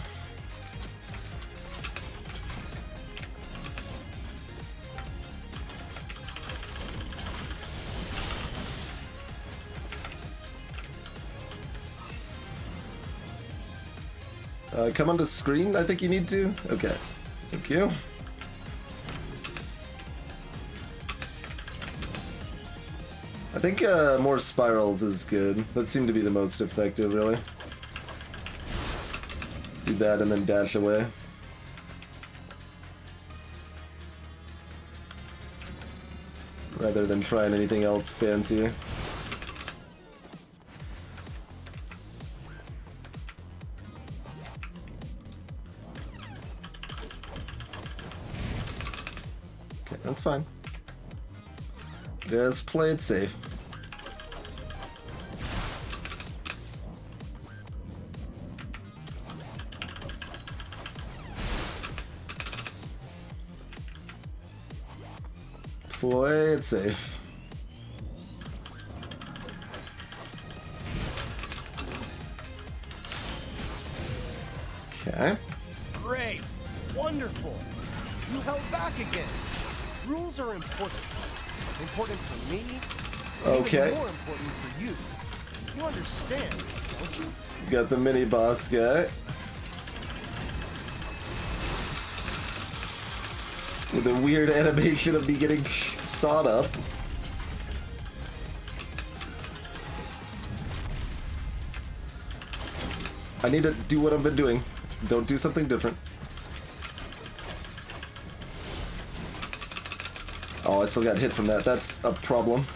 Come onto screen, I think you need to. Okay. Thank you. I think more spirals is good. That seemed to be the most effective, really. Do that and then dash away. Rather than trying anything else fancy. Okay, that's fine. Just play it safe. Play it safe. Okay. Great. Wonderful. You held back again. Rules are important. Important for me. Okay. Even more important for you. You understand, don't you? Got the mini boss guy. With a weird animation of me getting sawed up. I need to do what I've been doing. Don't do something different. Oh, I still got hit from that. That's a problem.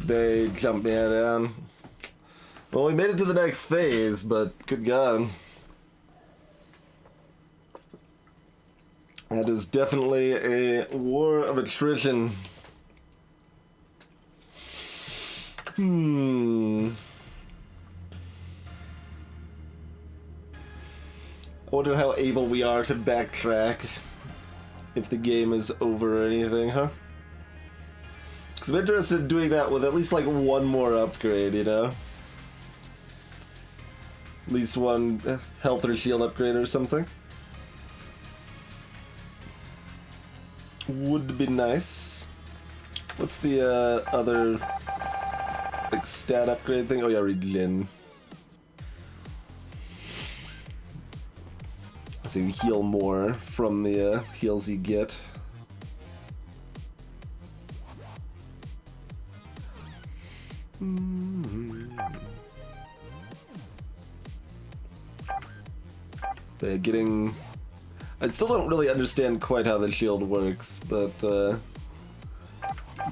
They jumped me down. Well, we made it to the next phase, but good God. That is definitely a war of attrition. I wonder how able we are to backtrack if the game is over or anything, huh? Because I'm interested in doing that with at least like one more upgrade, you know? At least one health or shield upgrade or something. Would be nice. What's the other like stat upgrade thing? Oh yeah, regen. So you heal more from the heals you get. They're getting... I still don't really understand quite how the shield works, but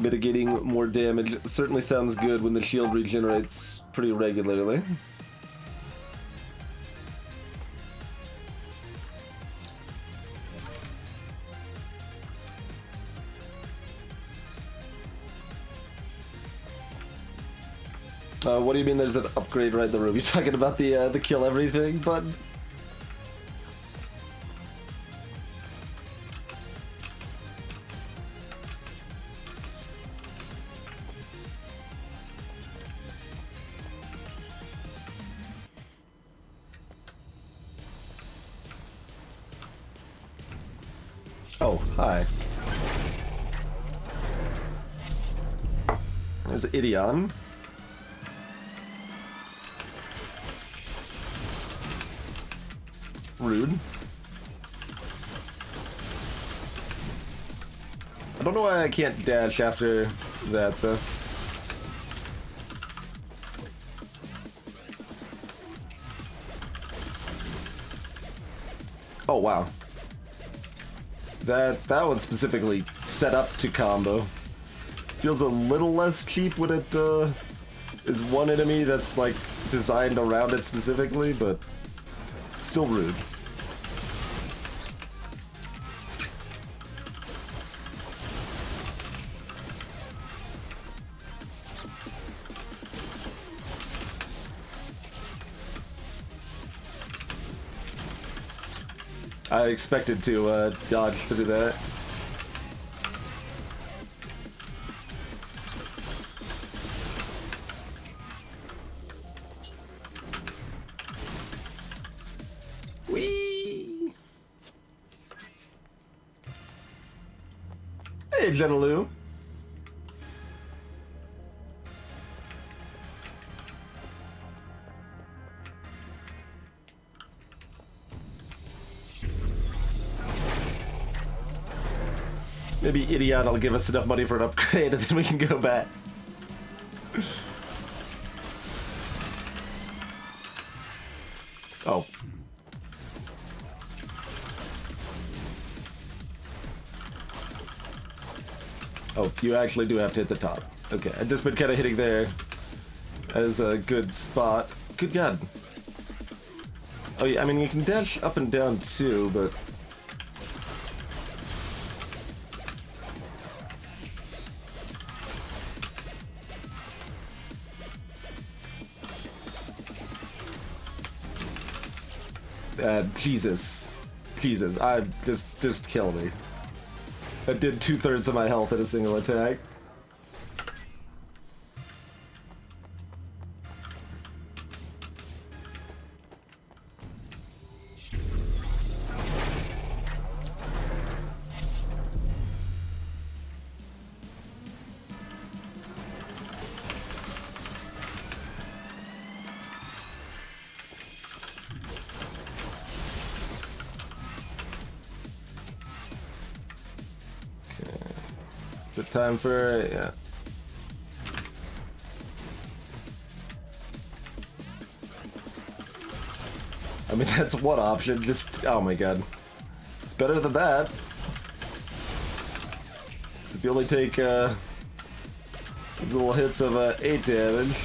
mitigating more damage certainly sounds good when the shield regenerates pretty regularly. What do you mean there's an upgrade right in the room? You're talking about the kill everything button? Oh, hi. There's Idion. Rude. I don't know why I can't dash after that, though. Oh wow. That one specifically set up to combo. Feels a little less cheap when it is one enemy that's like designed around it specifically, but still rude. I expected to dodge through that. Whee! Hey, Genelou. Maybe Idiot will give us enough money for an upgrade and then we can go back. Oh. Oh, you actually do have to hit the top. Okay, I've just been kind of hitting there as a good spot. Good God. Oh yeah, I mean you can dash up and down too, but... Jesus. Jesus, just kill me. That did 2/3 of my health in a single attack. Is it time for... yeah. I mean, that's one option. Just... oh my god. It's better than that. 'Cause if you only take, these little hits of, 8 damage...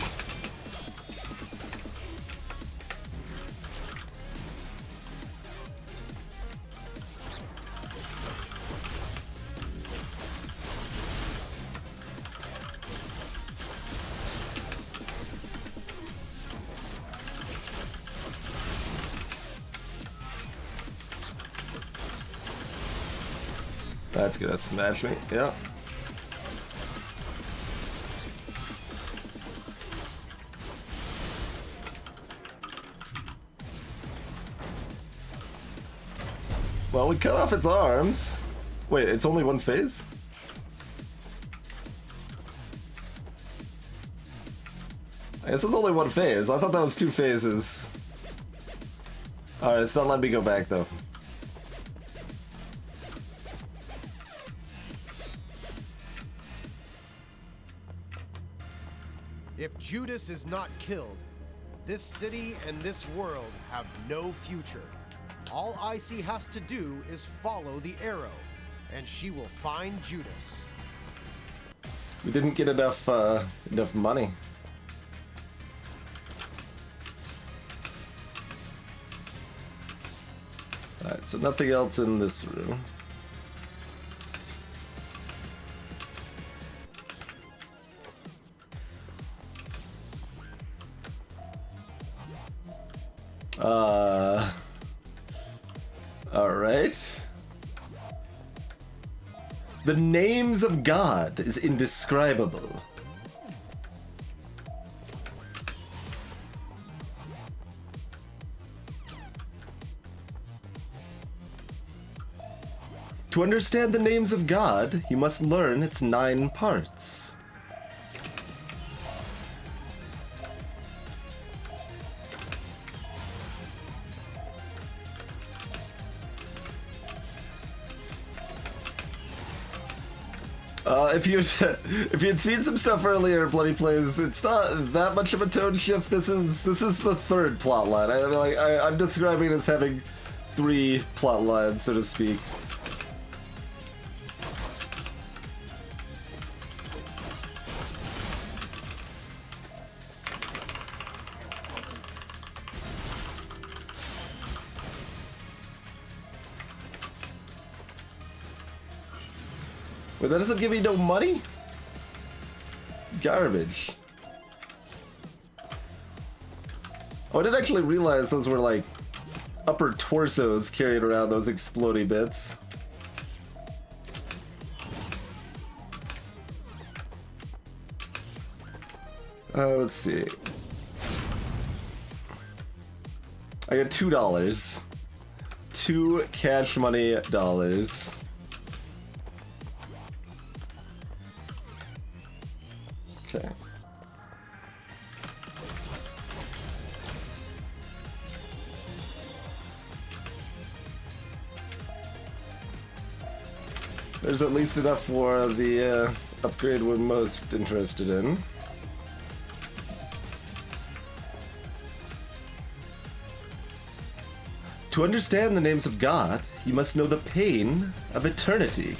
That's gonna smash me, yeah. Well, we cut off its arms. Wait, it's only one phase? I guess it's only one phase. I thought that was 2 phases. Alright, it's not letting me go back though. If Judas is not killed, this city and this world have no future. All ICEY has to do is follow the arrow, and she will find Judas. We didn't get enough money. Alright, so nothing else in this room. Alright. The names of God is indescribable. To understand the names of God, you must learn its 9 parts. If you'd seen some stuff earlier in Bloody Plays, it's not that much of a tone shift. This is the 3rd plot line. I'm describing it as having 3 plot lines, so to speak. Wait, that doesn't give me no money? Garbage. Oh, I didn't actually realize those were like upper torsos carrying around those exploding bits. Let's see. I got $2. 2 cash money dollars. Okay. There's at least enough for the upgrade we're most interested in. To understand the names of God, you must know the pain of eternity.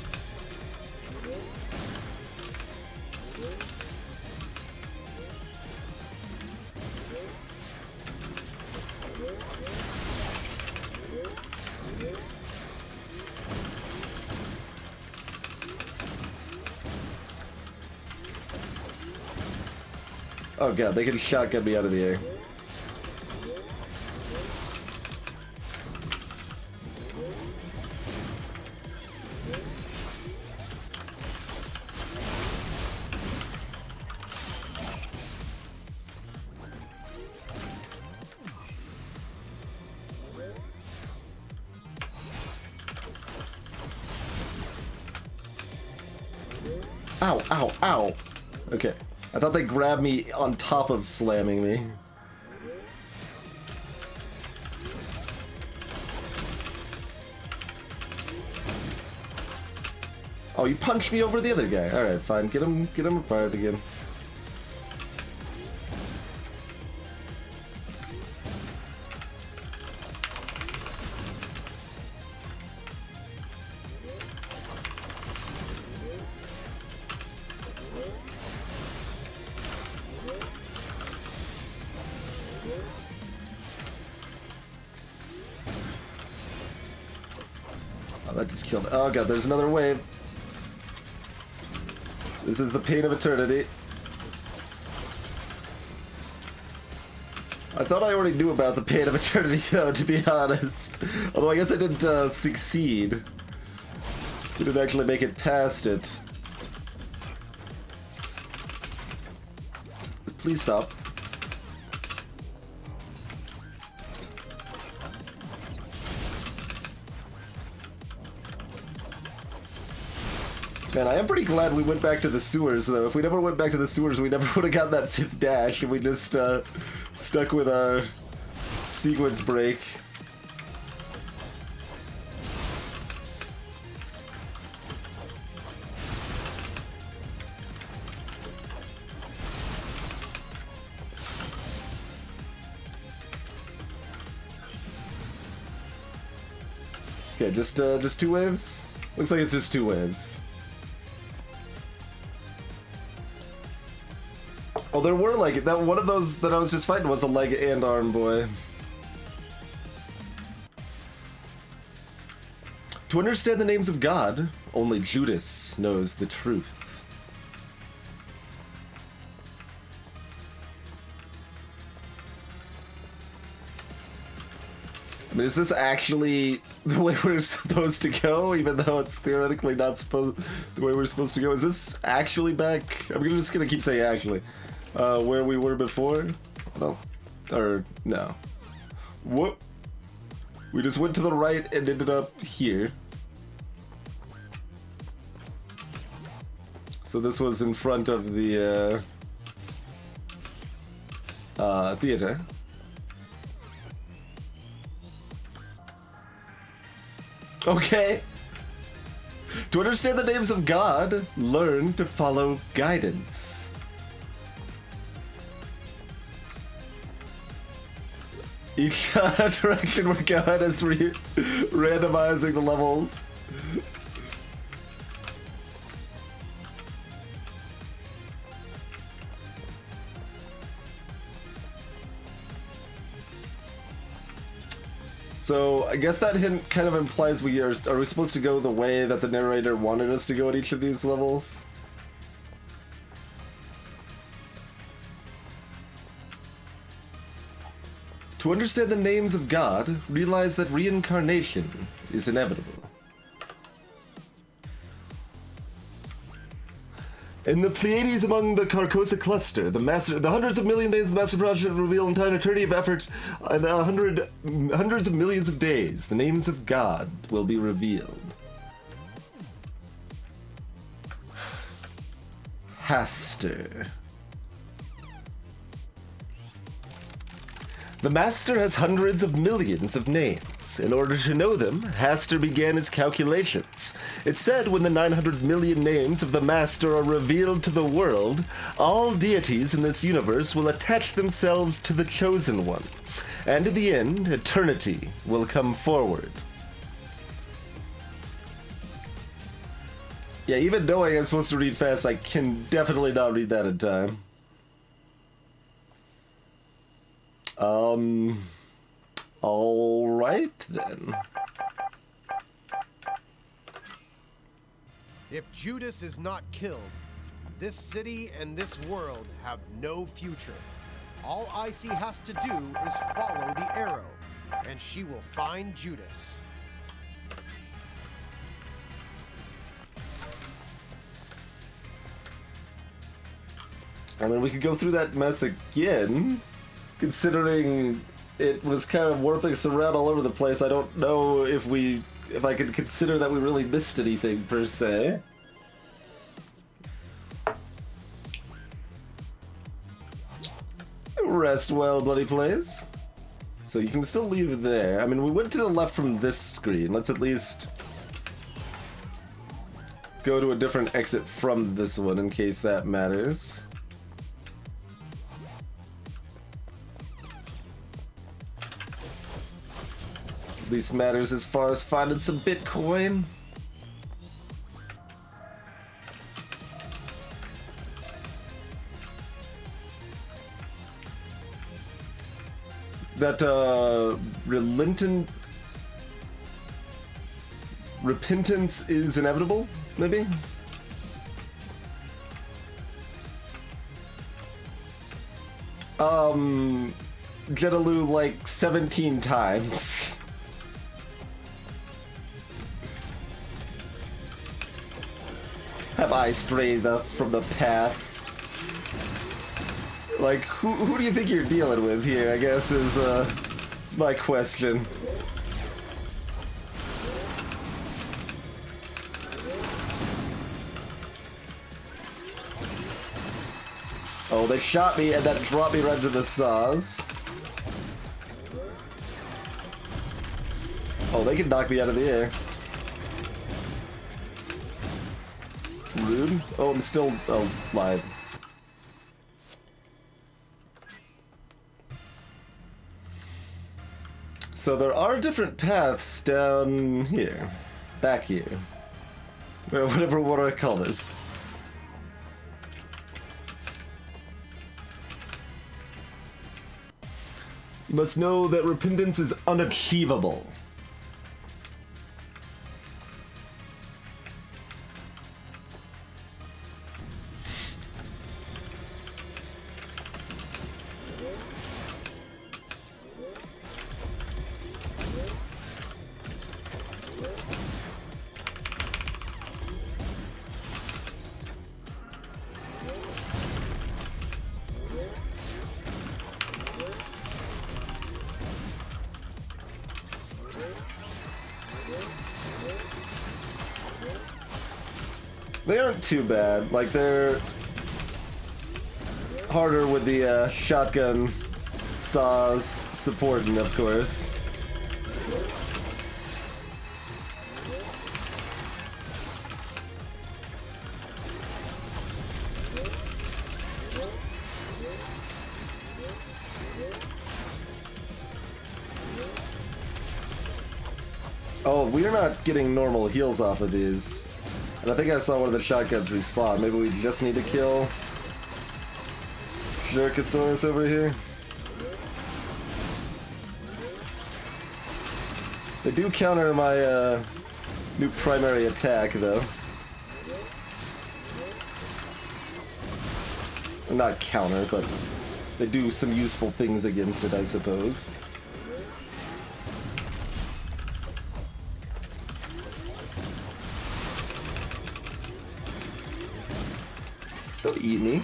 Oh god, they can shotgun me out of the air. Ow, ow, ow! Okay. I thought they grabbed me on top of slamming me. Oh, you punched me over the other guy. Alright, fine. Get him apart again. Oh, that just killed. Oh god, there's another wave. This is the pain of eternity. I thought I already knew about the pain of eternity, though, to be honest. Although I guess I didn't succeed. Didn't actually make it past it. Please stop. Man, I am pretty glad we went back to the sewers, though. If we never went back to the sewers, we never would have gotten that 5th dash, and we just stuck with our sequence break. Okay, just 2 waves? Looks like it's just 2 waves. Oh, there were like that. One of those that I was just fighting was a leg and arm boy. To understand the names of God, only Judas knows the truth. I mean, is this actually the way we're supposed to go, even though it's theoretically not supposed the way we're supposed to go? Is this actually back? I'm just gonna keep saying actually. Where we were before? No. Or, no. Whoop. We just went to the right and ended up here. So this was in front of the, theater. Okay. To understand the names of God, learn to follow guidance. Each direction we're going is randomizing the levels. So I guess that hint kind of implies we are we supposed to go the way that the narrator wanted us to go at each of these levels? To understand the names of God, realize that reincarnation is inevitable. In the Pleiades among the Carcosa cluster, the hundreds of millions of days of the Master Project reveal an entire eternity of effort and hundreds of millions of days. The names of God will be revealed. Haster. The Master has hundreds of millions of names. In order to know them, Haster began his calculations. It said when the 900 million names of the Master are revealed to the world, all deities in this universe will attach themselves to the Chosen One. And in the end, eternity will come forward. Yeah, even knowing I'm supposed to read fast, I can definitely not read that in time. Alright then. If Judas is not killed, this city and this world have no future. All ICEY has to do is follow the arrow, and she will find Judas. I mean, we could go through that mess again. Considering it was kind of warping us around all over the place, I don't know if I could consider that we really missed anything, per se. Rest well, bloody place. So you can still leave it there. I mean, we went to the left from this screen. Let's at least go to a different exit from this one in case that matters. At least matters as far as finding some Bitcoin. That repentance is inevitable, maybe? Jetaloo like 17 times. Have I strayed from the path? Like, who do you think you're dealing with here, I guess, is my question. Oh, they shot me and then dropped me right into the saws. Oh, they can knock me out of the air. Rude. Oh, I'm still alive. So there are different paths down here. Back here. Or whatever, what do I call this? You must know that repentance is unachievable. They aren't too bad. Like, they're harder with the shotgun saws supporting, of course. Oh, we're not getting normal heals off of these. And I think I saw one of the shotguns respawn. Maybe we just need to kill Jerkosaurus over here. They do counter my new primary attack, though. Not counter, but they do some useful things against it, I suppose. Don't eat me.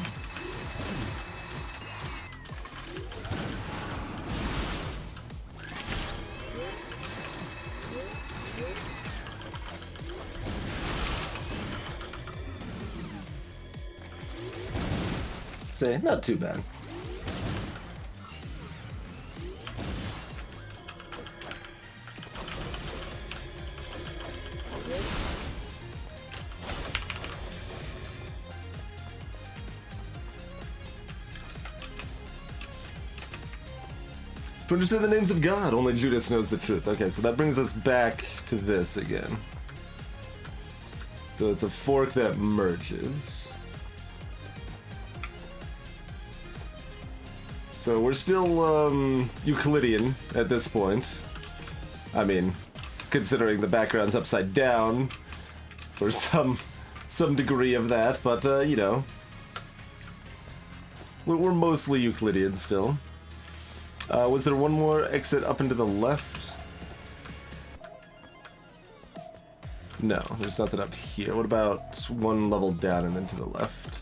Say, not too bad. To understand the names of God, only Judas knows the truth. Okay, so that brings us back to this again. So it's a fork that merges. So we're still Euclidean at this point. I mean, considering the background's upside down for some degree of that, but you know, we're mostly Euclidean still. Was there one more exit up and to the left? No, there's nothing up here. What about one level down and then to the left?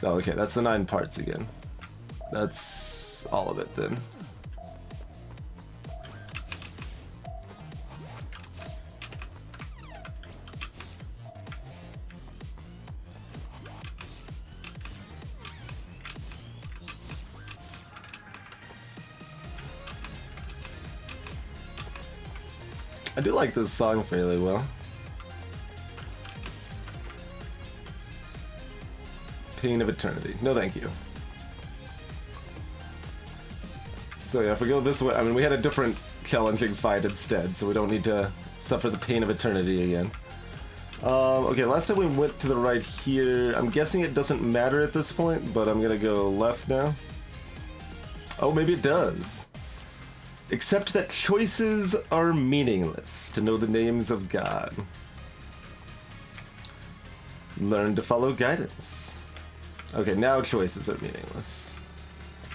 Oh, okay, that's the 9 parts again. That's all of it then. I do like this song fairly well. Pain of Eternity. No thank you. So yeah, if we go this way, I mean we had a different challenging fight instead, so we don't need to suffer the pain of eternity again. Okay, last time we went to the right here. I'm guessing it doesn't matter at this point, but I'm gonna go left now. Oh, maybe it does. Except that choices are meaningless to know the names of God. Learn to follow guidance. Okay, now choices are meaningless.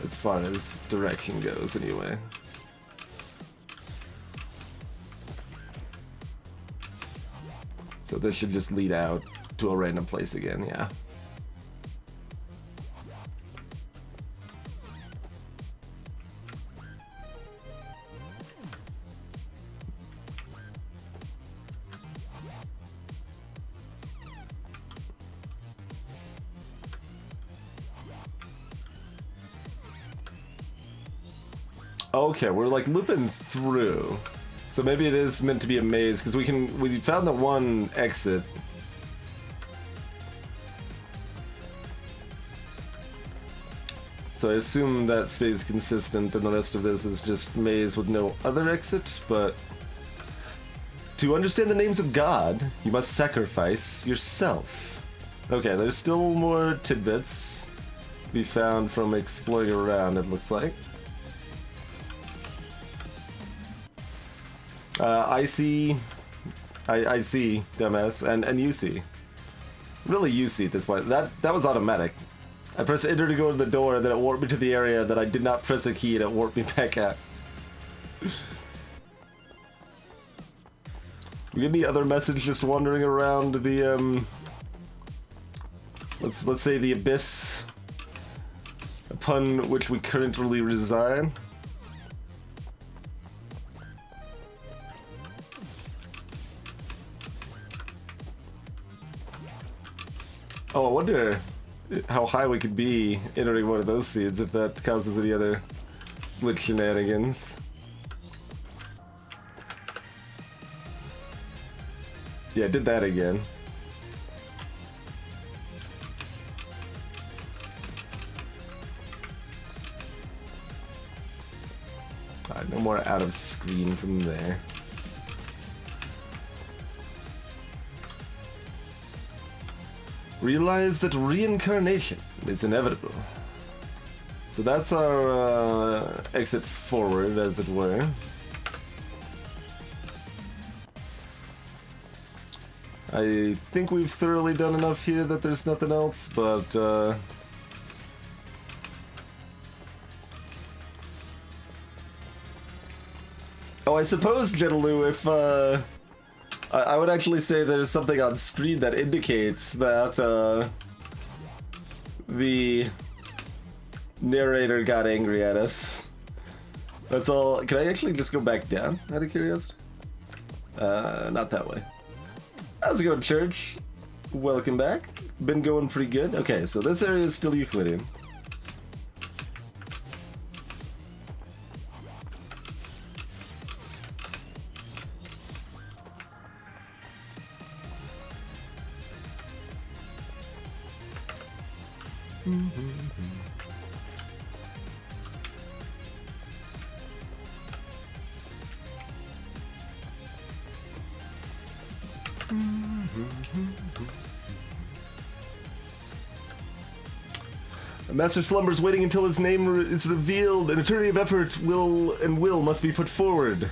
As far as direction goes, anyway. So this should just lead out to a random place again, yeah. Okay, we're like looping through. So maybe it is meant to be a maze, because we found the one exit. So I assume that stays consistent and the rest of this is just maze with no other exit, but to understand the names of God, you must sacrifice yourself. Okay, there's still more tidbits to be found from exploring around, it looks like. ICEY, dumbass, and UC. Really UC at this point. That was automatic. I pressed enter to go to the door, and then it warped me to the area that I did not press a key, and it warped me back at. We get any other message just wandering around the let's say the abyss upon which we currently reside? Oh, I wonder how high we could be entering one of those seeds if that causes any other glitch shenanigans. Yeah, did that again. no more out of screen from there. Realize that reincarnation is inevitable. So that's our exit forward, as it were. I think we've thoroughly done enough here that there's nothing else, but oh, I suppose, Jenaloo, if I would actually say there's something on screen that indicates that the narrator got angry at us. That's all. Can I actually just go back down, out of curiosity? Not that way. How's it going, Church? Welcome back. Been going pretty good. Okay, so this area is still Euclidean. Master slumbers, waiting until his name is revealed. An eternity of effort will must be put forward.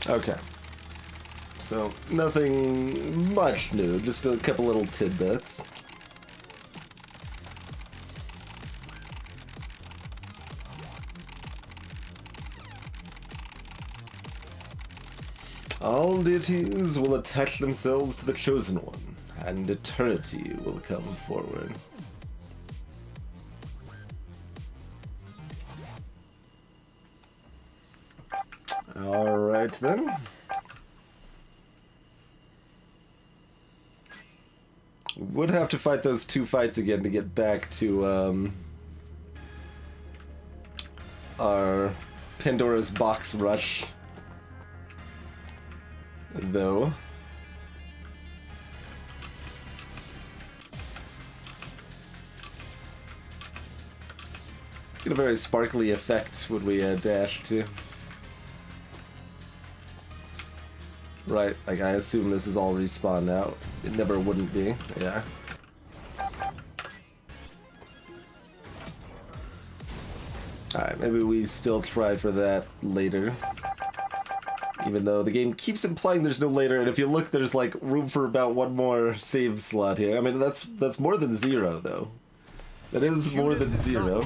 Okay. So, nothing much new, just a couple little tidbits. All deities will attach themselves to the Chosen One, and eternity will come forward. Alright then. Would have to fight those two fights again to get back to our Pandora's Box rush. Though. Get a very sparkly effect when we dash too. Right, like I assume this is all respawned out. It never wouldn't be, yeah. Alright, maybe we still try for that later. Even though the game keeps implying there's no later, and if you look, there's like room for about one more save slot here. I mean, that's more than zero, though. That is more than zero.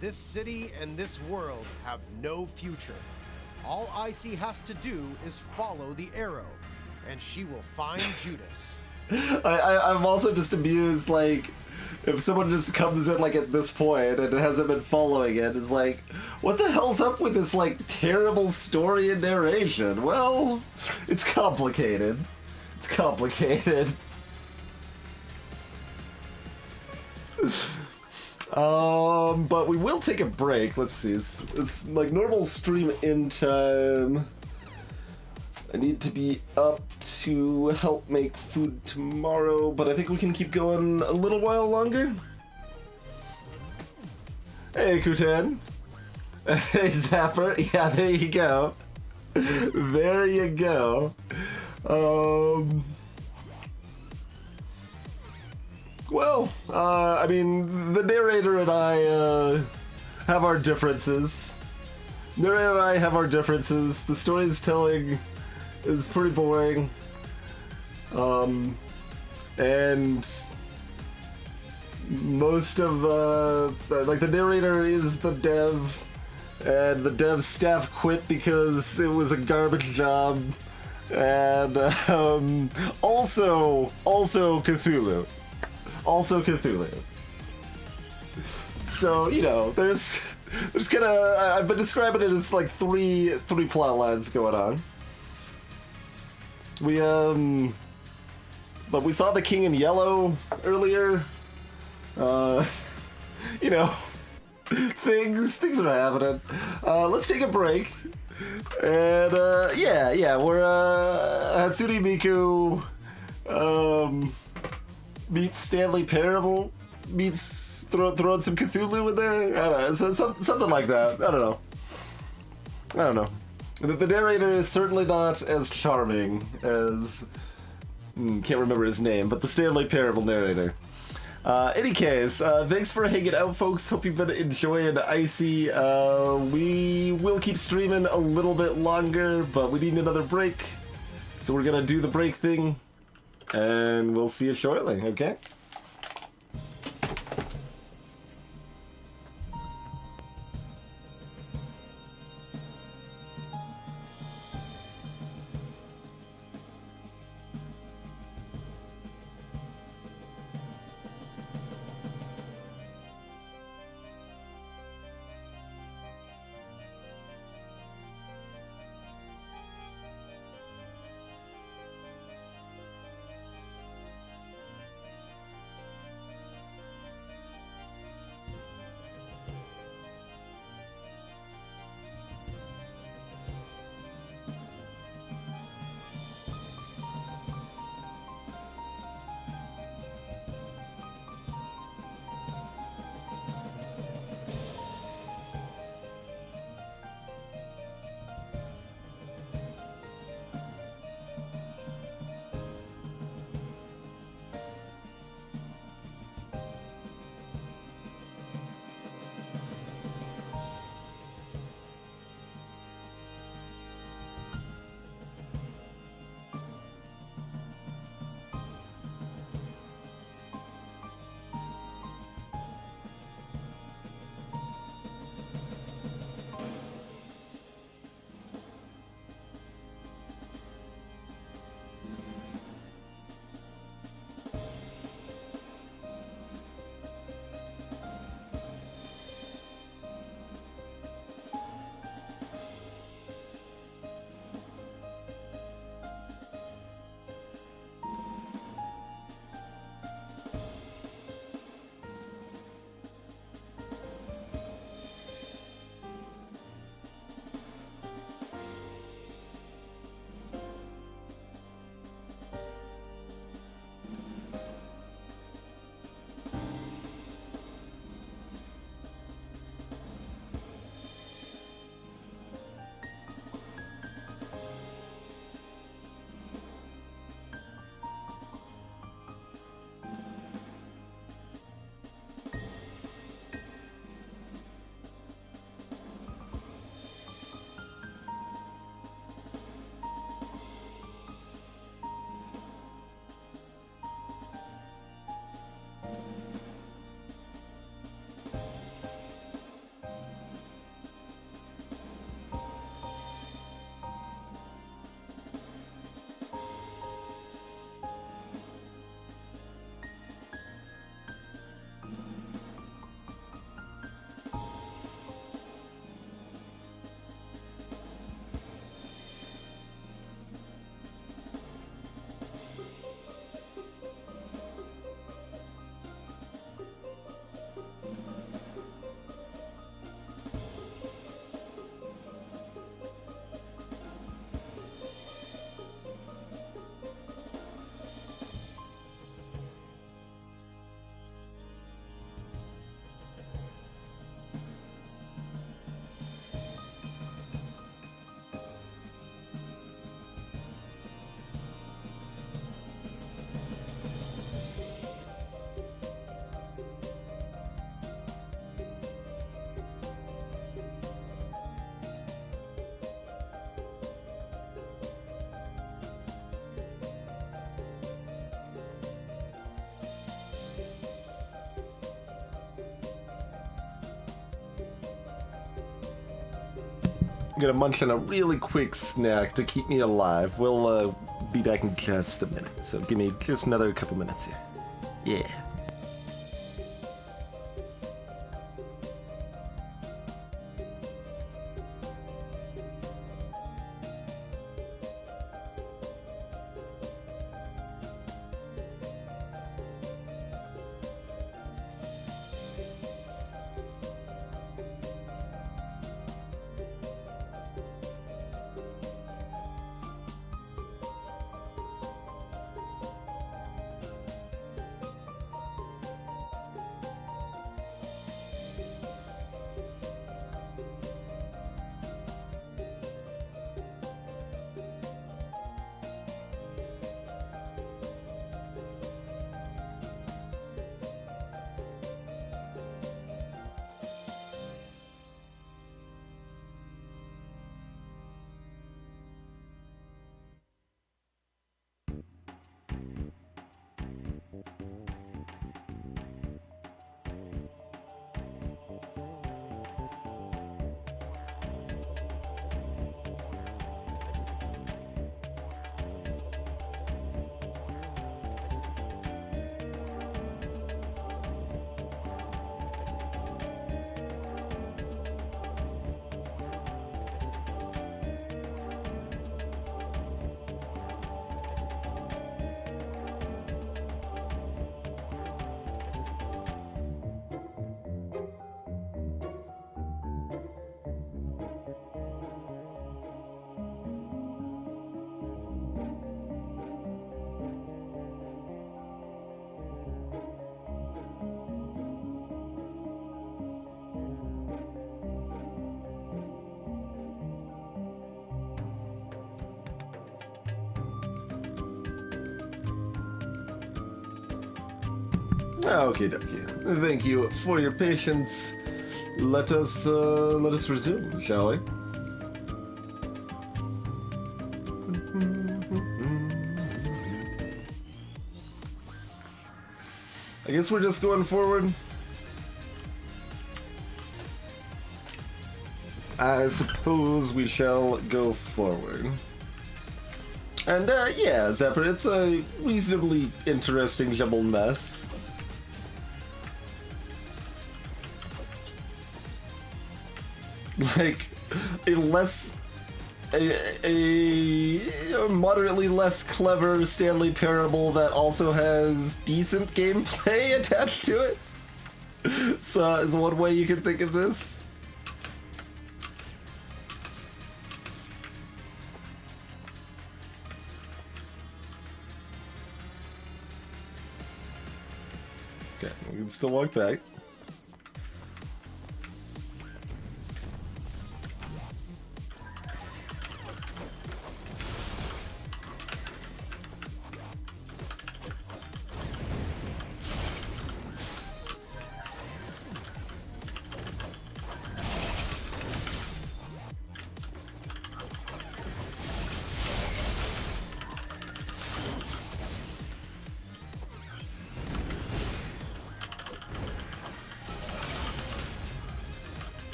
This city and this world have no future. All ICEY has to do is follow the arrow, and she will find Judas. I'm also just amused, like, if someone just comes in, like, at this point and hasn't been following it, it's like, what the hell's up with this, like, terrible story and narration? Well, it's complicated. It's complicated. But we will take a break. Let's see. It's like normal stream in time. I need to be up to help make food tomorrow, but I think we can keep going a little while longer. Hey, Kutan. Hey, Zapper. Yeah, there you go. There you go. Well, I mean, the narrator and I have our differences. Narrator and I have our differences. The story's telling is pretty boring. And most of, like, the narrator is the dev, and the dev staff quit because it was a garbage job. And, also Cthulhu. Also Cthulhu. So, you know, there's kind of, I've been describing it as like three plot lines going on. But we saw the King in Yellow earlier. You know, things are happening. Let's take a break. And yeah, we're Hatsune Miku meets Stanley Parable, meets throwing some Cthulhu in there. I don't know, something like that. I don't know. The narrator is certainly not as charming as can't remember his name, but the Stanley Parable narrator. Any case, thanks for hanging out, folks. Hope you've been enjoying ICEY. We will keep streaming a little bit longer, but we need another break. So we're gonna do the break thing, and we'll see you shortly, okay? I'm gonna munch on a really quick snack to keep me alive. We'll be back in just a minute, so give me just another couple minutes here. Yeah. Okay, dokie. Thank you for your patience. Let us resume, shall we? I guess we're just going forward. I suppose we shall go forward. And, yeah, Zapper, it's a reasonably interesting jumbled mess. Like, a moderately less clever Stanley Parable that also has decent gameplay attached to it. So, is one way you can think of this. Okay, we can still walk back.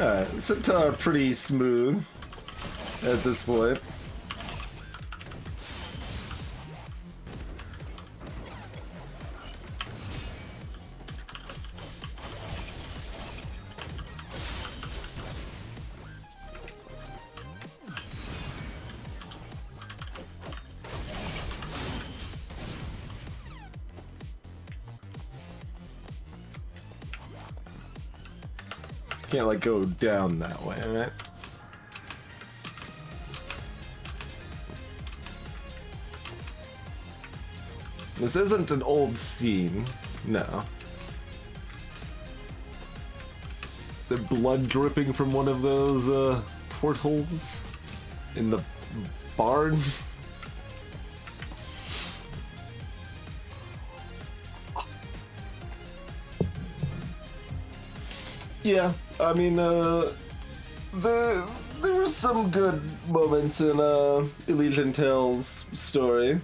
Alright, Centaur pretty smooth at this point. Can't like go down that way, right? This isn't an old scene, no. Is there blood dripping from one of those portholes in the barn? Yeah, I mean, there were some good moments in Elysian Tales' story.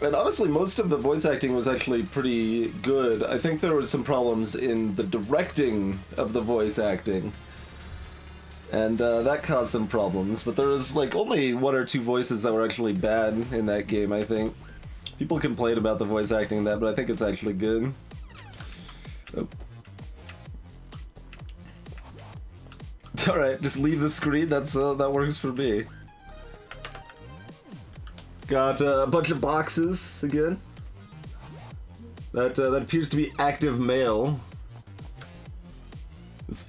And honestly, most of the voice acting was actually pretty good. I think there were some problems in the directing of the voice acting. And that caused some problems, but there was like only one or two voices that were actually bad in that game, I think. People complain about the voice acting in that, but I think it's actually good. Oh. Alright, just leave the screen, that's that works for me. Got a bunch of boxes again. That appears to be active mail.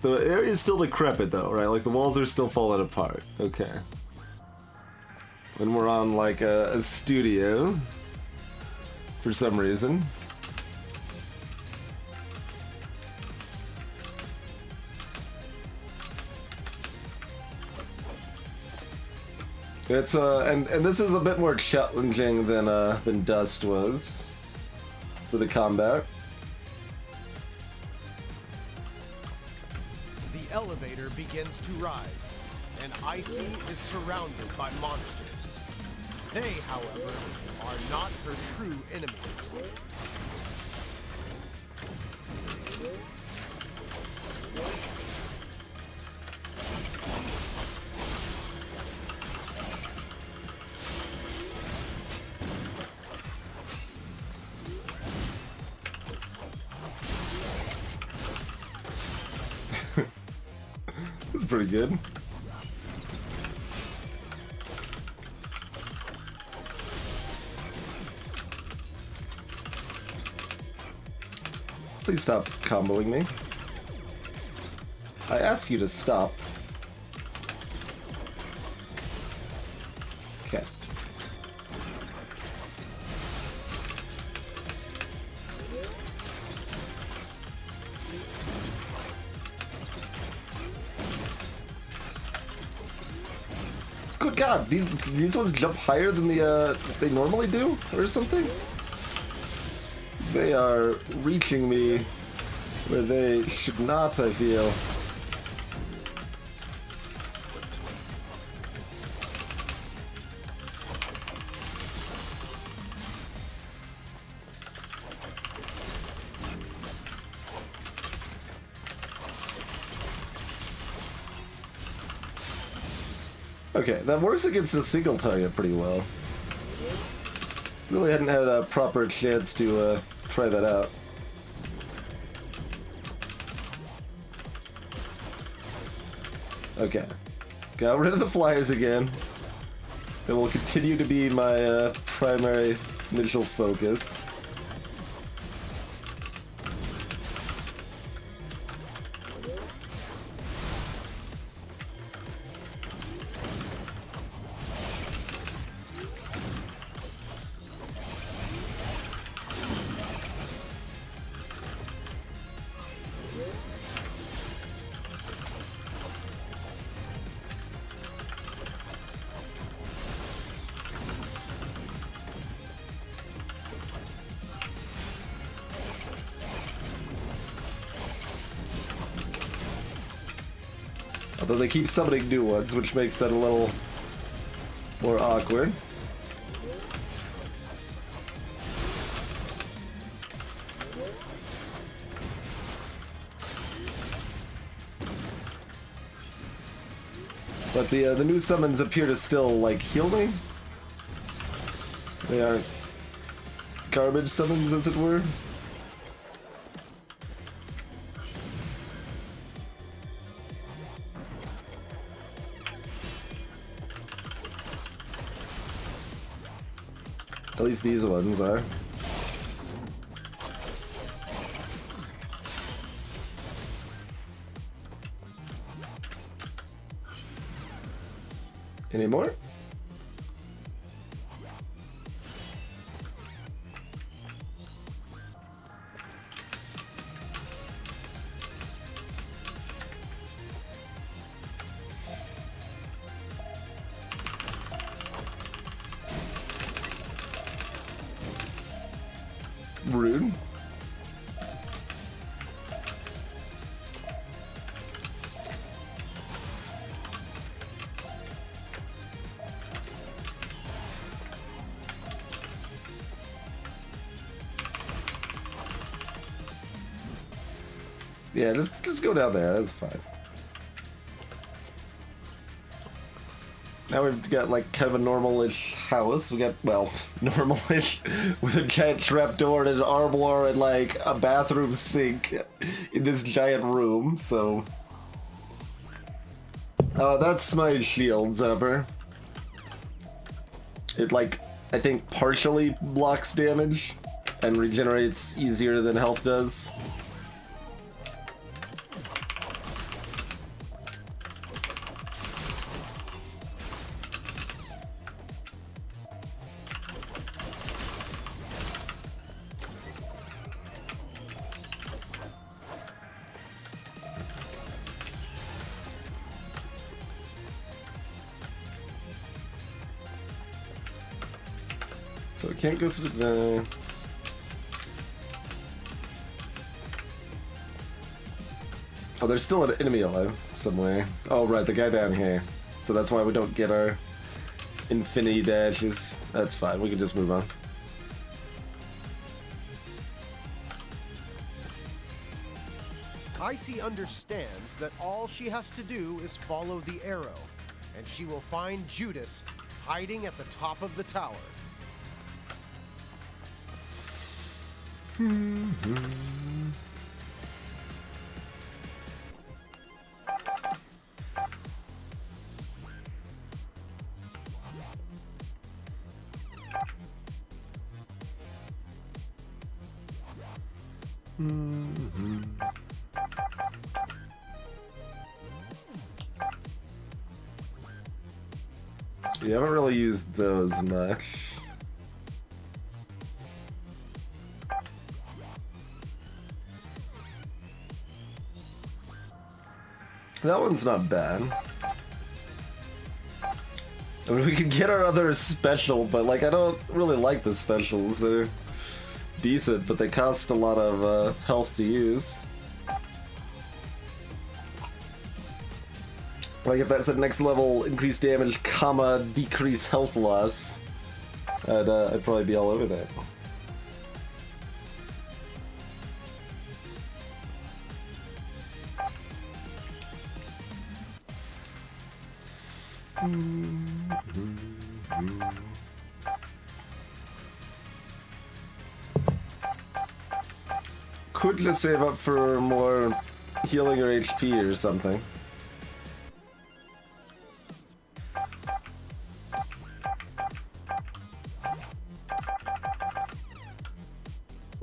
The area is still decrepit though, right? Like the walls are still falling apart. Okay. And we're on like a studio for some reason. It's and this is a bit more challenging than Dust was for the combat. The elevator begins to rise, and ICEY is surrounded by monsters. They, however, are not her true enemy. That's pretty good. Please stop comboing me. I asked you to stop. Okay. Good God, these ones jump higher than they normally do, or something? They are reaching me where they should not, I feel. Okay, that works against a single target pretty well. Really hadn't had a proper chance to try that out. Okay, got rid of the flyers again. It will continue to be my primary initial focus. Although they keep summoning new ones, which makes that a little more awkward. But the new summons appear to still, like, heal me. They aren't garbage summons, as it were. At least these ones are. Any more? Rude. Yeah, just go down there, that's fine. Now we've got like kind of a normal-ish house. We got, well, normal-ish with a giant trapdoor and an armoire and like a bathroom sink in this giant room, so... that's my shield, Zapper. It like, I think partially blocks damage and regenerates easier than health does. So I can't go through the... Oh, there's still an enemy alive somewhere. Oh, right, the guy down here. So that's why we don't get our infinity dashes. That's fine, we can just move on. ICEY understands that all she has to do is follow the arrow, and she will find Judas hiding at the top of the tower. You haven't really used those much. That one's not bad. I mean, we could get our other special, but like I don't really like the specials. They're decent, but they cost a lot of health to use. Like if that's at next level, increase damage, comma, decrease health loss, I'd probably be all over that. Could just save up for more healing or HP or something.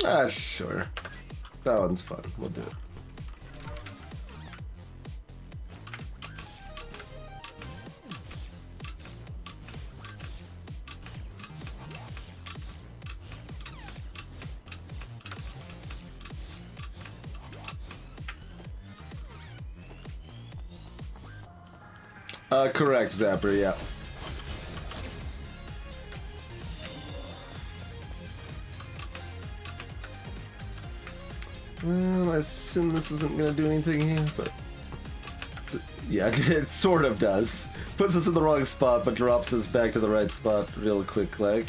Ah, sure. That one's fun. We'll do it. Correct, Zapper, yeah. Well, I assume this isn't gonna do anything here, but... yeah, it sort of does. Puts us in the wrong spot, but drops us back to the right spot real quick, like.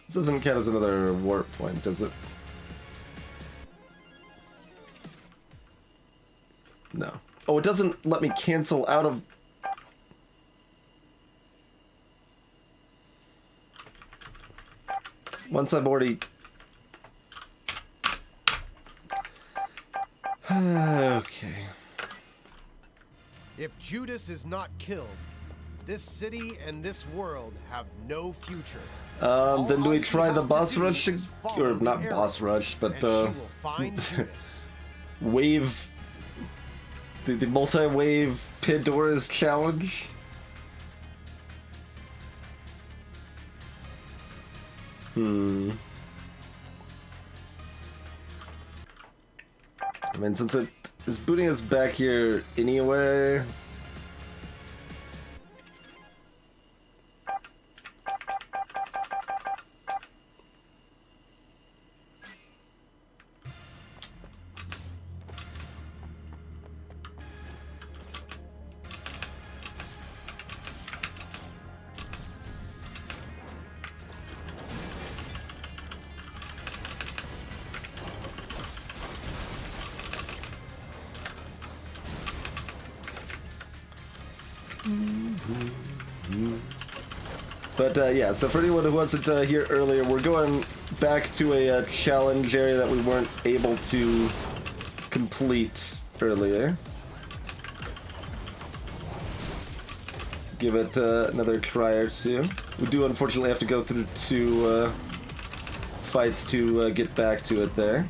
This doesn't count as another warp point, does it? No. Oh, it doesn't let me cancel out of... once I've already... okay. If Judas is not killed, this city and this world have no future. Then do we try the boss rush? Or not boss rush, but wave... the multi-wave Pandora's challenge? I mean, since it is booting us back here anyway... But yeah, so for anyone who wasn't here earlier, we're going back to a challenge area that we weren't able to complete earlier. Give it another try or two. We do unfortunately have to go through 2 fights to get back to it there.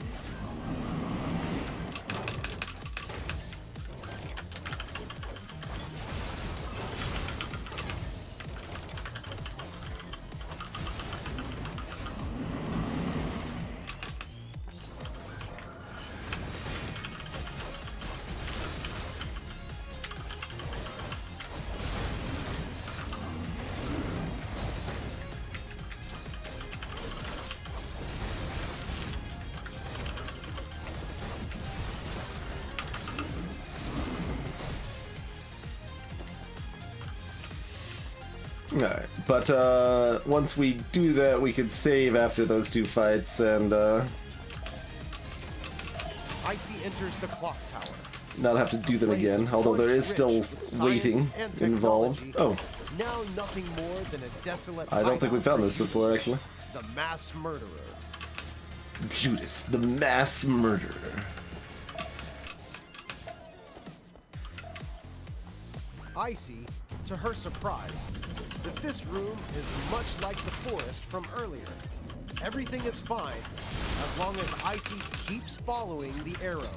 Alright, but once we do that, we could save after those 2 fights, and ICEY enters the clock tower. not have to do them again, although there is still waiting involved. Oh, Now nothing more than a desolate I don't think we hideout found for this before, Judas, actually. The mass murderer. Judas, the mass murderer. ICEY, to her surprise, that this room is much like the forest from earlier. Everything is fine as long as ICEY keeps following the arrow.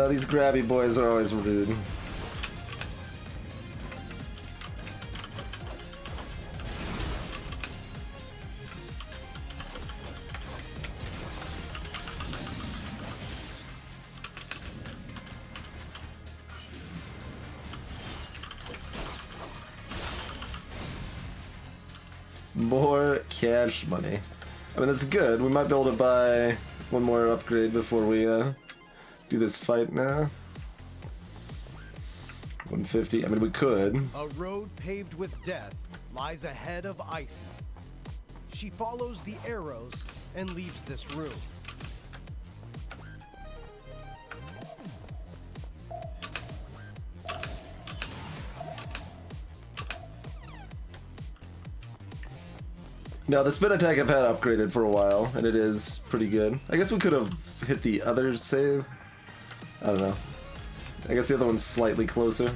These grabby boys are always rude. More cash money. I mean, that's good. We might be able to buy one more upgrade before we do this fight now. 150. I mean, we could. A road paved with death lies ahead of ICEY. She follows the arrows and leaves this room. Now, the spin attack I've had upgraded for a while, and it is pretty good. I guess we could have hit the other save. I don't know. I guess the other one's slightly closer.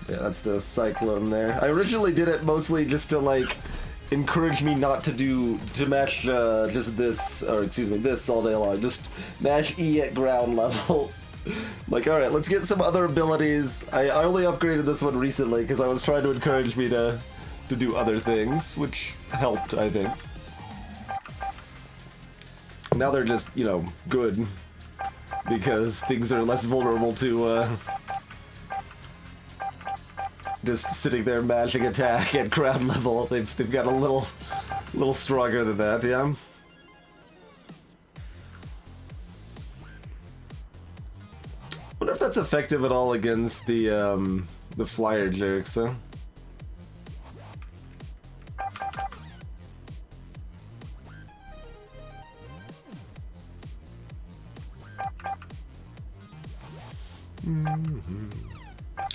Yeah, that's the cyclone there. I originally did it mostly just to, like, encourage me not to match just this, or excuse me, this all day long. Just mash E at ground level. Like, alright, let's get some other abilities. I only upgraded this one recently because I was trying to encourage me to do other things, which helped, I think. Now they're just, you know, good. Because things are less vulnerable to, just sitting there mashing attack at ground level. They've got a little stronger than that, yeah? Wonder if that's effective at all against the flyer jerks, huh?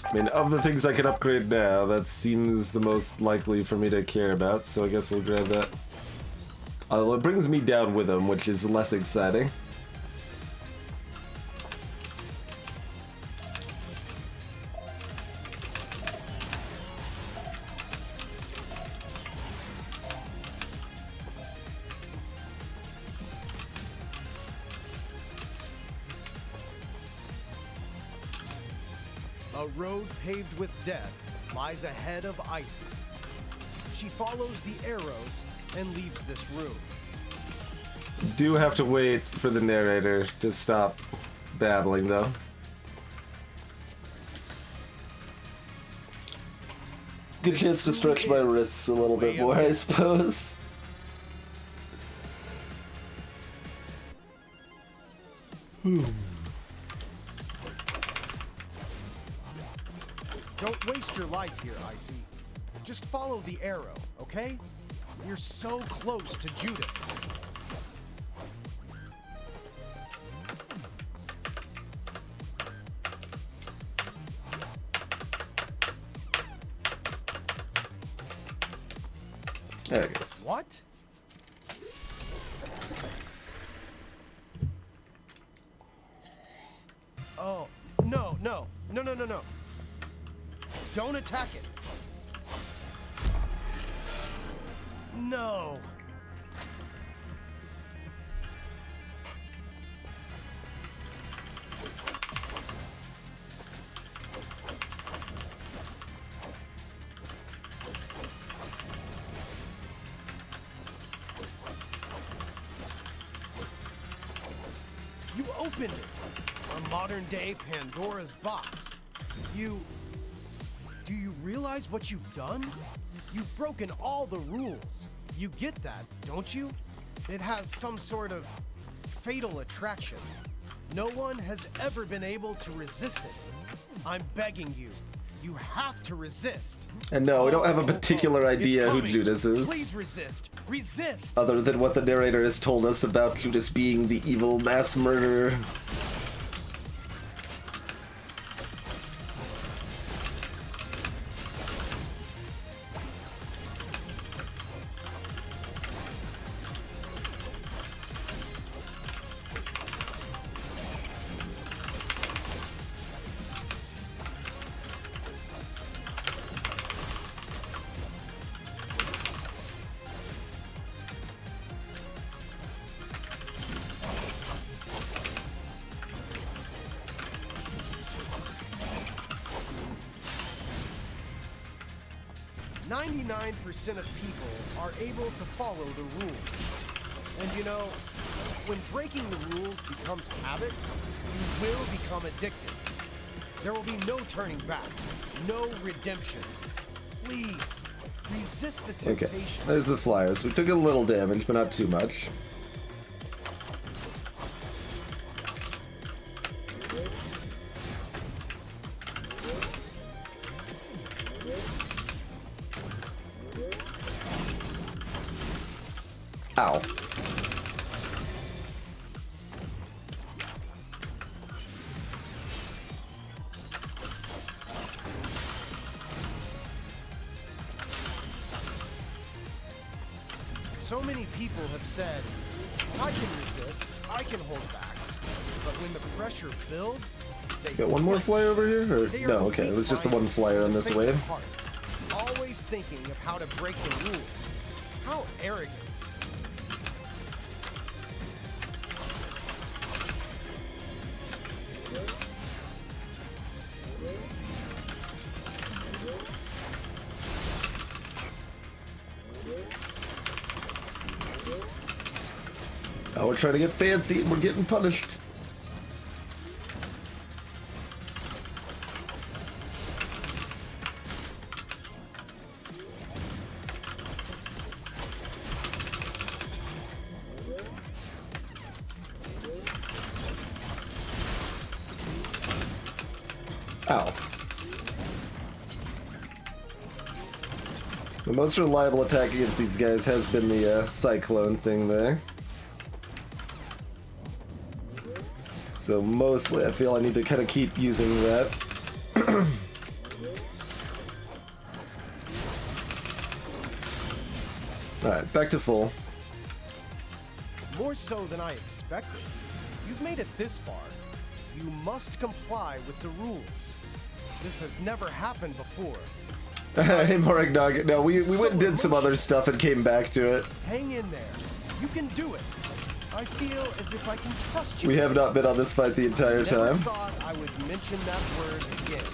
I mean, of the things I can upgrade now, that seems the most likely for me to care about, so I guess we'll grab that. Although it brings me down with him, which is less exciting. A road paved with death lies ahead of ICEY. She follows the arrows and leaves this room. Do have to wait for the narrator to stop babbling, though. Good chance to stretch my wrists a little bit more, I suppose. Don't waste your life here, ICEY. Just follow the arrow, okay? You're so close to Judas. There it goes. What? Oh, no. Don't attack it. No. opened it. A modern-day Pandora's box. Do you realize what you've done? You've broken all the rules. You get that, don't you? It has some sort of fatal attraction. No one has ever been able to resist it. I'm begging you. You have to resist. And no, we don't have a particular idea who Judas is. Please resist. Resist. Other than what the narrator has told us about Judas being the evil mass murderer. Of people are able to follow the rules. And you know, when breaking the rules becomes habit, you will become addicted. There will be no turning back, no redemption. Please, resist the temptation. Okay, there's the flyers. We took a little damage, but not too much. Ow. So many people have said, I can resist, I can hold back. But when the pressure builds, they got one more flyer over here? Or no, okay, it was just the one flyer on this wave. Always thinking of how to break the rules. How arrogant. Oh, we're trying to get fancy and we're getting punished. Ow. The most reliable attack against these guys has been the cyclone thing there. So mostly I feel I need to kind of keep using that. Alright, back to full. More so than I expected. You've made it this far. You must comply with the rules. This has never happened before. Hey, Moragnog. No, we went and did some other stuff and came back to it. Hang in there. You can do it. I feel as if I can trust you. We have not been on this fight the entire time. I thought I would mention that word again.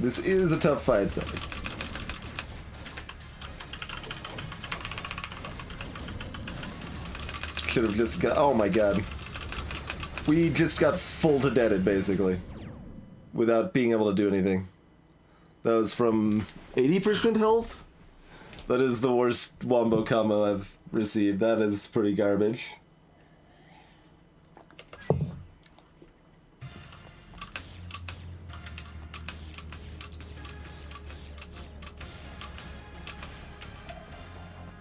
This is a tough fight, though. Should have just got... Oh my god. We just got full to deaded, basically. Without being able to do anything. That was from 80% health? That is the worst wombo combo I've received. That is pretty garbage.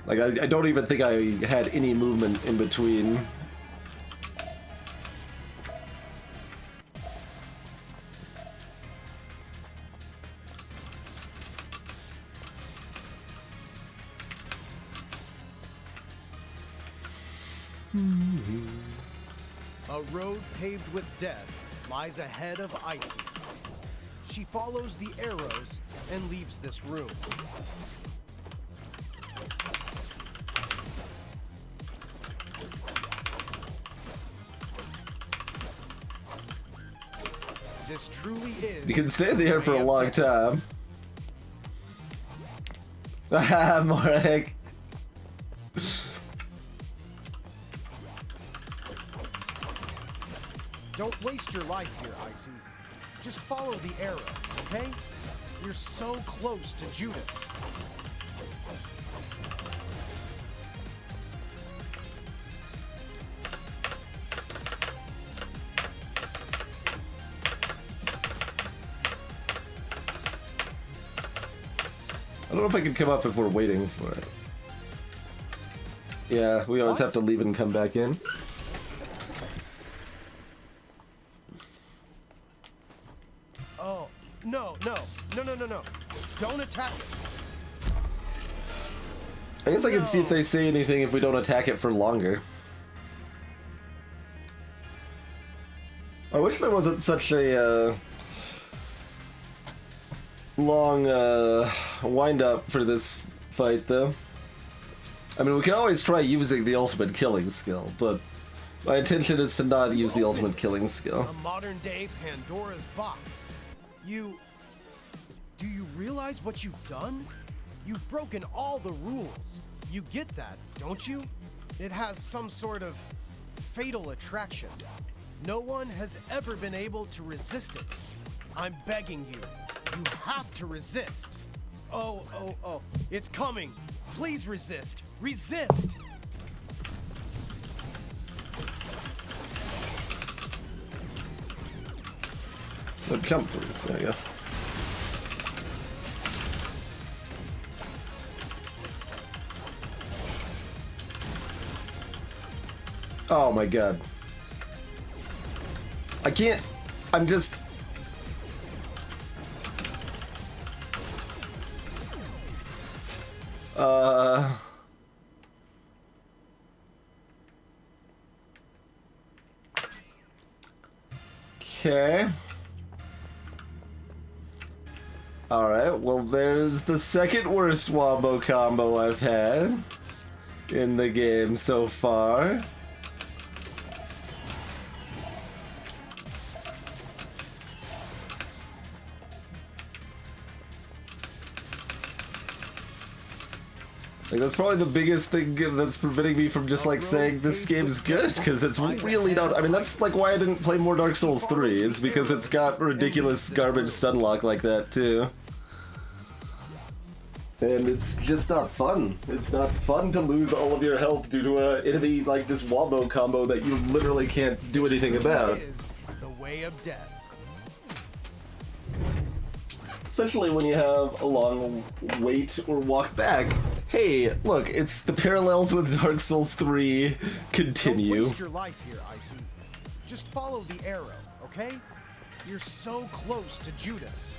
Like, I don't even think I had any movement in between. A road paved with death lies ahead of ICEY. She follows the arrows and leaves this room. This truly is... You can stay there for a long time. Haha, Morag. Don't waste your life here, ICEY. Just follow the arrow, okay? You're so close to Judas. I don't know if I can come up if we're waiting for it. Yeah, we always have to leave and come back in. Oh, no. Don't attack it. I guess I can see if they say anything if we don't attack it for longer. I wish there wasn't such a long wind up for this fight, though. I mean, we can always try using the ultimate killing skill, but my intention is to not use the ultimate killing skill. A modern-day Pandora's box. Do you realize what you've done? You've broken all the rules. You get that, don't you? It has some sort of fatal attraction. No one has ever been able to resist it. I'm begging you. You have to resist. Oh. It's coming. Please resist. Resist! Oh, jump, please. There you go. Oh my god. I can't. I'm just. Okay. Alright, well, there's the second worst wombo combo I've had in the game so far. Like, that's probably the biggest thing that's preventing me from just like saying this game's good, because it's really not. I mean, that's like why I didn't play more Dark Souls 3, is because it's got ridiculous garbage stun lock like that too. And it's just not fun. It's not fun to lose all of your health due to an enemy like this wombo combo that you literally can't do anything about. Is the way of death. Especially when you have a long wait or walk back. Hey, look, it's the parallels with Dark Souls 3 continue. Don't waste your life here, ICEY. Just follow the arrow, okay? You're so close to Judas.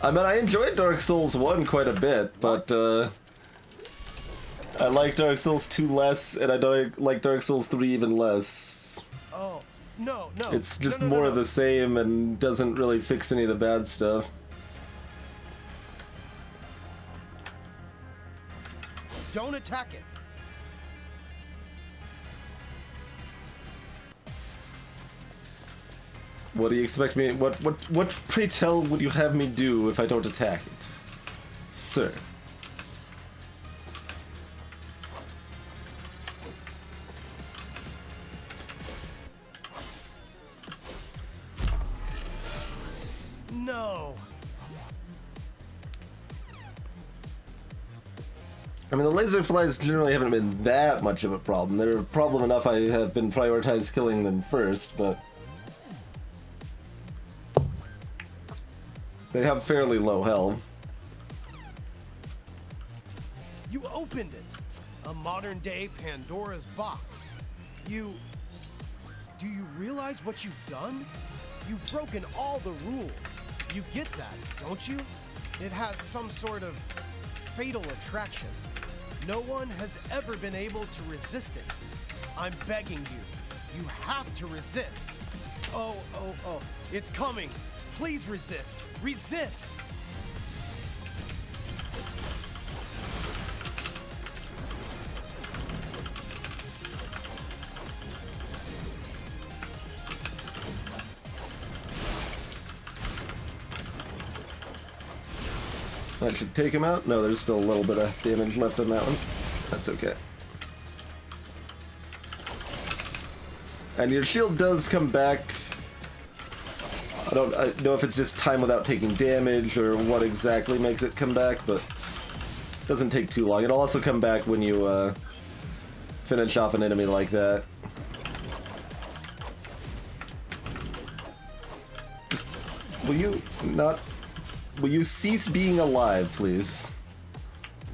I mean, I enjoyed Dark Souls 1 quite a bit, but I like Dark Souls 2 less, and I don't like Dark Souls 3 even less. Oh, no. It's just more of the same and doesn't really fix any of the bad stuff. Don't attack it. What do you expect me? What pray tell would you have me do if I don't attack it, sir? No. I mean, the laser flies generally haven't been that much of a problem. They're a problem enough I have been prioritized killing them first, but they have fairly low health. You opened it. A modern-day Pandora's box. Do you realize what you've done? You've broken all the rules. You get that, don't you? It has some sort of fatal attraction. No one has ever been able to resist it. I'm begging you. You have to resist. Oh. It's coming. Please resist. Resist! That should take him out. No, there's still a little bit of damage left on that one. That's okay. And your shield does come back. I don't know if it's just time without taking damage or what exactly makes it come back, but it doesn't take too long. It'll also come back when you finish off an enemy like that. Just, will you cease being alive, please?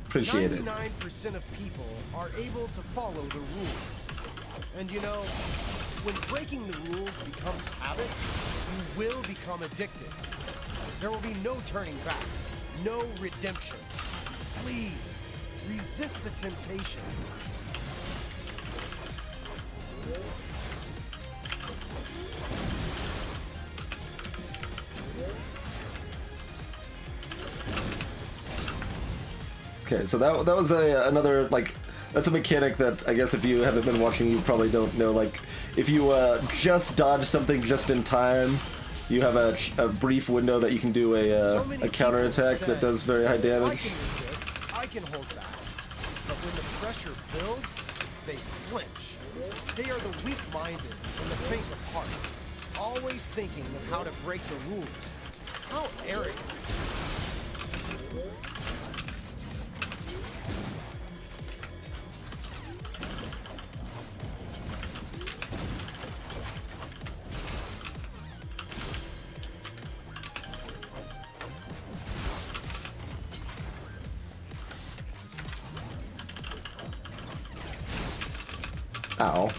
Appreciate it. 99% of people are able to follow the rules. And you know, when breaking the rules becomes habit, you will become addicted. There will be no turning back, no redemption. Please, resist the temptation. Okay, so that was another, like, that's a mechanic that I guess if you haven't been watching, you probably don't know. Like, if you just dodge something just in time, you have a brief window that you can do a counterattack that does very high damage. I can resist, I can hold back. But when the pressure builds, they flinch. They are the weak-minded and the faint of heart, always thinking of how to break the rules. How arrogant. Ow.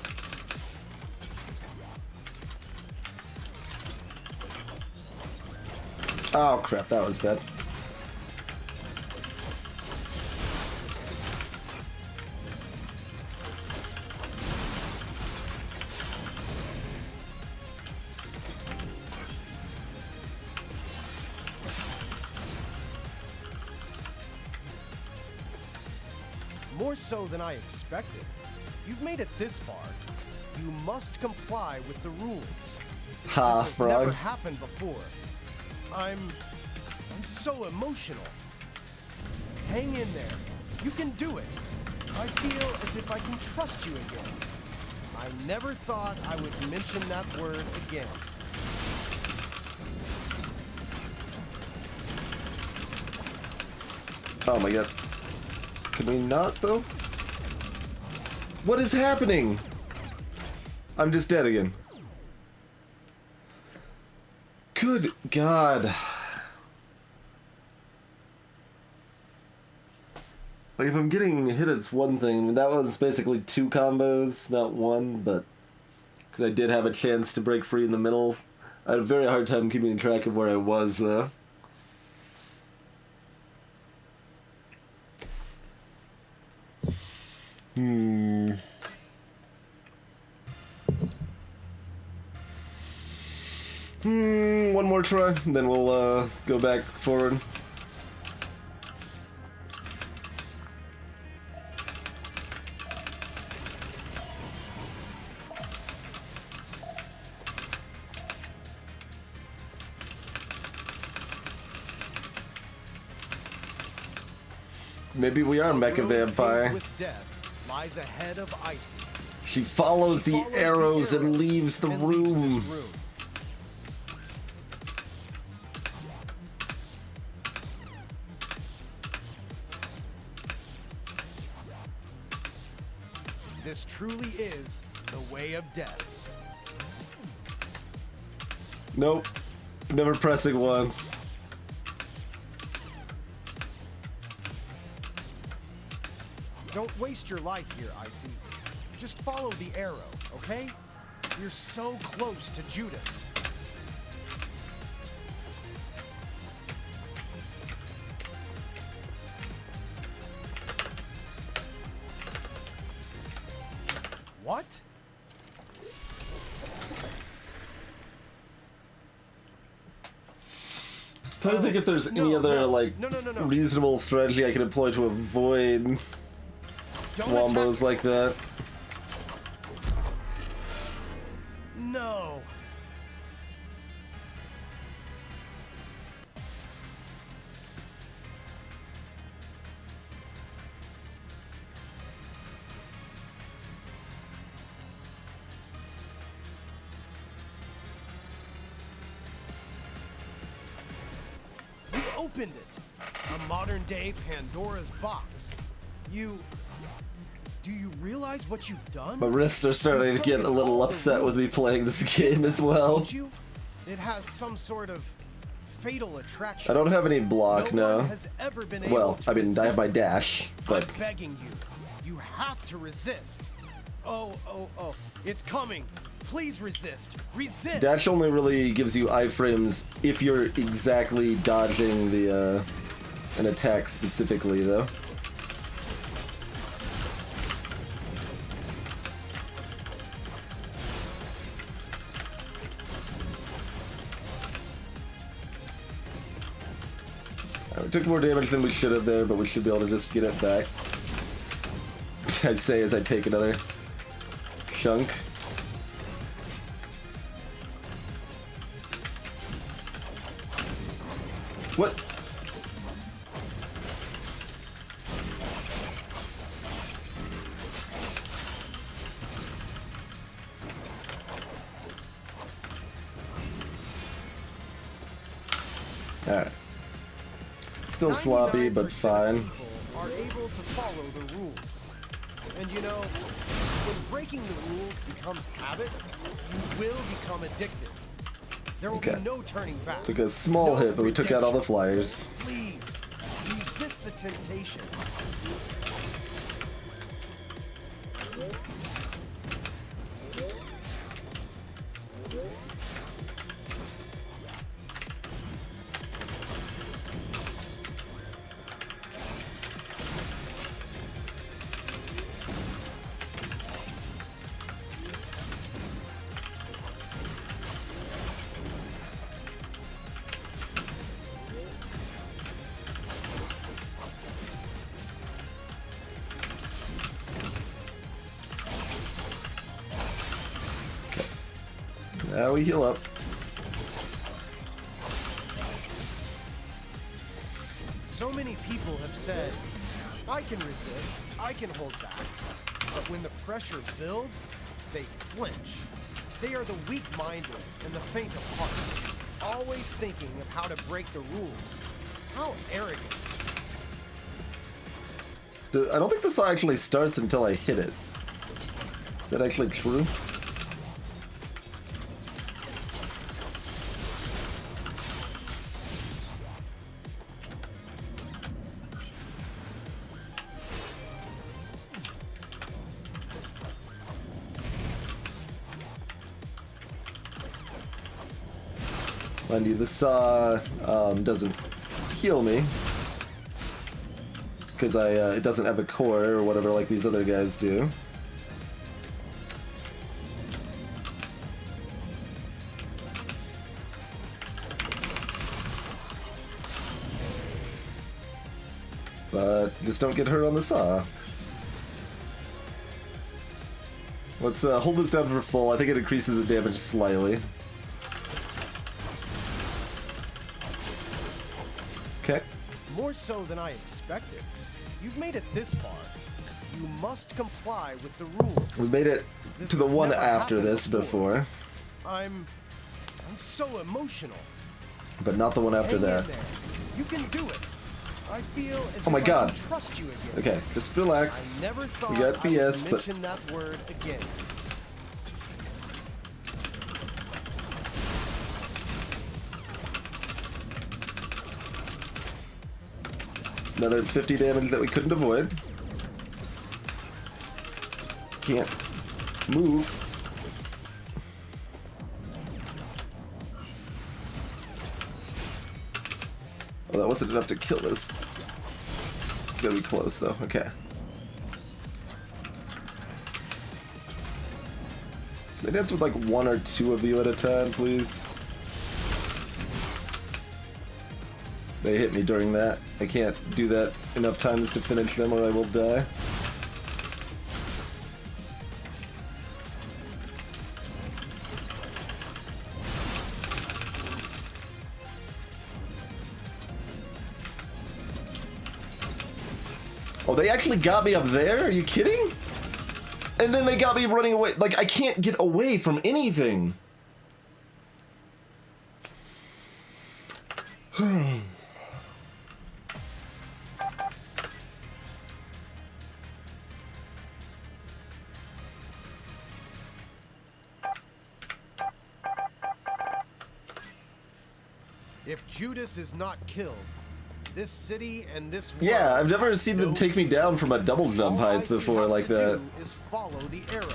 Oh crap, that was bad. More so than I expected. You've made it this far. You must comply with the rules. Ha, this has frog. never happened before. I'm so emotional. Hang in there. You can do it. I feel as if I can trust you again. I never thought I would mention that word again. Oh my god. Can we not, though? What is happening? I'm just dead again. Good God. Like, if I'm getting hit, it's one thing. That was basically 2 combos, not 1, but... because I did have a chance to break free in the middle. I had a very hard time keeping track of where I was, though. One more try, then we'll go back forward. Maybe we are Mecha Vampire. With death lies ahead of ICEY. She follows the arrows and leaves the room. This truly is the way of death. Nope. Never pressing 1. Don't waste your life here, ICEY. Just follow the arrow, okay? You're so close to Judas. What? Trying to think if there's any other like No. reasonable strategy I can employ to avoid wombos like that. No. opened it. A modern-day Pandora's box. Do you realize what you've done? My wrists are starting to get a little upset with me playing this game as well. Don't you? It has some sort of fatal attraction. I don't have any block, no. no. One has ever been able Well, to I mean, I have my resist. dash, but... I'm begging you. You have to resist. Oh. It's coming. Please resist. Resist. Dash only really gives you iframes if you're exactly dodging the, an attack specifically, though. We took more damage than we should have there, but we should be able to just get it back. I say as I take another chunk. What? Alright. Still sloppy, but fine. Are able to follow the rules. And you know, when breaking the rules becomes habit, you will become addicted. There will be no turning back. Took a small hit, but we took out all the flyers. Please, resist the temptation. Now we heal up. So many people have said, I can resist, I can hold back. But when the pressure builds, they flinch. They are the weak-minded and the faint of heart, always thinking of how to break the rules. How arrogant. I don't think this actually starts until I hit it. Is that actually true? Mind you, the saw doesn't heal me because it doesn't have a core or whatever like these other guys do. But just don't get hurt on the saw. Let's hold this down for full. I think it increases the damage slightly. Okay. More so than I expected. You've made it this far. You must comply with the rules. We made it to the one after this before. I'm so emotional. But not the one after Hang in that. there. You can do it. I feel as Oh my if God. I can trust you again. Okay, just relax. I never thought We got I would PS, but mention that word again. another 50 damage that we couldn't avoid. Can't move. Oh, that wasn't enough to kill this. It's gonna be close though. Okay. They dance with like one or two of you at a time, please. They hit me during that. I can't do that enough times to finish them or I will die. Oh, they actually got me up there? Are you kidding? And then they got me running away. Like, I can't get away from anything. If Judas is not killed, this city and this world... Yeah, I've never seen them take me down from a double jump height ICEY before has like to that. do is follow the arrow,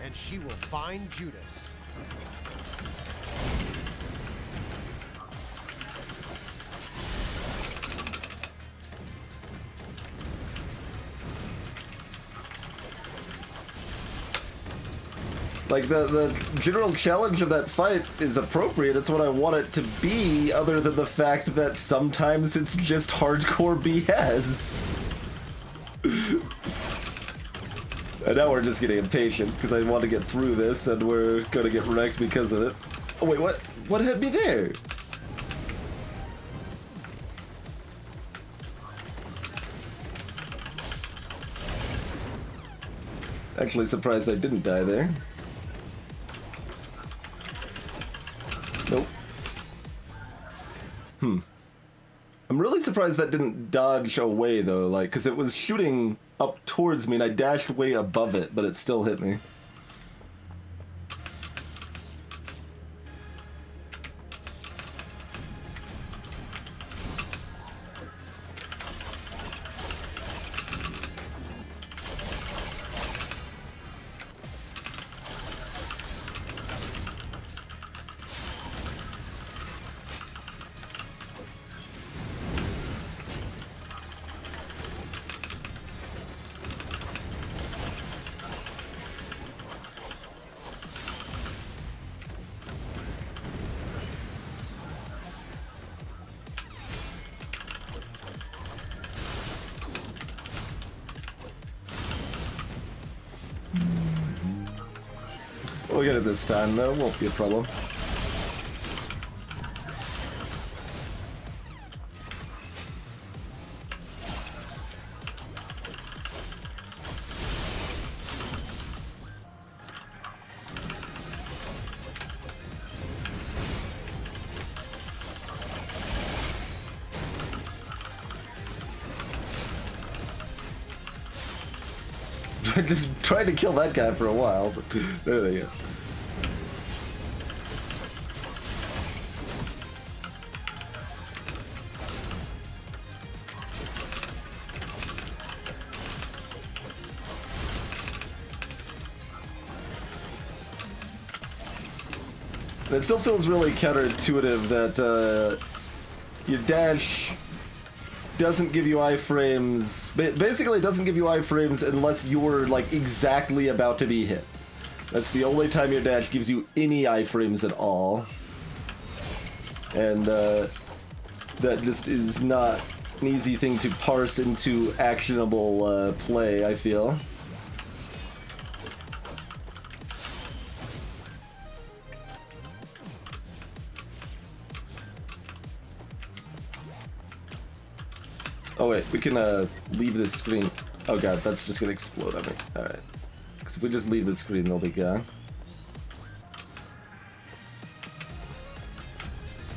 and she will find Judas. Like, the general challenge of that fight is appropriate. It's what I want it to be, other than the fact that sometimes it's just hardcore BS. And now we're just getting impatient, because I want to get through this, and we're gonna get wrecked because of it. Oh wait, what? What hit me there? Actually surprised I didn't die there. Nope. I'm really surprised that didn't dodge away though, like, because it was shooting up towards me and I dashed way above it, but it still hit me. We'll get it this time though, won't be a problem. I just tried to kill that guy for a while, but there they go. It still feels really counterintuitive that your dash doesn't give you iframes. Basically, it doesn't give you iframes unless you're like exactly about to be hit. That's the only time your dash gives you any iframes at all. And that just is not an easy thing to parse into actionable play, I feel. Oh wait, we can leave this screen. Oh god, that's just gonna explode on me. Alright. Because if we just leave the screen, they'll be gone.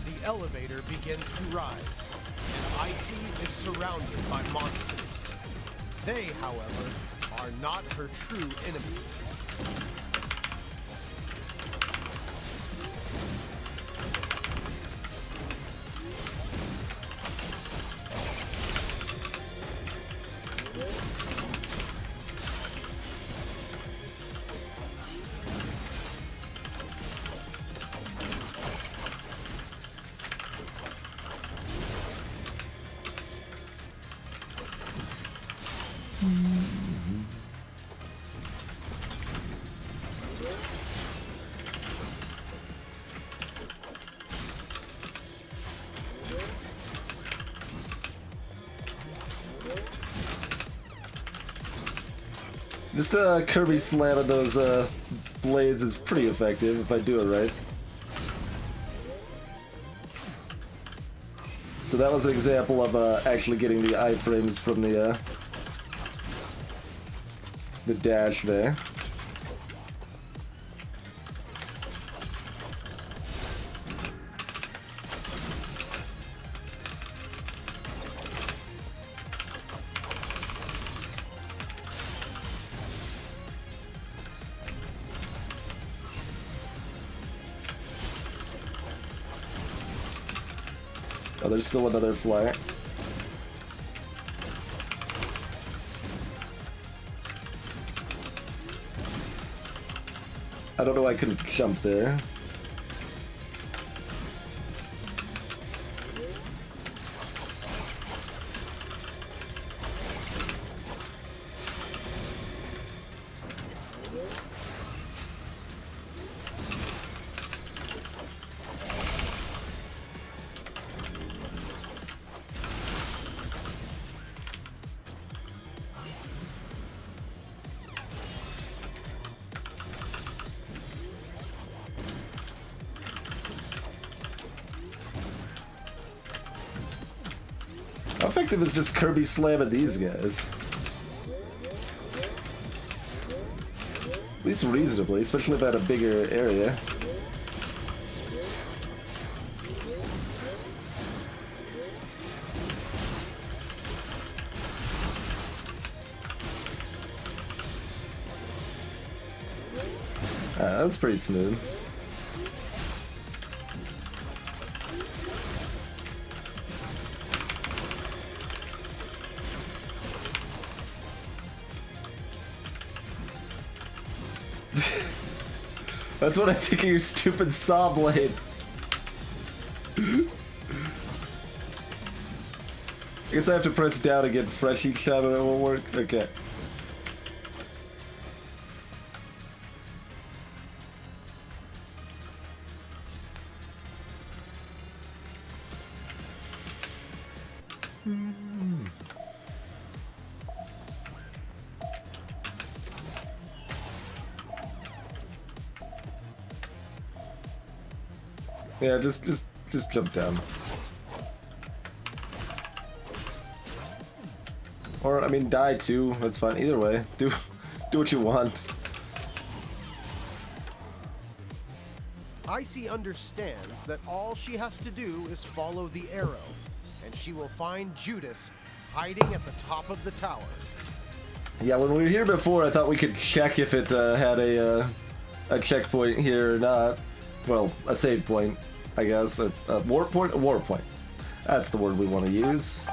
The elevator begins to rise, and ICEY is surrounded by monsters. They, however, are not her true enemy. Just Kirby slamming those blades is pretty effective if I do it right. So that was an example of actually getting the iframes from the dash there. Oh, there's still another flyer. I don't know why I couldn't jump there. How effective is just Kirby slamming these guys? At least reasonably, especially if I had a bigger area. That's pretty smooth. That's what I think of your stupid saw blade. I guess I have to press down again fresh each time and it won't work. Okay. Yeah, just jump down. Or I mean, die too. That's fine. Either way, do what you want. ICEY understands that all she has to do is follow the arrow, and she will find Judas hiding at the top of the tower. Yeah, when we were here before, I thought we could check if it had a checkpoint here or not. Well, a save point, I guess. A warp point? A warp point. That's the word we want to use.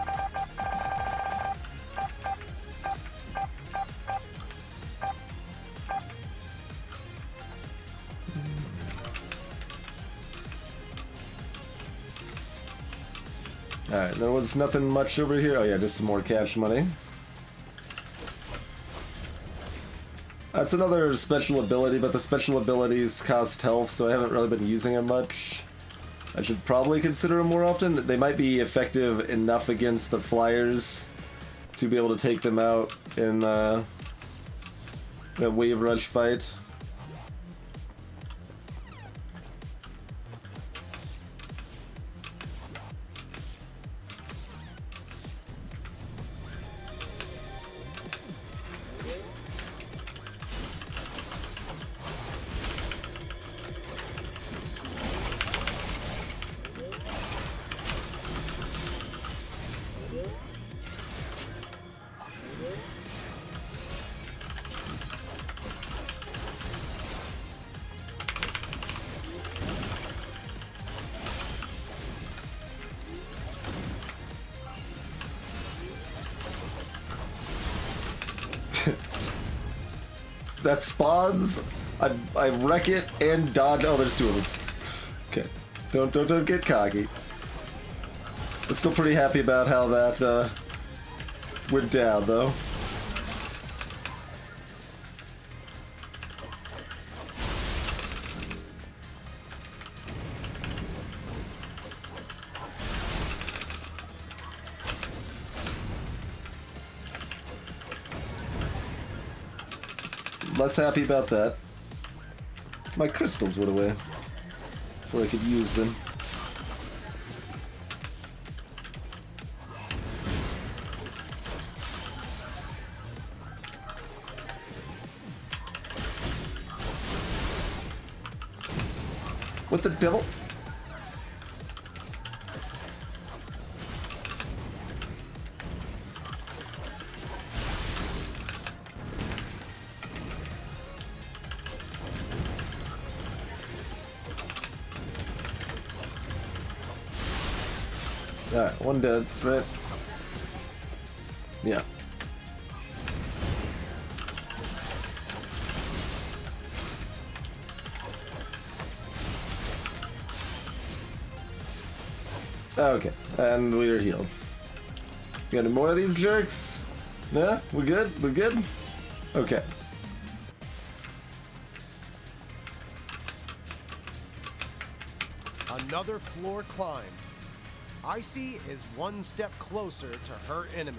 Alright, there was nothing much over here. Oh yeah, just some more cash money. That's another special ability, but the special abilities cost health, so I haven't really been using them much. I should probably consider them more often. They might be effective enough against the flyers to be able to take them out in the wave rush fight. That spawns, I wreck it and dodge. Oh, there's two of them. Okay, don't get cocky. I'm still pretty happy about how that went down, though. Less happy about that. My crystals went away before I could use them. What the devil? Alright, one dead, right? Yeah. Okay, and we're healed. Got any more of these jerks? Yeah, we're good? We're good? Okay. Another floor climb. ICEY is one step closer to her enemy.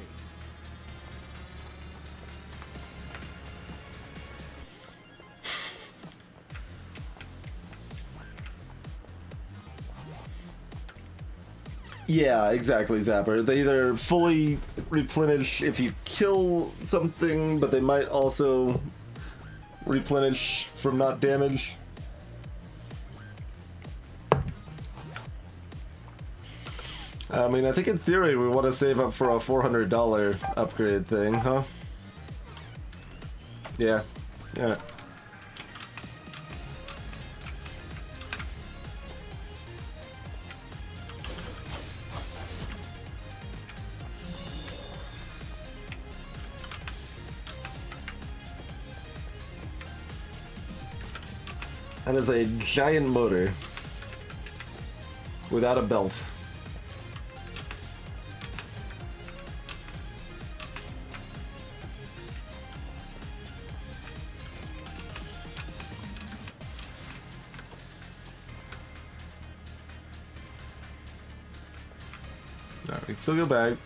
Yeah, exactly, Zapper. They either fully replenish if you kill something, but they might also replenish from not damage. I mean, I think in theory we want to save up for a $400 upgrade thing, huh? Yeah. Yeah. That is a giant motor without a belt. No, we can still go back.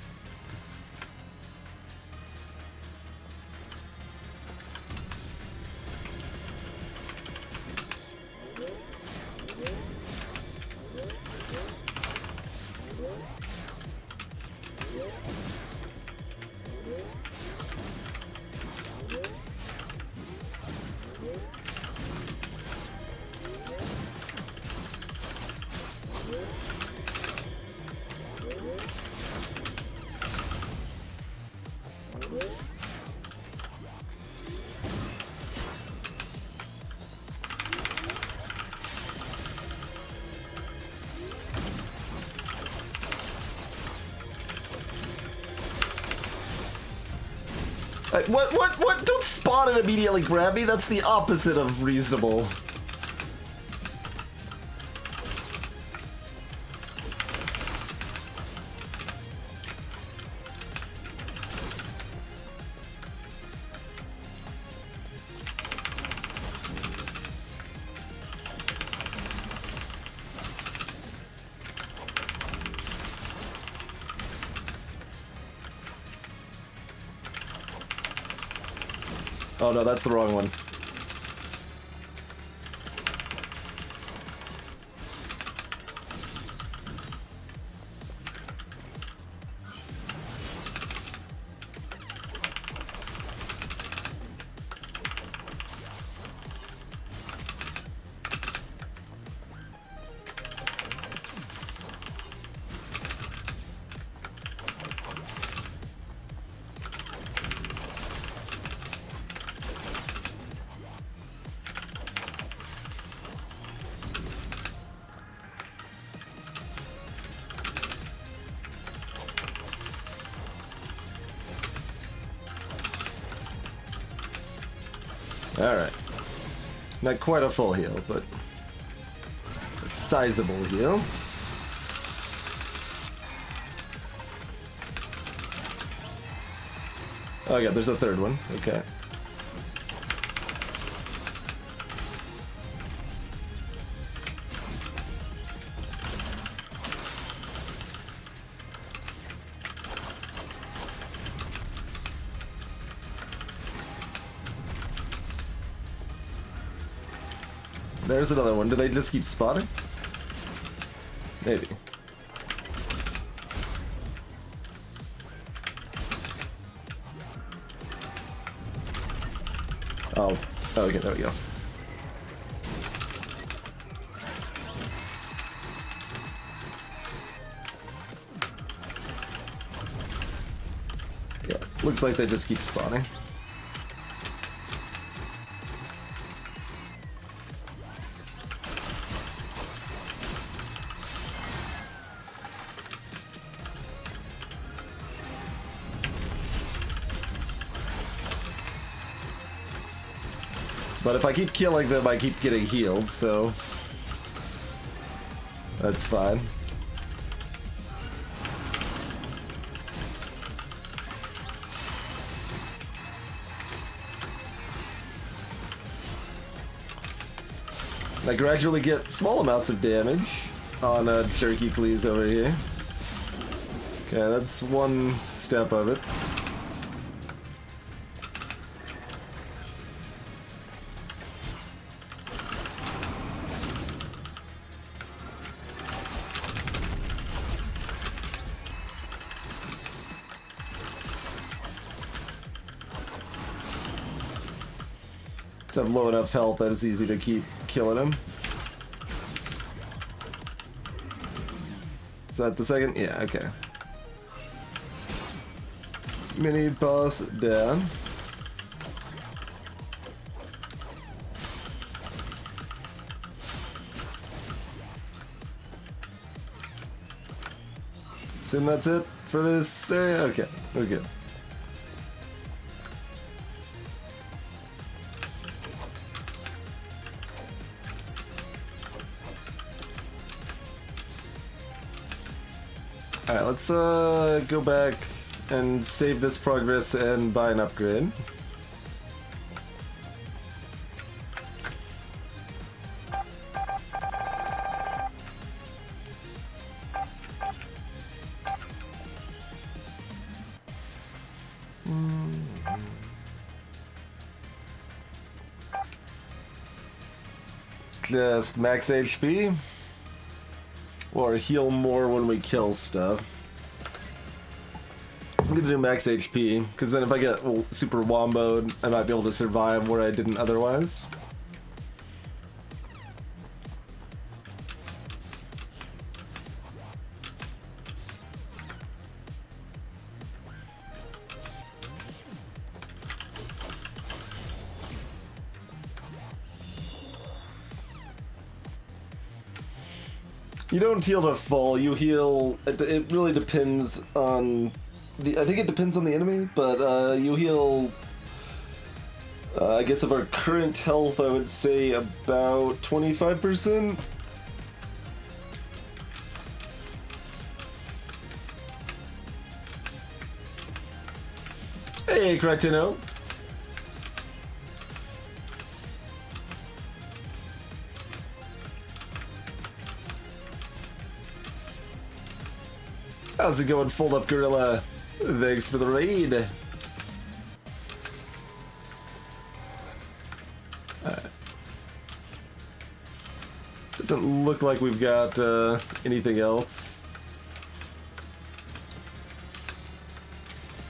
What? Don't spawn and immediately grab me. That's the opposite of reasonable. Oh no, that's the wrong one. Alright. Not quite a full heal, but a sizable heal. Oh yeah, there's a third one. Okay. There's another one. Do they just keep spawning? Maybe. Oh. Okay, there we go. Yeah, looks like they just keep spawning. But if I keep killing them, I keep getting healed, so that's fine. I gradually get small amounts of damage on Jerky Please over here. Okay, that's one step of it. So I'm low enough health that it's easy to keep killing him. Is that the second? Yeah, okay. Mini boss down. Assume that's it for this area? Okay, we're good. Alright, let's go back and save this progress and buy an upgrade. Just max HP. Or heal more when we kill stuff. I'm gonna do max HP, because then if I get super womboed, I might be able to survive where I didn't otherwise. You don't heal to full, you heal, it really depends on I think it depends on the enemy, but you heal, I guess of our current health, I would say about 25%. Hey, Cratino. How's it going, Fold Up Gorilla? Thanks for the raid. Doesn't look like we've got anything else.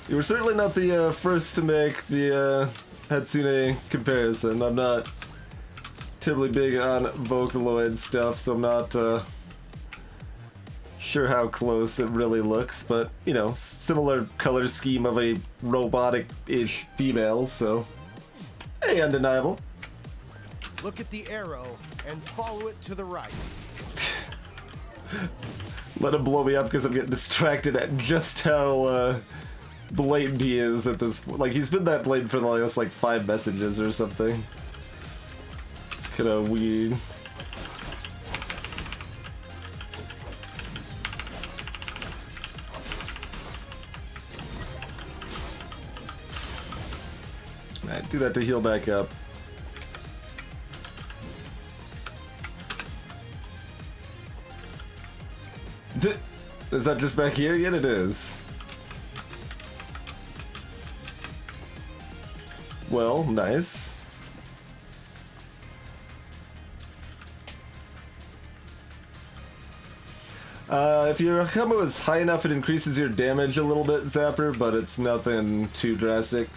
You were certainly not the first to make the Hatsune comparison. I'm not terribly big on Vocaloid stuff, so I'm not sure how close it really looks, but you know, similar color scheme of a robotic-ish female, so hey, undeniable. Look at the arrow and follow it to the right. Let him blow me up because I'm getting distracted at just how blatant he is at this point. Like, he's been that blatant for the last like 5 messages or something. It's kind of weird. Alright, do that to heal back up. Is that just back here? Yet it is. Well, nice. If your combo is high enough, it increases your damage a little bit, Zapper, but it's nothing too drastic.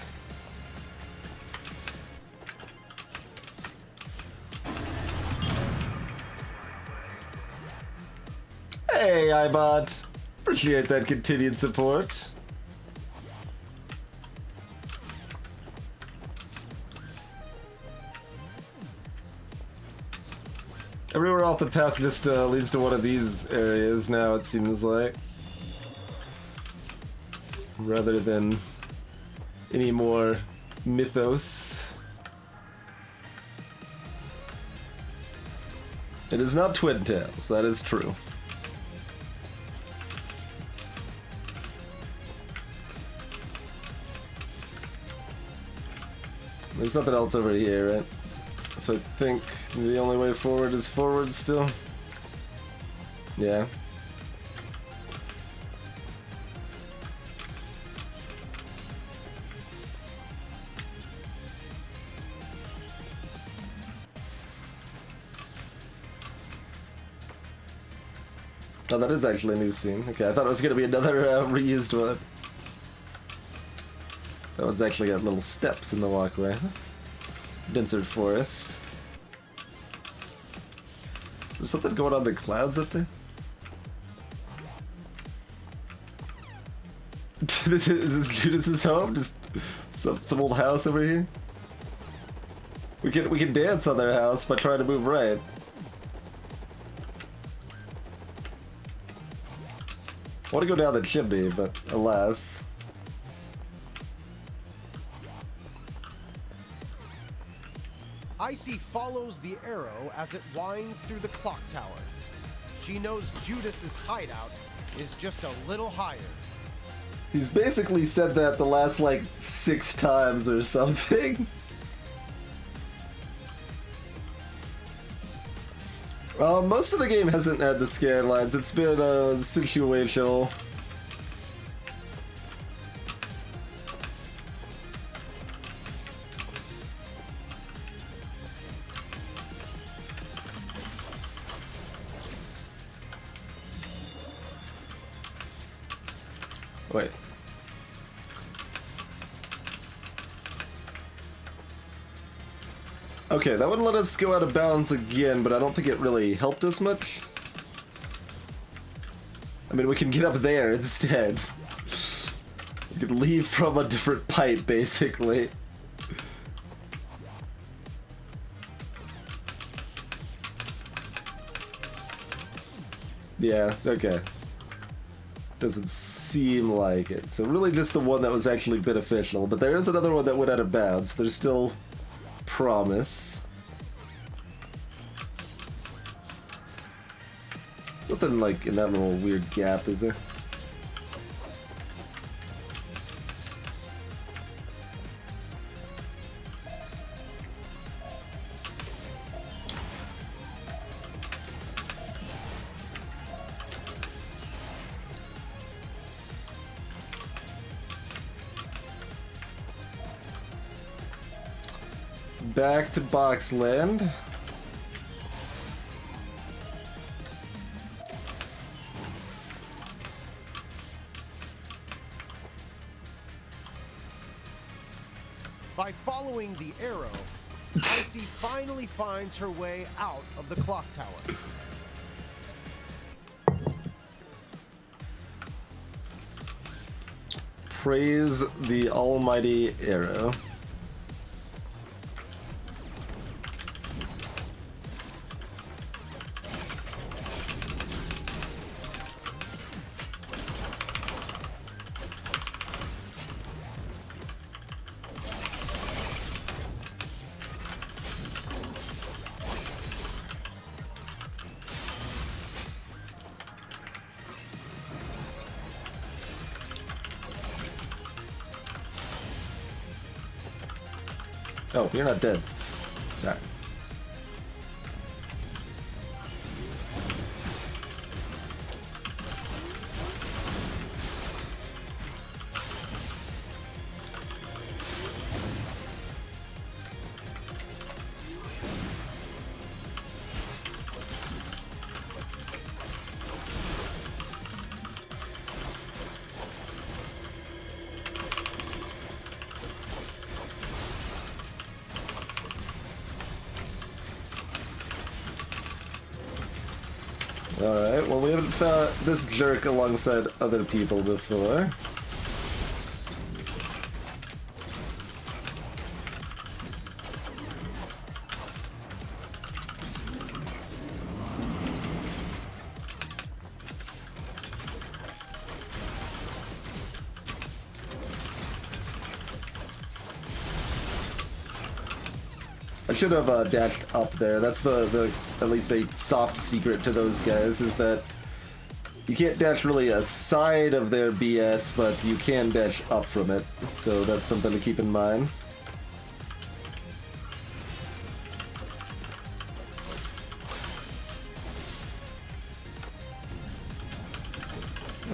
Hey, iBot. Appreciate that continued support. Everywhere off the path just leads to one of these areas now, it seems like. Rather than any more mythos. It is not Twin Tails, that is true. There's nothing else over here, right? So I think the only way forward is forward still. Yeah. Oh, that is actually a new scene. Okay, I thought it was gonna be another reused one. That one's actually got little steps in the walkway. Denser forest. Is there something going on in the clouds up there? Is this Judas's home? Just some old house over here? We can dance on their house by trying to move right. I want to go down the chimney, but alas. ICEY follows the arrow as it winds through the clock tower. She knows Judas's hideout is just a little higher. He's basically said that the last, like, 6 times or something. Most of the game hasn't had the scan lines. It's been situational. Wait. Okay, that wouldn't let us go out of bounds again, but I don't think it really helped us much. I mean, we can get up there instead. We can leave from a different pipe, basically. Yeah, okay. Doesn't seem like it. So really just the one that was actually beneficial, but there is another one that went out of bounds. There's still promise. Nothing like in that little weird gap, is there? Back to Boxland. By following the arrow, ICEY finally finds her way out of the clock tower. Praise the almighty arrow. Oh, you're not dead. Alright. Alright, well we haven't found this jerk alongside other people before. I should have dashed up there. That's the at least a soft secret to those guys, is that you can't dash really aside of their BS, but you can dash up from it. So that's something to keep in mind.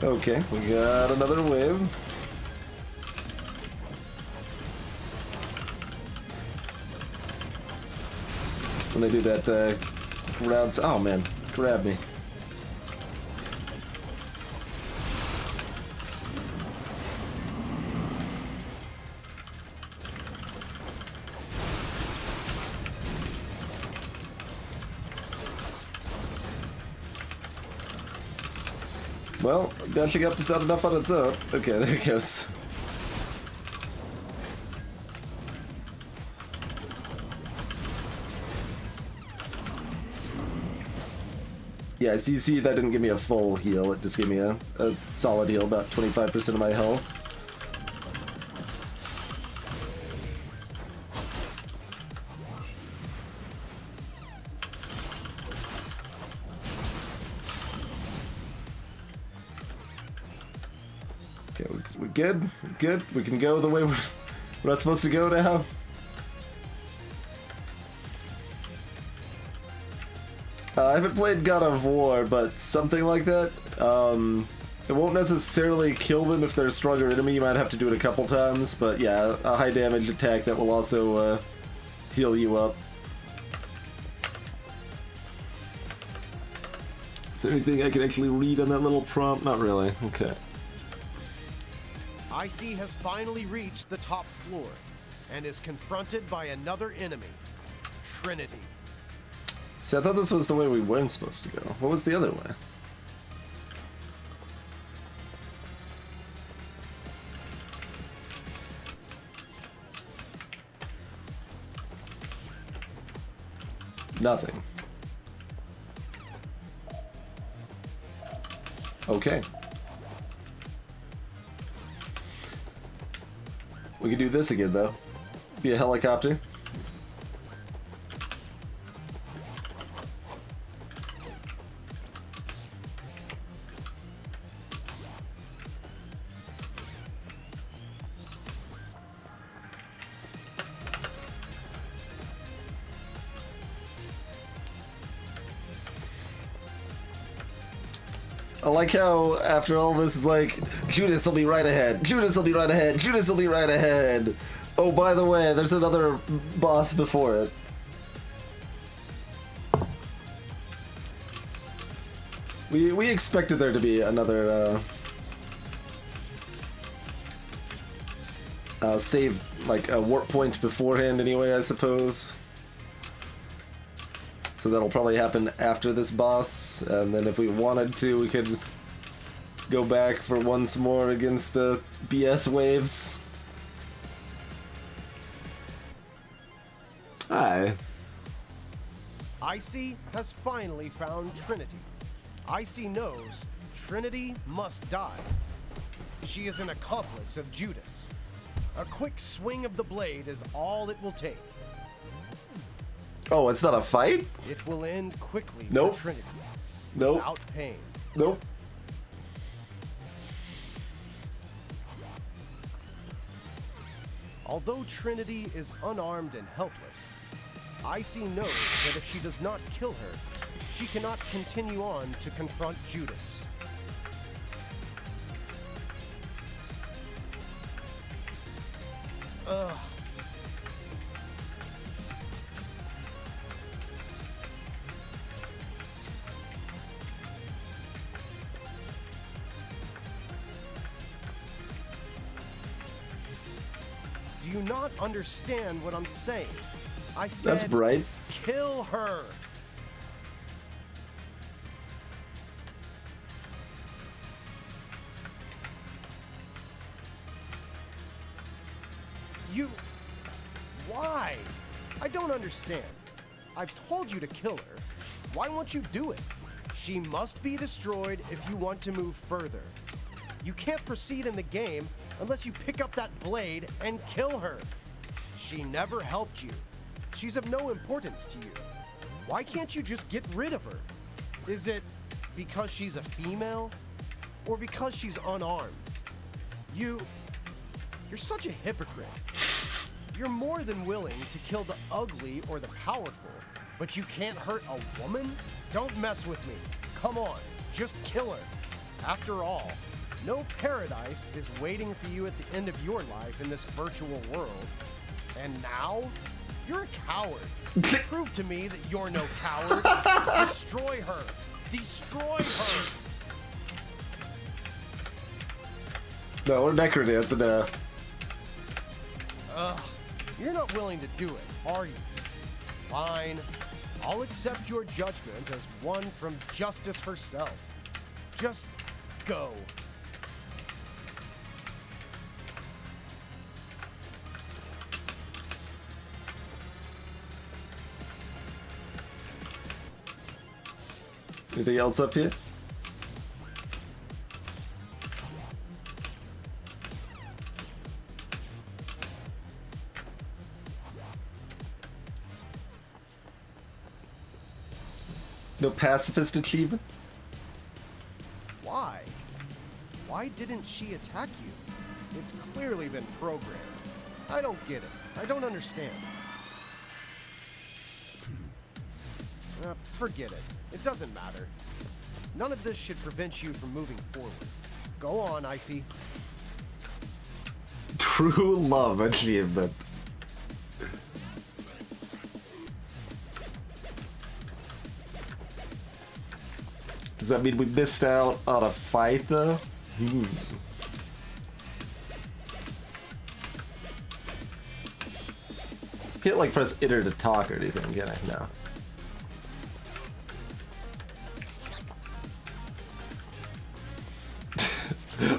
Okay, we got another wave. When they do that rounds, oh man, grab me. Well, dashing up is not enough on its own. Okay, there it goes. Yeah, so you see that didn't give me a full heal, it just gave me a solid heal, about 25% of my health. Okay, we're good? We're good? We can go the way we're not supposed to go now? I haven't played God of War, but something like that. It won't necessarily kill them if they're a stronger enemy. You might have to do it a couple times, but yeah, a high damage attack that will also heal you up. Is there anything I can actually read on that little prompt? Not really. Okay. ICEY has finally reached the top floor and is confronted by another enemy, Trinity. See, I thought this was the way we weren't supposed to go. What was the other way? Nothing. Okay. We can do this again, though. Be a helicopter. I like how after all this is like, Judas will be right ahead, Judas will be right ahead, Judas will be right ahead. Oh, by the way, there's another boss before it. We expected there to be another save, like a warp point beforehand anyway, I suppose. So that'll probably happen after this boss, and then if we wanted to, we could go back for once more against the BS waves. Hi. ICEY has finally found Trinity. ICEY knows Trinity must die. She is an accomplice of Judas. A quick swing of the blade is all it will take. Oh, it's not a fight? It will end quickly Nope. for Trinity. Nope. Without pain. Nope. Although Trinity is unarmed and helpless, ICEY knows that if she does not kill her, she cannot continue on to confront Judas. Ugh. Do you not understand what I'm saying? I said, That's bright. kill her. You... Why? I don't understand. I've told you to kill her. Why won't you do it? She must be destroyed if you want to move further. You can't proceed in the game unless you pick up that blade and kill her. She never helped you. She's of no importance to you. Why can't you just get rid of her? Is it because she's a female? Or because she's unarmed? You're such a hypocrite. You're more than willing to kill the ugly or the powerful, but you can't hurt a woman? Don't mess with me. Come on, just kill her. After all, no paradise is waiting for you at the end of your life in this virtual world. And now, you're a coward. Prove to me that you're no coward. Destroy her. Destroy her. No, we're necrodancing now. Ugh. You're not willing to do it, are you? Fine. I'll accept your judgment as one from justice herself. Just go. Anything else up here? No pacifist achievement? Why? Why didn't she attack you? It's clearly been programmed. I don't get it. I don't understand. Forget it. It doesn't matter. None of this should prevent you from moving forward. Go on, ICEY. True love achievement. Does that mean we missed out on a fight, though? Can't, like, press enter to talk or anything, can I? No.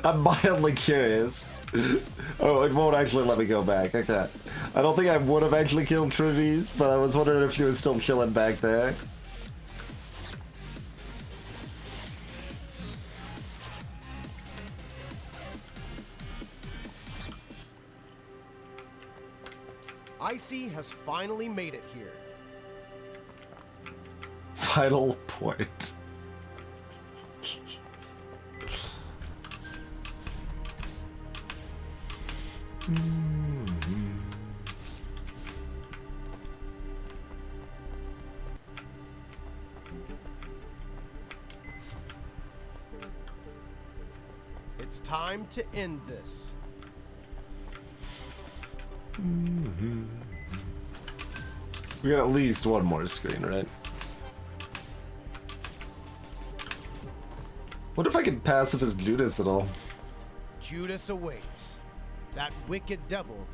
I'm mildly curious. Oh, it won't actually let me go back. Okay. I don't think I would have actually killed Trinity, but I was wondering if she was still chilling back there. ICEY has finally made it here. Final point. It's time to end this. We got at least one more screen, right? What if I could pacifist Judas at all? Judas awaits. That wicked devil,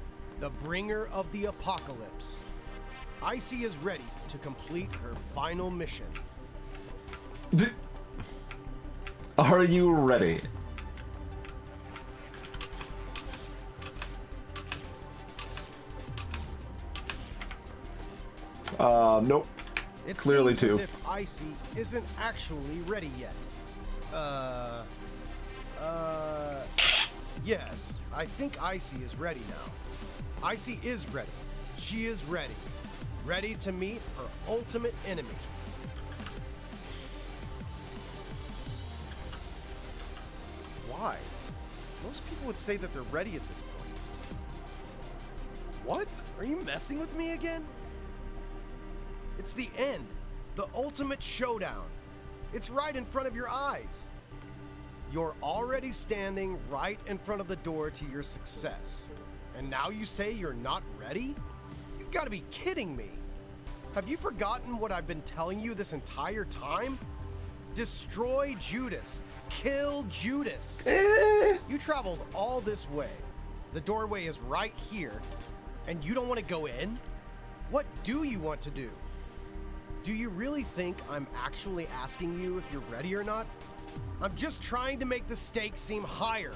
the bringer of the apocalypse. ICEY is ready to complete her final mission. Are you ready? Nope. It Clearly seems too. as if ICEY isn't actually ready yet. Yes, I think ICEY is ready now. ICEY is ready. She is ready. Ready to meet her ultimate enemy. Why? Most people would say that they're ready at this point. What? Are you messing with me again? It's the end. The ultimate showdown. It's right in front of your eyes. You're already standing right in front of the door to your success. And now you say you're not ready? You've got to be kidding me. Have you forgotten what I've been telling you this entire time? Destroy Judas. Kill Judas. You traveled all this way. The doorway is right here. And you don't want to go in? What do you want to do? Do you really think I'm actually asking you if you're ready or not? I'm just trying to make the stakes seem higher.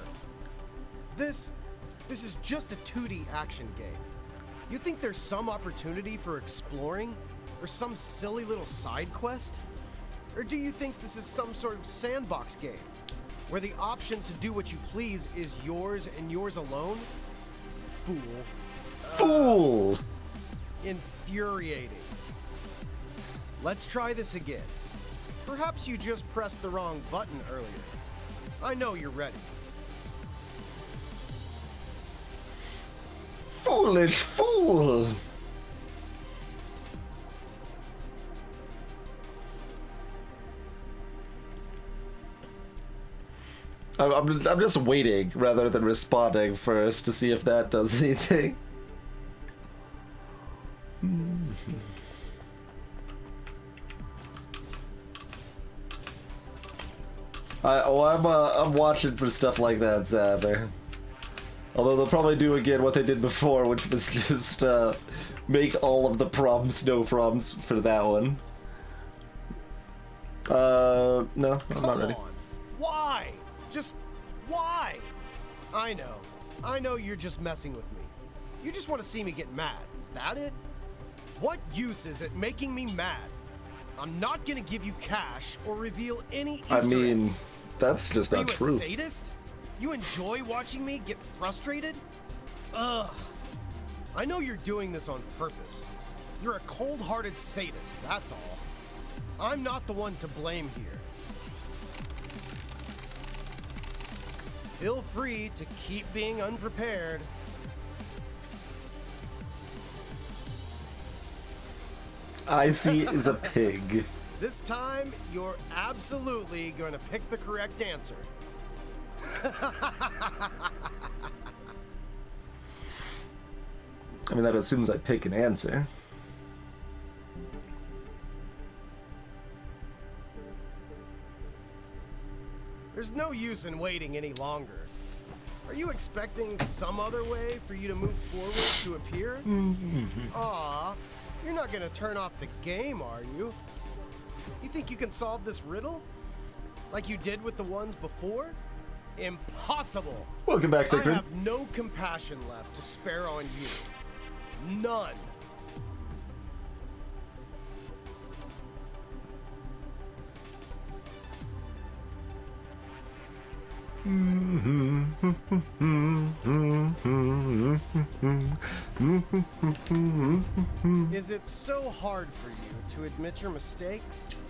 This is just a 2D action game. You think there's some opportunity for exploring? Or some silly little side quest? Or do you think this is some sort of sandbox game? Where the option to do what you please is yours and yours alone? Fool. Fool! infuriating. Let's try this again. Perhaps you just pressed the wrong button earlier. I know you're ready. Foolish fool! I'm just waiting rather than responding first to see if that does anything. I'm watching for stuff like that, Zabber. Although they'll probably do again what they did before, which was just make all of the prompts no prompts for that one. No, I'm not ready. Come on. Why? Just why? I know you're just messing with me. You just want to see me get mad. Is that it? What use is it making me mad? I'm not gonna give you cash or reveal any Easter eggs. That's just not true. Are you a sadist? You enjoy watching me get frustrated? Ugh. I know you're doing this on purpose. You're a cold-hearted sadist, that's all. I'm not the one to blame here. Feel free to keep being unprepared. ICEY is a pig. This time, you're absolutely going to pick the correct answer. I mean, that assumes I pick an answer. There's no use in waiting any longer. Are you expecting some other way for you to move forward to appear? Aw, you're not gonna turn off the game, are you? You think you can solve this riddle? Like you did with the ones before? Impossible! Welcome back, Thickard. I have no compassion left to spare on you. None. Is it so hard for you to admit your mistakes?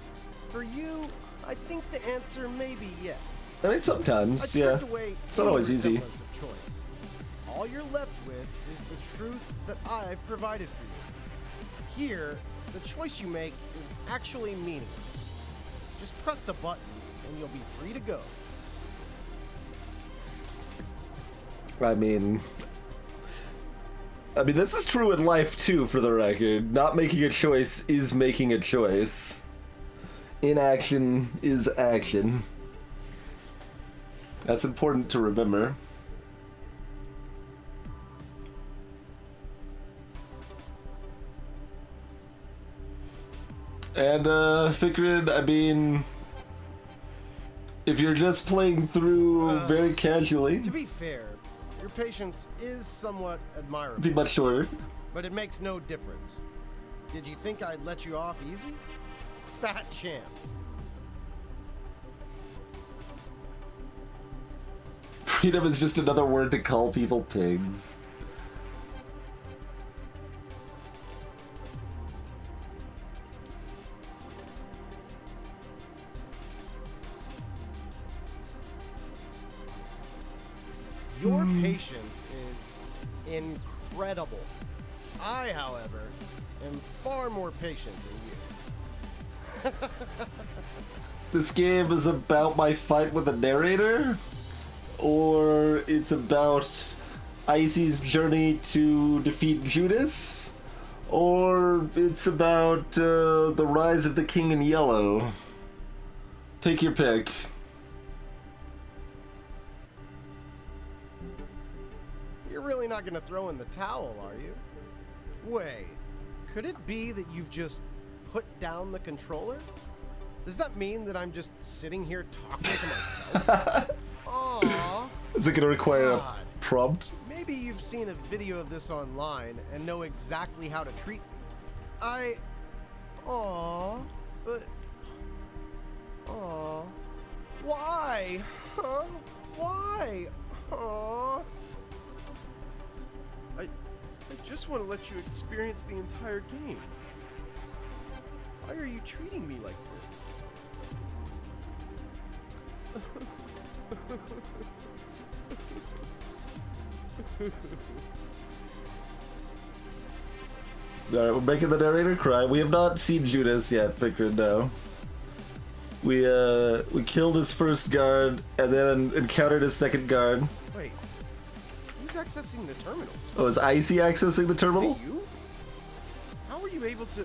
For you, I think the answer may be yes. I mean, sometimes, yeah. It's not always easy. Of choice. All you're left with is the truth that I've provided for you. Here, the choice you make is actually meaningless. Just press the button and you'll be free to go. I mean, this is true in life too, for the record. Not making a choice is making a choice. Inaction is action. That's important to remember. And, Fikrid, I mean, if you're just playing through very casually... To be fair, your patience is somewhat admirable. Be much shorter. But it makes no difference. Did you think I'd let you off easy? Fat chance. Freedom is just another word to call people pigs. Your patience is incredible. I, however, am far more patient than you. This game is about my fight with the narrator? Or it's about ICEY's journey to defeat Judas? Or it's about the rise of the King in Yellow? Take your pick. You're really not going to throw in the towel, are you? Wait, could it be that you've just put down the controller? Does that mean that I'm just sitting here talking to myself? Aww. Is it going to require a prompt? Maybe you've seen a video of this online and know exactly how to treat me. Aww. But... Aww. Why? Huh? Why? Aww. I just just want to let you experience the entire game. Why are you treating me like this? Alright, we're making the narrator cry. We have not seen Judas yet, Fikrin, no. We killed his first guard, and then encountered his second guard. Wait, who's accessing the terminal? Oh, is ICEY accessing the terminal? Is it you? How are you able to...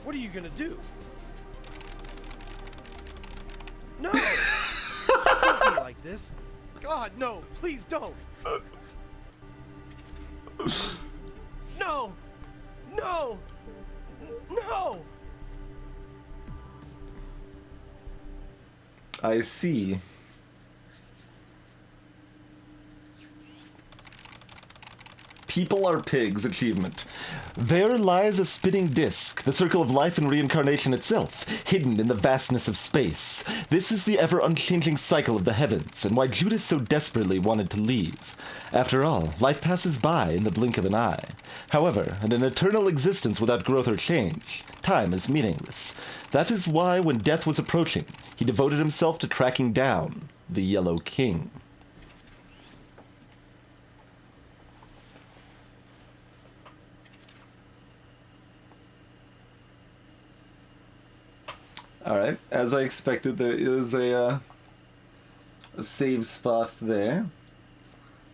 What are you gonna do? No! Don't be like this. God, no, please don't. No! No! No! I see. People are pigs achievement. There lies a spinning disk, the circle of life and reincarnation itself, hidden in the vastness of space. This is the ever-unchanging cycle of the heavens, and why Judas so desperately wanted to leave. After all, life passes by in the blink of an eye. However, in an eternal existence without growth or change, time is meaningless. That is why, when death was approaching, he devoted himself to tracking down the Yellow King. Alright, as I expected, there is a save spot there.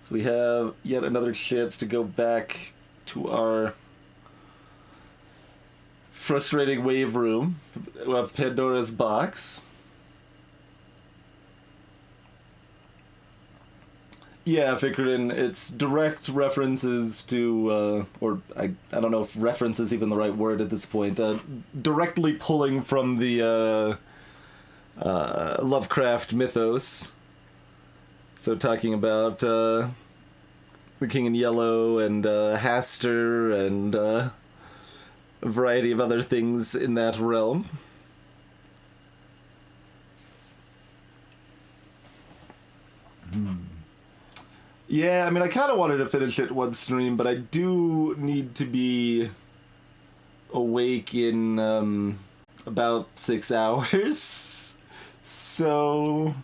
So we have yet another chance to go back to our frustrating wave room of Pandora's box. Yeah, Fikrin, it's direct references to, or I don't know if reference is even the right word at this point, directly pulling from the Lovecraft mythos. So talking about the King in Yellow and Hastur and a variety of other things in that realm. Yeah, I mean, I kind of wanted to finish it one stream, but I do need to be awake in about 6 hours. So